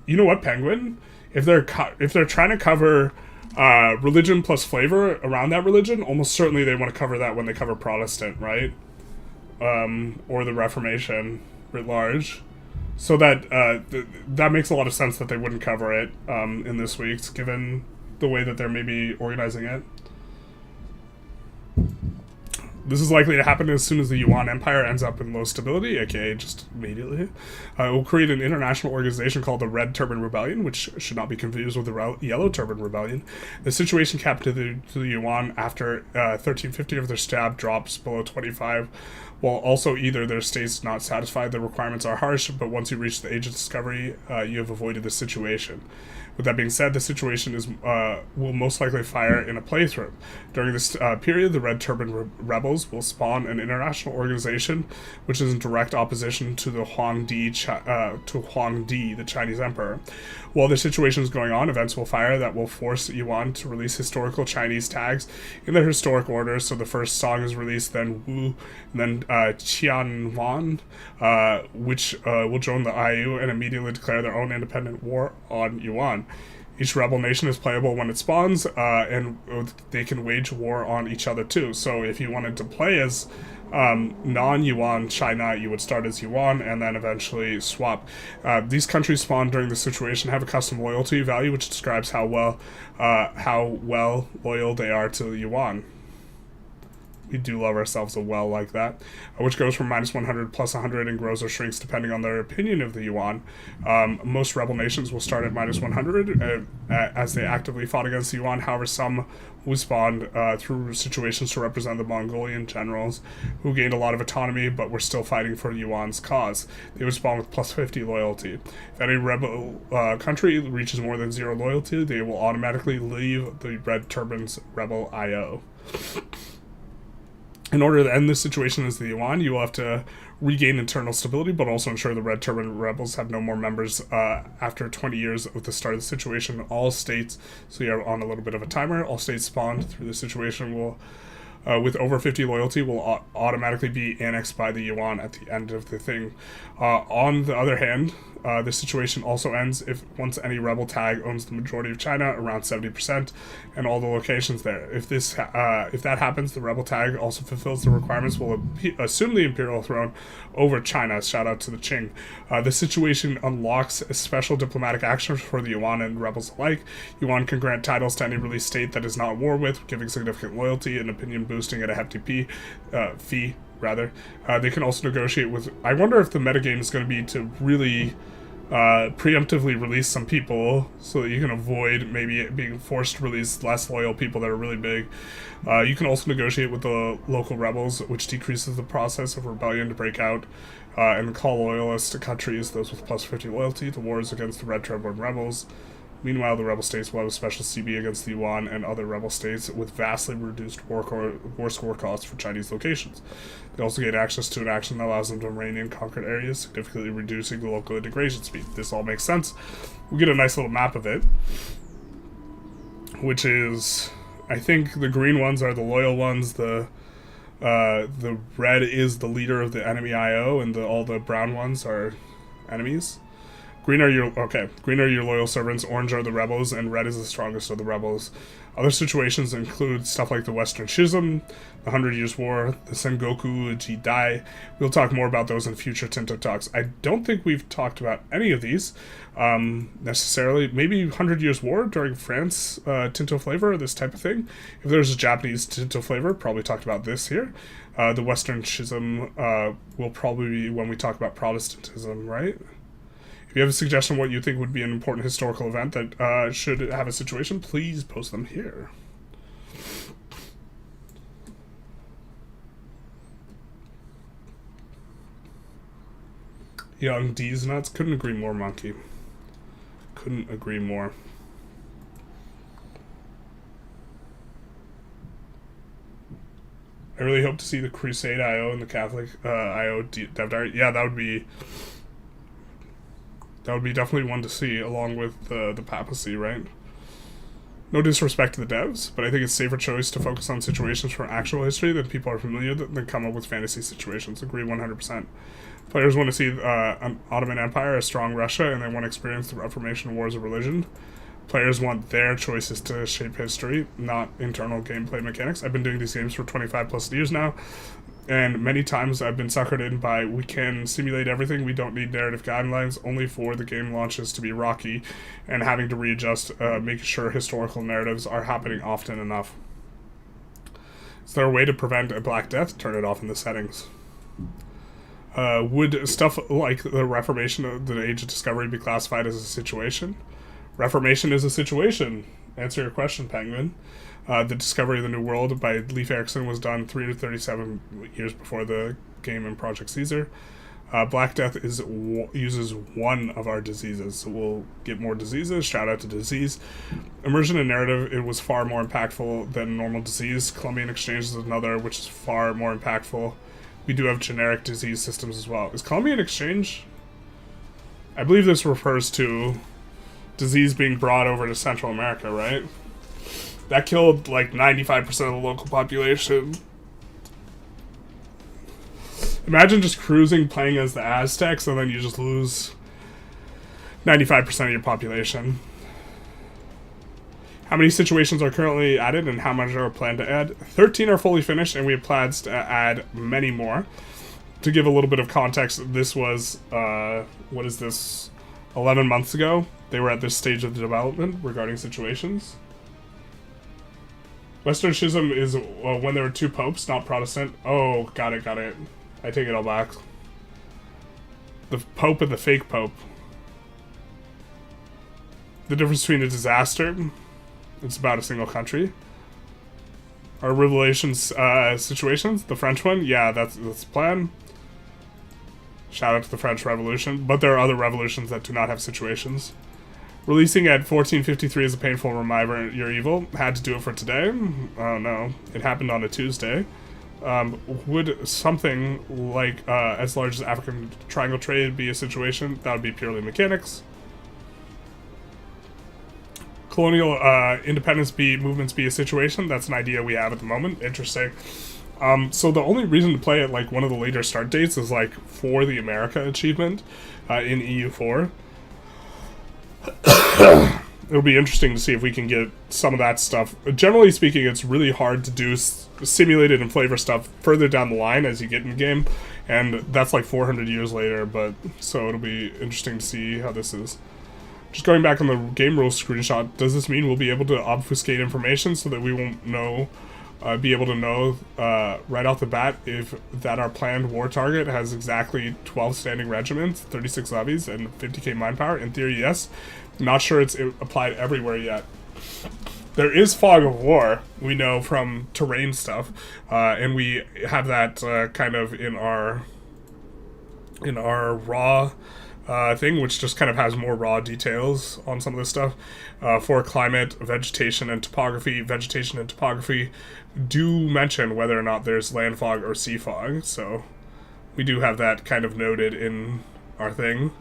you know what, Penguin? If they're trying to cover religion plus flavor around that religion, almost certainly they want to cover that when they cover Protestant, right? Or the Reformation writ large. So that that makes a lot of sense that they wouldn't cover it in this week's, given the way that they're maybe organizing it. This is likely to happen as soon as the Yuan Empire ends up in low stability, aka just immediately. It will create an international organization called the Red Turban Rebellion, which should not be confused with the Yellow Turban Rebellion. The situation capped to the Yuan after 1350 of their stab drops below 25, while also either their states not satisfied, the requirements are harsh, but once you reach the age of discovery, you have avoided the situation. With that being said, the situation will most likely fire in a playthrough. During this period, the Red Turban rebels will spawn an international organization, which is in direct opposition to the Huangdi, the Chinese emperor. While the situation is going on, events will fire that will force Yuan to release historical Chinese tags in their historic order. So the first Song is released, then Wu, and then Qianwan, which will join the IU and immediately declare their own independent war on Yuan. Each rebel nation is playable when it spawns, and they can wage war on each other too. So if you wanted to play as non-Yuan China, you would start as Yuan and then eventually swap. These countries spawned during this situation have a custom loyalty value, which describes how well loyal they are to Yuan. We do love ourselves a well like that, which goes from -100 plus 100 and grows or shrinks depending on their opinion of the Yuan. Most rebel nations will start at -100 as they actively fought against the Yuan. However, some who spawned through situations to represent the Mongolian generals who gained a lot of autonomy but were still fighting for Yuan's cause. They would spawn with +50 loyalty. If any rebel country reaches more than 0 loyalty, they will automatically leave the Red Turban's rebel IO. In order to end this situation as the Yuan, you will have to regain internal stability, but also ensure the Red Turban rebels have no more members after 20 years of the start of the situation. All states, so you're on a little bit of a timer, all states spawned through the situation will, with over 50 loyalty, will automatically be annexed by the Yuan at the end of the thing. On the other hand, the situation also ends if once any rebel tag owns the majority of China, around 70%, and all the locations there. If that happens, the rebel tag also fulfills the requirements, will assume the imperial throne over China. Shout out to the Qing. The situation unlocks special diplomatic actions for the Yuan and rebels alike. Yuan can grant titles to any released state that is not at war with, giving significant loyalty and opinion boosting at a hefty fee. rather. They can also negotiate with... I wonder if the metagame is going to be to really preemptively release some people so that you can avoid maybe being forced to release less loyal people that are really big. You can also negotiate with the local rebels, which decreases the process of rebellion to break out, and call loyalists to countries, those with plus 50 loyalty, to wars against the Red Trebord rebels. Meanwhile, the rebel states will have a special CB against the Yuan and other rebel states with vastly reduced war score costs for Chinese locations. They also gain access to an action that allows them to reign in conquered areas, significantly reducing the local integration speed. This all makes sense. We get a nice little map of it, which is, I think the green ones are the loyal ones, the red is the leader of the enemy IO, and all the brown ones are enemies. Green are your loyal servants, orange are the rebels, and red is the strongest of the rebels. Other situations include stuff like the Western Schism, the 100 Years' War, the Sengoku Jidai. We'll talk more about those in future Tinto talks. I don't think we've talked about any of these necessarily. Maybe 100 Years' War during France, Tinto flavor, this type of thing. If there's a Japanese Tinto flavor, probably talked about this here. The Western Schism will probably be when we talk about Protestantism, right? If you have a suggestion what you think would be an important historical event that should have a situation, please post them here. Young D's nuts. Couldn't agree more, Monkey. Couldn't agree more. I really hope to see the Crusade IO and the Catholic IO dev diary. Yeah, that would be definitely one to see, along with the papacy, right? No disrespect to the devs, but I think it's a safer choice to focus on situations from actual history that people are familiar with than come up with fantasy situations. Agree 100%. Players want to see an Ottoman Empire, a strong Russia, and they want to experience the Reformation wars of religion. Players want their choices to shape history, not internal gameplay mechanics. I've been doing these games for 25 plus years now, and many times I've been suckered in by, we can simulate everything, we don't need narrative guidelines, only for the game launches to be rocky, and having to readjust, making sure historical narratives are happening often enough. Is there a way to prevent a Black Death? Turn it off in the settings. Would stuff like the Reformation of the Age of Discovery be classified as a situation? Reformation is a situation. Answer your question, Penguin. The Discovery of the New World by Leif Erikson was done 337 years before the game in Project Caesar. Black Death uses one of our diseases, so we'll get more diseases. Shout out to disease. Immersion and narrative, it was far more impactful than normal disease. Columbian Exchange is another, which is far more impactful. We do have generic disease systems as well. Is Columbian Exchange? I believe this refers to disease being brought over to Central America, right? That killed like 95% of the local population. Imagine just cruising, playing as the Aztecs, and then you just lose 95% of your population. How many situations are currently added, and how much are planned to add? 13 are fully finished, and we have plans to add many more. To give a little bit of context, this was, 11 months ago. They were at this stage of the development regarding situations. Western Schism is when there were two popes, not Protestant. Oh, got it. I take it all back. The pope and the fake pope. The difference between a disaster, it's about a single country. Our revelations situations, the French one, yeah, that's the plan. Shout out to the French Revolution, but there are other revolutions that do not have situations. Releasing at 14:53 is a painful reminder you're evil. Had to do it for today. Oh no, it happened on a Tuesday. Would something like as large as African triangle trade be a situation? That would be purely mechanics. Colonial independence movements be a situation? That's an idea we have at the moment. Interesting. So the only reason to play at like one of the later start dates is like for the America achievement in EU4. It'll be interesting to see if we can get some of that stuff. Generally speaking, it's really hard to do simulated and flavor stuff further down the line as you get in the game, and that's like 400 years later, but so it'll be interesting to see how this is. Just going back on the game rules screenshot, does this mean we'll be able to obfuscate information so that we won't know be able to know right off the bat if that our planned war target has exactly 12 standing regiments, 36 levies, and 50k mine power. In theory, yes. Not sure it's applied everywhere yet. There is fog of war, we know from terrain stuff, and we have that kind of in our raw thing, which just kind of has more raw details on some of this stuff. For climate, vegetation, and topography. Vegetation and topography do mention whether or not there's land fog or sea fog, so we do have that kind of noted in our thing.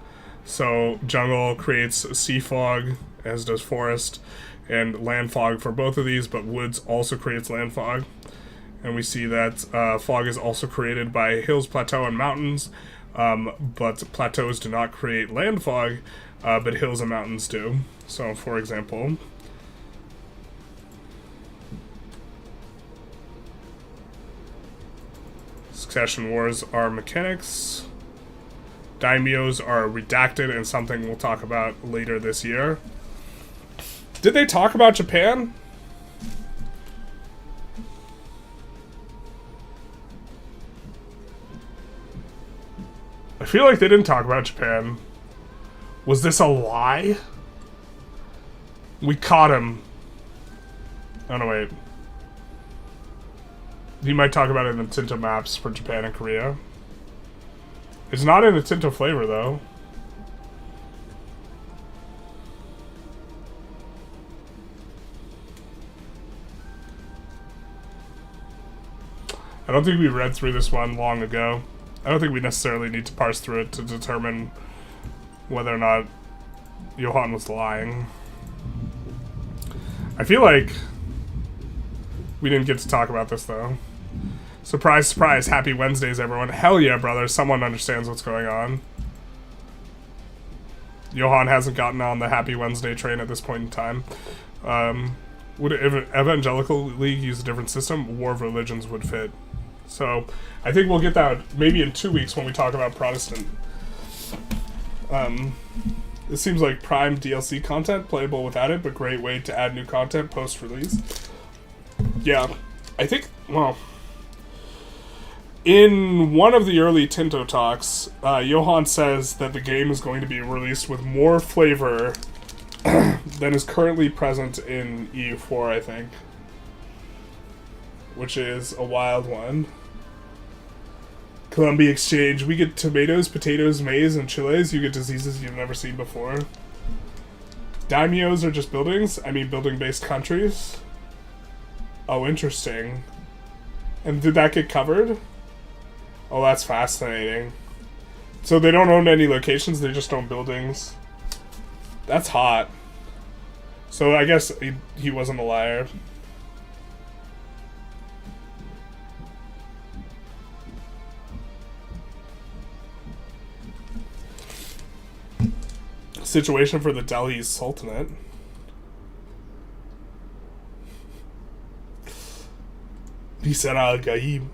So jungle creates sea fog, as does forest, and land fog for both of these, but woods also creates land fog. And we see that fog is also created by hills, plateau, and mountains, but plateaus do not create land fog, but hills and mountains do. So, for example, succession wars are mechanics. Daimyos are redacted and something we'll talk about later this year. Did they talk about Japan? I feel like they didn't talk about Japan. Was this a lie? We caught him. Oh no, wait. He might talk about it in the Tinto maps for Japan and Korea. It's not in the Tinto flavor, though. I don't think we read through this one long ago. I don't think we necessarily need to parse through it to determine whether or not Johan was lying. I feel like we didn't get to talk about this, though. Surprise, surprise. Happy Wednesdays, everyone. Hell yeah, brother. Someone understands what's going on. Johan hasn't gotten on the Happy Wednesday train at this point in time. Would Evangelical League use a different system? War of Religions would fit. So, I think we'll get that maybe in 2 weeks when we talk about Protestant. It seems like prime DLC content, playable without it, but great way to add new content post-release. Yeah, I think, well, in one of the early Tinto talks, Johan says that the game is going to be released with more flavor than is currently present in EU4, I think. Which is a wild one. Columbia Exchange. We get tomatoes, potatoes, maize, and chiles. You get diseases you've never seen before. Daimyos are just buildings? I mean building-based countries? Oh, interesting. And did that get covered? Oh, that's fascinating. So they don't own any locations, they just own buildings. That's hot. So I guess he wasn't a liar. Situation for the Delhi Sultanate. Bisar al-Ghaib.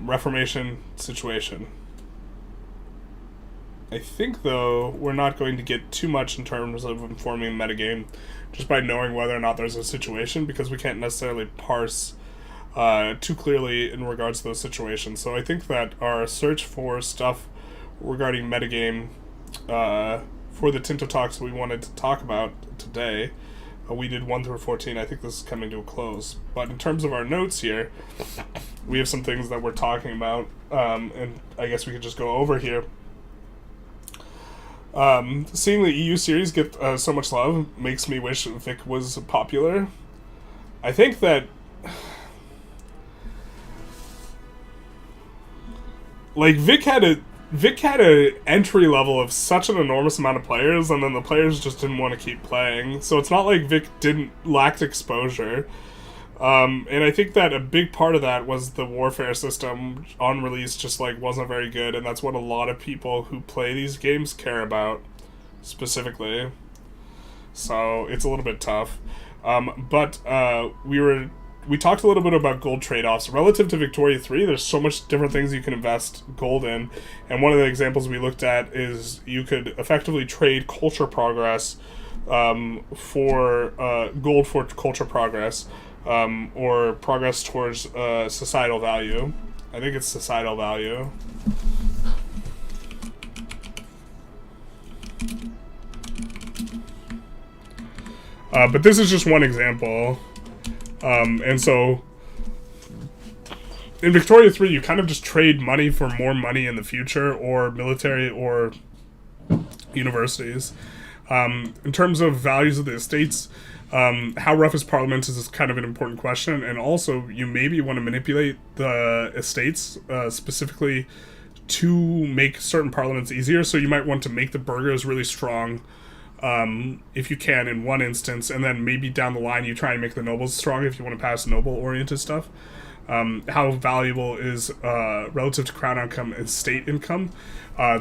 Reformation situation. I think, though, we're not going to get too much in terms of informing metagame just by knowing whether or not there's a situation, because we can't necessarily parse too clearly in regards to those situations. So I think that our search for stuff regarding metagame for the Tinto talks we wanted to talk about today, we did 1 through 14. I think this is coming to a close. But in terms of our notes here, we have some things that we're talking about, and I guess we could just go over here. Seeing the EU series get so much love makes me wish Vic was popular. I think that, like, Vic had a entry level of such an enormous amount of players, and then the players just didn't want to keep playing. So it's not like Vic lacked exposure. And I think that a big part of that was the warfare system on release just like wasn't very good, and that's what a lot of people who play these games care about specifically. So it's a little bit tough. But we talked a little bit about gold trade-offs. Relative to Victoria 3, there's so much different things you can invest gold in. And one of the examples we looked at is you could effectively trade culture progress for gold for culture progress or progress towards societal value. I think it's societal value. But this is just one example. And so in Victoria 3, you kind of just trade money for more money in the future, or military, or universities. In terms of values of the estates, how rough is Parliament is kind of an important question, and also you maybe want to manipulate the estates specifically to make certain parliaments easier. So you might want to make the burghers really strong, if you can, in one instance, and then maybe down the line you try and make the nobles strong if you want to pass noble-oriented stuff. How valuable is relative to crown income and state income?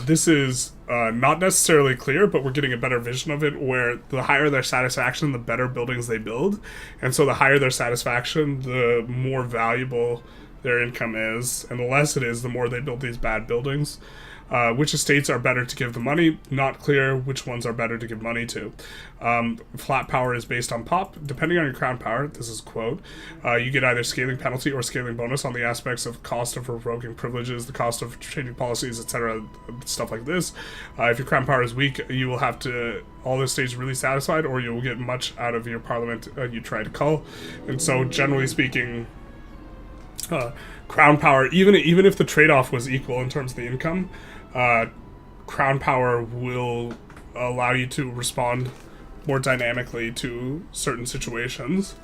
This is not necessarily clear, but we're getting a better vision of it, where the higher their satisfaction, the better buildings they build. And so the higher their satisfaction, the more valuable their income is. And the less it is, the more they build these bad buildings. Which estates are better to give the money? Not clear which ones are better to give money to. Flat power is based on pop. Depending on your crown power, this is a quote, you get either scaling penalty or scaling bonus on the aspects of cost of revoking privileges, the cost of changing policies, etc., stuff like this. If your crown power is weak, you will have to all the estates really satisfied, or you will get much out of your parliament you try to cull. And so, generally speaking, crown power, even if the trade-off was equal in terms of the income, crown power will allow you to respond more dynamically to certain situations.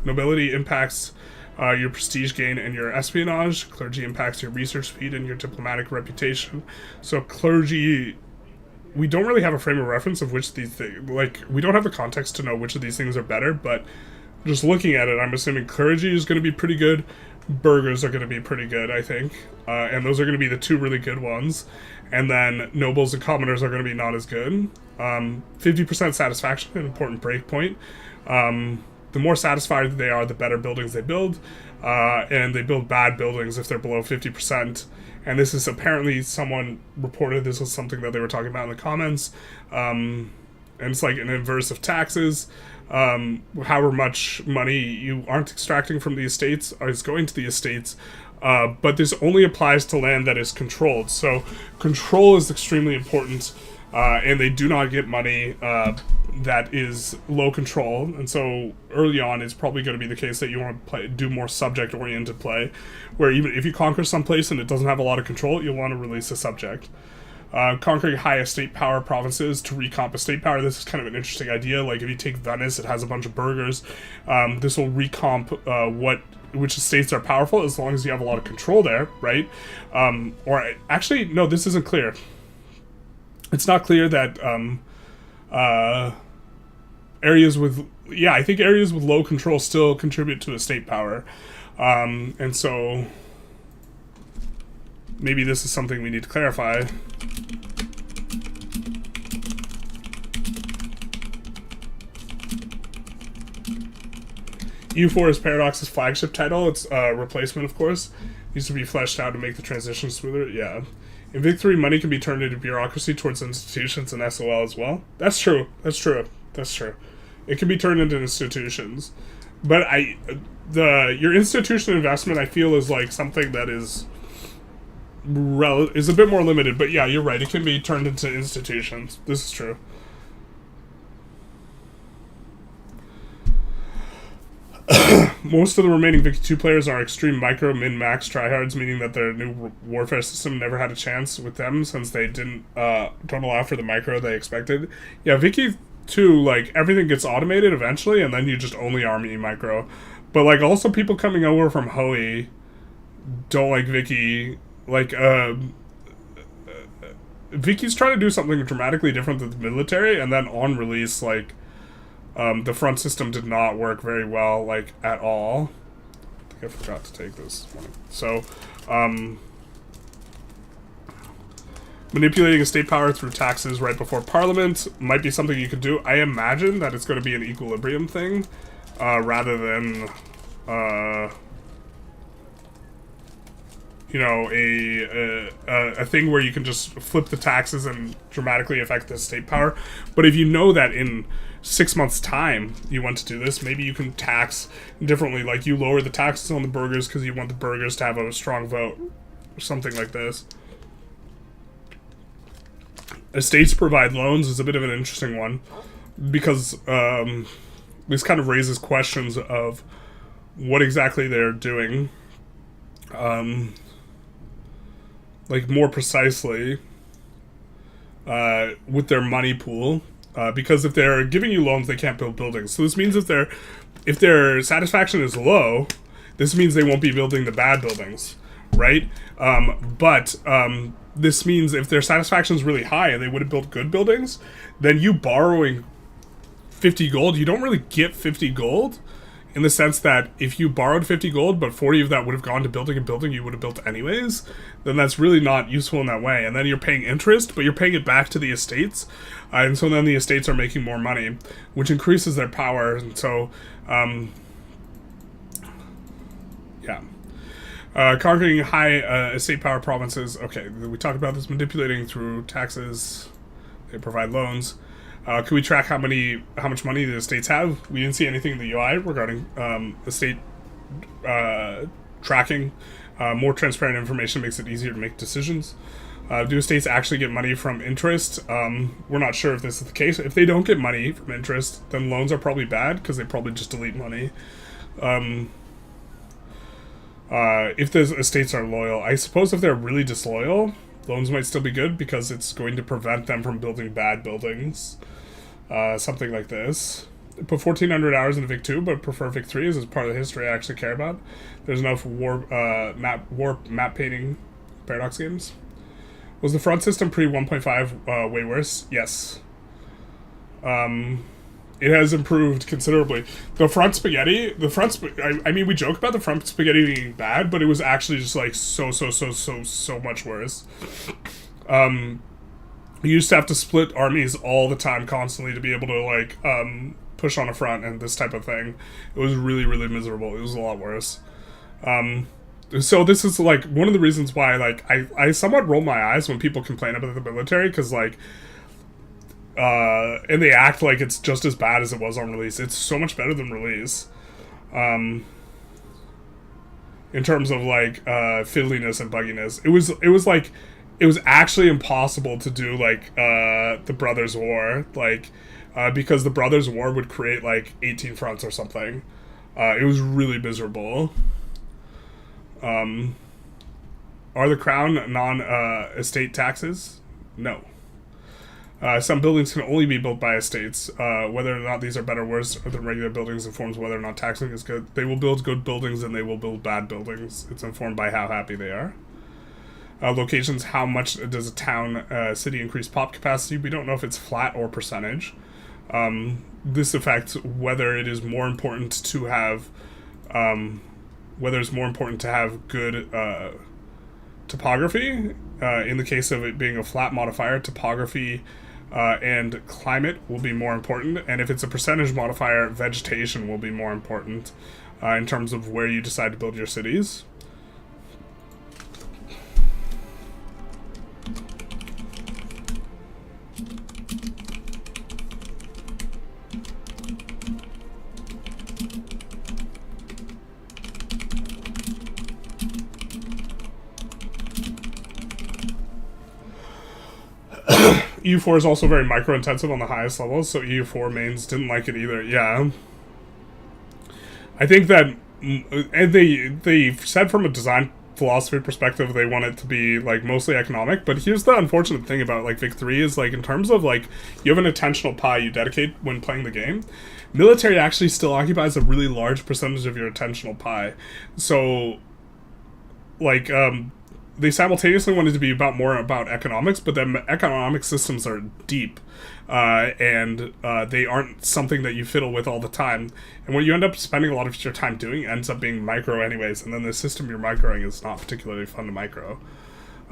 Nobility impacts your prestige gain and your espionage. Clergy impacts your research speed and your diplomatic reputation. So clergy, we don't really have a frame of reference of which of these things, like, we don't have the context to know which of these things are better, but just looking at it, I'm assuming clergy is going to be pretty good. Burghers are going to be pretty good, I think. And those are going to be the two really good ones. And then nobles and commoners are going to be not as good. 50% satisfaction, an important break point. The more satisfied they are, the better buildings they build. And they build bad buildings if they're below 50%. And this is apparently, someone reported this was something that they were talking about in the comments. And it's like an inverse of taxes. However much money you aren't extracting from the estates is going to the estates, but this only applies to land that is controlled. So control is extremely important, and they do not get money that is low control. And so early on, it's probably going to be the case that you want to do more subject-oriented play, where even if you conquer someplace and it doesn't have a lot of control, you'll want to release a subject. Conquering high estate power provinces to recomp estate power. This is kind of an interesting idea. Like, if you take Venice, it has a bunch of burghers. This will recomp which estates are powerful, as long as you have a lot of control there, right? Or actually, no, this isn't clear. It's not clear that areas with, yeah, I think areas with low control still contribute to estate power. And so maybe this is something we need to clarify. EU4 is Paradox's flagship title. It's a replacement, of course. Needs to be fleshed out to make the transition smoother. Yeah. In Vic 3, money can be turned into bureaucracy towards institutions and SOL as well. That's true. That's true. That's true. It can be turned into institutions. But your institutional investment, I feel, is like something that is a bit more limited. But yeah, you're right. It can be turned into institutions. This is true. Most of the remaining Vic 2 players are extreme micro, min-max tryhards, meaning that their new warfare system never had a chance with them, since they don't allow for the micro they expected. Yeah, Vicky 2, like, everything gets automated eventually, and then you just only army micro. But, like, also people coming over from Hoey don't like Vicky. Like, Vicky's trying to do something dramatically different than the military, and then on release, like, the front system did not work very well, like, at all. I think I forgot to take this one. So, manipulating estate power through taxes right before Parliament might be something you could do. I imagine that it's going to be an equilibrium thing, rather than, you know, a thing where you can just flip the taxes and dramatically affect the state power. But if you know that in 6 months' time you want to do this, maybe you can tax differently. Like you lower the taxes on the burghers because you want the burghers to have a strong vote, or something like this. Estates provide loans is a bit of an interesting one because this kind of raises questions of what exactly they're doing. Like more precisely, with their money pool, because if they're giving you loans, they can't build buildings. So this means if their satisfaction is low, this means they won't be building the bad buildings, right? But this means if their satisfaction is really high and they would have built good buildings, then you borrowing 50 gold, you don't really get 50 gold. In the sense that if you borrowed 50 gold, but 40 of that would have gone to building a building you would have built anyways, then that's really not useful in that way. And then you're paying interest, but you're paying it back to the estates. And so then the estates are making more money, which increases their power. And so, yeah. Conquering high estate power provinces. Okay, we talked about this, manipulating through taxes. They provide loans. Can we track how much money the estates have? We didn't see anything in the UI regarding estate tracking. More transparent information makes it easier to make decisions. Do estates actually get money from interest? We're not sure if this is the case. If they don't get money from interest, then loans are probably bad because they probably just delete money. If the estates are loyal, I suppose if they're really disloyal, loans might still be good because it's going to prevent them from building bad buildings. Something like this. Put 1,400 hours in Vic 2, but prefer Vic 3 as part of the history I actually care about. There's enough warp map painting paradox games. Was the front system pre 1.5 way worse? Yes. It has improved considerably. The front spaghetti, I mean, we joke about the front spaghetti being bad, but it was actually just like so much worse. You used to have to split armies all the time, constantly, to be able to like push on a front and this type of thing. It was really miserable. It was a lot worse. So this is like one of the reasons why like I somewhat roll my eyes when people complain about the military, because like and they act like it's just as bad as it was on release. It's so much better than release. In terms of like fiddliness and bugginess. It was actually impossible to do like the Brothers' War, like because the Brothers' War would create like 18 fronts or something. It was really miserable. Are the crown non-estate taxes? No. Some buildings can only be built by estates. Whether or not these are better or worse than regular buildings informs whether or not taxing is good. They will build good buildings and they will build bad buildings. It's informed by how happy they are. Locations, how much does a town, city increase pop capacity? We don't know if it's flat or percentage. This affects whether it is more important to have, good topography. In the case of it being a flat modifier, topography and climate will be more important. And if it's a percentage modifier, vegetation will be more important in terms of where you decide to build your cities. EU4 is also very micro-intensive on the highest levels, so EU4 mains didn't like it either. Yeah. I think that, and they said from a design philosophy perspective they want it to be, like, mostly economic, but here's the unfortunate thing about, like, Vic 3 is, like, in terms of, like, you have an attentional pie you dedicate when playing the game, military actually still occupies a really large percentage of your attentional pie. So, like, they simultaneously wanted to be more about economics, but then economic systems are deep, and they aren't something that you fiddle with all the time. And what you end up spending a lot of your time doing ends up being micro anyways, and then the system you're microing is not particularly fun to micro.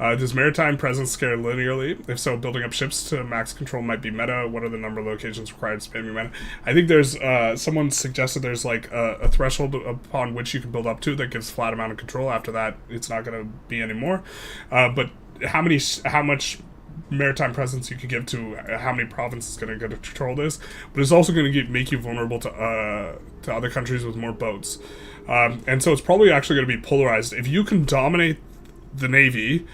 Does maritime presence scale linearly? If so, building up ships to max control might be meta. What are the number of locations required to spamming meta? I think there's, someone suggested there's like a threshold upon which you can build up to that gives flat amount of control. After that, it's not going to be anymore. But how much maritime presence you could give to how many provinces going to control this, but it's also going to make you vulnerable to other countries with more boats. And so it's probably actually going to be polarized. If you can dominate the Navy,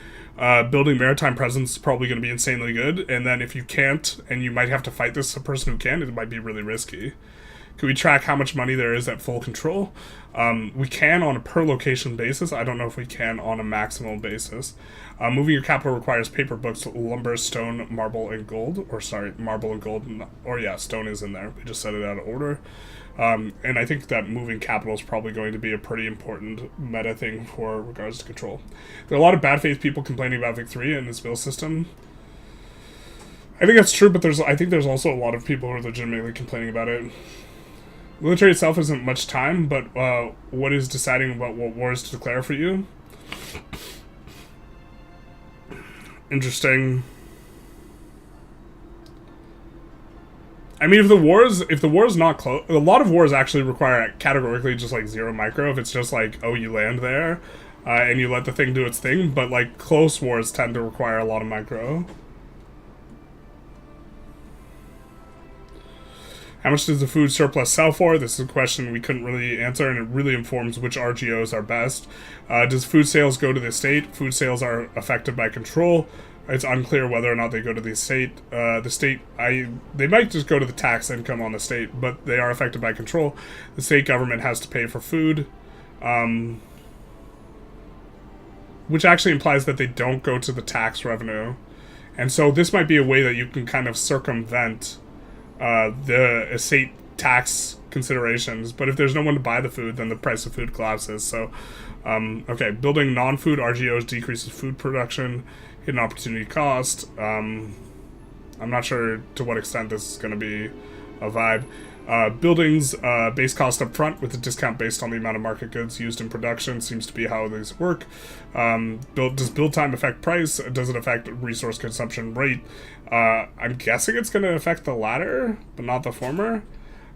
building maritime presence is probably going to be insanely good, and then if you can't, and you might have to fight this person who can, it might be really risky. Can we track how much money there is at full control? We can on a per location basis. I don't know if we can on a maximal basis. Moving your capital requires paper, books, lumber, stone, marble, and gold. Or sorry, marble and gold. Or yeah, stone is in there. We just set it out of order. And I think that moving capital is probably going to be a pretty important meta thing for regards to control. There are a lot of bad faith people complaining about Vic 3 and this bill system. I think that's true, but I think there's also a lot of people who are legitimately complaining about it. Military itself isn't much time, but what is deciding about what wars to declare for you? Interesting. I mean, if the war is not close, a lot of wars actually require categorically just like 0 micro. If it's just like, oh, you land there, and you let the thing do its thing, but like close wars tend to require a lot of micro. How much does the food surplus sell for? This is a question we couldn't really answer, and it really informs which RGOs are best. Does food sales go to the state? Food sales are affected by control. It's unclear whether or not they go to the state. They might just go to the tax income on the state, but they are affected by control. The state government has to pay for food, which actually implies that they don't go to the tax revenue. And so this might be a way that you can kind of circumvent the estate tax considerations, but if there's no one to buy the food, then the price of food collapses. So, okay, building non-food RGOs decreases food production, hidden opportunity cost. I'm not sure to what extent this is going to be a vibe. Buildings, base cost up front with a discount based on the amount of market goods used in production seems to be how these work. Does build time affect price? Does it affect resource consumption rate? I'm guessing it's going to affect the latter, but not the former.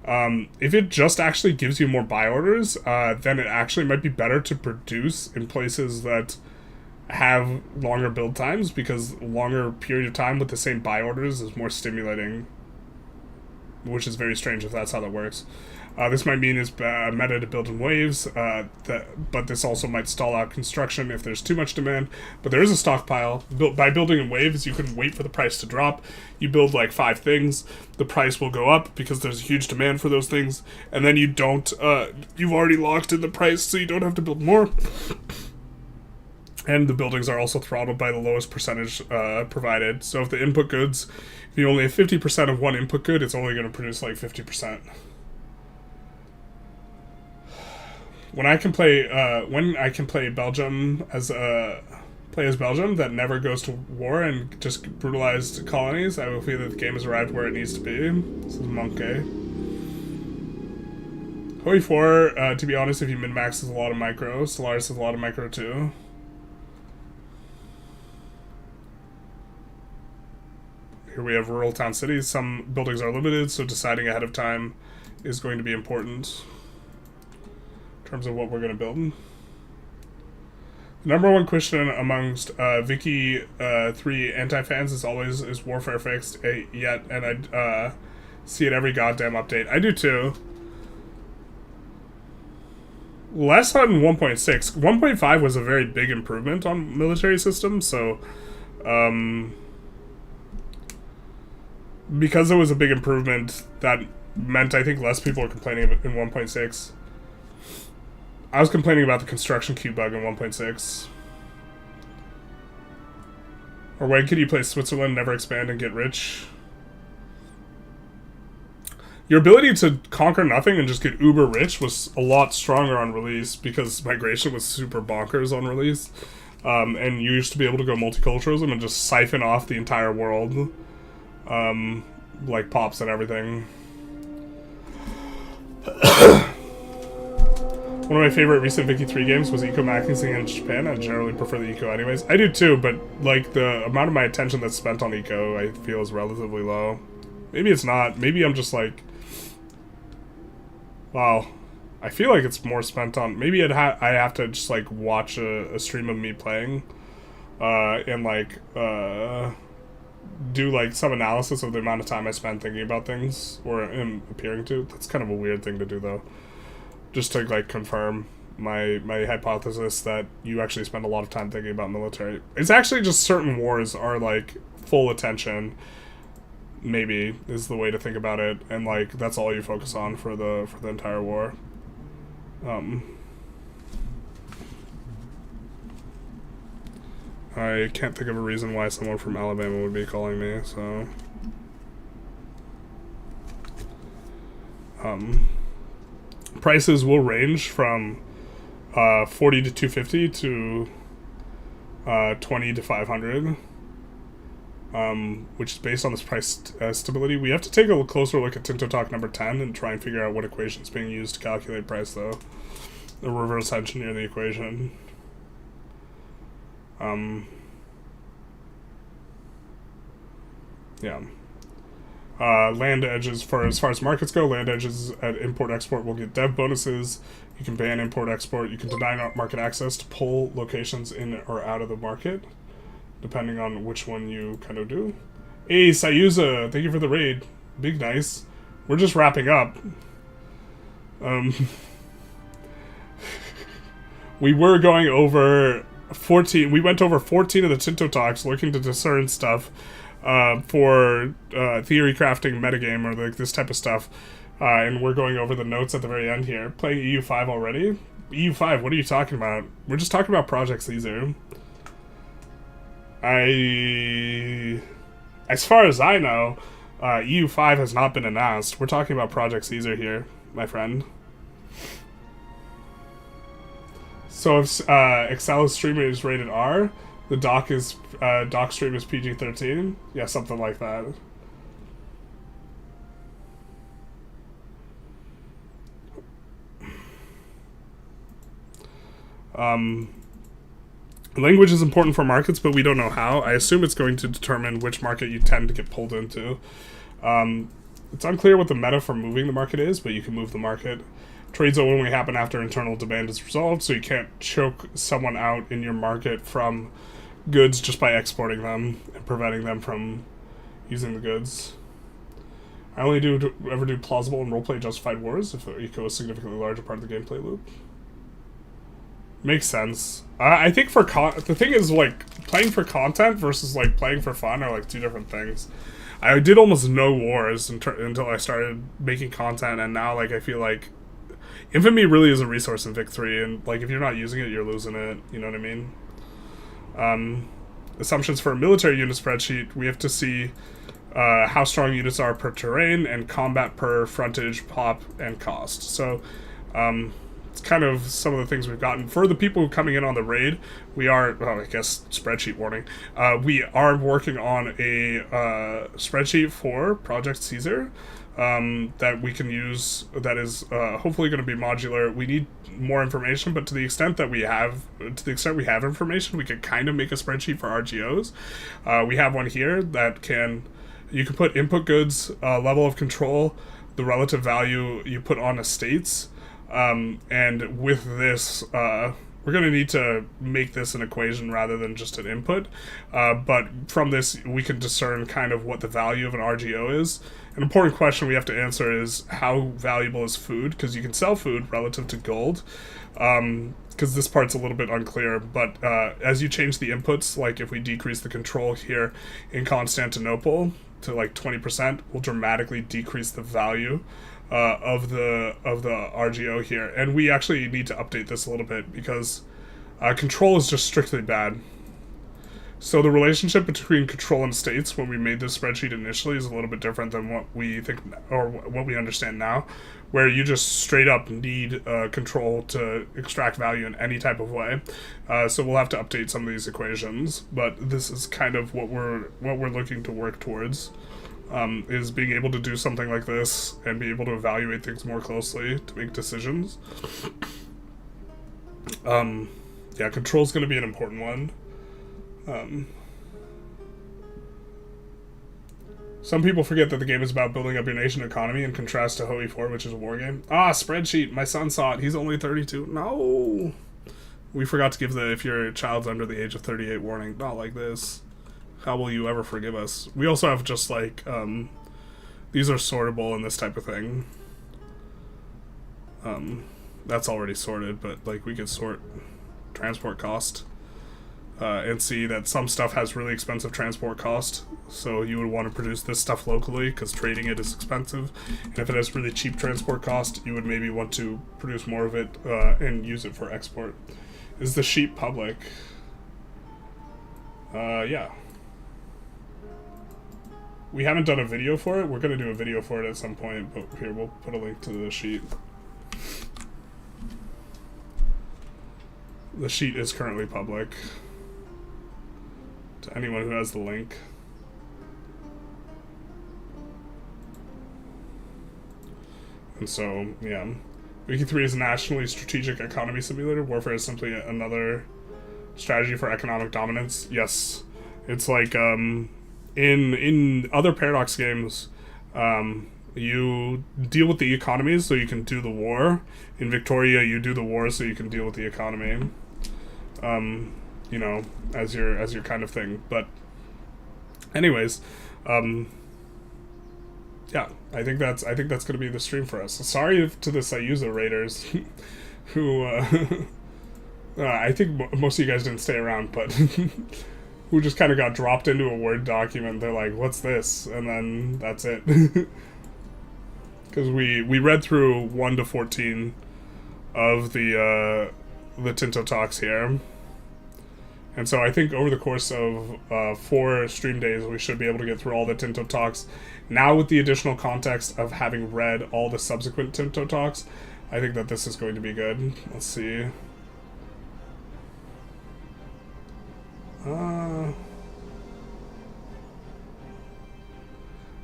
If it just actually gives you more buy orders, then it actually might be better to produce in places that have longer build times, because longer period of time with the same buy orders is more stimulating, which is very strange if that's how that works. This might mean it's meta to build in waves, but this also might stall out construction if there's too much demand. But there is a stockpile. By building in waves, you can wait for the price to drop. You build like 5 things, the price will go up because there's a huge demand for those things, and then you've already locked in the price, so you don't have to build more. And the buildings are also throttled by the lowest percentage provided. So if the input goods, if you only have 50% of one input good, it's only going to produce like 50%. When I can play Belgium as Belgium that never goes to war and just brutalized colonies, I will feel that the game has arrived where it needs to be. This is Monkey. Hoi 4, to be honest, if you min-max, is a lot of micro. Solaris has a lot of micro too. Here we have rural town cities. Some buildings are limited, so deciding ahead of time is going to be important in terms of what we're going to build. The number one question amongst Vicky 3 anti-fans is always, is warfare fixed yet? And I see it every goddamn update. I do too. Less on 1.6. 1.5 was a very big improvement on military systems, so because it was a big improvement, that meant I think less people are complaining in 1.6. I was complaining about the construction queue bug in 1.6. Or when could you play Switzerland, never expand, and get rich? Your ability to conquer nothing and just get uber rich was a lot stronger on release, because migration was super bonkers on release. And you used to be able to go multiculturalism and just siphon off the entire world. Like pops and everything. One of my favorite recent Vicky 3 games was Eco Maxing in Japan. I generally prefer the Eco anyways. I do too, but like the amount of my attention that's spent on Eco I feel is relatively low. Maybe it's not. Maybe I'm just like... Wow. I feel like it's more spent on... Maybe I have to just like watch a stream of me playing. And like... do like some analysis of the amount of time I spend thinking about things. Or am appearing to. That's kind of a weird thing to do though. Just to like confirm my hypothesis that you actually spend a lot of time thinking about military. It's actually just certain wars are like full attention, maybe, is the way to think about it, and like that's all you focus on for the entire war. I can't think of a reason why someone from Alabama would be calling me, so prices will range from 40 to 250 to 20 to 500, which is based on this price stability. We have to take a closer look at Tinto Talk number 10 and try and figure out what equation is being used to calculate price, though. The reverse engineer the equation. Yeah. Land edges, as far as markets go, land edges at import-export will get dev bonuses. You can ban import-export. You can deny market access to pull locations in or out of the market, depending on which one you kind of do. Hey, Sayuza, thank you for the raid. Big nice. We're just wrapping up. We were going over 14. We went over 14 of the Tinto talks, looking to discern stuff. For theory crafting metagame or like this type of stuff, and we're going over the notes at the very end here. Playing EU5 already? EU5, what are you talking about? We're just talking about Project Caesar. As far as I know, EU5 has not been announced. We're talking about Project Caesar here, my friend. So if Excel streamer is rated R, the doc stream is PG-13? Yeah, something like that. Language is important for markets, but we don't know how. I assume it's going to determine which market you tend to get pulled into. It's unclear what the meta for moving the market is, but you can move the market. Trades will only happen after internal demand is resolved, so you can't choke someone out in your market from goods just by exporting them and preventing them from using the goods. I only ever do plausible and roleplay justified wars if the eco is a significantly larger part of the gameplay loop. Makes sense. I think for the thing is, like, playing for content versus like playing for fun are like two different things. I did almost no wars until I started making content, and now like I feel like Infamy really is a resource in Vic 3, and like if you're not using it, you're losing it. You know what I mean? Assumptions for a military unit spreadsheet, we have to see how strong units are per terrain and combat per frontage, pop, and cost. So it's kind of some of the things we've gotten. For the people coming in on the raid, we are, well, I guess spreadsheet warning, we are working on a spreadsheet for Project Caesar that we can use, that is hopefully going to be modular. We need more information, but to the extent we have information, we can kind of make a spreadsheet for RGOs. We have one here that you can put input goods, level of control, the relative value you put on estates, and with this, we're going to need to make this an equation rather than just an input, but from this we can discern kind of what the value of an RGO is. An important question we have to answer is how valuable is food, because you can sell food relative to gold, because this part's a little bit unclear, but as you change the inputs, like if we decrease the control here in Constantinople to like 20%, will dramatically decrease the value of the RGO here. And we actually need to update this a little bit because control is just strictly bad. So the relationship between control and states when we made this spreadsheet initially is a little bit different than what we think, or what we understand now, where you just straight up need control to extract value in any type of way. So we'll have to update some of these equations, but this is kind of what we're looking to work towards, is being able to do something like this and be able to evaluate things more closely to make decisions. Yeah, control's going to be an important one. Some people forget that the game is about building up your nation economy in contrast to HOE4, which is a war game. Ah, spreadsheet. My son saw it. He's only 32. No. We forgot to give the if your child's under the age of 38 warning. Not like this. How will you ever forgive us? We also have just like, these are sortable and this type of thing. That's already sorted, but like we could sort transport cost. And see that some stuff has really expensive transport cost, so you would want to produce this stuff locally because trading it is expensive. And if it has really cheap transport cost, you would maybe want to produce more of it and use it for export. Is the sheep public? Yeah. We haven't done a video for it. We're going to do a video for it at some point, but here, we'll put a link to the sheet. The sheet is currently public. To anyone who has the link. And so, yeah. Wiki 3 is a nationally strategic economy simulator. Warfare is simply another strategy for economic dominance. Yes. It's like, in other Paradox games, you deal with the economies so you can do the war. In Victoria, you do the war so you can deal with the economy. You know, as your kind of thing. But anyways, yeah, I think that's gonna be the stream for us. Sorry to the Sayuza raiders who I think most of you guys didn't stay around, but who just kind of got dropped into a Word document. They're like, what's this? And then that's it. Because we read through 1 to 14 of the Tinto talks here. And so I think over the course of 4 stream days, we should be able to get through all the Tinto talks. Now with the additional context of having read all the subsequent Tinto talks, I think that this is going to be good. Let's see. I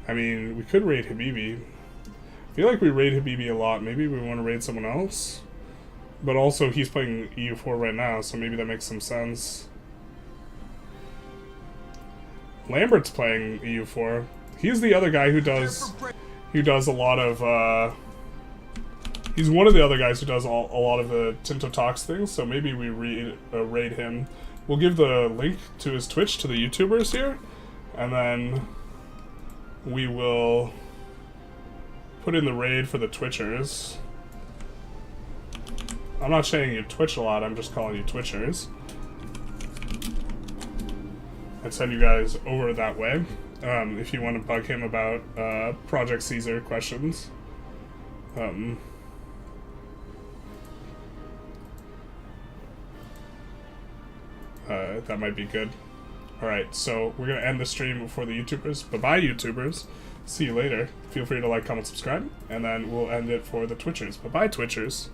mean, we could raid Habibi. I feel like we raid Habibi a lot. Maybe we want to raid someone else. But also, he's playing EU4 right now, so maybe that makes some sense. Lambert's playing EU4. He's the other guy who does a lot of, he's one of the other guys who does a lot of the Tinto Talks things, so maybe we raid him. We'll give the link to his Twitch to the YouTubers here, and then we will put in the raid for the Twitchers. I'm not saying you Twitch a lot, I'm just calling you Twitchers. And send you guys over that way, if you want to bug him about Project Caesar questions. That might be good. Alright, so we're going to end the stream before the YouTubers. Bye-bye, YouTubers. See you later. Feel free to like, comment, subscribe, and then we'll end it for the Twitchers. Bye-bye, Twitchers.